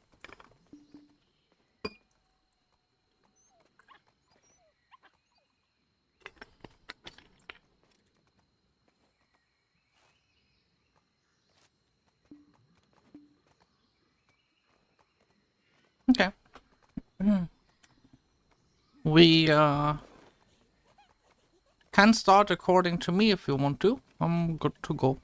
Okay. We can start according to me if you want to. I'm good to go.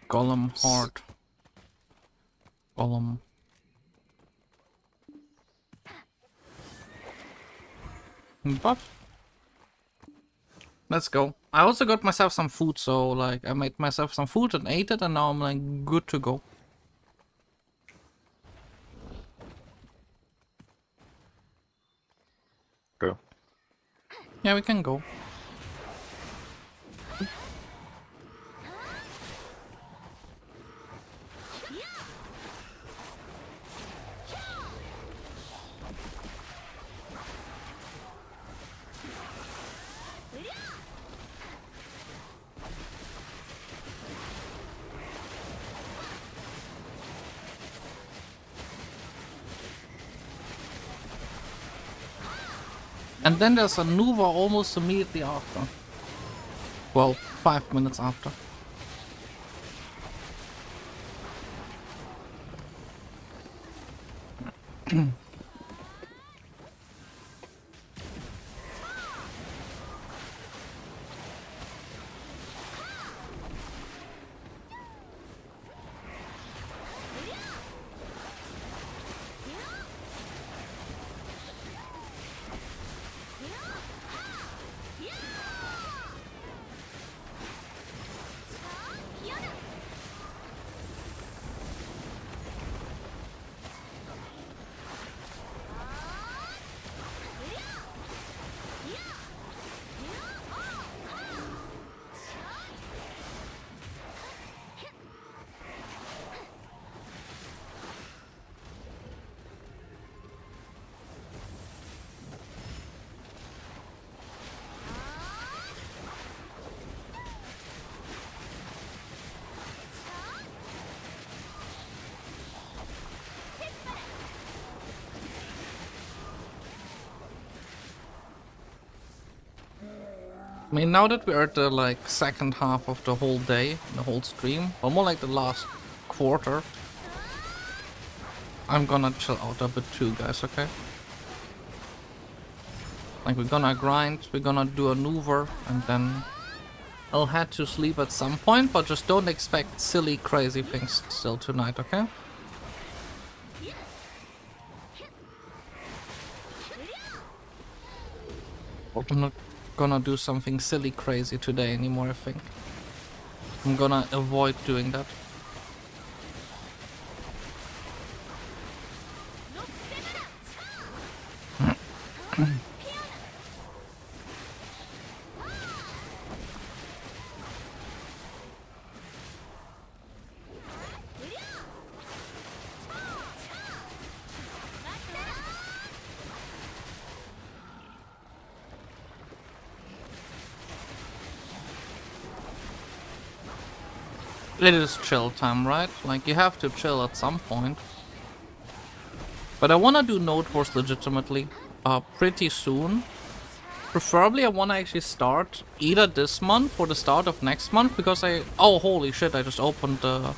Golem hard. Golem. Buff. Let's go. I also got myself some food, so like I made myself some food and ate it, and now I'm like good to go. Go. Yeah, we can go. And then there's a Nuva almost immediately after. Well, 5 minutes after. I mean, now that we're at the like second half of the whole day, the whole stream, or more like the last quarter, I'm gonna chill out a bit too, guys, okay? Like, we're gonna grind, we're gonna do a maneuver, and then I'll head to sleep at some point, but just don't expect silly, crazy things still tonight, okay? I'm not gonna do something silly, crazy today anymore, I think. I'm gonna avoid doing that. It is chill time, right? Like, you have to chill at some point. But I wanna do Node Wars legitimately, pretty soon. Preferably I wanna actually start either this month or the start of next month, because oh, holy shit, I just opened the...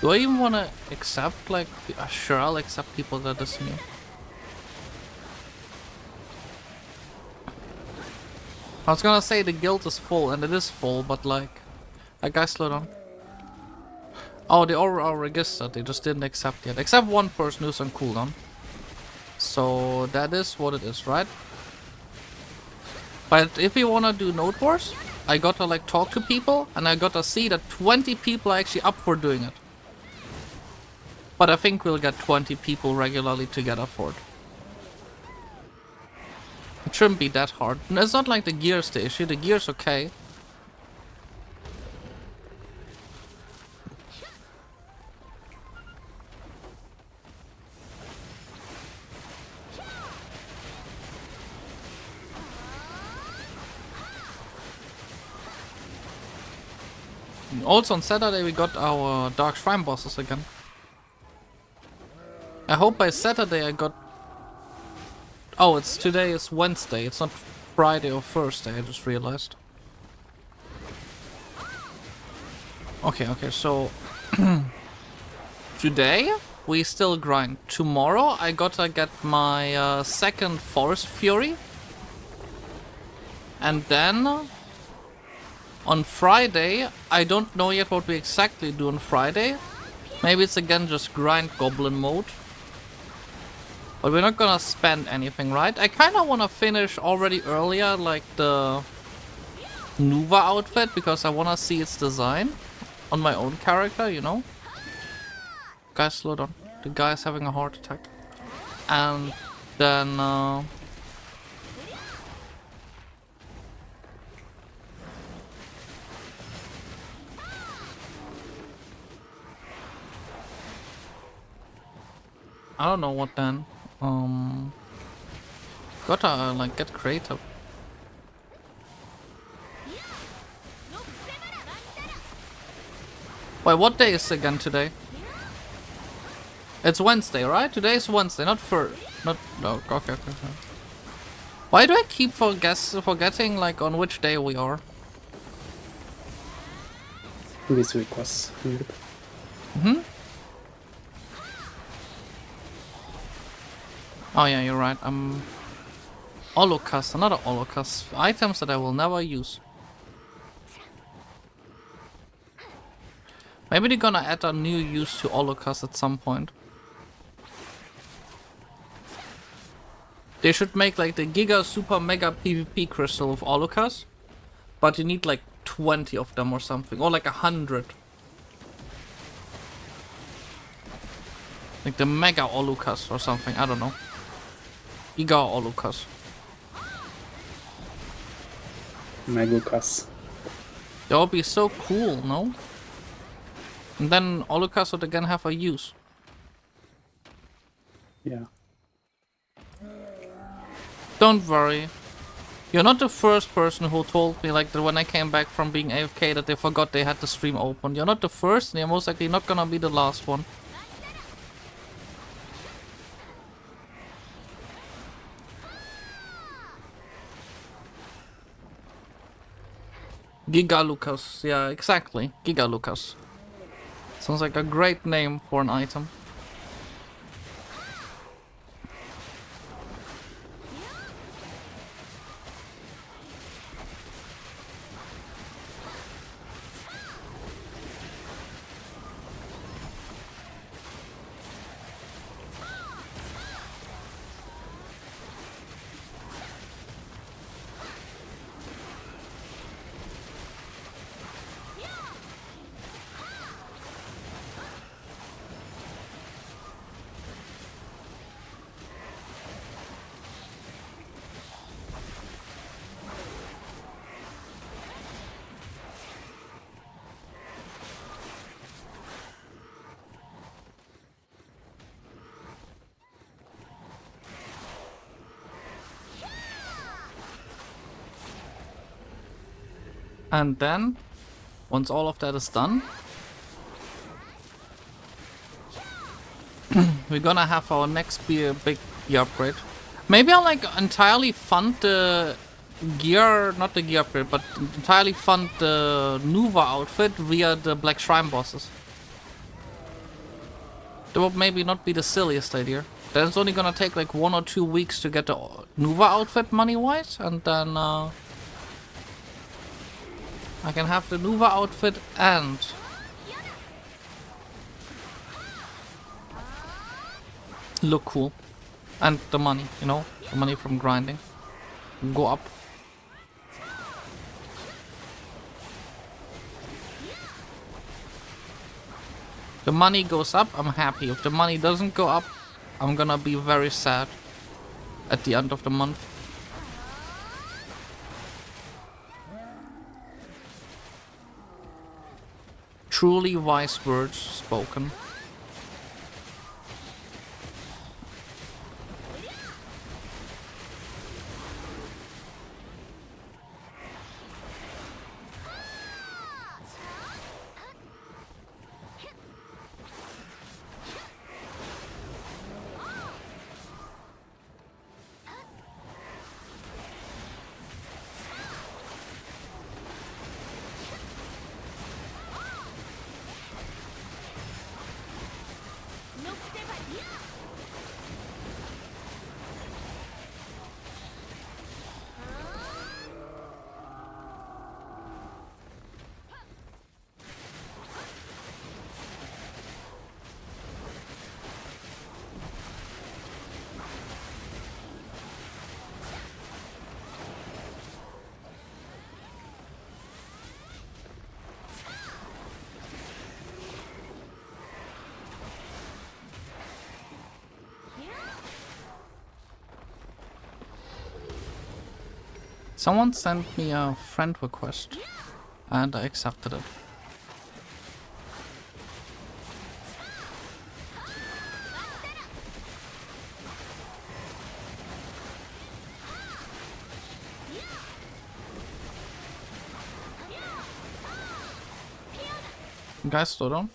Do I even wanna accept, like, sure, I'll accept people that is new. I was gonna say the guild is full, and it is full, but like... guys, slow down. Oh, they all are registered, they just didn't accept yet. Except one person who's on cooldown. So that is what it is, right? But if you wanna do Node Wars, I gotta like talk to people, and I gotta see that 20 people are actually up for doing it. But I think we'll get 20 people regularly together for it. It shouldn't be that hard. It's not like the gear's the issue, the gear's okay. Also on Saturday we got our Dark Shrine bosses again. I hope by Saturday I got... Oh, today is Wednesday, it's not Friday or Thursday, I just realized. Okay, so... Today we still grind. Tomorrow I gotta get my second Forest Fury. And then... On Friday, I don't know yet what we exactly do on Friday. Maybe it's again just grind goblin mode. But we're not gonna spend anything, right? I kinda wanna finish already earlier, like the Nuva outfit, because I wanna see its design on my own character, you know? Guys, slow down. The guy's having a heart attack. And then... I don't know what then. Gotta like get creative. Wait, what day is again today? It's Wednesday, right? Today is Wednesday, not no. Okay. Why do I keep forgetting like on which day we are? This week was weird. Oh yeah, you're right. Holocaust, another Holocaust. Items that I will never use. Maybe they're gonna add a new use to Holocaust at some point. They should make like the Giga Super Mega PvP crystal of Holocaust. But you need like 20 of them or something. Or like 100. Like the Mega Holocaust or something, I don't know. Giga Holocaust. Megukas. That would be so cool, no? And then Holocaust would again have a use. Yeah. Don't worry. You're not the first person who told me like that when I came back from being AFK that they forgot they had the stream open. You're not the first and you're most likely not gonna be the last one. Giga Lucas, yeah, exactly. Giga Lucas. Sounds like a great name for an item. And then, once all of that is done, we're gonna have our next big gear upgrade. Maybe I'll like entirely fund the gear, not the gear upgrade, but entirely fund the Nuva outfit via the Black Shrine bosses. That would maybe not be the silliest idea. Then it's only gonna take like 1 or 2 weeks to get the Nuva outfit money-wise, and then I can have the Nuva outfit and look cool. And the money, you know, the money from grinding. Go up. The money goes up, I'm happy. If the money doesn't go up, I'm gonna be very sad at the end of the month. Truly wise words spoken. Someone sent me a friend request and I accepted it. Guys, slow down.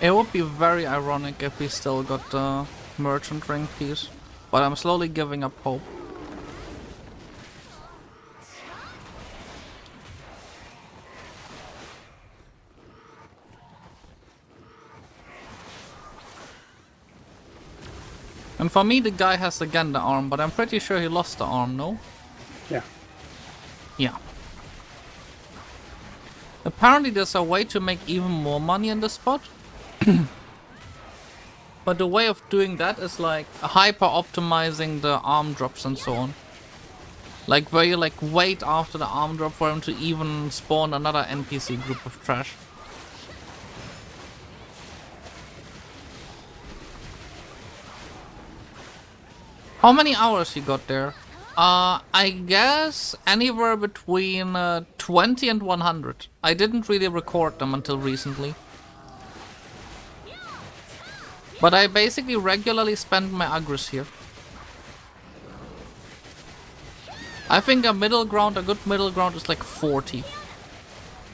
It would be very ironic if we still got the merchant ring piece, but I'm slowly giving up hope. And for me the guy has again the arm, but I'm pretty sure he lost the arm, no? Yeah. Yeah. Apparently there's a way to make even more money in this spot. But the way of doing that is like hyper optimizing the arm drops and so on. Like where you like wait after the arm drop for him to even spawn another NPC group of trash. How many hours you got there? I guess anywhere between 20 and 100. I didn't really record them until recently. But I basically regularly spend my agris here. I think a good middle ground is like 40.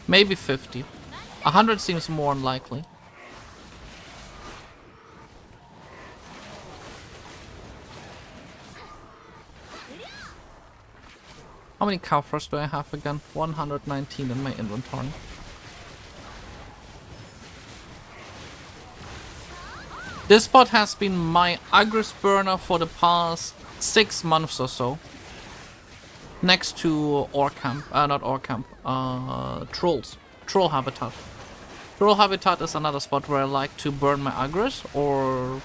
Maybe 50. 100 seems more unlikely. How many Kaufras do I have again? 119 in my inventory. This spot has been my agris burner for the past 6 months or so. Next to Ore Camp, not Ore Camp, Trolls. Troll Habitat. Troll Habitat is another spot where I like to burn my agris, or...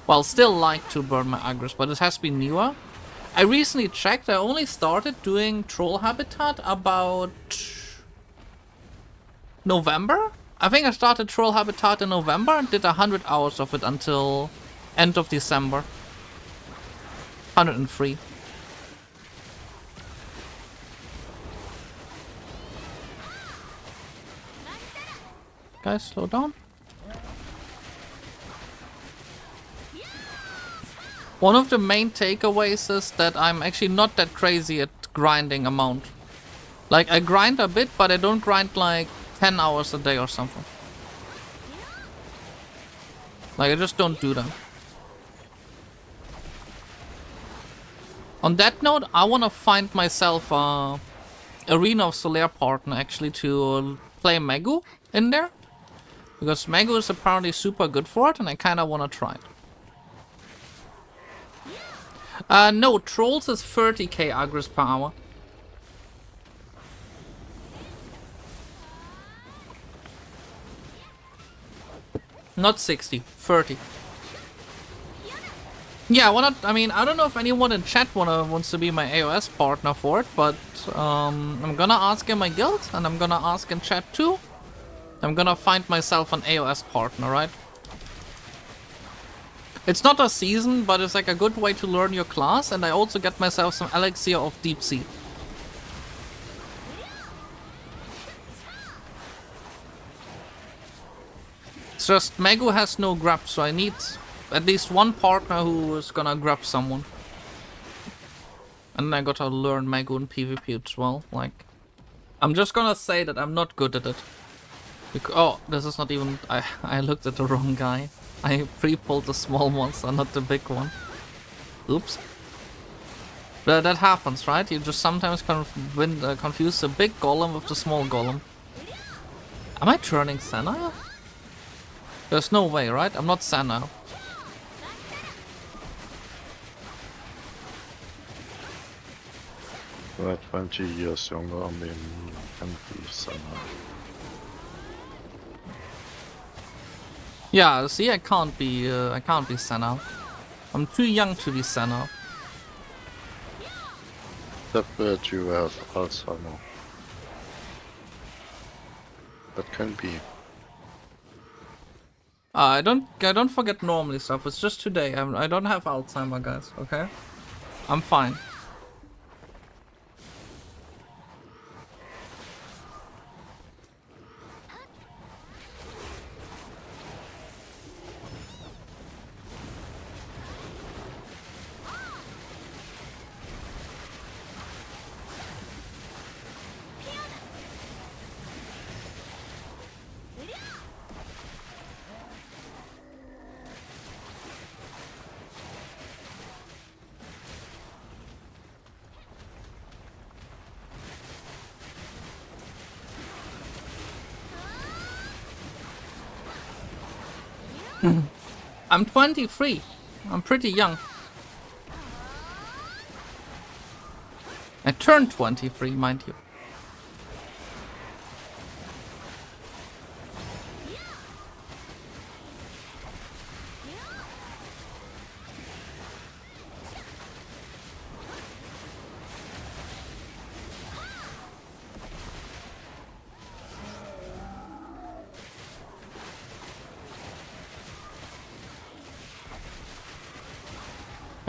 well, still like to burn my agris, but it has been newer. I recently checked, I only started doing Troll Habitat about... November? I think I started Troll Habitat in November and did 100 hours of it until end of December. 103. Guys, slow down. One of the main takeaways is that I'm actually not that crazy at grinding amount. Like, I grind a bit, but I don't grind like 10 hours a day or something. Like, I just don't do that. On that note, I want to find myself a Arena of Solaire partner actually to play Megu in there. Because Megu is apparently super good for it and I kinda wanna try it. No, Trolls is 30k Agris per hour. Not 60, 30. Yeah, I mean, I don't know if anyone in chat wants to be my AOS partner for it, but I'm gonna ask in my guild, and I'm gonna ask in chat too. I'm gonna find myself an AOS partner, right? It's not a season, but it's like a good way to learn your class, and I also get myself some elixir of deep sea. It's just Megu has no grab, so I need at least one partner who is gonna grab someone. And I gotta learn Megu in PvP as well. Like, I'm just gonna say that I'm not good at it. Oh, this is not even... I looked at the wrong guy. I pre-pulled the small monster, not the big one. Oops. But that happens, right? You just sometimes confuse the big golem with the small golem. Am I turning Senna? There's no way, right? I'm not Senna. We're 20 years younger, I mean, can be Senna. Yeah, see, I can't be Senna. I'm too young to be Senna. Except that you have Alzheimer. That can be. I don't forget normally stuff. It's just today. I don't have Alzheimer, guys. Okay, I'm fine. I'm 23. I'm pretty young. I turned 23, mind you.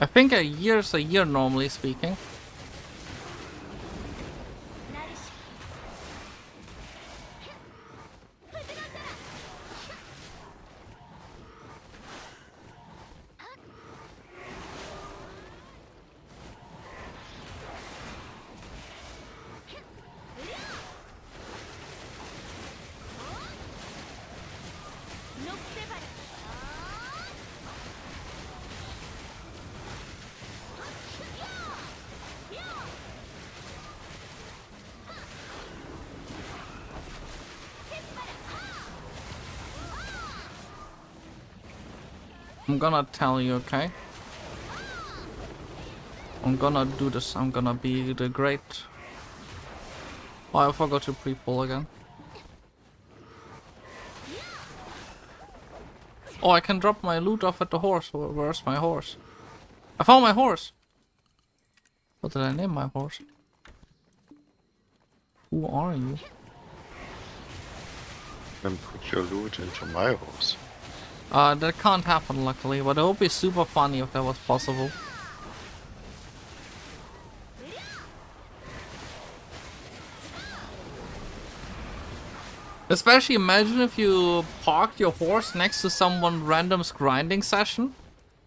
I think a year is a year, normally speaking. I'm gonna tell you, okay? I'm gonna do this. I'm gonna be the great... Oh, I forgot to pre-pull again. Oh, I can drop my loot off at the horse. Where's my horse? I found my horse! What did I name my horse? Who are you? Then put your loot into my horse. That can't happen, luckily, but it would be super funny if that was possible. Especially imagine if you parked your horse next to someone random's grinding session,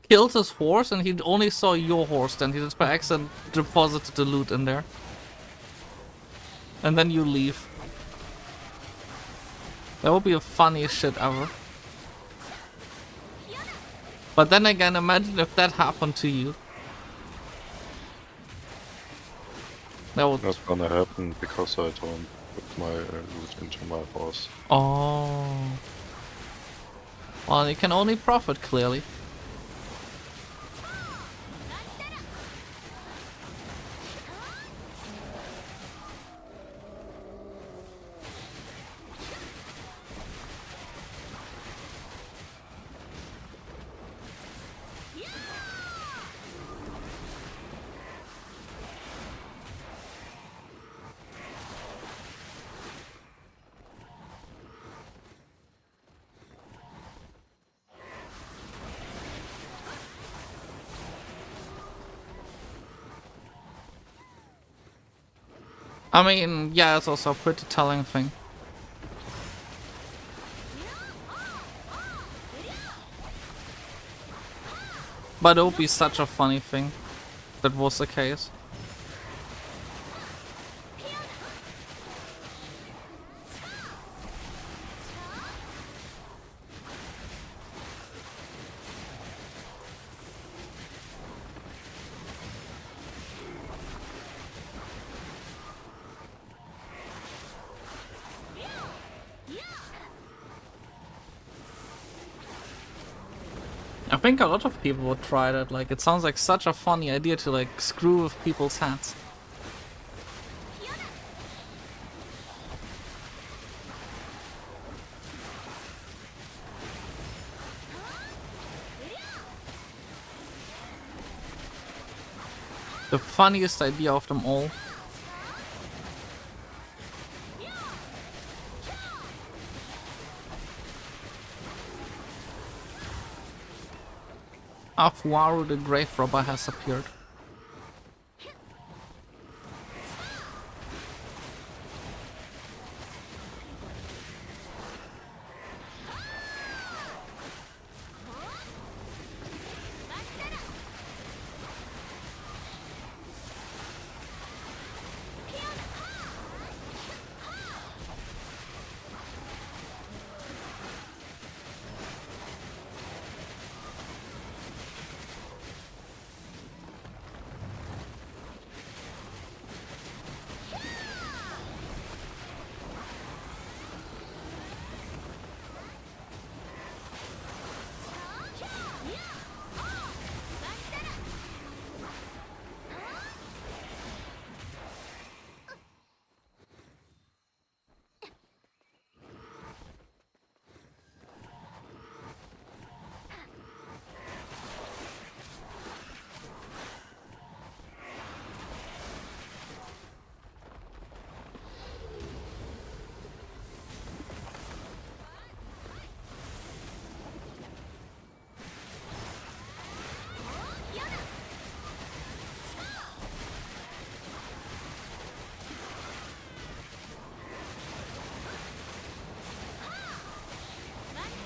killed his horse, and he only saw your horse, then he just by accident deposited the loot in there. And then you leave. That would be the funniest shit ever. But then again, imagine if that happened to you. That would... That's gonna happen because I don't put my loot into my horse. Oh. Well, you can only profit, clearly. I mean, yeah, it's also a pretty telling thing. But it would be such a funny thing if that was the case. I think a lot of people would try that. Like, it sounds like such a funny idea to like screw with people's heads. The funniest idea of them all. Afuaru the Grave Robber has appeared.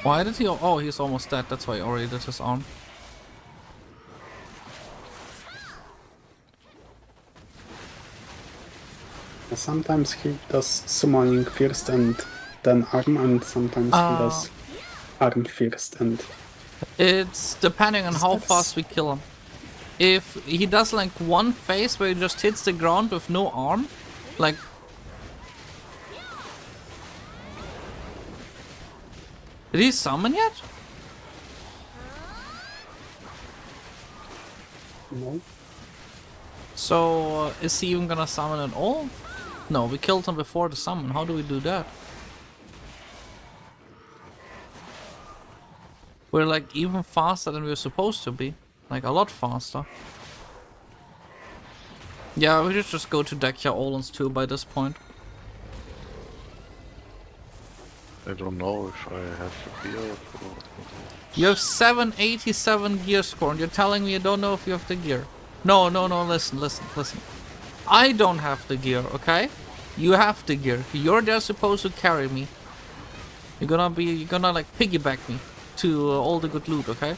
Why did he? Oh, he's almost dead. That's why he already did his arm. Sometimes he does summoning first and then arm, and sometimes he does arm first and... It's depending on how fast we kill him. If he does like one phase where he just hits the ground with no arm, like... Did he summon yet? No. So, is he even gonna summon at all? No, we killed him before the summon. How do we do that? We're like even faster than we're supposed to be. Like a lot faster. Yeah, we should just go to Dekya Olens too by this point. I don't know if I have the gear or... You have 787 gear score and you're telling me you don't know if you have the gear. No, listen. I don't have the gear, okay? You have the gear. You're there supposed to carry me. You're gonna like piggyback me to all the good loot, okay?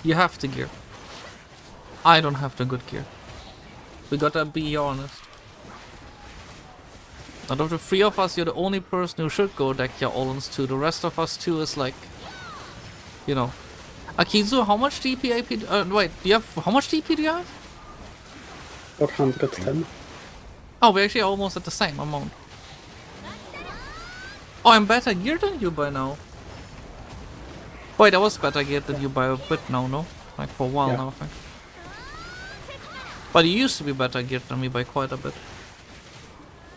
You have the gear. I don't have the good gear. We gotta be honest. Out of the three of us, you're the only person who should go Dekya Olens to. The rest of us too is like, you know. Akizu, how much DP AP? Wait, do you have how much DP do you have? 410. Oh, we're actually almost at the same amount. Oh, I'm better geared than you by now. Wait, I was better geared than you by a bit now, no? Like for a while Yeah. now, I think. But you used to be better geared than me by quite a bit.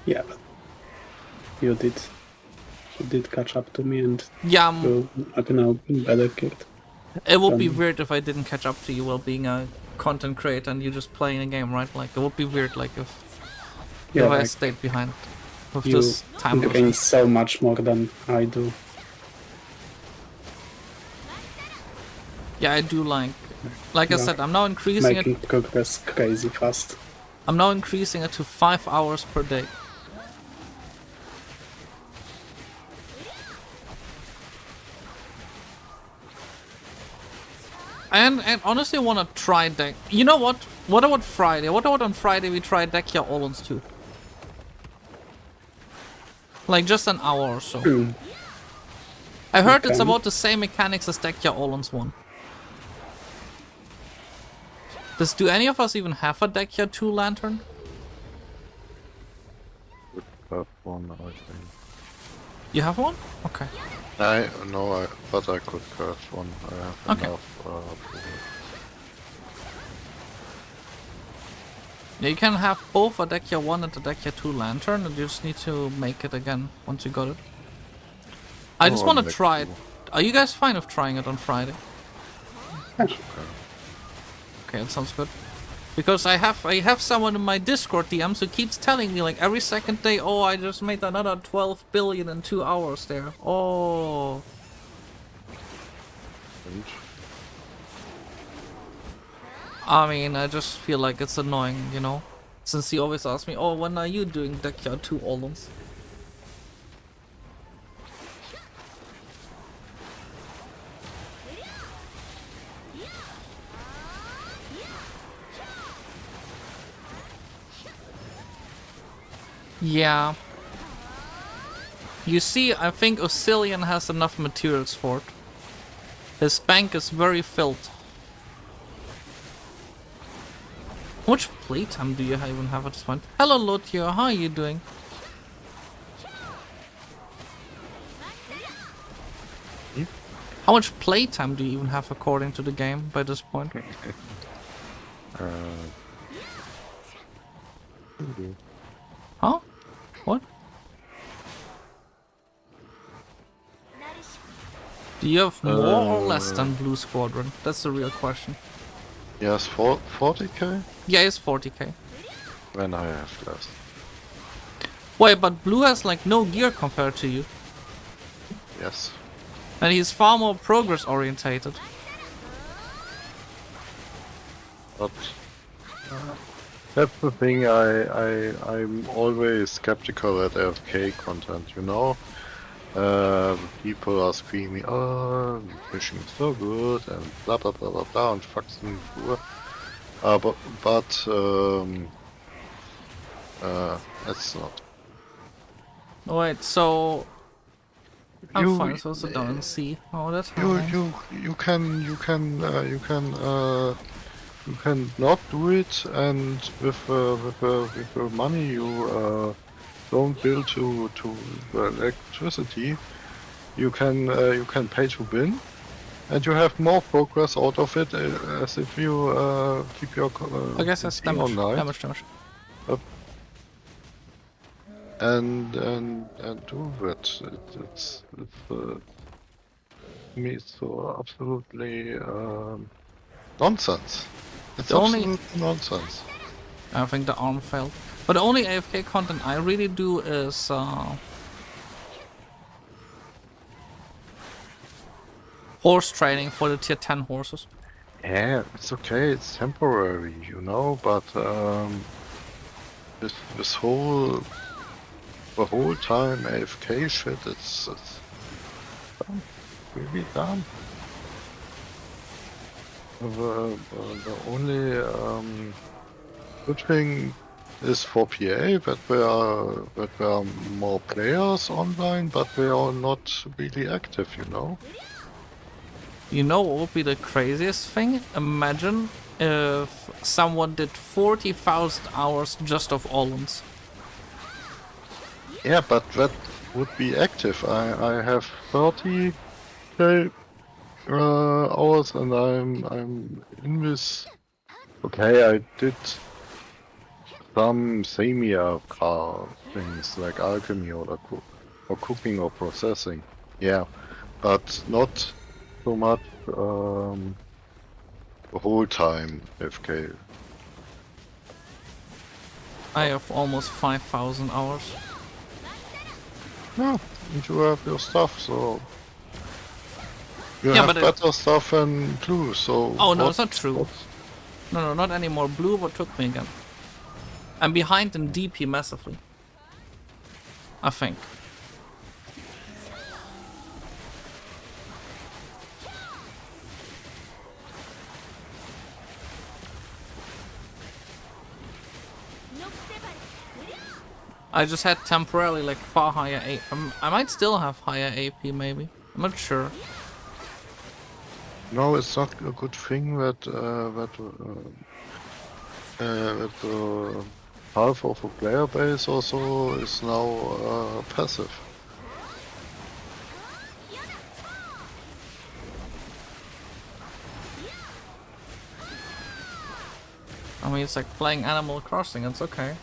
Yeah, but you did catch up to me, and Yeah, you are now better geared. it would be Um, weird if I didn't catch up to you while being a content creator and you just playing a game, right? Like, it would be weird, like, if Yeah, I like, stayed behind with you this time. gain so much more than I do. Yeah, I do like I Yeah. said, I'm now increasing Making it. progress crazy fast. I'm now increasing it to 5 hours per day. And honestly, I want to try deck. You know what? What about Friday? What about on Friday we try deck your Olens too? Like just an hour or so. I heard it's Okay. about the same mechanics as deck your Olens one. Do any of us even have a deck your 2 lantern? Would have one, I think. You have one? Okay. But I could craft one. I have Okay. enough. Yeah, you can have both a deck your 1 and a deck your 2 lantern, and you just need to make it again once you got it. I just want to deck try it. 2. Are you guys fine with trying it on Friday? Yeah. Okay, that sounds good. Because I have someone in my Discord DMs who keeps telling me like every second day, oh, I just made another 12 billion in 2 hours there. Oh. And I mean, I just feel like it's annoying, you know? Since he always asks me, oh, when are you doing deck your 2 Olens? Yeah. You see, I think Oscillion has enough materials for it. His bank is very filled. How much playtime do you even have at this point? Hello Lotio, how are you doing? How much playtime do you even have according to the game by this point? Huh? What? Do you have more or less than Blue Squadron? That's the real question. yes, 40k? Yeah, it's 40k. Then I have less. Wait, but Blue has like no gear compared to you. Yes. And he's far more progress orientated. But that's the thing. I'm always skeptical at AFK content. You know, people are screaming, "Oh, fishing is so good," and blah blah blah blah blah, and fucking but that's not. Wait, so I'm You- fine. So sit down and see. Oh, that's You nice. you can not do it, and with the money you don't bill to electricity, you can pay to win, and you have more progress out of it as if you keep your I guess that's team damage. online Damage. and do it. It's me it's so absolutely nonsense. It's The only- absolute nonsense. I think the arm failed. But the only AFK content I really do is horse training for the tier 10 horses. Yeah, it's okay. It's temporary, you know. But this the whole time AFK shit, it's dumb. Really dumb. The only good thing is for PA that there are more players online, but they are not really active, you know. You know what would be the craziest thing? Imagine if someone did 40,000 hours just of Olens. Yeah, but that would be active. I have 30k hours and I'm in this. Okay, I did some semi-car things like alchemy or cooking or processing. Yeah, but not so much the whole time FK. I have almost 5,000 hours. No, and you have your stuff, so you Yeah, have but better stuff than Blue. So Oh no, what- it's not true. what's- No, not anymore. Blue what took me again. I'm behind in DP massively. I think. I just had temporarily like far higher A. I might still have higher AP maybe. I'm not sure. No, it's not a good thing that half of a player base also is now passive. I mean, it's like playing Animal Crossing. It's okay.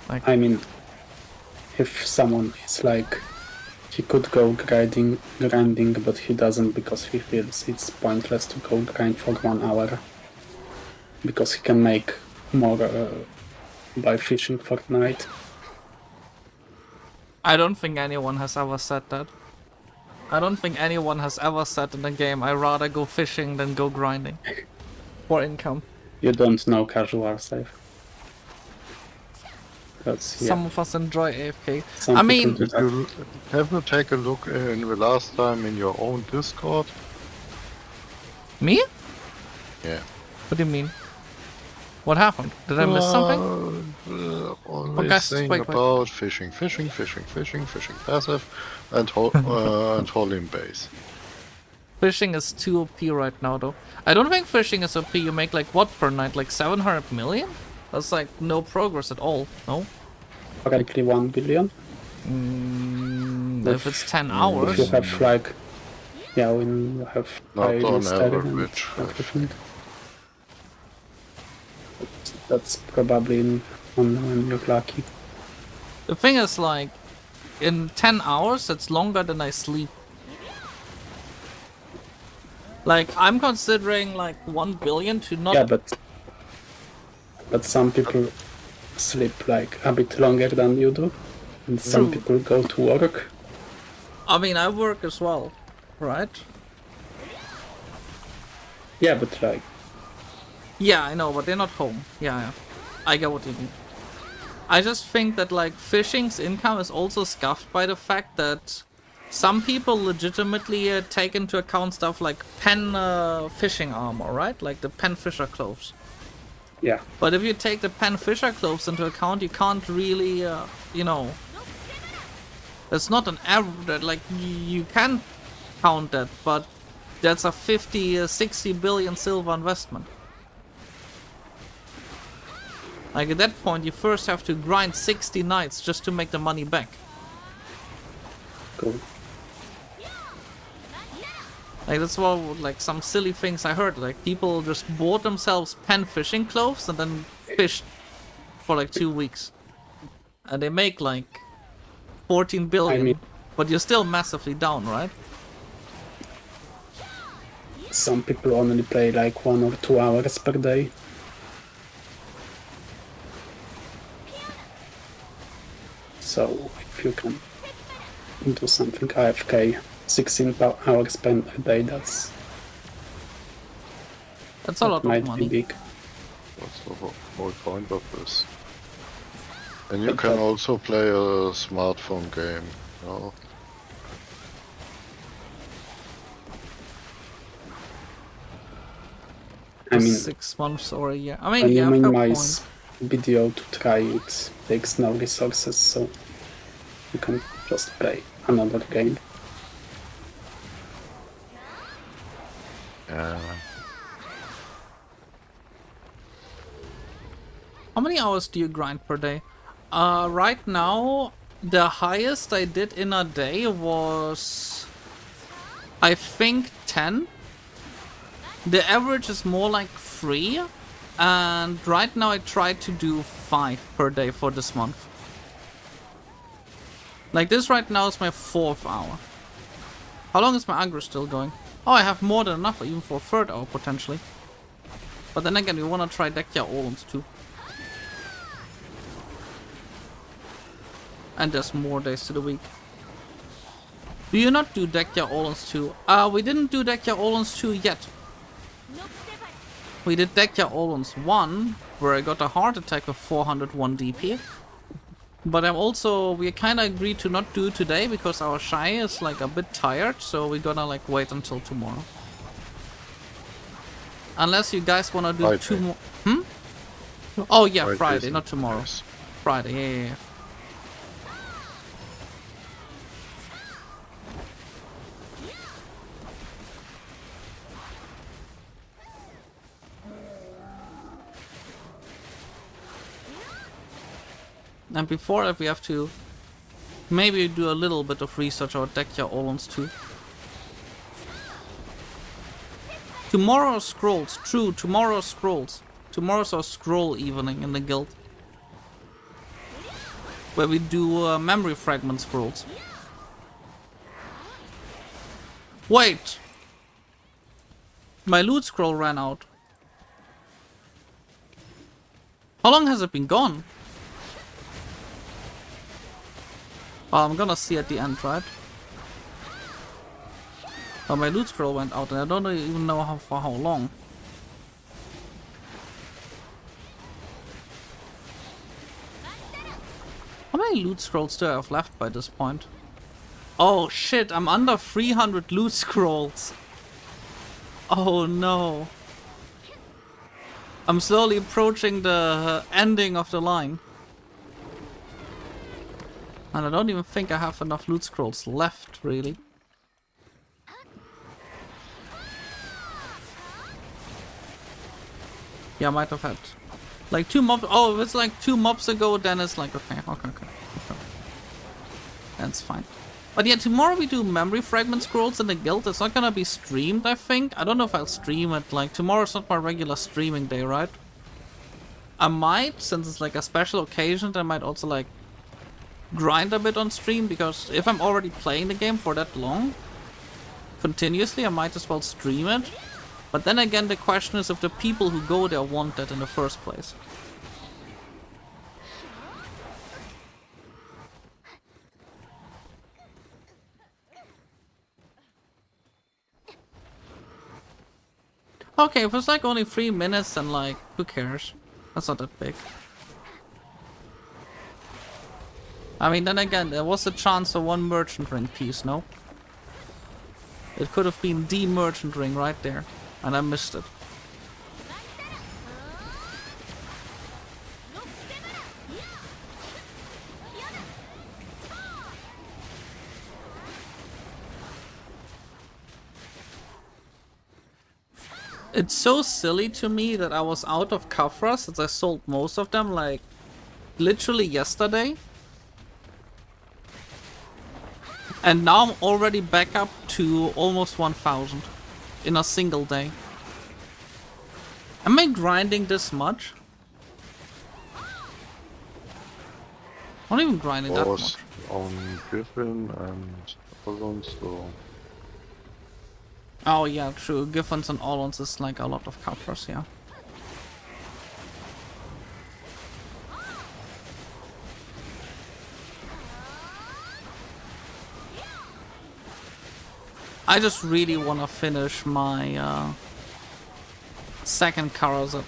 Like, I mean, if someone is like, he could go grinding, but he doesn't because he feels it's pointless to go grind for 1 hour. Because he can make more by fishing Fortnite. I don't think anyone has ever said that. I don't think anyone has ever said in a game, I'd rather go fishing than go grinding for income. You don't know casual safe. That's, yeah. Some of us enjoy AFK. Some I people mean, do that. You have you take a look in the last time in your own Discord? me? Yeah. What do you mean? What happened? Did I miss something? Always guys, saying wait. about fishing passive, and and holding base. Fishing is too OP right now though. I don't think fishing is OP. You make like what per night? Like 700 million? That's like no progress at all, no? Correctly 1 billion. If it's 10 hours. If you have like, yeah, when you have Not high on mystery and average. everything. That's probably on when you're lucky. The thing is like, in 10 hours, it's longer than I sleep. Like, I'm considering like 1 billion to not... Yeah, but some people sleep like a bit longer than you do, and some True. people go to work. I mean, I work as well, right? Yeah, but like, Yeah, I know, but they're not home. Yeah. I get what you mean. I just think that like fishing's income is also scuffed by the fact that some people legitimately take into account stuff like pen fishing armor, right? Like the pen fisher clothes. yeah, But if you take the pen fisher clothes into account, you can't really, you know, it's not an average, like you can count that, but that's a 50, 60 billion silver investment. Like at that point, you first have to grind 60 nights just to make the money back. cool. Like that's what, like some silly things I heard. Like people just bought themselves pen fishing clothes and then fished for like 2 weeks, and they make like 14 billion. I mean- but you're still massively down, right? Some people only play like 1 or 2 hours per day. So if you can do something AFK 16 hours per day, that's That's a lot might of be money. big. What's the whole point of this? And you But can that- also play a smartphone game, you know? I mean, 6 months or a year. I mean, when yeah, you fair minimize point. BDO to try, it takes no resources, so you can just play another game. Yeah. How many hours do you grind per day? Right now, the highest I did in a day was, I think, 10. The average is more like 3. And right now I try to do 5 per day for this month. Like this right now is my 4th hour. How long is my aggro still going? Oh, I have more than enough even for a 3rd hour potentially. But then again, we want to try Dekya Olens too. And there's more days to the week. Do you not do Dekya Olens 2? We didn't do Dekya Olens 2 yet. We did Dekya Olens 1, where I got a heart attack with 401 DP. But we kinda agreed to not do today because our Shy is like a bit tired, so we're gonna like wait until tomorrow. Unless you guys wanna do Friday. 2 more. Oh yeah, Friday, isn't not tomorrow. nice. Friday, yeah. And before that we have to maybe do a little bit of research about Dekya Olens too. Tomorrow's scrolls, true, tomorrow's scrolls. Tomorrow's our scroll evening in the guild. Where we do memory fragment scrolls. Wait! My loot scroll ran out. How long has it been gone? Well, I'm gonna see at the end, right? But my loot scroll went out and I don't even know for how long. How many loot scrolls do I have left by this point? Oh shit, I'm under 300 loot scrolls. Oh no. I'm slowly approaching the ending of the line. And I don't even think I have enough loot scrolls left, really. Yeah, I might have had like 2 mobs. Oh, if it's like 2 mobs ago, then it's like, okay. That's fine. But yeah, tomorrow we do memory fragment scrolls in the guild. It's not gonna be streamed, I think. I don't know if I'll stream it. Like, tomorrow's not my regular streaming day, right? I might, since it's like a special occasion, I might also like grind a bit on stream, because if I'm already playing the game for that long continuously, I might as well stream it. But then again, the question is if the people who go there want that in the first place. Okay, if it's like only 3 minutes, then like, who cares? That's not that big. I mean, then again, there was a chance of 1 merchant ring piece, no? It could have been the merchant ring right there, and I missed it. It's so silly to me that I was out of Kafra since I sold most of them, like, literally yesterday. And now I'm already back up to almost 1000 in a single day. Am I grinding this much? I'm not even grinding that much. On Gyfin and Olens, so... Oh yeah, true. Gyfins and Olens is like a lot of covers, yeah. I just really want to finish my second Karazat.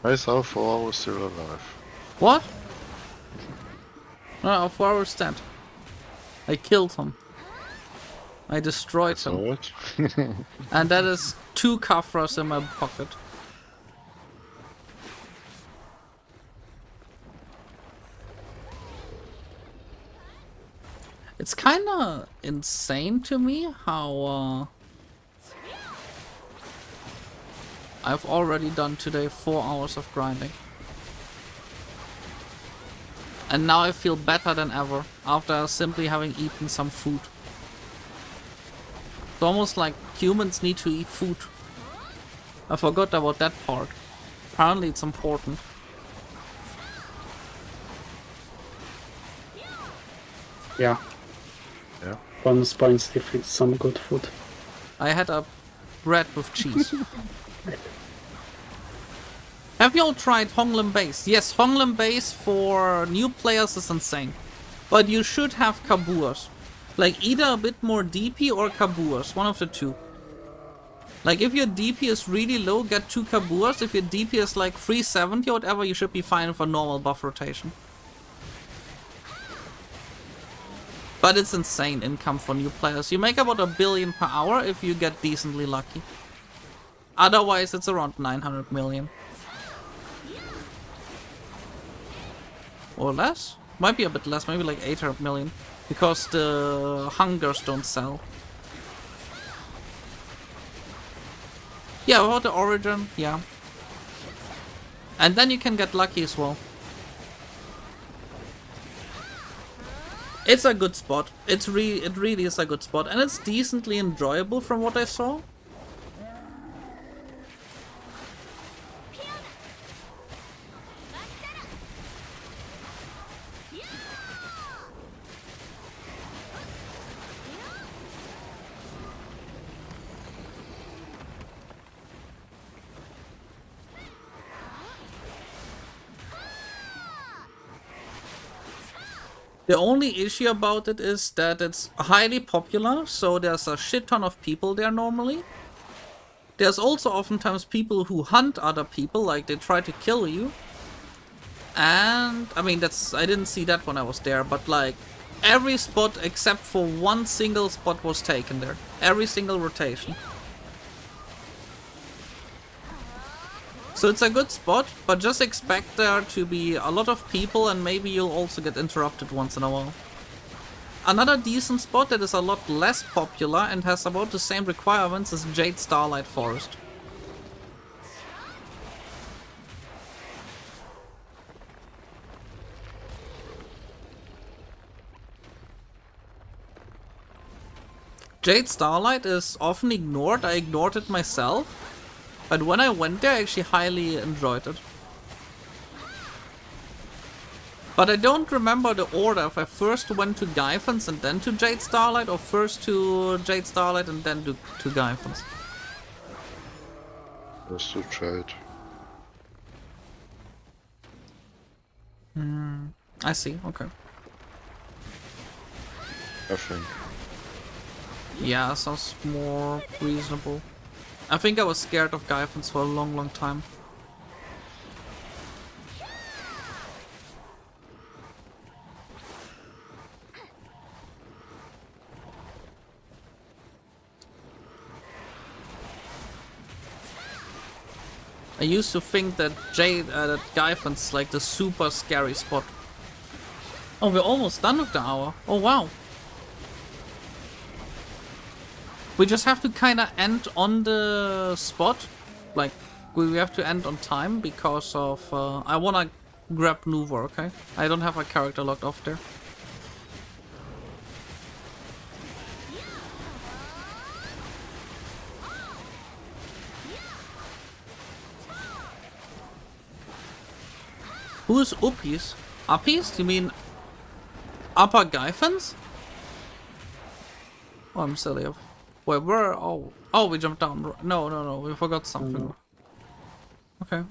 I saw 4 hours still alive. What? No, 4 hours dead. I killed him. I destroyed him. Saw it. And that is 2 Kafras in my pocket. It's kinda insane to me how I've already done today 4 hours of grinding. And now I feel better than ever after simply having eaten some food. It's almost like humans need to eat food. I forgot about that part. Apparently it's important. Yeah. Yeah. Bonus points if it's some good food. I had a bread with cheese. Have you all tried Honglim Base? Yes, Honglim Base for new players is insane. But you should have Kabuas. Like either a bit more DP or Kabuas, one of the two. Like if your DP is really low, get 2 Kabuas. If your DP is like 370 or whatever, you should be fine for normal buff rotation. But it's insane income for new players. You make about 1 billion per hour if you get decently lucky. Otherwise it's around 900 million. Or less? Might be a bit less, maybe like 800 million. Because the hungers don't sell. Yeah, about the origin, yeah. And then you can get lucky as well. It's a good spot. It really is a good spot. And it's decently enjoyable from what I saw. The only issue about it is that it's highly popular, so there's a shit ton of people there normally. There's also oftentimes people who hunt other people, like they try to kill you. And, I mean, I didn't see that when I was there, but like, every spot except for one single spot was taken there. Every single rotation. So it's a good spot, but just expect there to be a lot of people and maybe you'll also get interrupted once in a while. Another decent spot that is a lot less popular and has about the same requirements is Jade Starlight Forest. Jade Starlight is often ignored. I ignored it myself. But when I went there, I actually highly enjoyed it. But I don't remember the order, if I first went to Gyfin's and then to Jade Starlight, or first to Jade Starlight and then to Gyfin's. Just to try it. I see, okay. I think. Yeah, sounds more reasonable. I think I was scared of Gyfin's for a long time. I used to think that that Gyfin's like the super scary spot. Oh, we're almost done with the hour. Oh wow. We just have to kinda end on the spot. Like, we have to end on time because of... I wanna grab Nuvor, okay? I don't have a character locked off there. Who's Uppies? Uppies? You mean Upper Gyfins? Oh, I'm silly. Wait, where? Oh, we jumped down. No, we forgot something. Okay.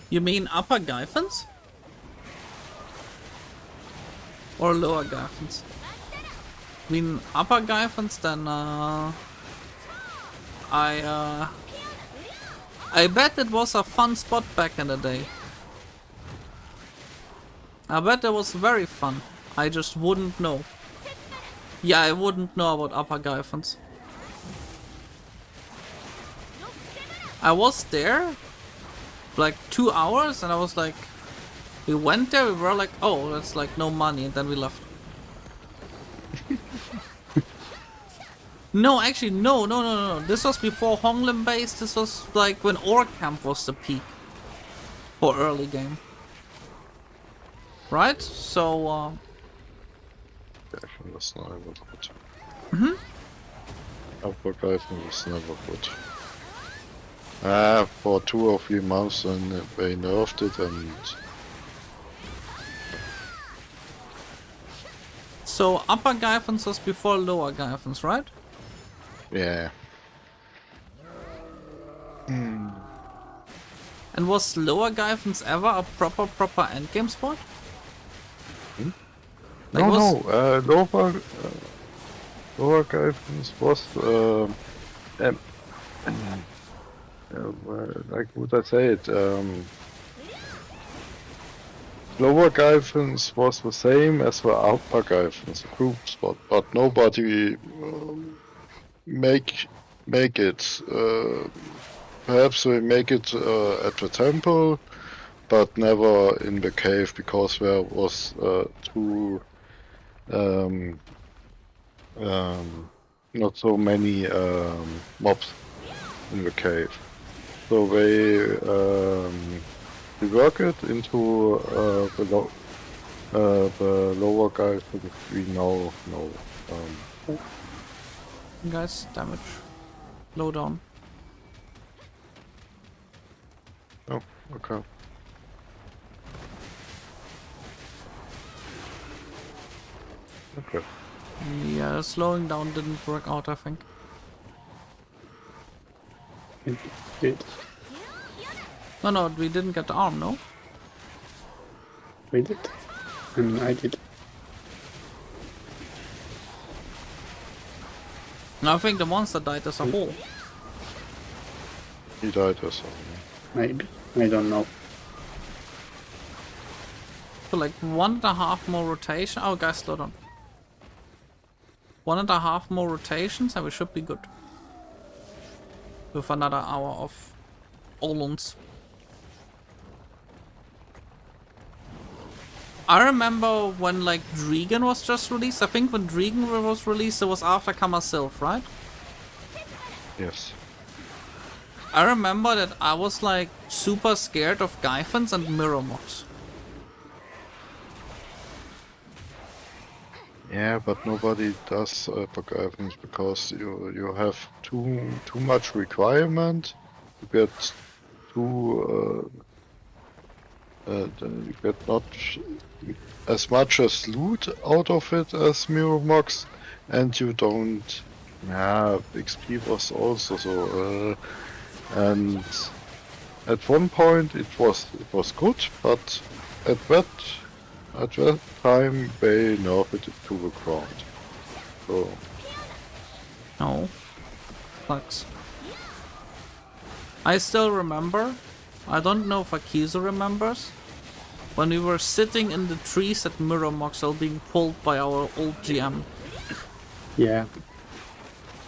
You mean Upper Gyfins? Or Lower Gyfins? I mean Upper Gyfins, then I bet it was a fun spot back in the day. I bet that was very fun. I just wouldn't know. Yeah, I wouldn't know about upper Gyfins. I was there like 2 hours and I was like, we went there, we were like, oh, that's like no money, and then we left. No, actually, no. This was before Honglim base. This was like when Ore Camp was the peak for early game. Right? So, Gyfin was never good. Upper Gyfin was never good. For 2 or 3 months and they nerfed it and... So upper Gyfins was before lower Gyfins, right? Yeah. And was lower Gyfins ever a proper endgame spot? Like Lower Gyfins was like would I say it? Lower Gyfins was the same as the upper Gyfins, group spot, but nobody make it. Perhaps we make it at the temple, but never in the cave because there was too not so many mobs in the cave. So they work it into the lower guys that we know. Guys, damage. Low down. Oh, okay. Okay. Yeah, slowing down didn't work out, I think. It did. No, we didn't get the arm, no? We did. And I did. I think the monster died as a whole. He died or something. Maybe. I don't know. So like 1.5 more rotation. Oh, guys, slow down. 1.5 more rotations and we should be good. With another hour of Olunds. I remember when like Dregan was just released. I think when Dregan was released it was after Kama Sylph, right? Yes. I remember that I was like super scared of Gyfins and Mirror Mocks. Yeah, but nobody does Gyfins because you have too much requirement. You get you get not as much as loot out of it as Mirror Mocks, and you don't. Yeah, XP was also so. And at one point it was good, but at that time they nerfed it to the ground. So No. Sucks. I still remember, I don't know if Akizu remembers, when we were sitting in the trees at Mirror Moxel being pulled by our old GM. Yeah.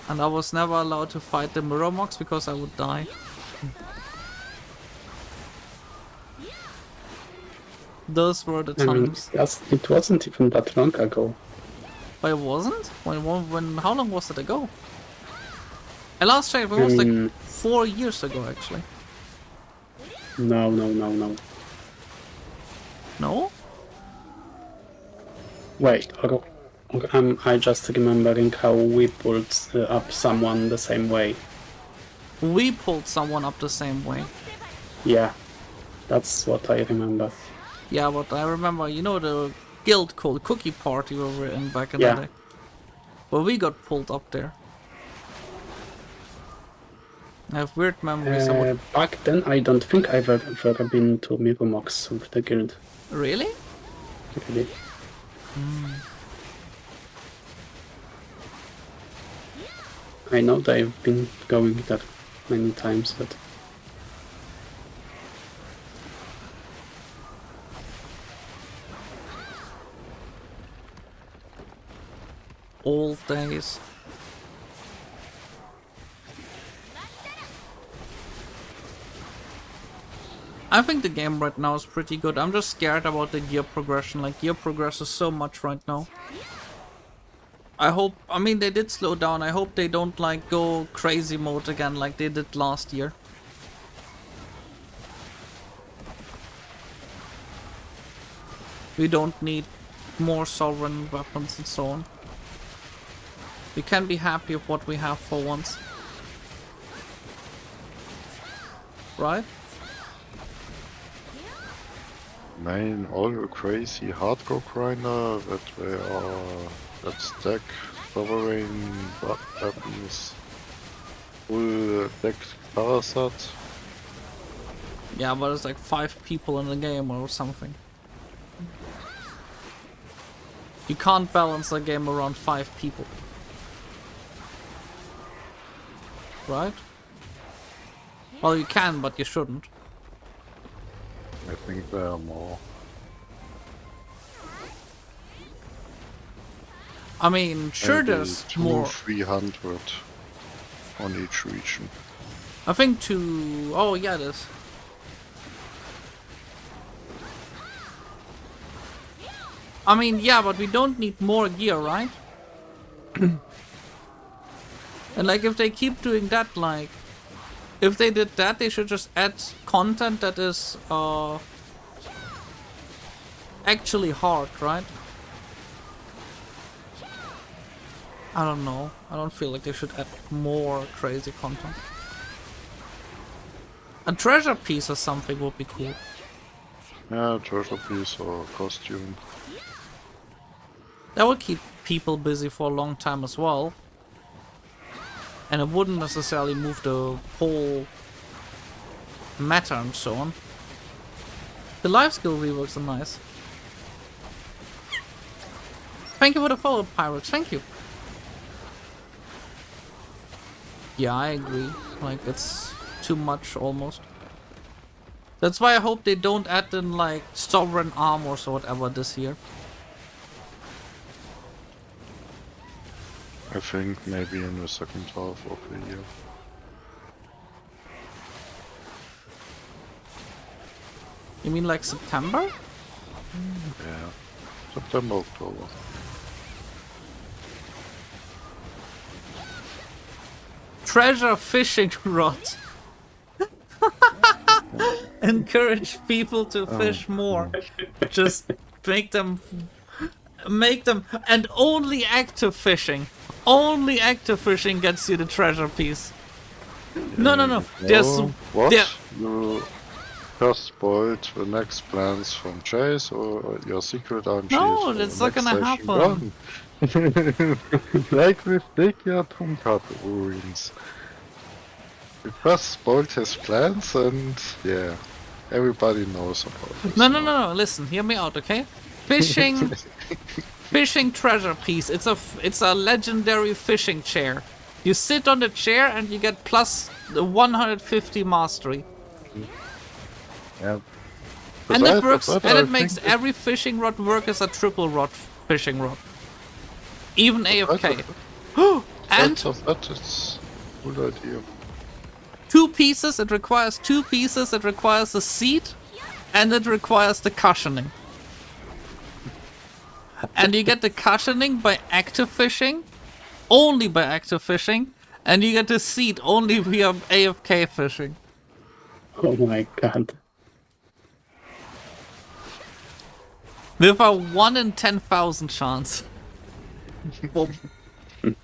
And I was never allowed to fight the Mirror Mox because I would die. Those were the times. It wasn't even that long ago. But it wasn't? When how long was it ago? I last checked, it was like 4 years ago actually. No. No? Wait, I just remembering how we pulled up someone the same way. We pulled someone up the same way. Yeah, that's what I remember. Yeah, but I remember, you know, the guild called Cookie Party we were in back in the day. Well, we got pulled up there. I have weird memories. Back then, I don't think I've ever been to Mirror Mox with the guild. Really? Really. I know they've been going there many times, but... old days. I think the game right now is pretty good. I'm just scared about the gear progression. Like, gear progresses so much right now. I mean, they did slow down. I hope they don't, like, go crazy mode again like they did last year. We don't need more sovereign weapons and so on. We can be happy with what we have for once. Right? Man, all your crazy hardcore grinder that stack sovereign weapons, full deck parasite. Yeah, but it's like 5 people in the game or something. You can't balance a game around 5 people. Right? Well, you can, but you shouldn't. I think there are more. I mean, sure, Maybe there's 200, more. 300 on each region. I think 2. Oh, yeah, it is. I mean, yeah, but we don't need more gear, right? And like, if they keep doing that, like, if they did that, they should just add content that is actually hard, right? I don't know. I don't feel like they should add more crazy content. A treasure piece or something would be cool. Yeah, treasure piece or costume. That would keep people busy for a long time as well. And it wouldn't necessarily move the whole meta and so on. The life skill reworks are nice. Thank you for the follow, Pirates. Thank you. Yeah, I agree. Like, it's too much almost. That's why I hope they don't add in, like, sovereign armors or whatever this year. I think maybe in the second half of the year. You mean like September? Yeah, September, October. Treasure fishing rod. Encourage people to fish more. Just make them, and only active fishing. Only active fishing gets you the treasure piece. No. There's What? there. You just spoiled the next plans from Chase or your secret RNG? No, for that's the not next gonna session happen. done. Like with Dikia Tomcat ruins. We just spoiled his plans and yeah, everybody knows about this. No. Listen, hear me out, okay? Fishing treasure piece. It's a legendary fishing chair. You sit on the chair and you get plus the 150 mastery. Yeah. And it works, But and I it makes think every fishing rod work as a triple rod fishing rod. Even AFK. And that it's a good idea. 2 pieces, it requires 2 pieces, it requires a seat, and it requires the cushioning. And you get the cushioning by active fishing, only by active fishing, and you get the seat only via AFK fishing. Oh my god. With a 1 in 10,000 chance. Well,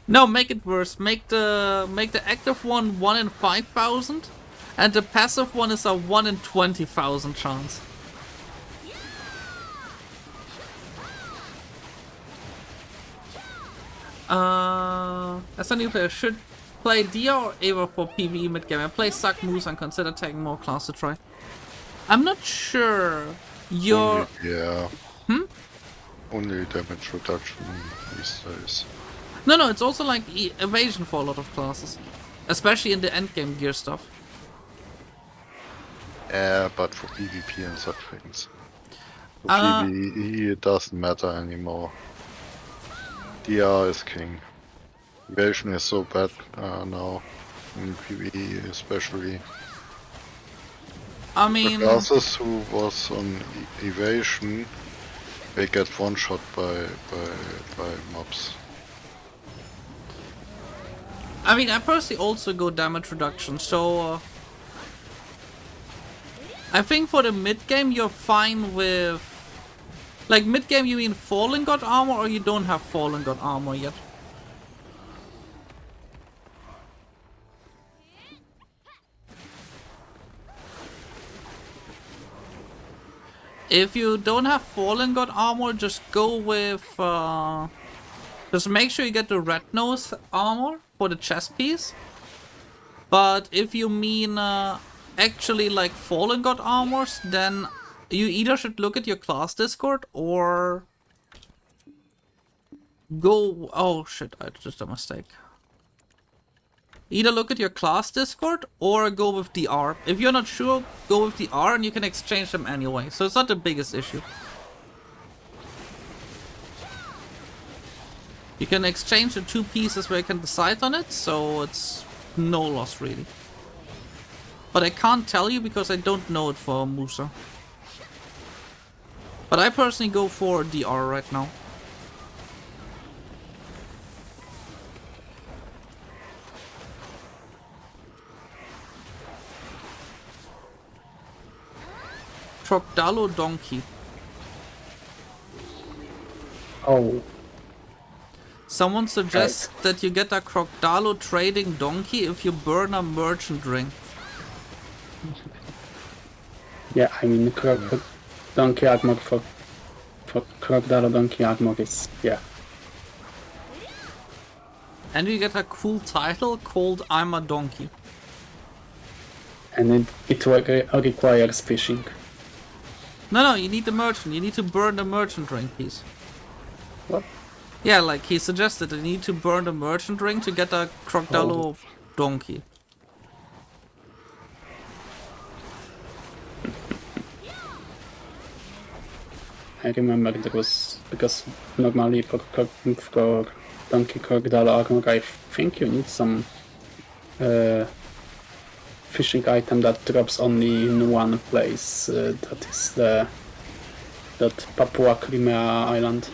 no, make it worse. Make the active one 1 in 5,000, and the passive one is a 1 in 20,000 chance. As a new player, should play Dia or Ava for PvE mid-game. I play Suck Moose and consider taking more class to try. I'm not sure. Your Yeah. Only damage reduction these days. No, it's also like evasion for a lot of classes, especially in the endgame gear stuff. Yeah, but for PvP and such things. For PvE it doesn't matter anymore. DR is king. Evasion is so bad now, in PvE especially. I The mean, classes who was on evasion, they get one shot by mobs. I personally also go damage reduction, so I think for the mid game you're fine with, like mid game you mean Fallen God armor, or you don't have Fallen God armor yet? If you don't have Fallen God armor, just go with just make sure you get the red nose armor for the chest piece. But if you mean actually like Fallen God armors, then you either should look at your class Discord or go... Oh shit, I just a mistake. Either look at your class Discord or go with DR. If you're not sure, go with DR and you can exchange them anyway. So it's not the biggest issue. You can exchange the two pieces where you can decide on it, so it's no loss really. But I can't tell you because I don't know it for Musa. But I personally go for DR right now. Crocodile Donkey. Oh, Someone suggests that you get a Crocodile trading donkey if you burn a merchant ring. yeah, I mean, donkey armor for crocodile donkey armor is, yeah. And you get a cool title called I'm a Donkey. And it requires fishing. No, you need the merchant. You need to burn the merchant ring piece. What? Yeah, like he suggested, you need to burn the merchant ring to get a Crocodile donkey. I remember there was, because normally for donkey crocodile armor, I think you need some fishing item that drops only in one place. That is that Papua Crimea island.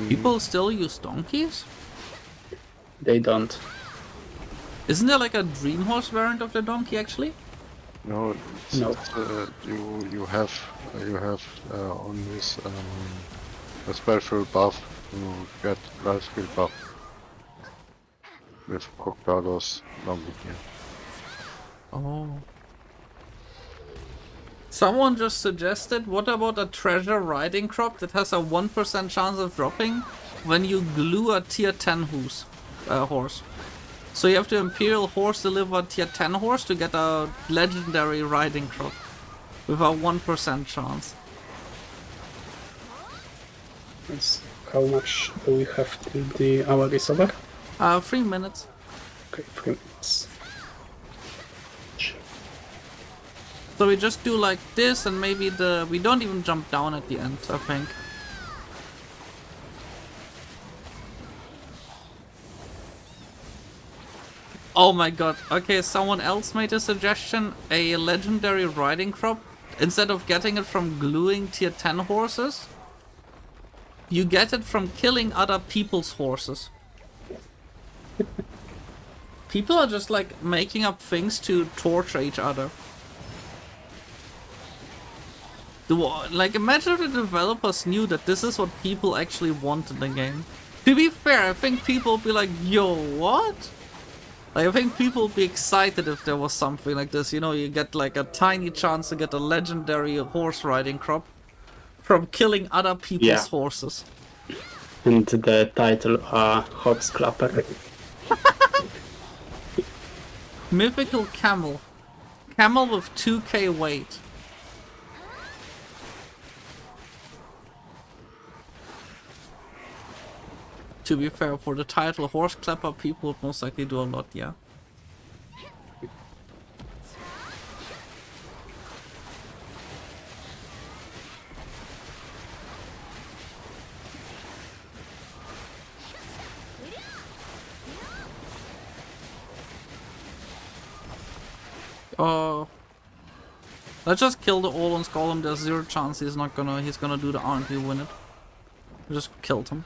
People still use donkeys? They don't. Isn't there like a dream horse variant of the donkey actually? No, No. you have on this a special buff to get life skill buff with Crocodile's donkey here. Oh. Someone just suggested, what about a treasure riding crop that has a 1% chance of dropping when you glue a tier 10 horse? So you have to Imperial Horse deliver tier 10 horse to get a legendary riding crop with a 1% chance. That's how much do we have till the hour is over? 3 minutes. Okay, 3 minutes. So we just do like this and maybe we don't even jump down at the end, I think. Oh my god, okay, someone else made a suggestion, a legendary riding crop. Instead of getting it from gluing tier 10 horses, you get it from killing other people's horses. People are just like making up things to torture each other. Like, imagine if the developers knew that this is what people actually want in the game. To be fair, I think people would be like, yo, what? Like, I think people would be excited if there was something like this. You know, you get like a tiny chance to get a legendary horse riding crop from killing other people's horses. And the title, Horse Clapper. Mythical Camel. Camel with 2k weight. To be fair, for the title Horse Clapper, people would most likely do a lot, yeah. Let's just kill the Orlan's Golem. There's zero chance he's gonna do the RNG win it. We just killed him.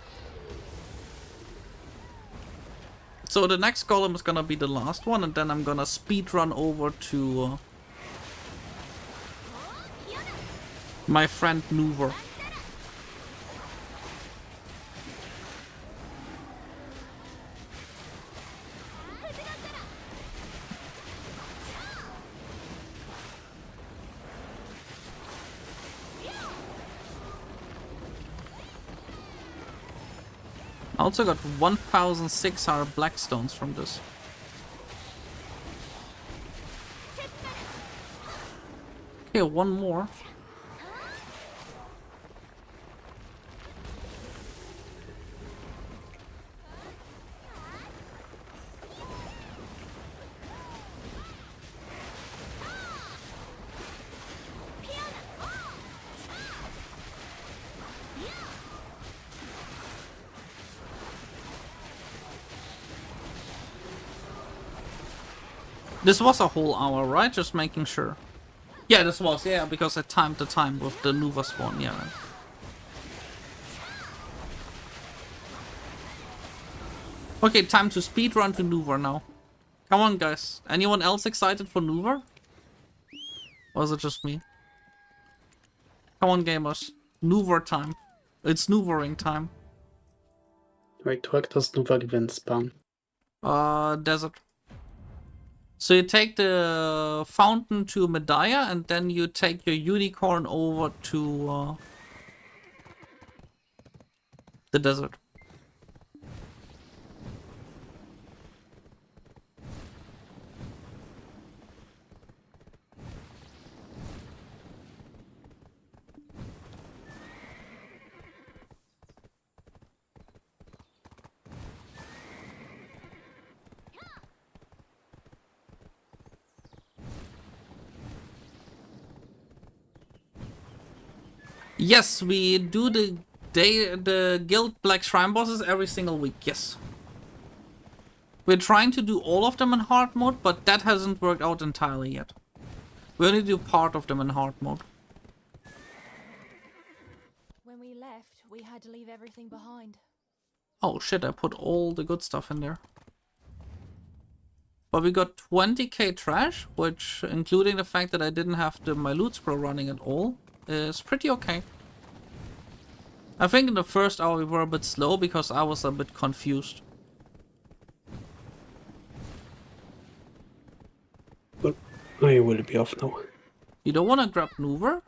So the next Golem is gonna be the last one, and then I'm gonna speed run over to my friend Nuver. I also got 1,600 blackstones from this. Okay, one more. This was a whole hour, right? Just making sure. Yeah, this was, yeah, because I timed the time with the Nuva spawn, yeah. Right. Okay, time to speedrun to Nuva now. Come on, guys. Anyone else excited for Nuva? Or is it just me? Come on, gamers. Nuva time. It's Nuvering time. Wait, where does Nuva even spawn? Desert. So you take the fountain to Medaya, and then you take your unicorn over to the desert. Yes, we do the guild black shrine bosses every single week. Yes, we're trying to do all of them in hard mode, but that hasn't worked out entirely yet. We only do part of them in hard mode. When we left, we had to leave everything behind. Oh shit, I put all the good stuff in there. But we got 20k trash, which, including the fact that I didn't have my loot scroll running at all, is pretty okay. I think in the first hour we were a bit slow because I was a bit confused. But I will be off now. You don't want to grab Nuver?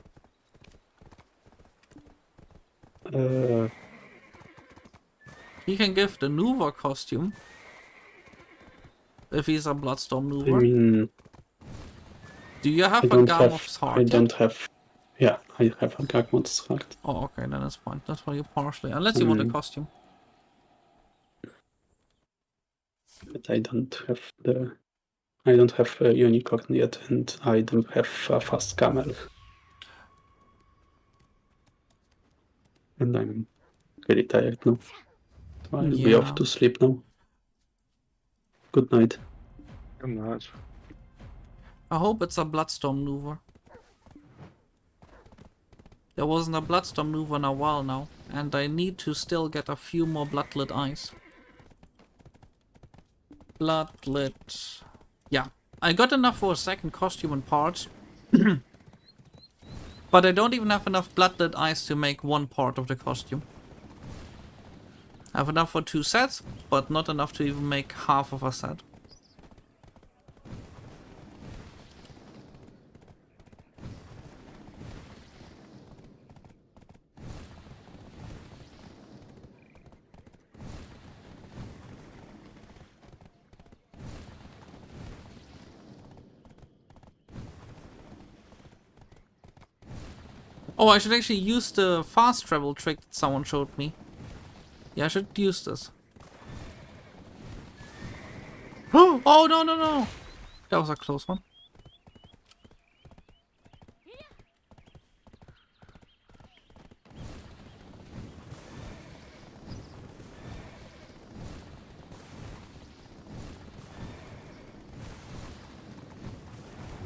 He can give the Nuver costume. If he's a Bloodstorm Nuver. I mean... Do you have a Garmoth's heart? I don't have... Yeah, I have a Garmoth's heart. Oh, okay, then that's fine. That's why you partially... Unless you want a costume. But I don't have the... I don't have a unicorn yet, and I don't have a fast camel. And I'm really tired now. So I'll be off to sleep now. Good night. Good night. I hope it's a Bloodstorm Nuver. There wasn't a Bloodstorm Nuver in a while now, and I need to still get a few more Bloodlit eyes. Bloodlit... Yeah, I got enough for a second costume and parts. But I don't even have enough Bloodlit eyes to make one part of the costume. I have enough for 2 sets, but not enough to even make half of a set. Oh, I should actually use the fast travel trick that someone showed me. Yeah, I should use this. Oh, no, no, no! That was a close one.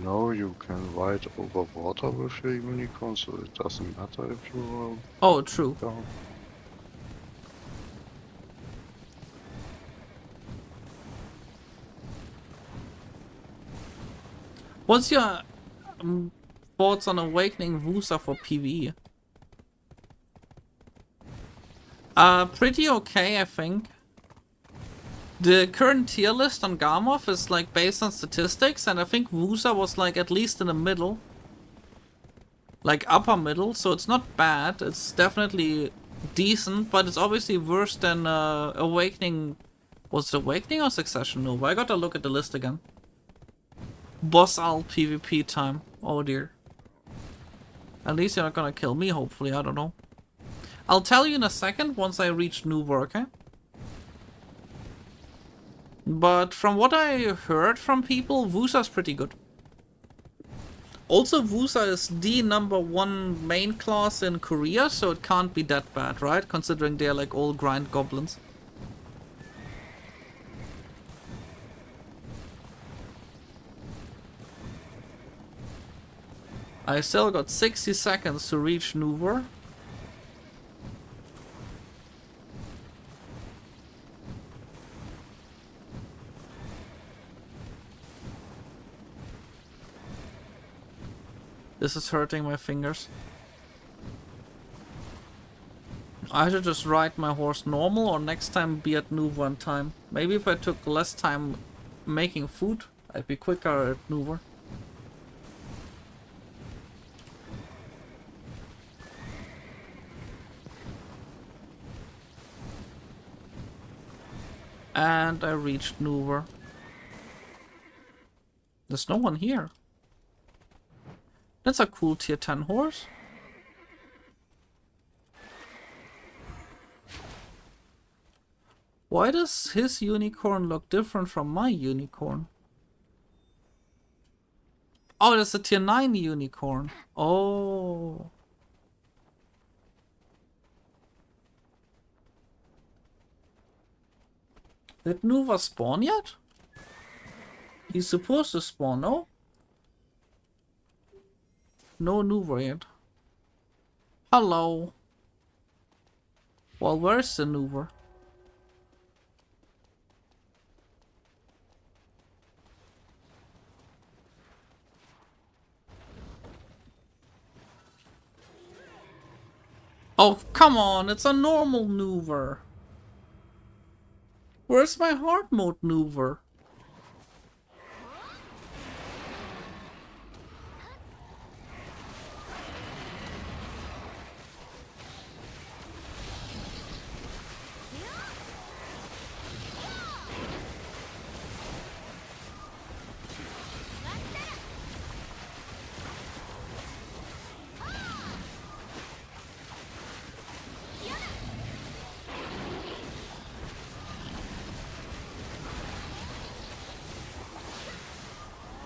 No, you can ride over water with your unicorn, so it doesn't matter if you Oh, true. are down. What's your thoughts on Awakening Wusa for PvE? Pretty okay, I think. The current tier list on Garmov is like based on statistics, and I think Wusa was like at least in the middle. Like upper middle, so it's not bad. It's definitely decent, but it's obviously worse than Awakening. Was it Awakening or Succession? No, I gotta look at the list again. Boss Al PvP time. Oh dear. At least you're not gonna kill me, hopefully, I don't know. I'll tell you in a second once I reach Nuva, okay? But from what I heard from people, Wusa's pretty good. Also, Wusa is the #1 main class in Korea, so it can't be that bad, right? Considering they're like all grind goblins. I still got 60 seconds to reach Nuva. This is hurting my fingers. I should just ride my horse normal, or next time be at Nuva on time. Maybe if I took less time making food, I'd be quicker at Nuva. And I reached Nuva. There's no one here. That's a cool tier 10 horse. Why does his unicorn look different from my unicorn? Oh, that's a tier 9 unicorn. Oh. Did Nuva spawn yet? He's supposed to spawn, no? No Nuva yet. Hello. Well, where's the Nuva? Oh, come on, it's a normal Nuva. Where's my hard mode Nuva?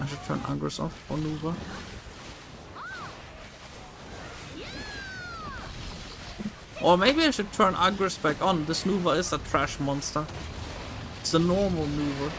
I should turn Agros off for Nuva. Or maybe I should turn Agros back on. This Nuva is a trash monster. It's a normal Nuva.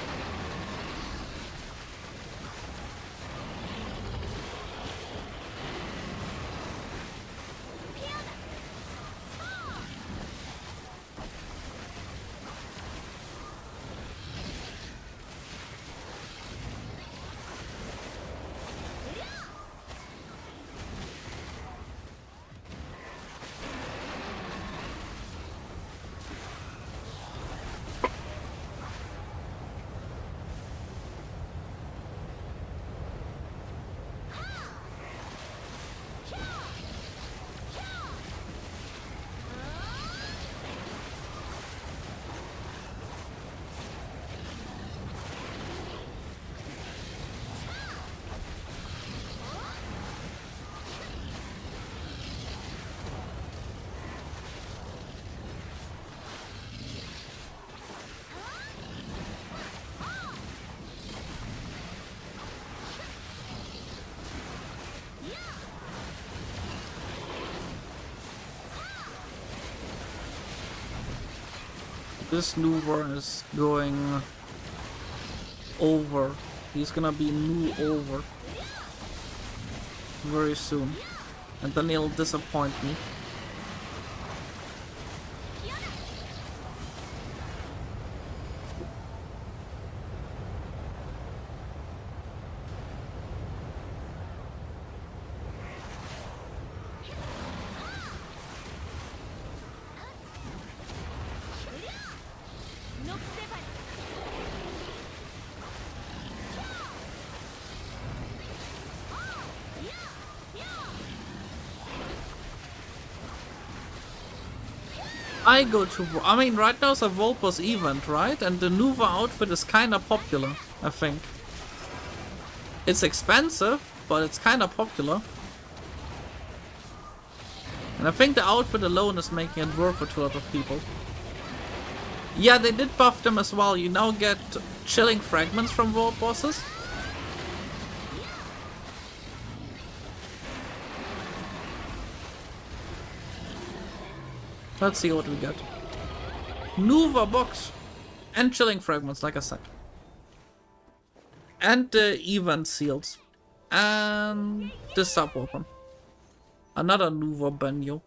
This Nuva is going over. He's gonna be new over. very soon. And then he'll disappoint me. I go to... I mean, right now it's a Volpos event, right? And the Nuva outfit is kinda popular, I think. It's expensive, but it's kinda popular. And I think the outfit alone is making it worth it to a lot of people. Yeah, they did buff them as well. You now get chilling fragments from Vault bosses. Let's see what we get. Nuva box. And chilling fragments, like I said. And the event seals. And the sub weapon. Another Nuva Banyo.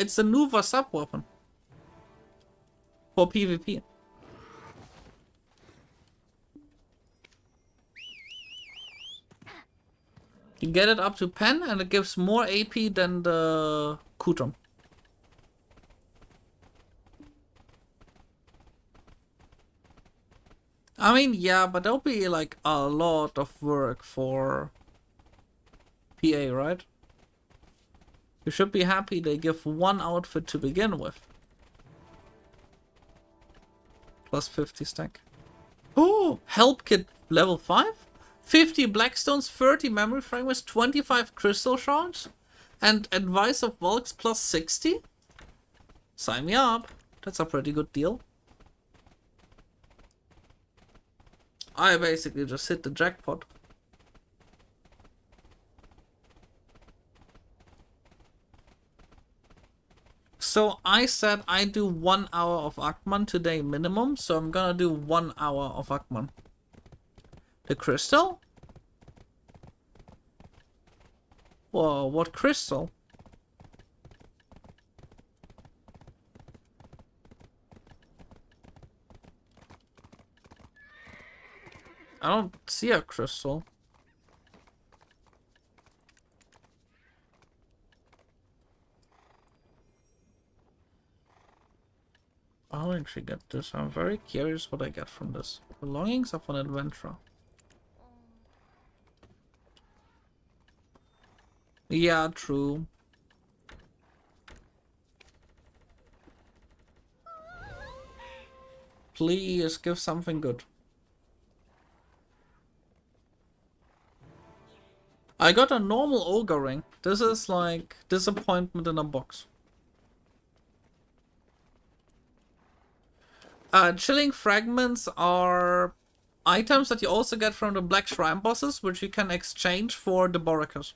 It's a Nuva sub weapon. For PvP. You get it up to pen and it gives more AP than the Kutrum. I mean, yeah, but that'll be like a lot of work for PA, right? You should be happy they give one outfit to begin with. Plus 50 stack. Oh, help kit level 5? 50 blackstones, 30 memory fragments, 25 crystal shards, and advice of Volks plus 60? Sign me up. That's a pretty good deal. I basically just hit the jackpot. So I said I do 1 hour of Akman today minimum, so I'm gonna do 1 hour of Akman. The crystal? Whoa, what crystal? I don't see a crystal. I'll actually get this. I'm very curious what I get from this. Belongings of an adventurer. Yeah, true. Please give something good. I got a normal ogre ring. This is like disappointment in a box. Chilling fragments are items that you also get from the Black Shrine bosses, which you can exchange for the Boricus.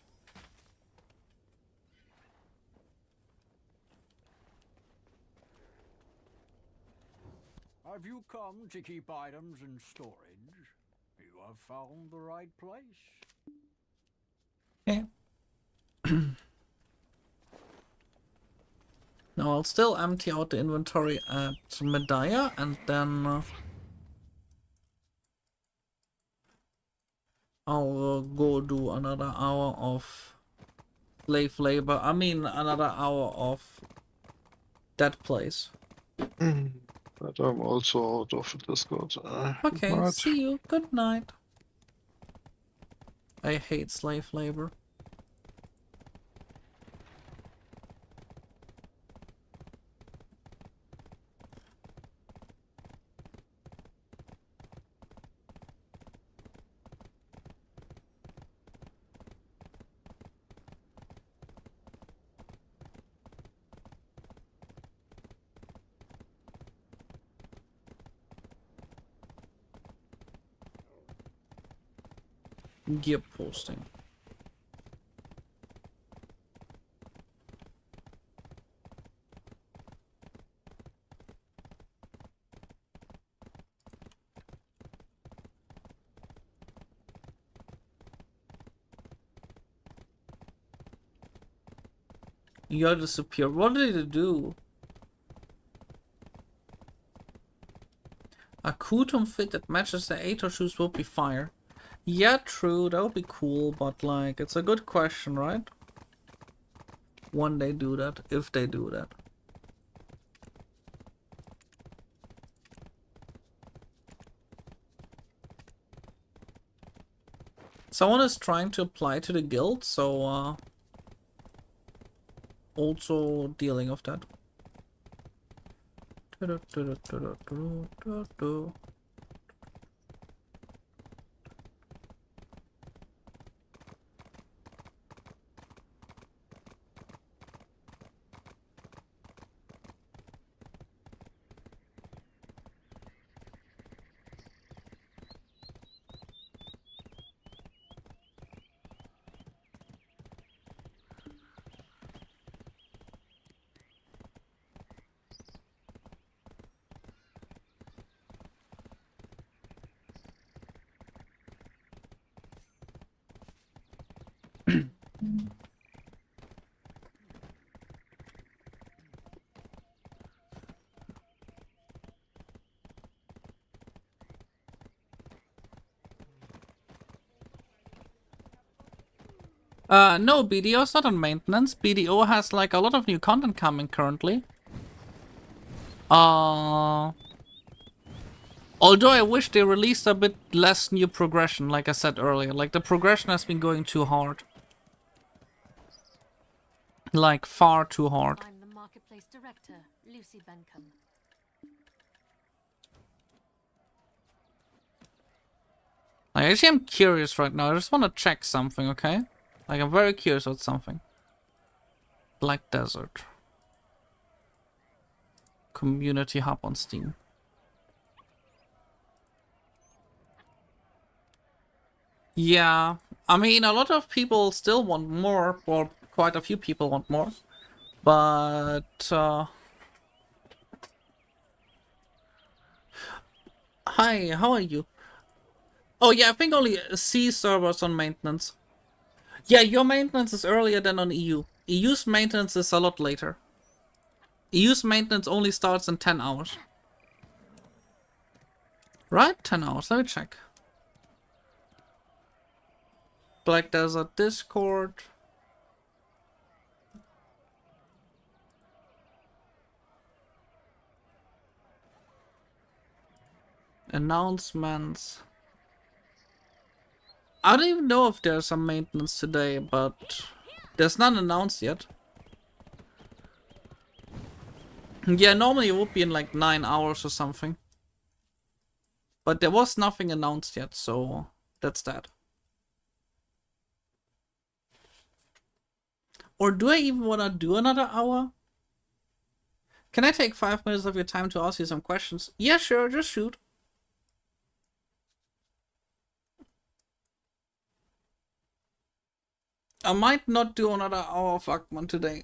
Have you come to keep items in storage? You have found the right place. Okay. Now I'll still empty out the inventory at Medaya and then I'll go do another hour of slave labor. I mean another hour of that place. But I'm also out of the Discord. Okay, Good night. see you. Good night. I hate slave labor. Gear posting. You're the superior. What did it do? A kutum fit that matches the Aether shoes will be fire. Yeah, true, that would be cool, but like, it's a good question, right? When they do that, if they do that. Someone is trying to apply to the guild, so also dealing with that. No, BDO is not on maintenance. BDO has like a lot of new content coming currently. Although I wish they released a bit less new progression, like I said earlier. Like the progression has been going too hard. Like far too hard. I'm the marketplace director, Lucy Bencombe. Like, actually, I'm curious right now. I just want to check something, okay? Like, I'm very curious about something. Black Desert. Community hub on Steam. Yeah, I mean, a lot of people still want more, or quite a few people want more. But, hi, how are you? Oh yeah, I think only C servers on maintenance. Yeah, your maintenance is earlier than on EU. EU's maintenance is a lot later. EU's maintenance only starts in 10 hours. Right? 10 hours, let me check. Black Desert Discord. Announcements. I don't even know if there's some maintenance today, but there's none announced yet. Yeah, normally it would be in like 9 hours or something. But there was nothing announced yet, so that's that. Or do I even want to do another hour? Can I take 5 minutes of your time to ask you some questions? Yeah, sure, just shoot. I might not do another hour of Akman today.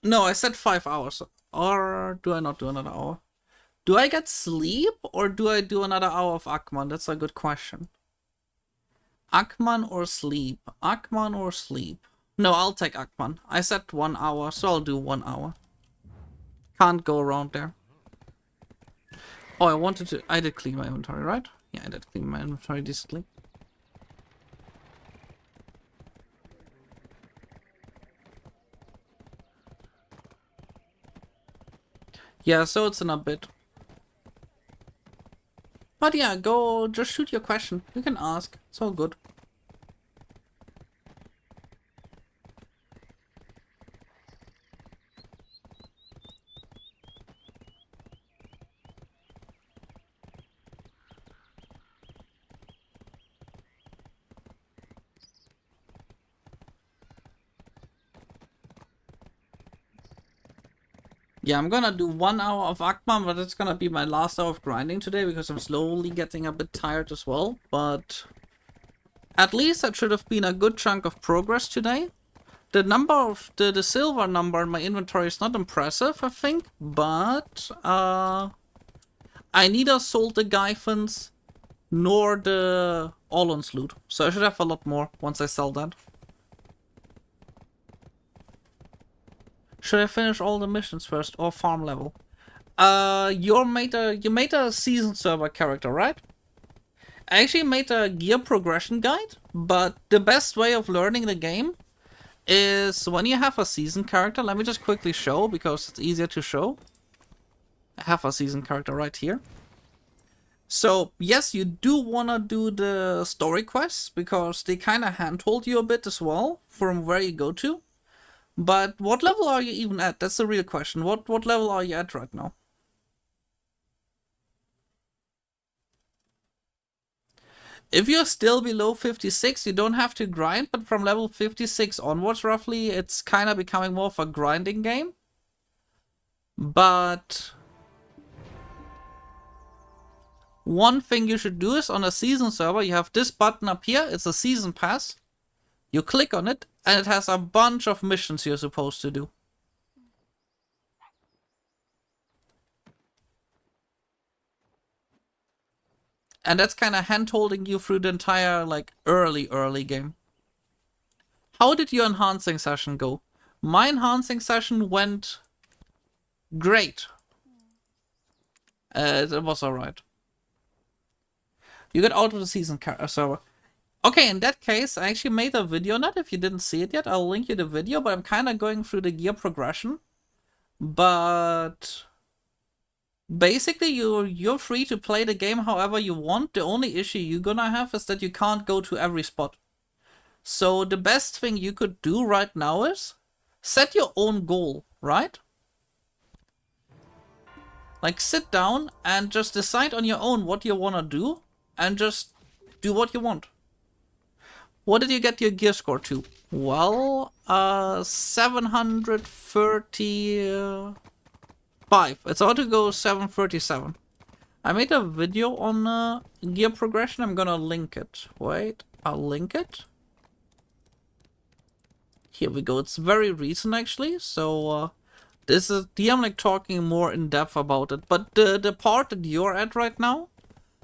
No, I said 5 hours. Or do I not do another hour? Do I get sleep or do I do another hour of Akman? That's a good question. Akman or sleep? Akman or sleep? No, I'll take Akman. I said 1 hour, so I'll do 1 hour. Can't go around there. Oh, I wanted to... I did clean my inventory, right? Yeah, I did clean my inventory decently. Yeah, so it's in a bit. But yeah, go, just shoot your question. You can ask. It's all good. Yeah, I'm gonna do 1 hour of Akman, but it's gonna be my last hour of grinding today because I'm slowly getting a bit tired as well. But at least that should have been a good chunk of progress today. The number of the silver number in my inventory is not impressive, I think, but I neither sold the Gyfins nor the Allons loot, so I should have a lot more once I sell that. Should I finish all the missions first or farm level? You made a season server character, right? I actually made a gear progression guide, but the best way of learning the game is when you have a season character. Let me just quickly show, because it's easier to show. I have a season character right here. So, yes, you do want to do the story quests, because they kind of handhold you a bit as well, from where you go to. But what level are you even at? That's the real question. What level are you at right now? If you're still below 56, you don't have to grind, but from level 56 onwards, roughly, it's kind of becoming more of a grinding game. But one thing you should do is, on a season server, you have this button up here. It's a season pass. You click on it, and it has a bunch of missions you're supposed to do. And that's kind of hand-holding you through the entire, like, early game. How did your enhancing session go? My enhancing session went great. It was alright. You got out of the season server. Okay, in that case, I actually made a video on that. If you didn't see it yet, I'll link you the video, but I'm kind of going through the gear progression. But basically, you're free to play the game however you want. The only issue you're gonna have is that you can't go to every spot. So the best thing you could do right now is set your own goal, right? Like, sit down and just decide on your own what you wanna do, and just do what you want. What did you get your gear score to? Well, 735. It's ought to go 737. I made a video on gear progression. I'm gonna link it. Wait, I'll link it. Here we go. It's very recent, actually. So this is I'm like talking more in depth about it. But the part that you're at right now,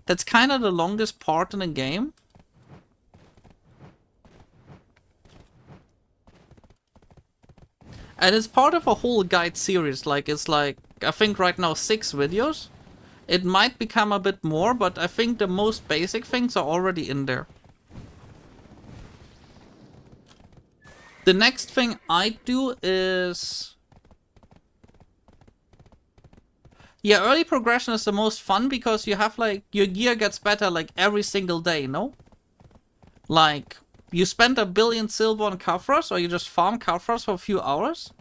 that's kind of the longest part in the game. And it's part of a whole guide series. Like, it's like, I think right now 6 videos. It might become a bit more, but I think the most basic things are already in there. The next thing I do is... yeah, early progression is the most fun, because you have, like, your gear gets better, like, every single day, no? Like, you spend 1 billion silver on Kafras, or you just farm Kafras for a few hours,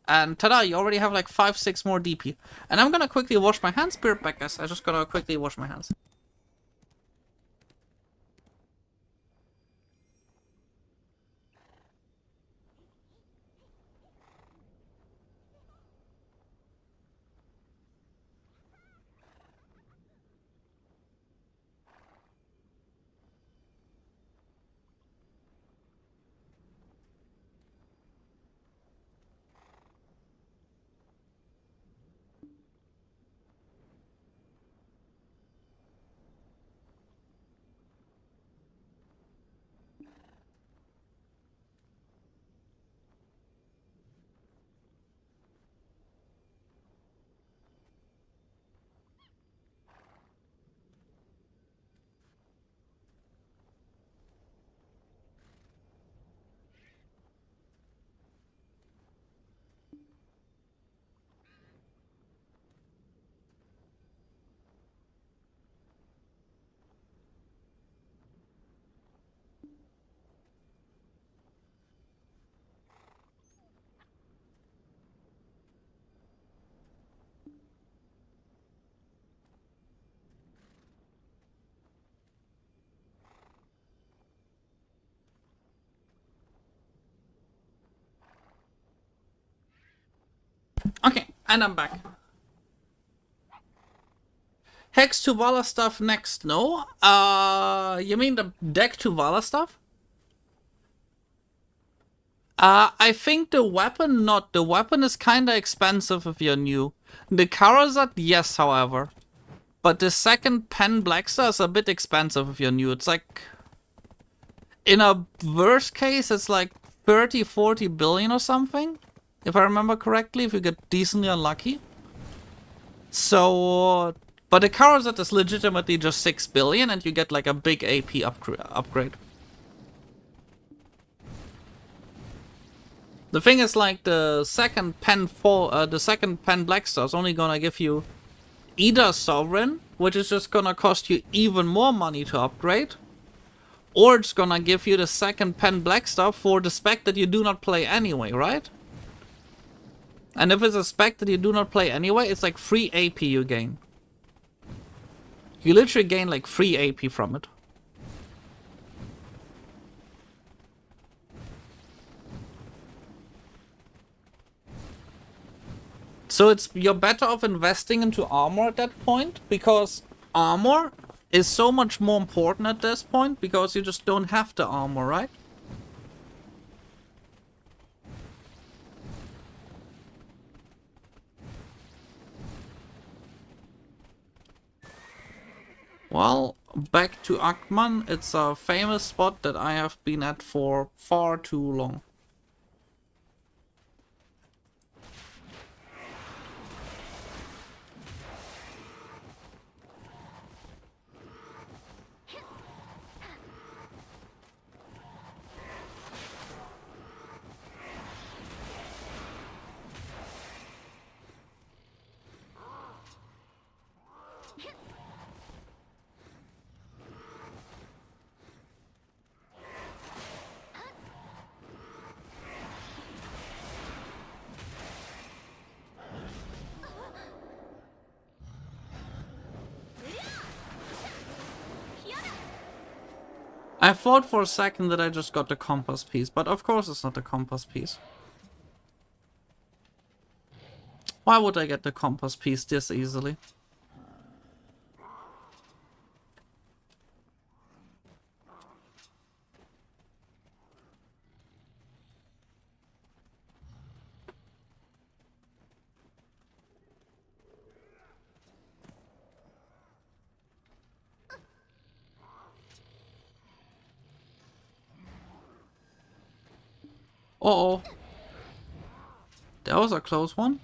and tada, you already have like 5-6 more DP. And I'm gonna quickly wash my hands. Be right back, guys. I'm just gonna quickly wash my hands. Okay, and I'm back. Hex to Vala stuff next, no? You mean the deck to Vala stuff? I think the weapon not. The weapon is kinda expensive if you're new. The Karazat, yes, however. But the second Pen Blackstar is a bit expensive if you're new. It's like... in a worst case, it's like 30-40 billion or something. if I remember correctly, if you get decently unlucky. So, but the Kara set is legitimately just 6 billion and you get like a big AP upgrade. The thing is, like, the second pen Black Star is only gonna give you either Sovereign, which is just gonna cost you even more money to upgrade, or it's gonna give you the second pen Black Star for the spec that you do not play anyway, right? And if it's a spec that you do not play anyway, it's like free AP you gain. You literally gain like free AP from it. So you're better off investing into armor at that point, because armor is so much more important at this point, because you just don't have the armor, right? Well, back to Akman. It's a famous spot that I have been at for far too long. I thought for a second that I just got the compass piece, but of course it's not the compass piece. Why would I get the compass piece this easily? Uh-oh. That was a close one.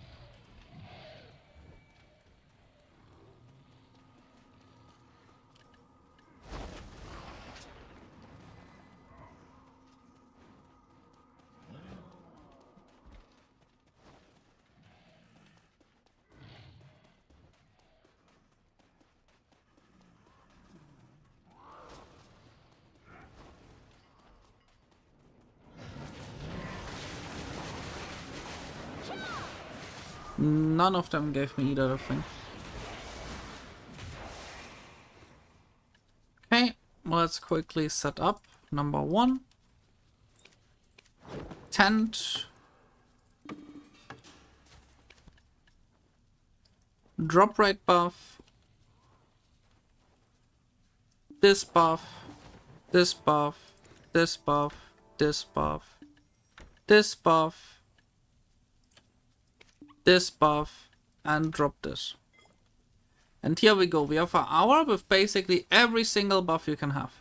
None of them gave me either thing. Okay, let's quickly set up number 1. Tent. Drop rate buff. This buff. This buff. This buff. This buff. This buff. This buff, and drop this. And here we go. We have an hour with basically every single buff you can have.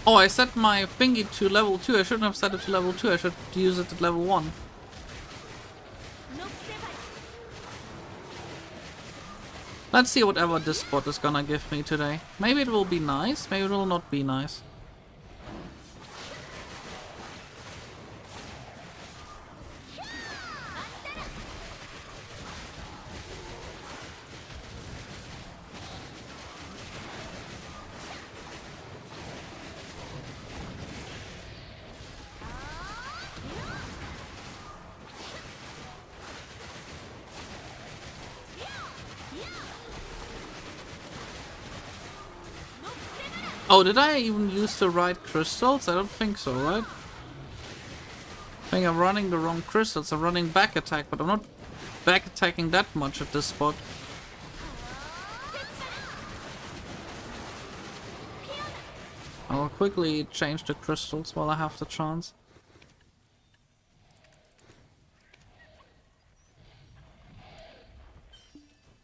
Oh, I set my thingy to level 2. I shouldn't have set it to level 2. I should use it at level 1. Let's see whatever this spot is gonna give me today. Maybe it will be nice, maybe it will not be nice. Oh, did I even use the right crystals? I don't think so, right? I think I'm running the wrong crystals. I'm running back attack, but I'm not back attacking that much at this spot. I'll quickly change the crystals while I have the chance.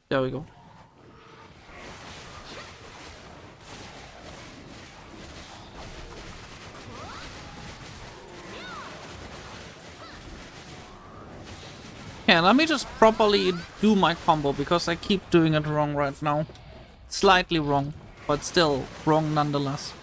There we go. Yeah, let me just properly do my combo, because I keep doing it wrong right now. Slightly wrong, but still wrong nonetheless.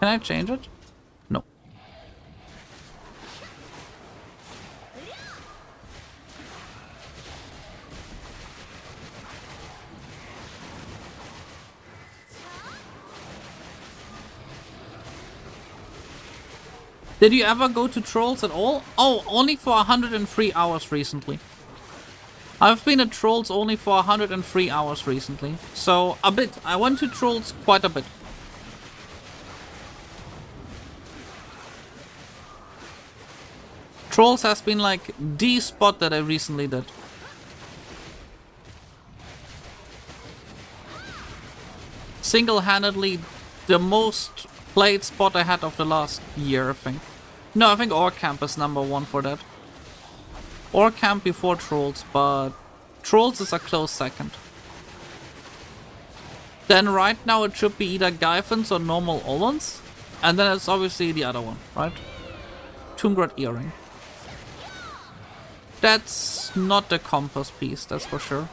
Can I change it? No. Did you ever go to Trolls at all? Oh, only for 103 hours recently. I've been at Trolls only for 103 hours recently. So, a bit. I went to Trolls quite a bit. Trolls has been like the spot that I recently did. Single-handedly the most played spot I had of the last year, I think. No, I think Orc Camp is #1 for that. Orc Camp before Trolls, but Trolls is a close second. Then right now it should be either Gyfins or normal Olans. And then it's obviously the other one, right? Tombgrad Earring. That's not the compass piece, that's for sure.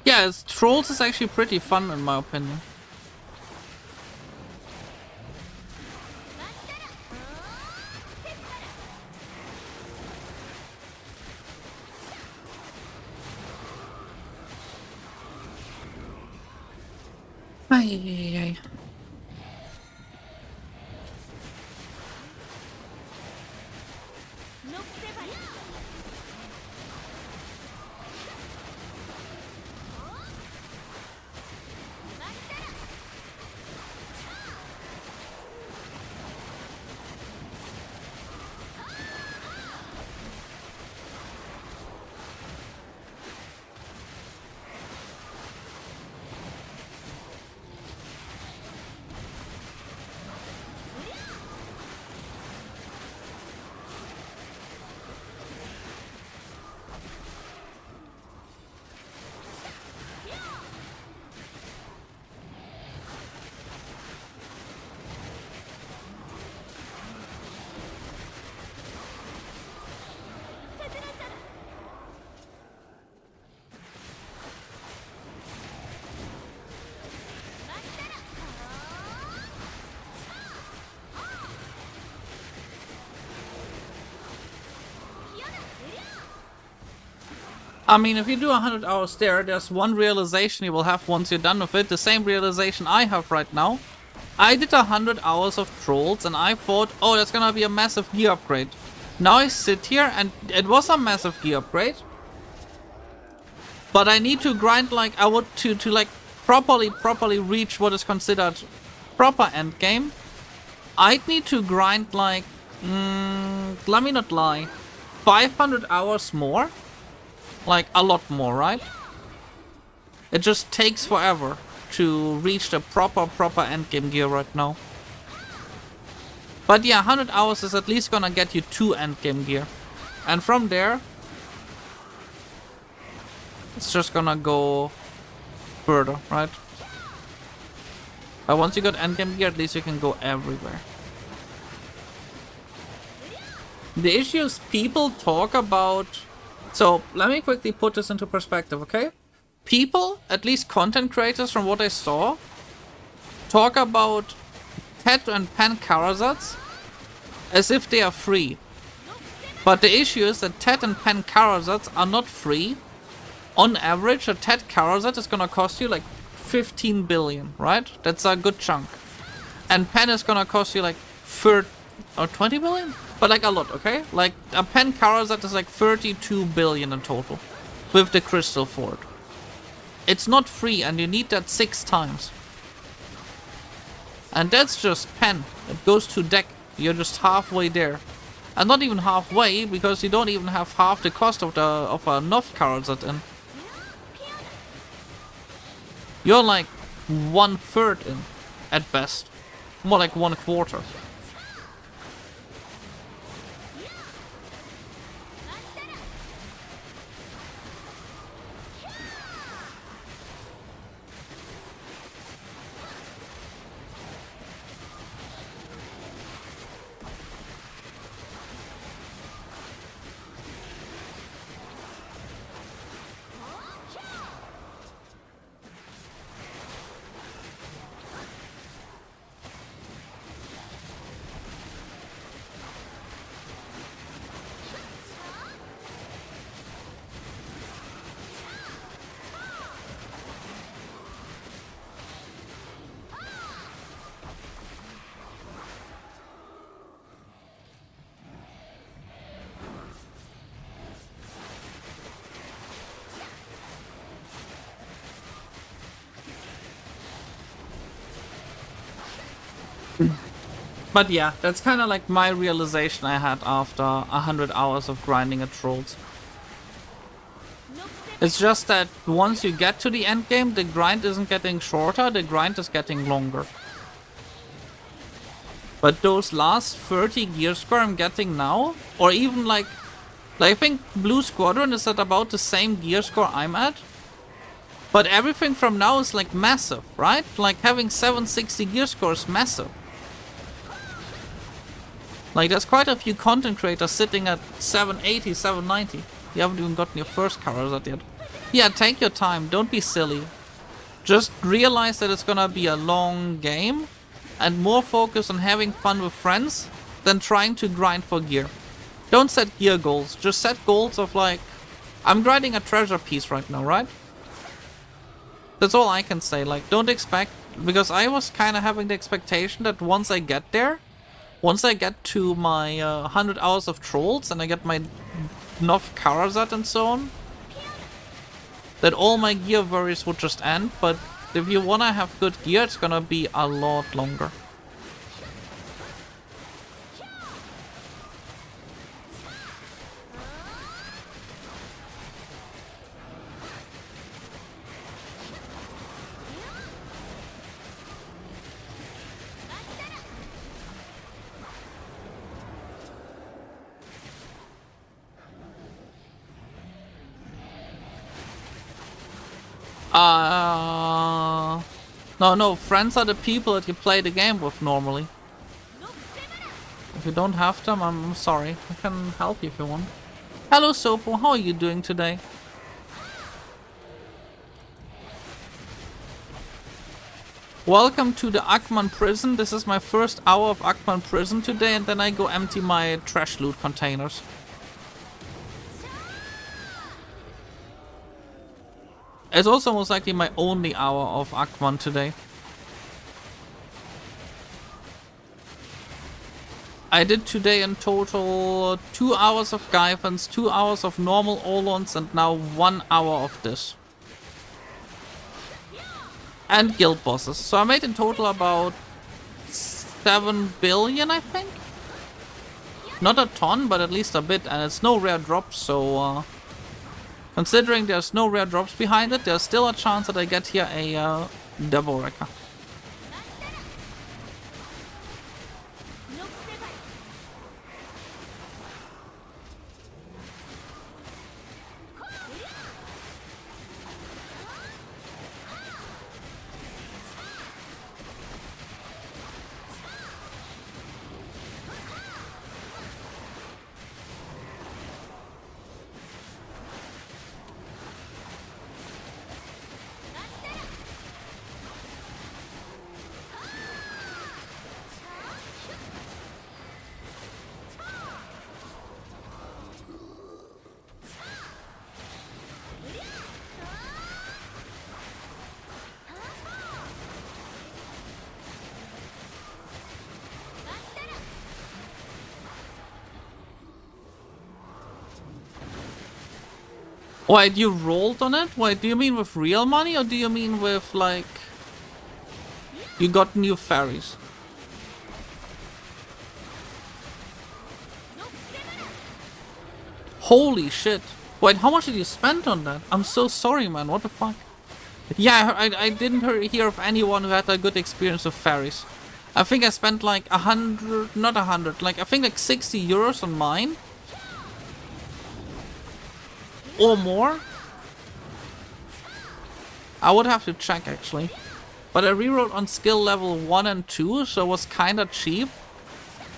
Yeah, Trolls is actually pretty fun in my opinion. Ay. I mean, if you do 100 hours there, there's one realization you will have once you're done with it. The same realization I have right now. I did 100 hours of Trolls and I thought, oh, that's gonna be a massive gear upgrade. Now I sit here and it was a massive gear upgrade. But I need to grind like I would to like properly reach what is considered proper endgame. I'd need to grind like, let me not lie, 500 hours more. Like, a lot more, right? It just takes forever to reach the proper endgame gear right now. But yeah, 100 hours is at least gonna get you to endgame gear. And from there, it's just gonna go further, right? But once you got endgame gear, at least you can go everywhere. The issue is people talk about... So, let me quickly put this into perspective, okay? People, at least content creators from what I saw, talk about Tet and Pen Karazats as if they are free. But the issue is that Tet and Pen Karazats are not free. On average, a Tet Karazat is gonna cost you like 15 billion, right? That's a good chunk. And Pen is gonna cost you like 30 or 20 billion? But like a lot, okay? Like a Pen Karazat is like 32 billion in total with the Crystal Fort. It's not free and you need that 6 times. And that's just Pen. It goes to deck. You're just halfway there. And not even halfway, because you don't even have half the cost of a Nov Karazat in. You're like 1/3 in, at best. More like 1/4. But yeah, that's kind of like my realization I had after 100 hours of grinding at Trolls. It's just that once you get to the end game, the grind isn't getting shorter, the grind is getting longer. But those last 30 gear score I'm getting now, or even like I think Blue Squadron is at about the same gear score I'm at. But everything from now is like massive, right? Like having 760 gear score is massive. Like there's quite a few content creators sitting at 780, 790. You haven't even gotten your first Karazat yet. Yeah, take your time, don't be silly. Just realize that it's gonna be a long game and more focus on having fun with friends than trying to grind for gear. Don't set gear goals, just set goals of like, I'm grinding a treasure piece right now, right? That's all I can say. Like, don't expect, because I was kind of having the expectation that once I get there, once I get to my 100 hours of Trolls and I get my Nov Karazat and so on, that all my gear worries would just end. But if you wanna have good gear, it's gonna be a lot longer. No, friends are the people that you play the game with normally. If you don't have them, I'm sorry. I can help you if you want. Hello Sopo, how are you doing today? Welcome to the Akman prison. This is my first hour of Akman prison today, and then I go empty my trash loot containers. It's also most likely my only hour of Akman today. I did today in total 2 hours of Gyfins, 2 hours of normal Olons, and now 1 hour of this. And guild bosses. So I made in total about 7 billion, I think? Not a ton, but at least a bit, and it's no rare drops, so considering there's no rare drops behind it, there's still a chance that I get here a Devil Wrecker. Wait, you rolled on it? Wait, do you mean with real money or do you mean with like... You got new ferries? Holy shit. Wait, how much did you spend on that? I'm so sorry, man. What the fuck? Yeah, I didn't hear of anyone who had a good experience with ferries. I think I spent like 100, not 100, like I think like 60 euros on mine. Or more. I would have to check actually. But I rerolled on skill level 1 and 2, so it was kinda cheap.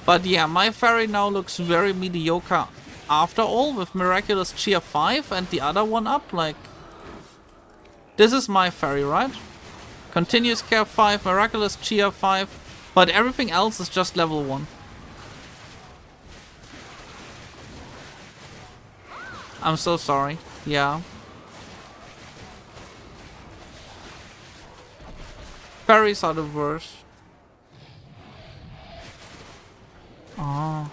But yeah, my ferry now looks very mediocre after all, with Miraculous Cheer 5 and the other one up, like... This is my ferry, right? Continuous Care 5, Miraculous Cheer 5, but everything else is just level 1. I'm so sorry, yeah. Ferries are the worst. Oh.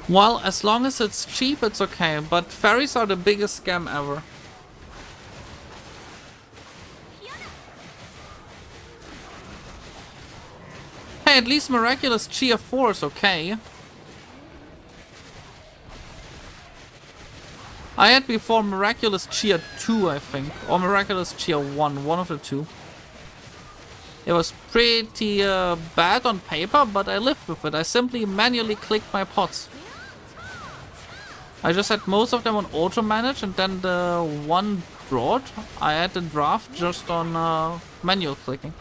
Well, as long as it's cheap, it's okay, but ferries are the biggest scam ever. Hey, at least Miraculous Cheer 4 is okay. I had before Miraculous Cheer 2, I think, or Miraculous Cheer 1, one of the two. It was pretty bad on paper, but I lived with it. I simply manually clicked my pots. I just had most of them on auto manage, and then the one broad, I had the draft just on manual clicking.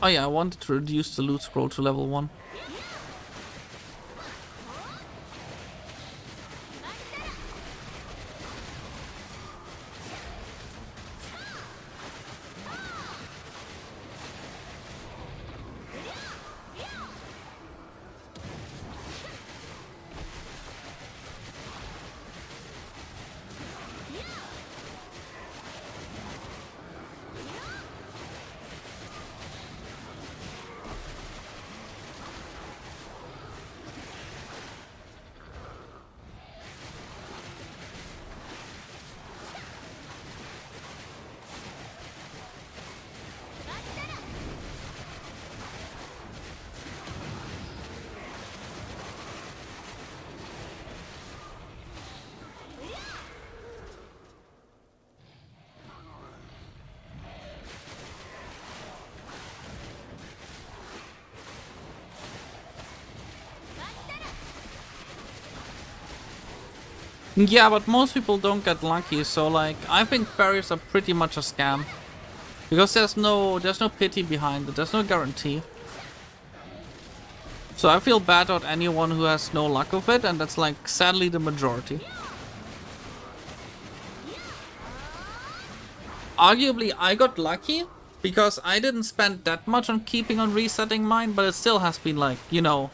Oh yeah, I wanted to reduce the loot scroll to level 1. Yeah, but most people don't get lucky, so like I think ferries are pretty much a scam. Because there's no pity behind it, there's no guarantee. So I feel bad about anyone who has no luck with it, and that's like sadly the majority. Arguably I got lucky because I didn't spend that much on keeping on resetting mine, but it still has been like, you know,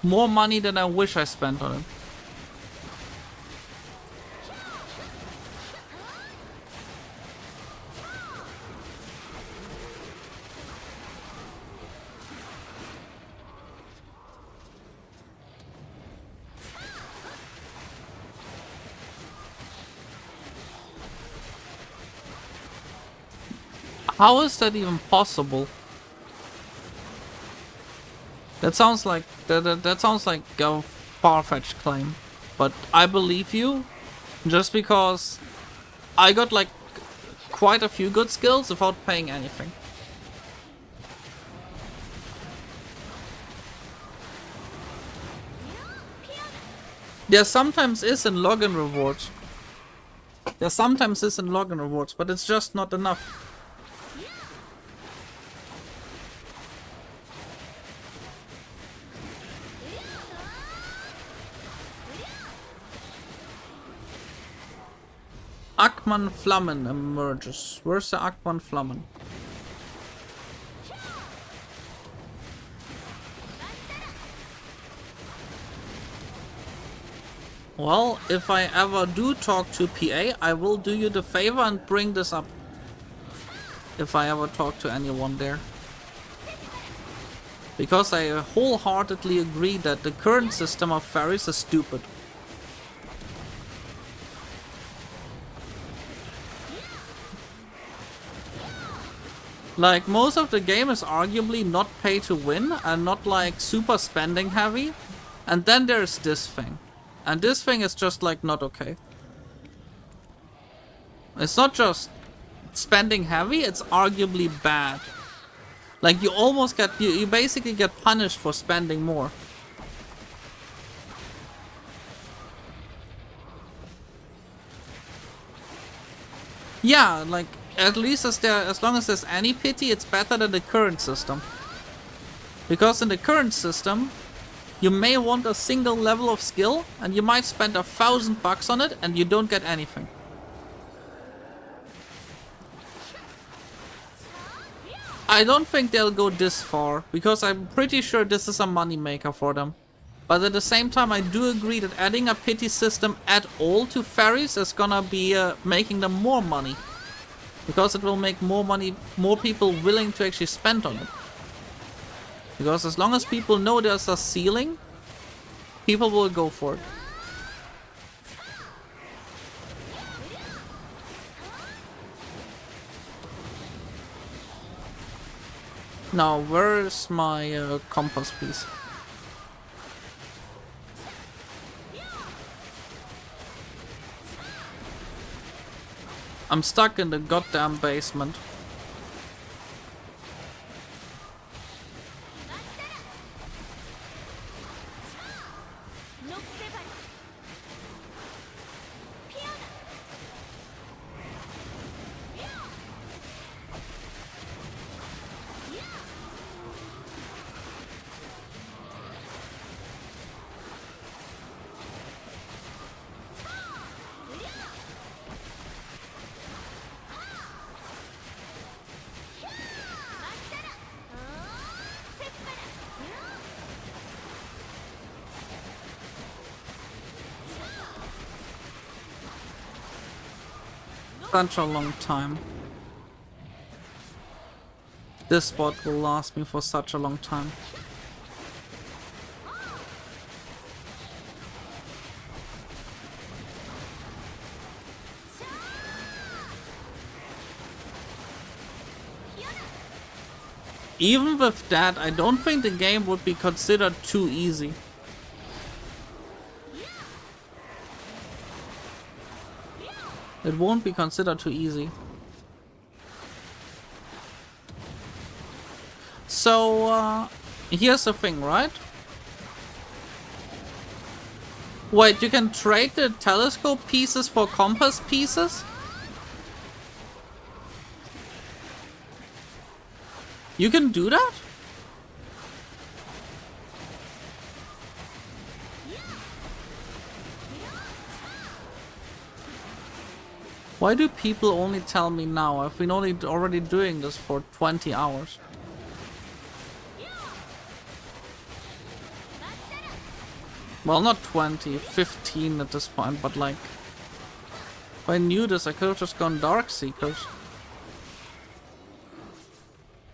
more money than I wish I spent on it. How is that even possible? That sounds like that sounds like a far-fetched claim, but I believe you, just because I got like quite a few good skills without paying anything. There sometimes is in login rewards. There sometimes is in login rewards, but it's just not enough. Akman Flammen emerges. Where's the Akman Flammen? Well, if I ever do talk to PA, I will do you the favor and bring this up. If I ever talk to anyone there. Because I wholeheartedly agree that the current system of ferries is stupid. Like, most of the game is arguably not pay to win and not like super spending heavy. And then there's this thing. And this thing is just like not okay. It's not just spending heavy, it's arguably bad. Like you almost get, you basically get punished for spending more. Yeah, like at least as long as there's any pity, it's better than the current system. Because in the current system, you may want a single level of skill and you might spend $1,000 on it and you don't get anything. I don't think they'll go this far, because I'm pretty sure this is a money maker for them. But at the same time, I do agree that adding a pity system at all to ferries is gonna be making them more money. Because it will make more money, more people willing to actually spend on it. Because as long as people know there's a ceiling, people will go for it. Now, where's my compass piece? I'm stuck in the goddamn basement. Such a long time. This spot will last me for such a long time. Even with that, I don't think the game would be considered too easy. It won't be considered too easy. So, here's the thing, right? Wait, you can trade the telescope pieces for compass pieces? You can do that? Why do people only tell me now? I've been already doing this for 20 hours. Well, not 20, 15 at this point, but like... If I knew this, I could have just gone Dark Seekers.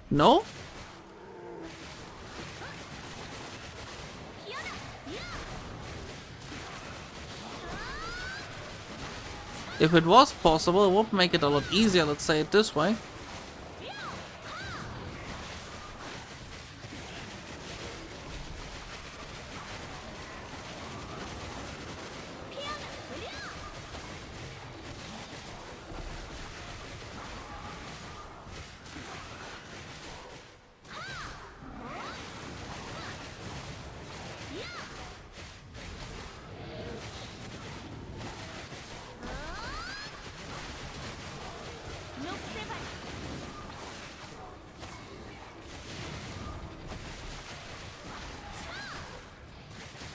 No? If it was possible, it would make it a lot easier, let's say it this way.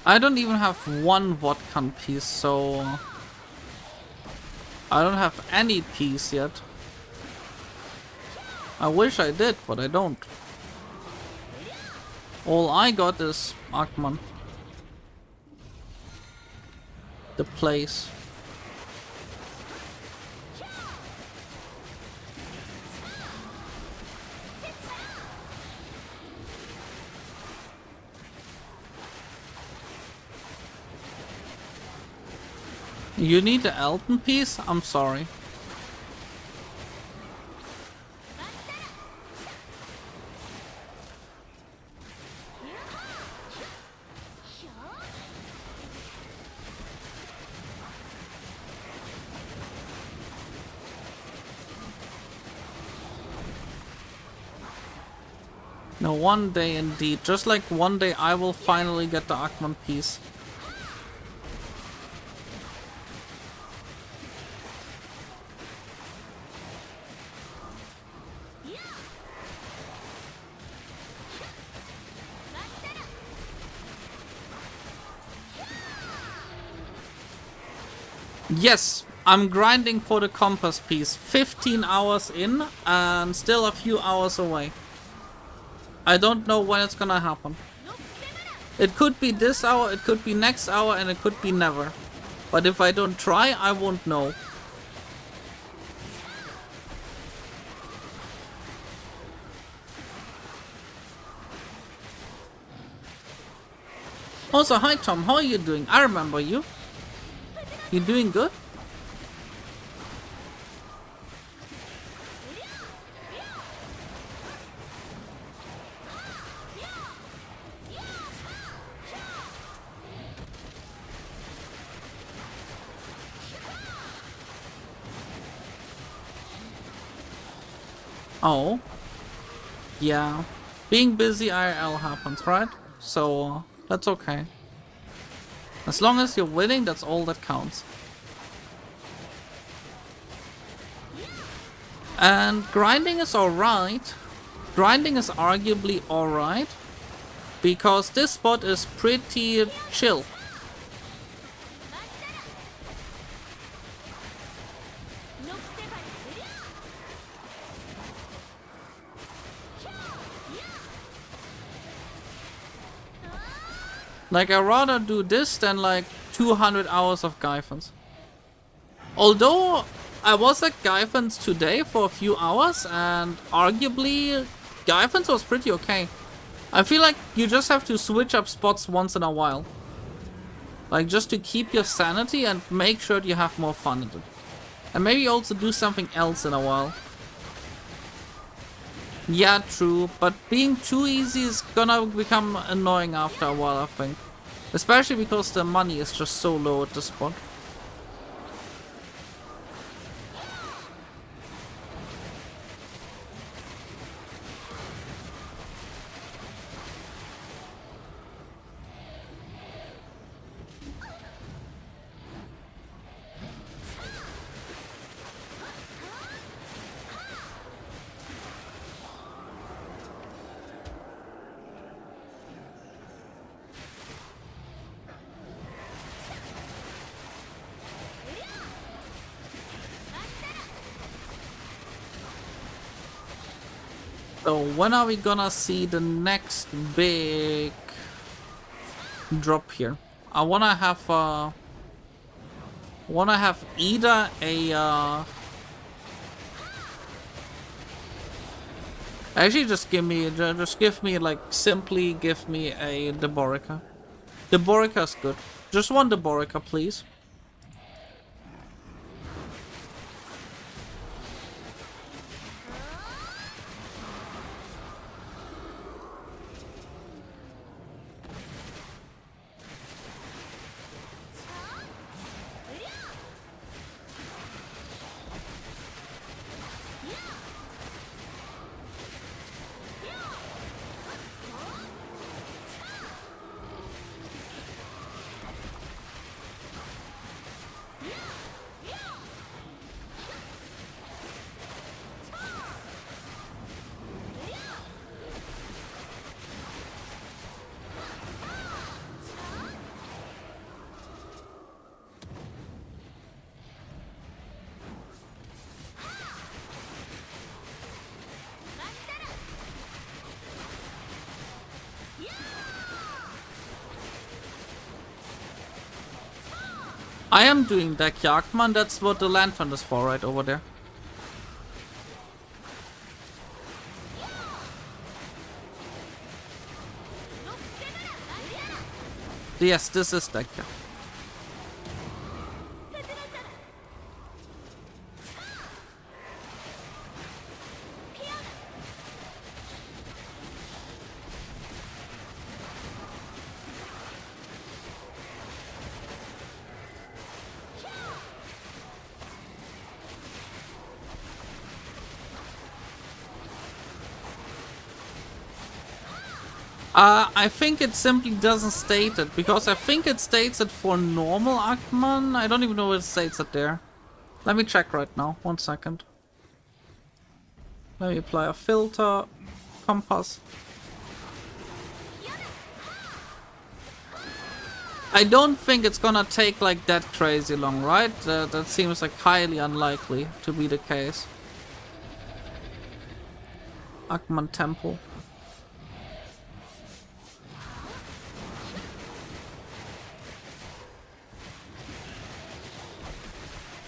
I don't even have one Vodkan piece, so... I don't have any piece yet. I wish I did, but I don't. All I got is Akman. the place. You need the Elton piece? I'm sorry. No, one day indeed. Just like one day I will finally get the Akman piece. Yes, I'm grinding for the compass piece. 15 hours in and still a few hours away. I don't know when it's gonna happen. It could be this hour, it could be next hour, and it could be never. But if I don't try, I won't know. Also, hi Tom, how are you doing? I remember you. You doing good? Oh. Yeah. Being busy IRL happens, right? So, that's okay. As long as you're winning, that's all that counts. And grinding is alright. Grinding is arguably alright. Because this spot is pretty chill. Like, I'd rather do this than like 200 hours of Gyfins. Although I was at Gyfins today for a few hours and arguably Gyfins was pretty okay. I feel like you just have to switch up spots once in a while. Like, just to keep your sanity and make sure you have more fun in it. And maybe also do something else in a while. Yeah, true, but being too easy is gonna become annoying after a while, I think. Especially because the money is just so low at this spot. So when are we gonna see the next big drop here? I wanna have either a actually just give me like simply give me a Deborica. Deborica's good. Just one Deborica, please. I am doing deck Jagdman, that's what the lantern is for right over there. Yes, this is deck, yeah. I think it simply doesn't state it, because I think it states it for normal Agman. I don't even know if it states it there. Let me check right now, 1 second. Let me apply a filter, compass. I don't think it's gonna take like that crazy long, right? That seems like highly unlikely to be the case. Agman Temple.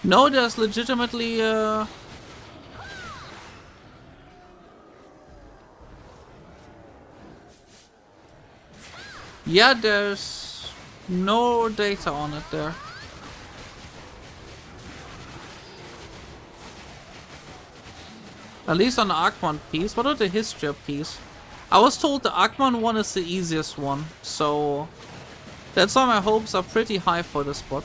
No, there's legitimately yeah, there's no data on it there. At least on the Agman piece. What about the History piece? I was told the Agman one is the easiest one, so that's why my hopes are pretty high for this spot.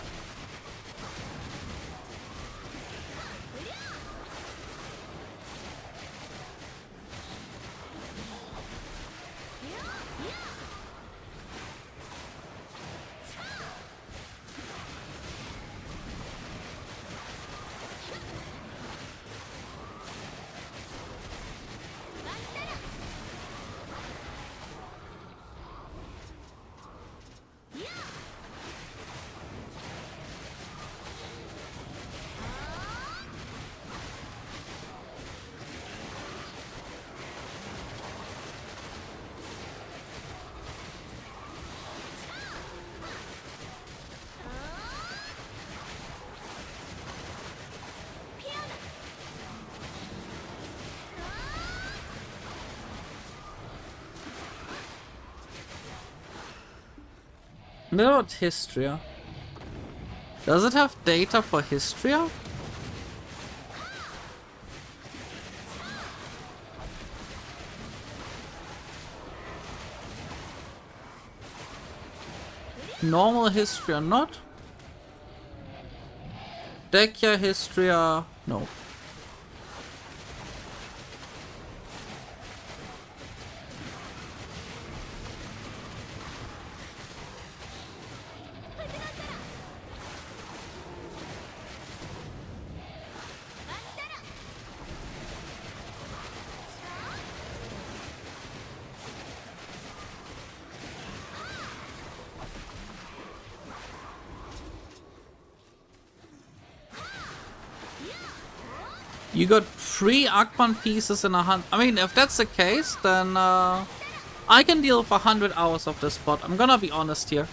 What about Histria? Does it have data for Histria? Normal Histria, not? Dekia Histria, no. You got 3 Agman pieces in a hunt. I mean, if that's the case, then I can deal with 100 hours of this spot. I'm gonna be honest here.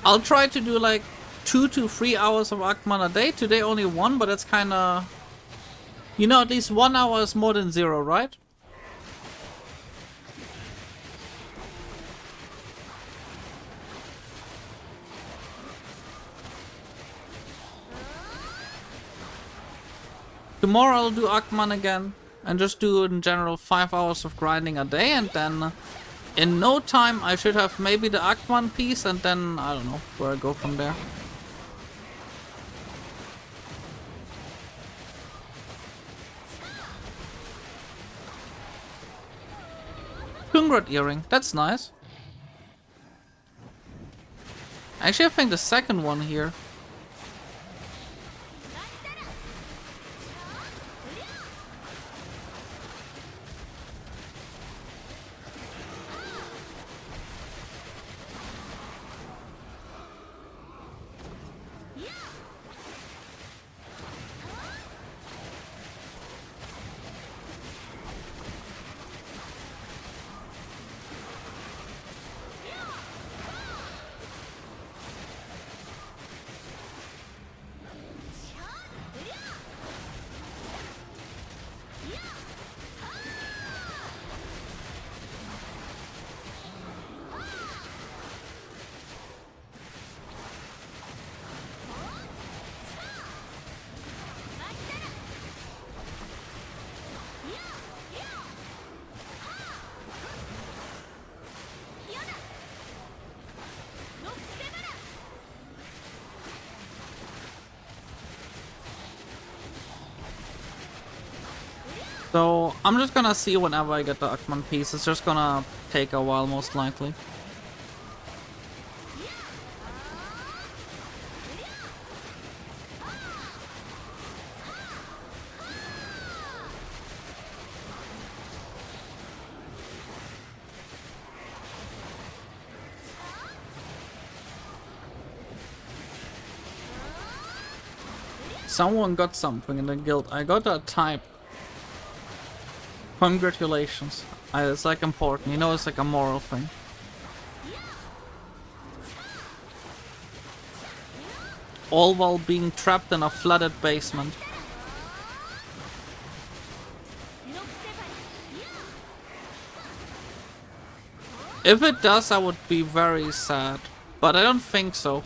I'll try to do like 2 to 3 hours of Agman a day. Today only 1, but that's kinda... You know, at least 1 hour is more than 0, right? Tomorrow I'll do Agman again and just do in general 5 hours of grinding a day, and then in no time I should have maybe the Agman piece, and then I don't know where I go from there. Kungrat earring, that's nice. Actually I think the second one here. So I'm just gonna see whenever I get the Akman piece. It's just gonna take a while, most likely. Someone got something in the guild. I got a type. Congratulations. It's like important, you know, it's like a moral thing. All while being trapped in a flooded basement. If it does, I would be very sad. But I don't think so.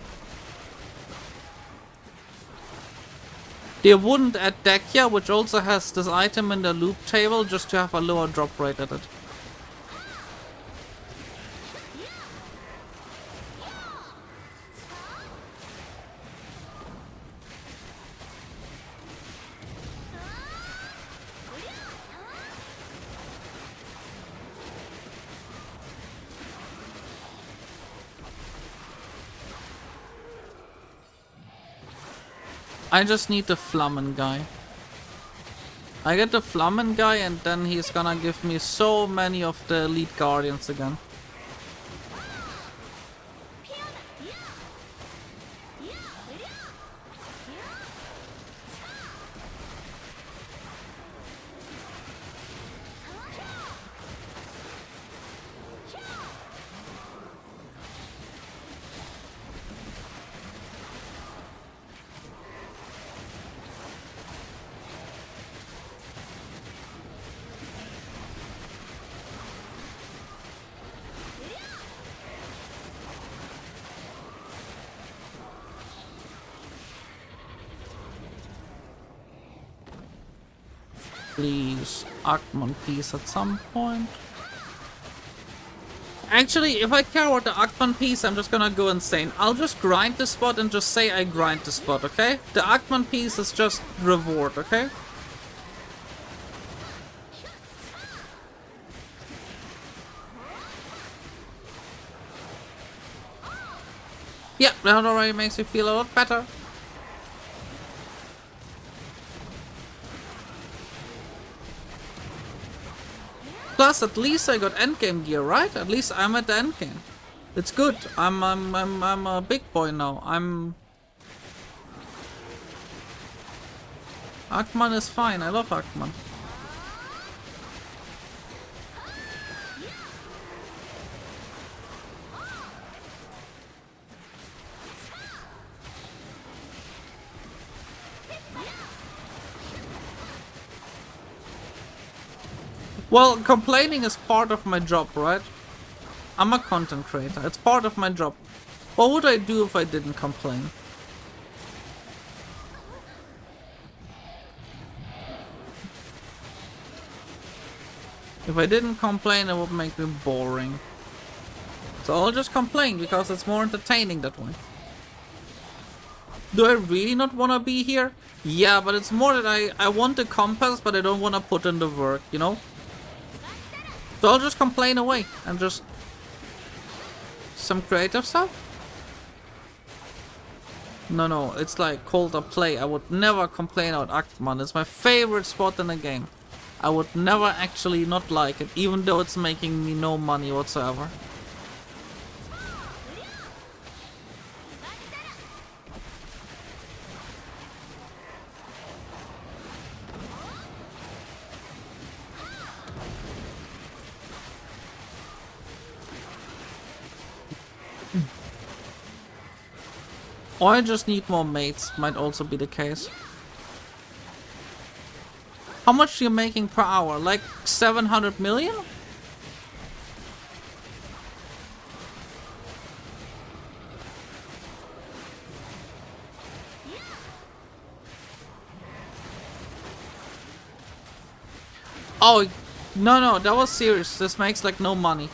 They wouldn't add Dekia, which also has this item in the loop table, just to have a lower drop rate at it. I just need the Flammen guy. I get the Flammen guy and then he's gonna give me so many of the elite guardians again. Please, Akman piece at some point. Actually, if I care about the Akman piece, I'm just gonna go insane. I'll just grind the spot and just say I grind the spot, okay? The Akman piece is just reward, okay? Yeah, that already makes me feel a lot better. Plus, at least I got endgame gear, right? At least I'm at the endgame. It's good. I'm a big boy now. Akman is fine. I love Akman. Well, complaining is part of my job, right? I'm a content creator. It's part of my job. What would I do if I didn't complain? If I didn't complain, it would make me boring. So I'll just complain because it's more entertaining that way. Do I really not want to be here? Yeah, but it's more that I want the compass, but I don't want to put in the work, you know? So I'll just complain away and just some creative stuff. No, it's like called a play. I would never complain about Akman. It's my favorite spot in the game. I would never actually not like it, even though it's making me no money whatsoever. Or I just need more mates, might also be the case. How much are you making per hour? Like 700 million? Oh, no, that was serious. This makes like no money.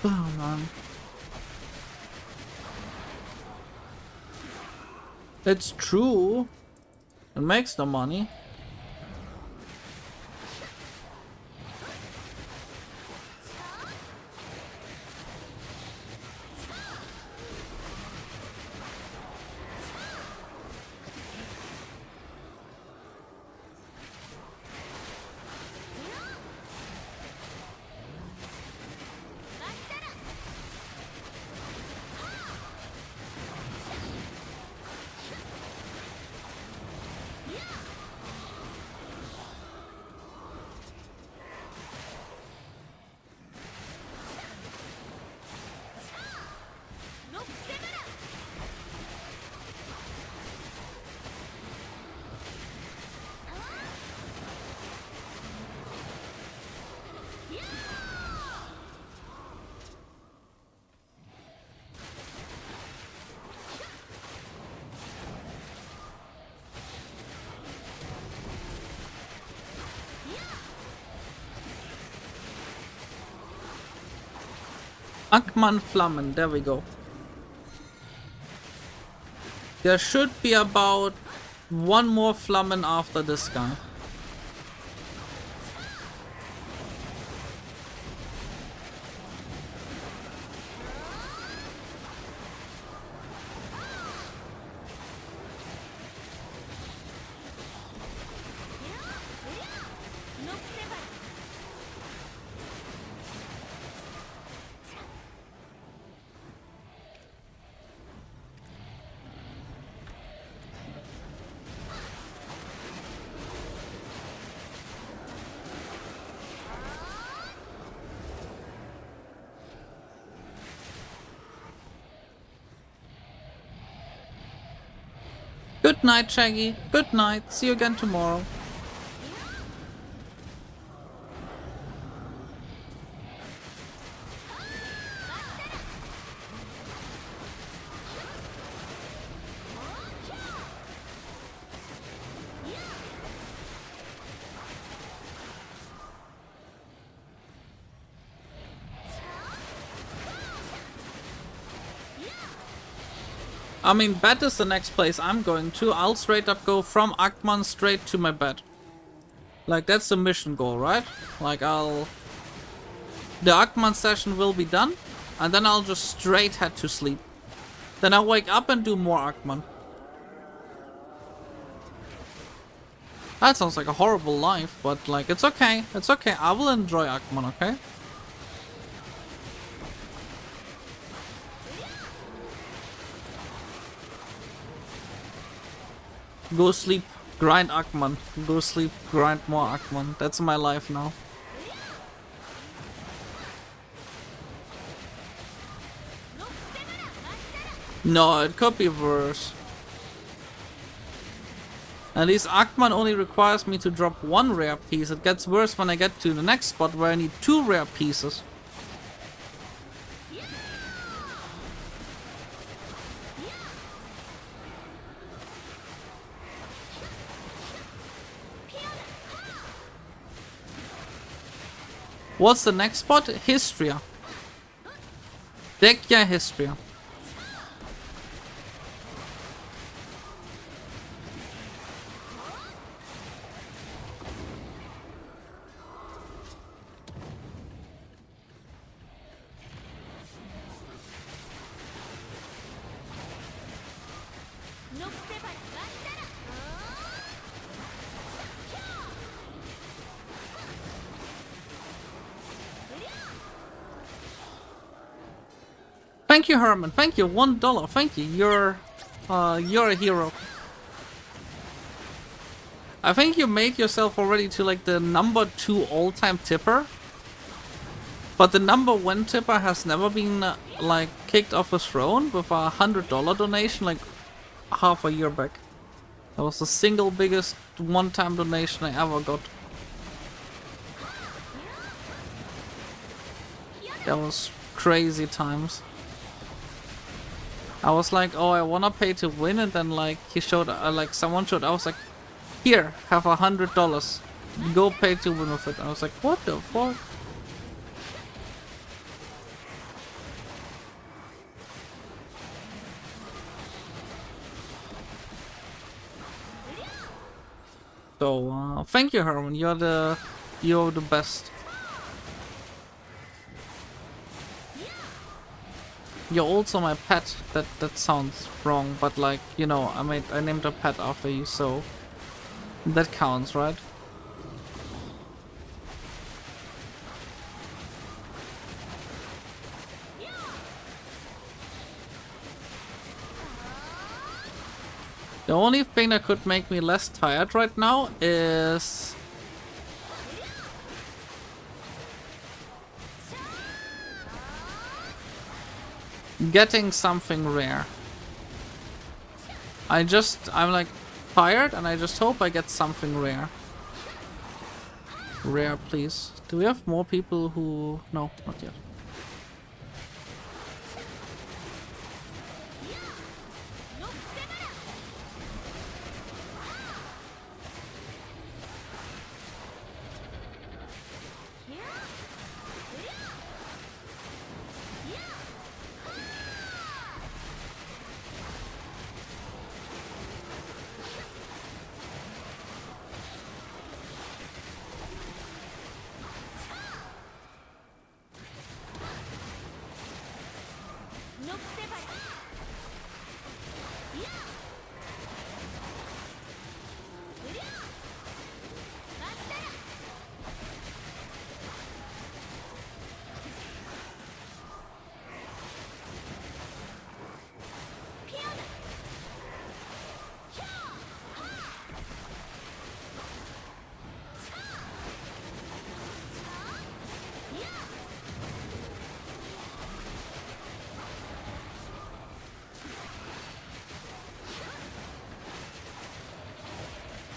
Oh man. It's true. It makes the money. Ankman Flammen, there we go. There should be about one more Flammen after this guy. Good night, Shaggy. Good night. See you again tomorrow. I mean, bed is the next place I'm going to. I'll straight up go from Akman straight to my bed. Like, that's the mission goal, right? Like, the Akman session will be done, and then I'll just straight head to sleep. Then I'll wake up and do more Akman. That sounds like a horrible life, but like, it's okay. It's okay. I will enjoy Akman, okay? Go sleep, grind Akman. Go sleep, grind more Akman. That's my life now. No, it could be worse. At least Akman only requires me to drop one rare piece. It gets worse when I get to the next spot where I need 2 rare pieces. What's the next spot? Histria. Dekya Histria. Thank you, Herman. Thank you. $1. Thank you. You're a hero. I think you made yourself already to like the number 2 all-time tipper. But the number 1 tipper has never been like kicked off his throne with a $100 donation like half a year back. That was the single biggest one-time donation I ever got. That was crazy times. I was like, oh, I wanna pay to win, and then like he showed, like someone showed. I was like, here, have $100. Go pay to win with it. I was like, what the fuck? So thank you, Herman. You're the best. You're also my pet. That sounds wrong, but like, you know, I named a pet after you, so that counts, right? The only thing that could make me less tired right now is getting something rare. I'm like tired and I just hope I get something rare. Rare, please. Do we have more people who... No, not yet.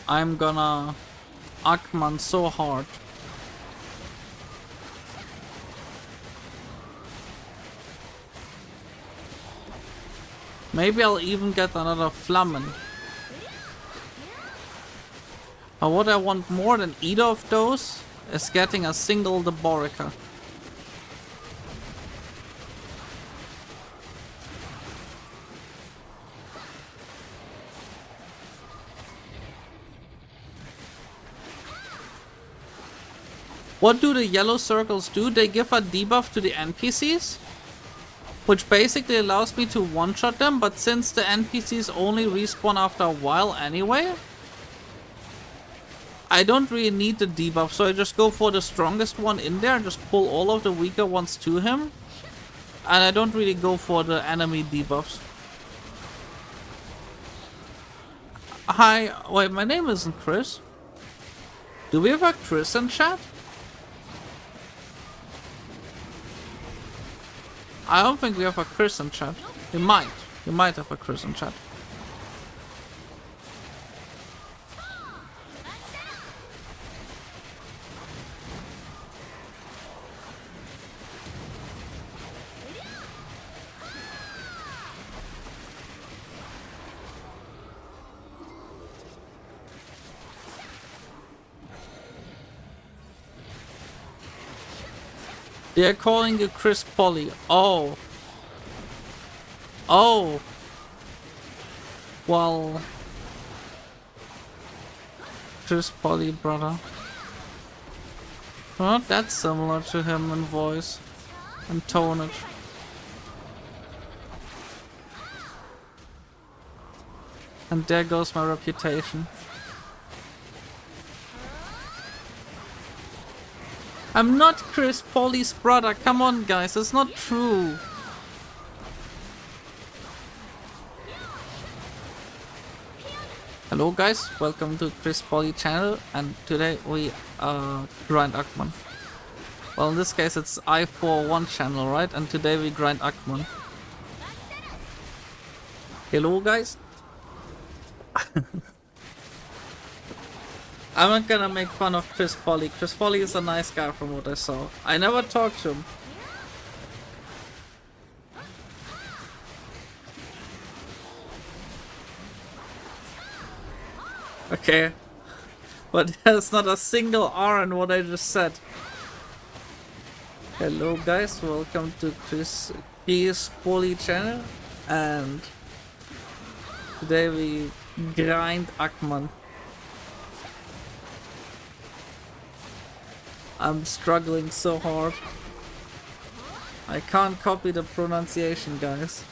I'm gonna Akman so hard. Maybe I'll even get another Flammen. But what I want more than either of those is getting a single Deborica. What do the yellow circles do? They give a debuff to the NPCs, which basically allows me to one-shot them, but since the NPCs only respawn after a while anyway, I don't really need the debuff, so I just go for the strongest one in there and just pull all of the weaker ones to him, and I don't really go for the enemy debuffs. Hi, wait, my name isn't Chris. Do we have a Chris in chat? I don't think we have a Chris in chat. We might. We might have a Chris in chat. They're calling you Chris Polly. Oh. Oh. Well. Chris Polly, brother. Well, that's similar to him in voice and tonage. And there goes my reputation. I'm not Chris Polly's brother. Come on, guys. It's not true. Hello, guys. Welcome to Chris Polly channel. And today we grind Akman. Well, in this case, it's I41 channel, right? And today we grind Akman. Hello, guys. I'm not gonna make fun of Chris Polly. Chris Polly is a nice guy from what I saw. I never talked to him. Okay. But there's not a single R in what I just said. Hello guys, welcome to Chris Polly channel. And today we grind Akman. I'm struggling so hard. I can't copy the pronunciation, guys.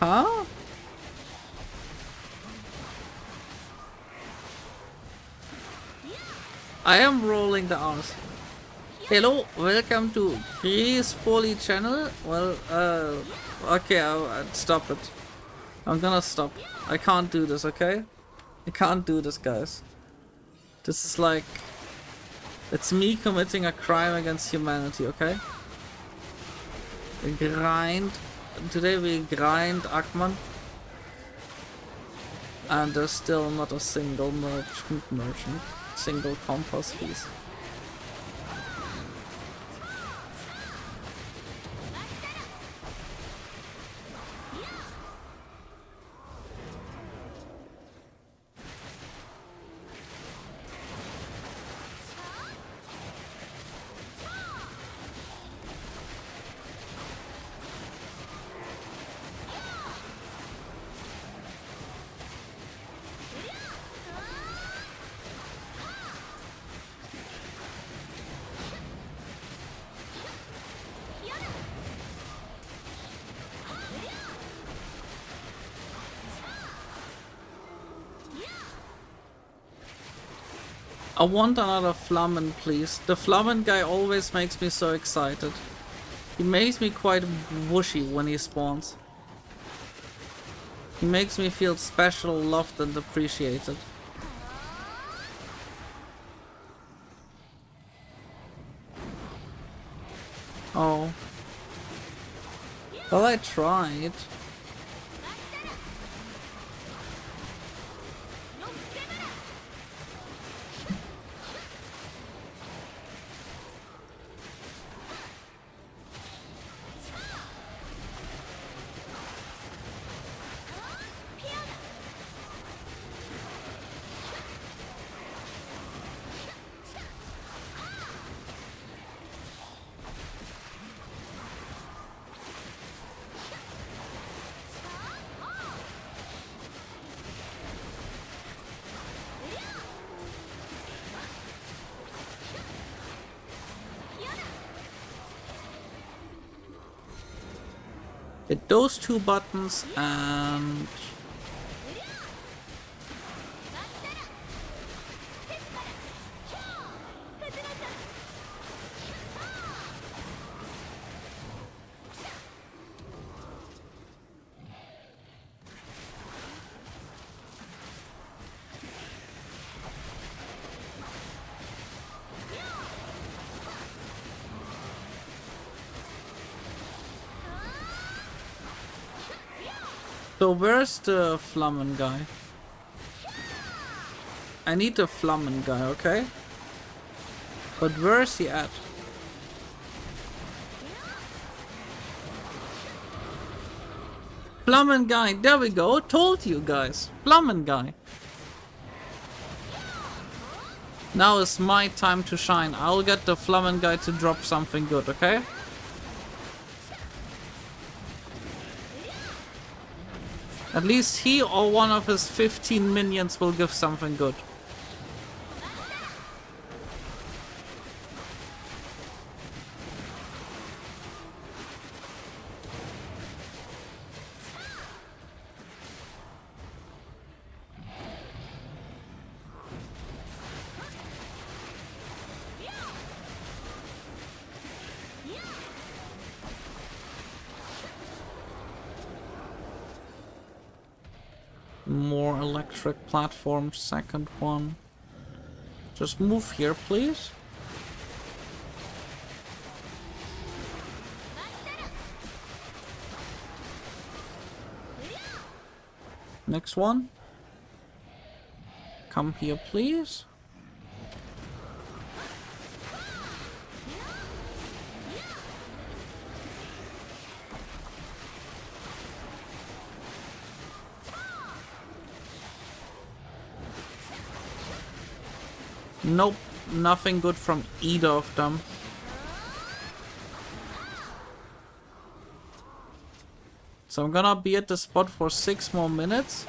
Huh? I am rolling the R's. Hello, welcome to Chris Poly channel. Well, okay, I'll stop it. I'm gonna stop. I can't do this, okay? I can't do this, guys. This is like... It's me committing a crime against humanity, okay? We grind. Today we grind Akman. And there's still not a single merchant. Single compass piece. I want another Flammen, please. The Flammen guy always makes me so excited. He makes me quite whooshy when he spawns. He makes me feel special, loved and appreciated. Oh. Well, I tried. Hit those two buttons and... So where's the Flammen guy? I need the Flammen guy, okay? But where is he at? Flammen guy, there we go, told you guys. Flammen guy. Now is my time to shine. I'll get the Flammen guy to drop something good, okay? At least he or one of his 15 minions will give something good. More electric platform, second one. Just move here, please. Next one. Come here, please. Nope, nothing good from either of them. So I'm gonna be at the spot for 6 more minutes.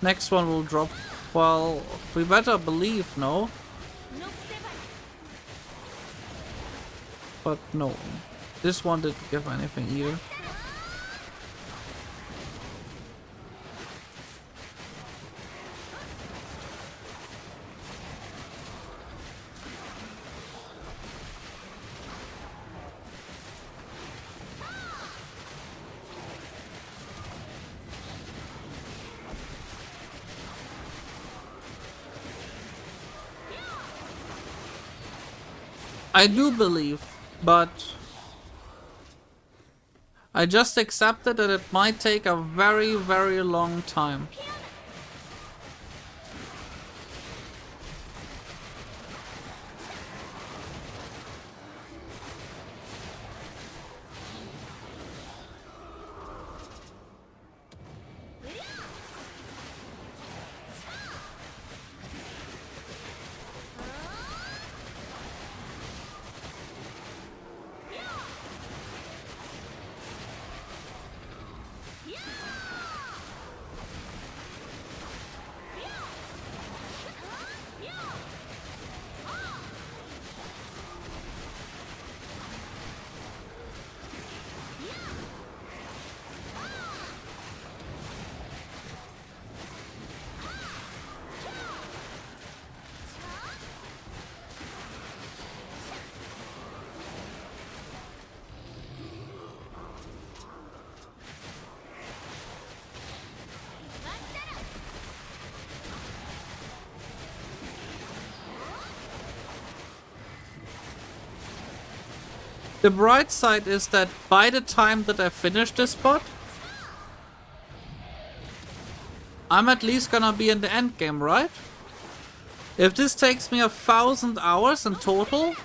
Next one will drop. Well, we better believe, no? But no. This one didn't give anything either. I do believe, but I just accepted that it might take a very, very long time. The bright side is that by the time that I finish this spot, I'm at least gonna be in the end game, right? If this takes me 1,000 hours in total,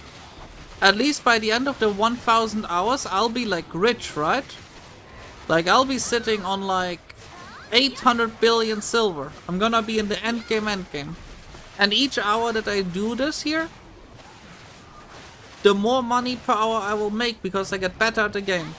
at least by the end of the 1,000 hours, I'll be like rich, right? Like I'll be sitting on like 800 billion silver. I'm gonna be in the end game. And each hour that I do this here, the more money per hour I will make because I get better at the game.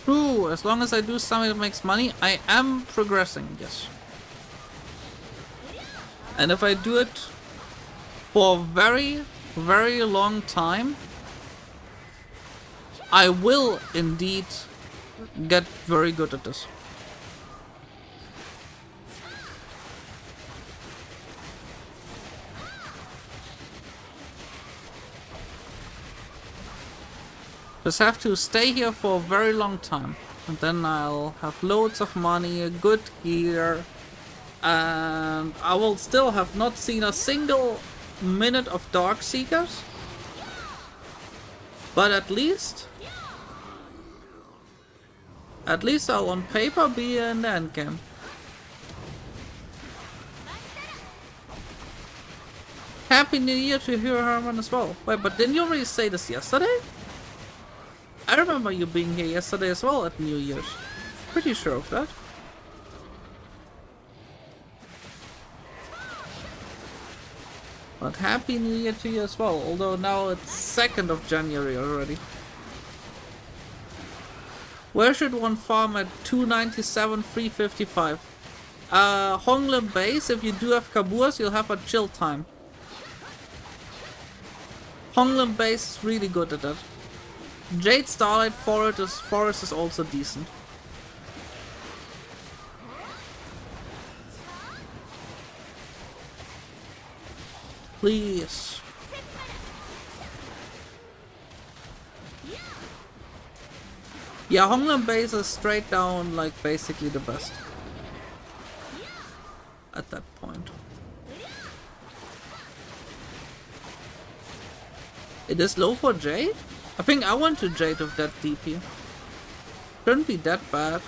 True, as long as I do something that makes money, I am progressing, yes. And if I do it for a very, very long time, I will indeed get very good at this. Just have to stay here for a very long time, and then I'll have loads of money, a good gear, and I will still have not seen a single minute of Dark Seekers, but at least I'll on paper be in the endgame. Happy New Year to you, Herman, as well. Wait, but didn't you already say this yesterday? I remember you being here yesterday as well at New Year's. Pretty sure of that. But Happy New Year to you as well, although now it's 2nd of January already. Where should one farm at 297, 355? Honglim Base, if you do have Kabuas, you'll have a chill time. Honglim Base is really good at that. Jade Starlight Forest is also decent. Please. Yeah, Honglim Base is straight down like basically the best. It is low for Jade? I think I went to Jade with that DP. Shouldn't be that bad.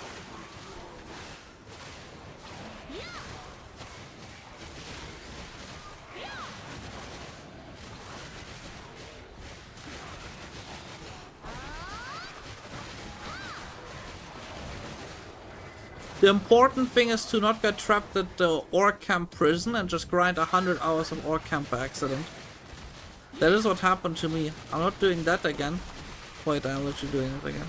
The important thing is to not get trapped at the Orc Camp prison and just grind 100 hours of Orc Camp by accident. That is what happened to me. I'm not doing that again. Wait, I'm literally doing it again.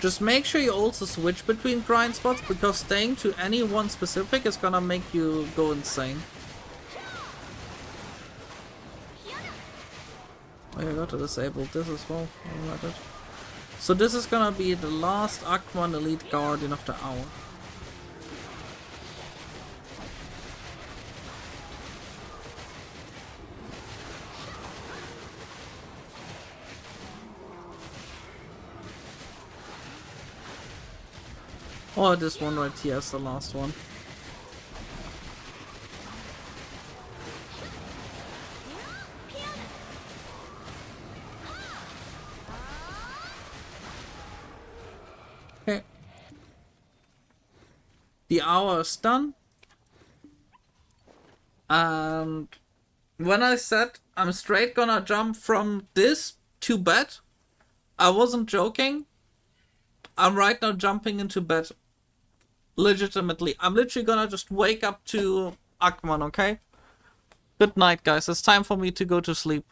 Just make sure you also switch between grind spots, because staying to any one specific is gonna make you go insane. Oh, I got to disable this as well. Alright. So this is gonna be the last Act 1 Elite Guardian of the hour. Oh, this one right here is the last one. Okay. The hour is done. And when I said I'm straight gonna jump from this to bed, I wasn't joking. I'm right now jumping into bed. Legitimately. I'm literally gonna just wake up to Akman, okay? Good night, guys. It's time for me to go to sleep.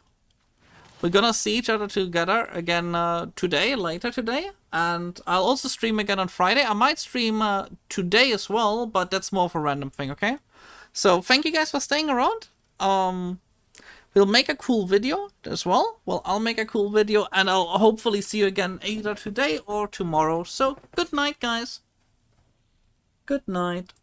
We're gonna see each other together again later today. And I'll also stream again on Friday. I might stream today as well, but that's more of a random thing, okay? So, thank you guys for staying around. We'll make a cool video as well. Well, I'll make a cool video, and I'll hopefully see you again either today or tomorrow. So, good night, guys. Good night.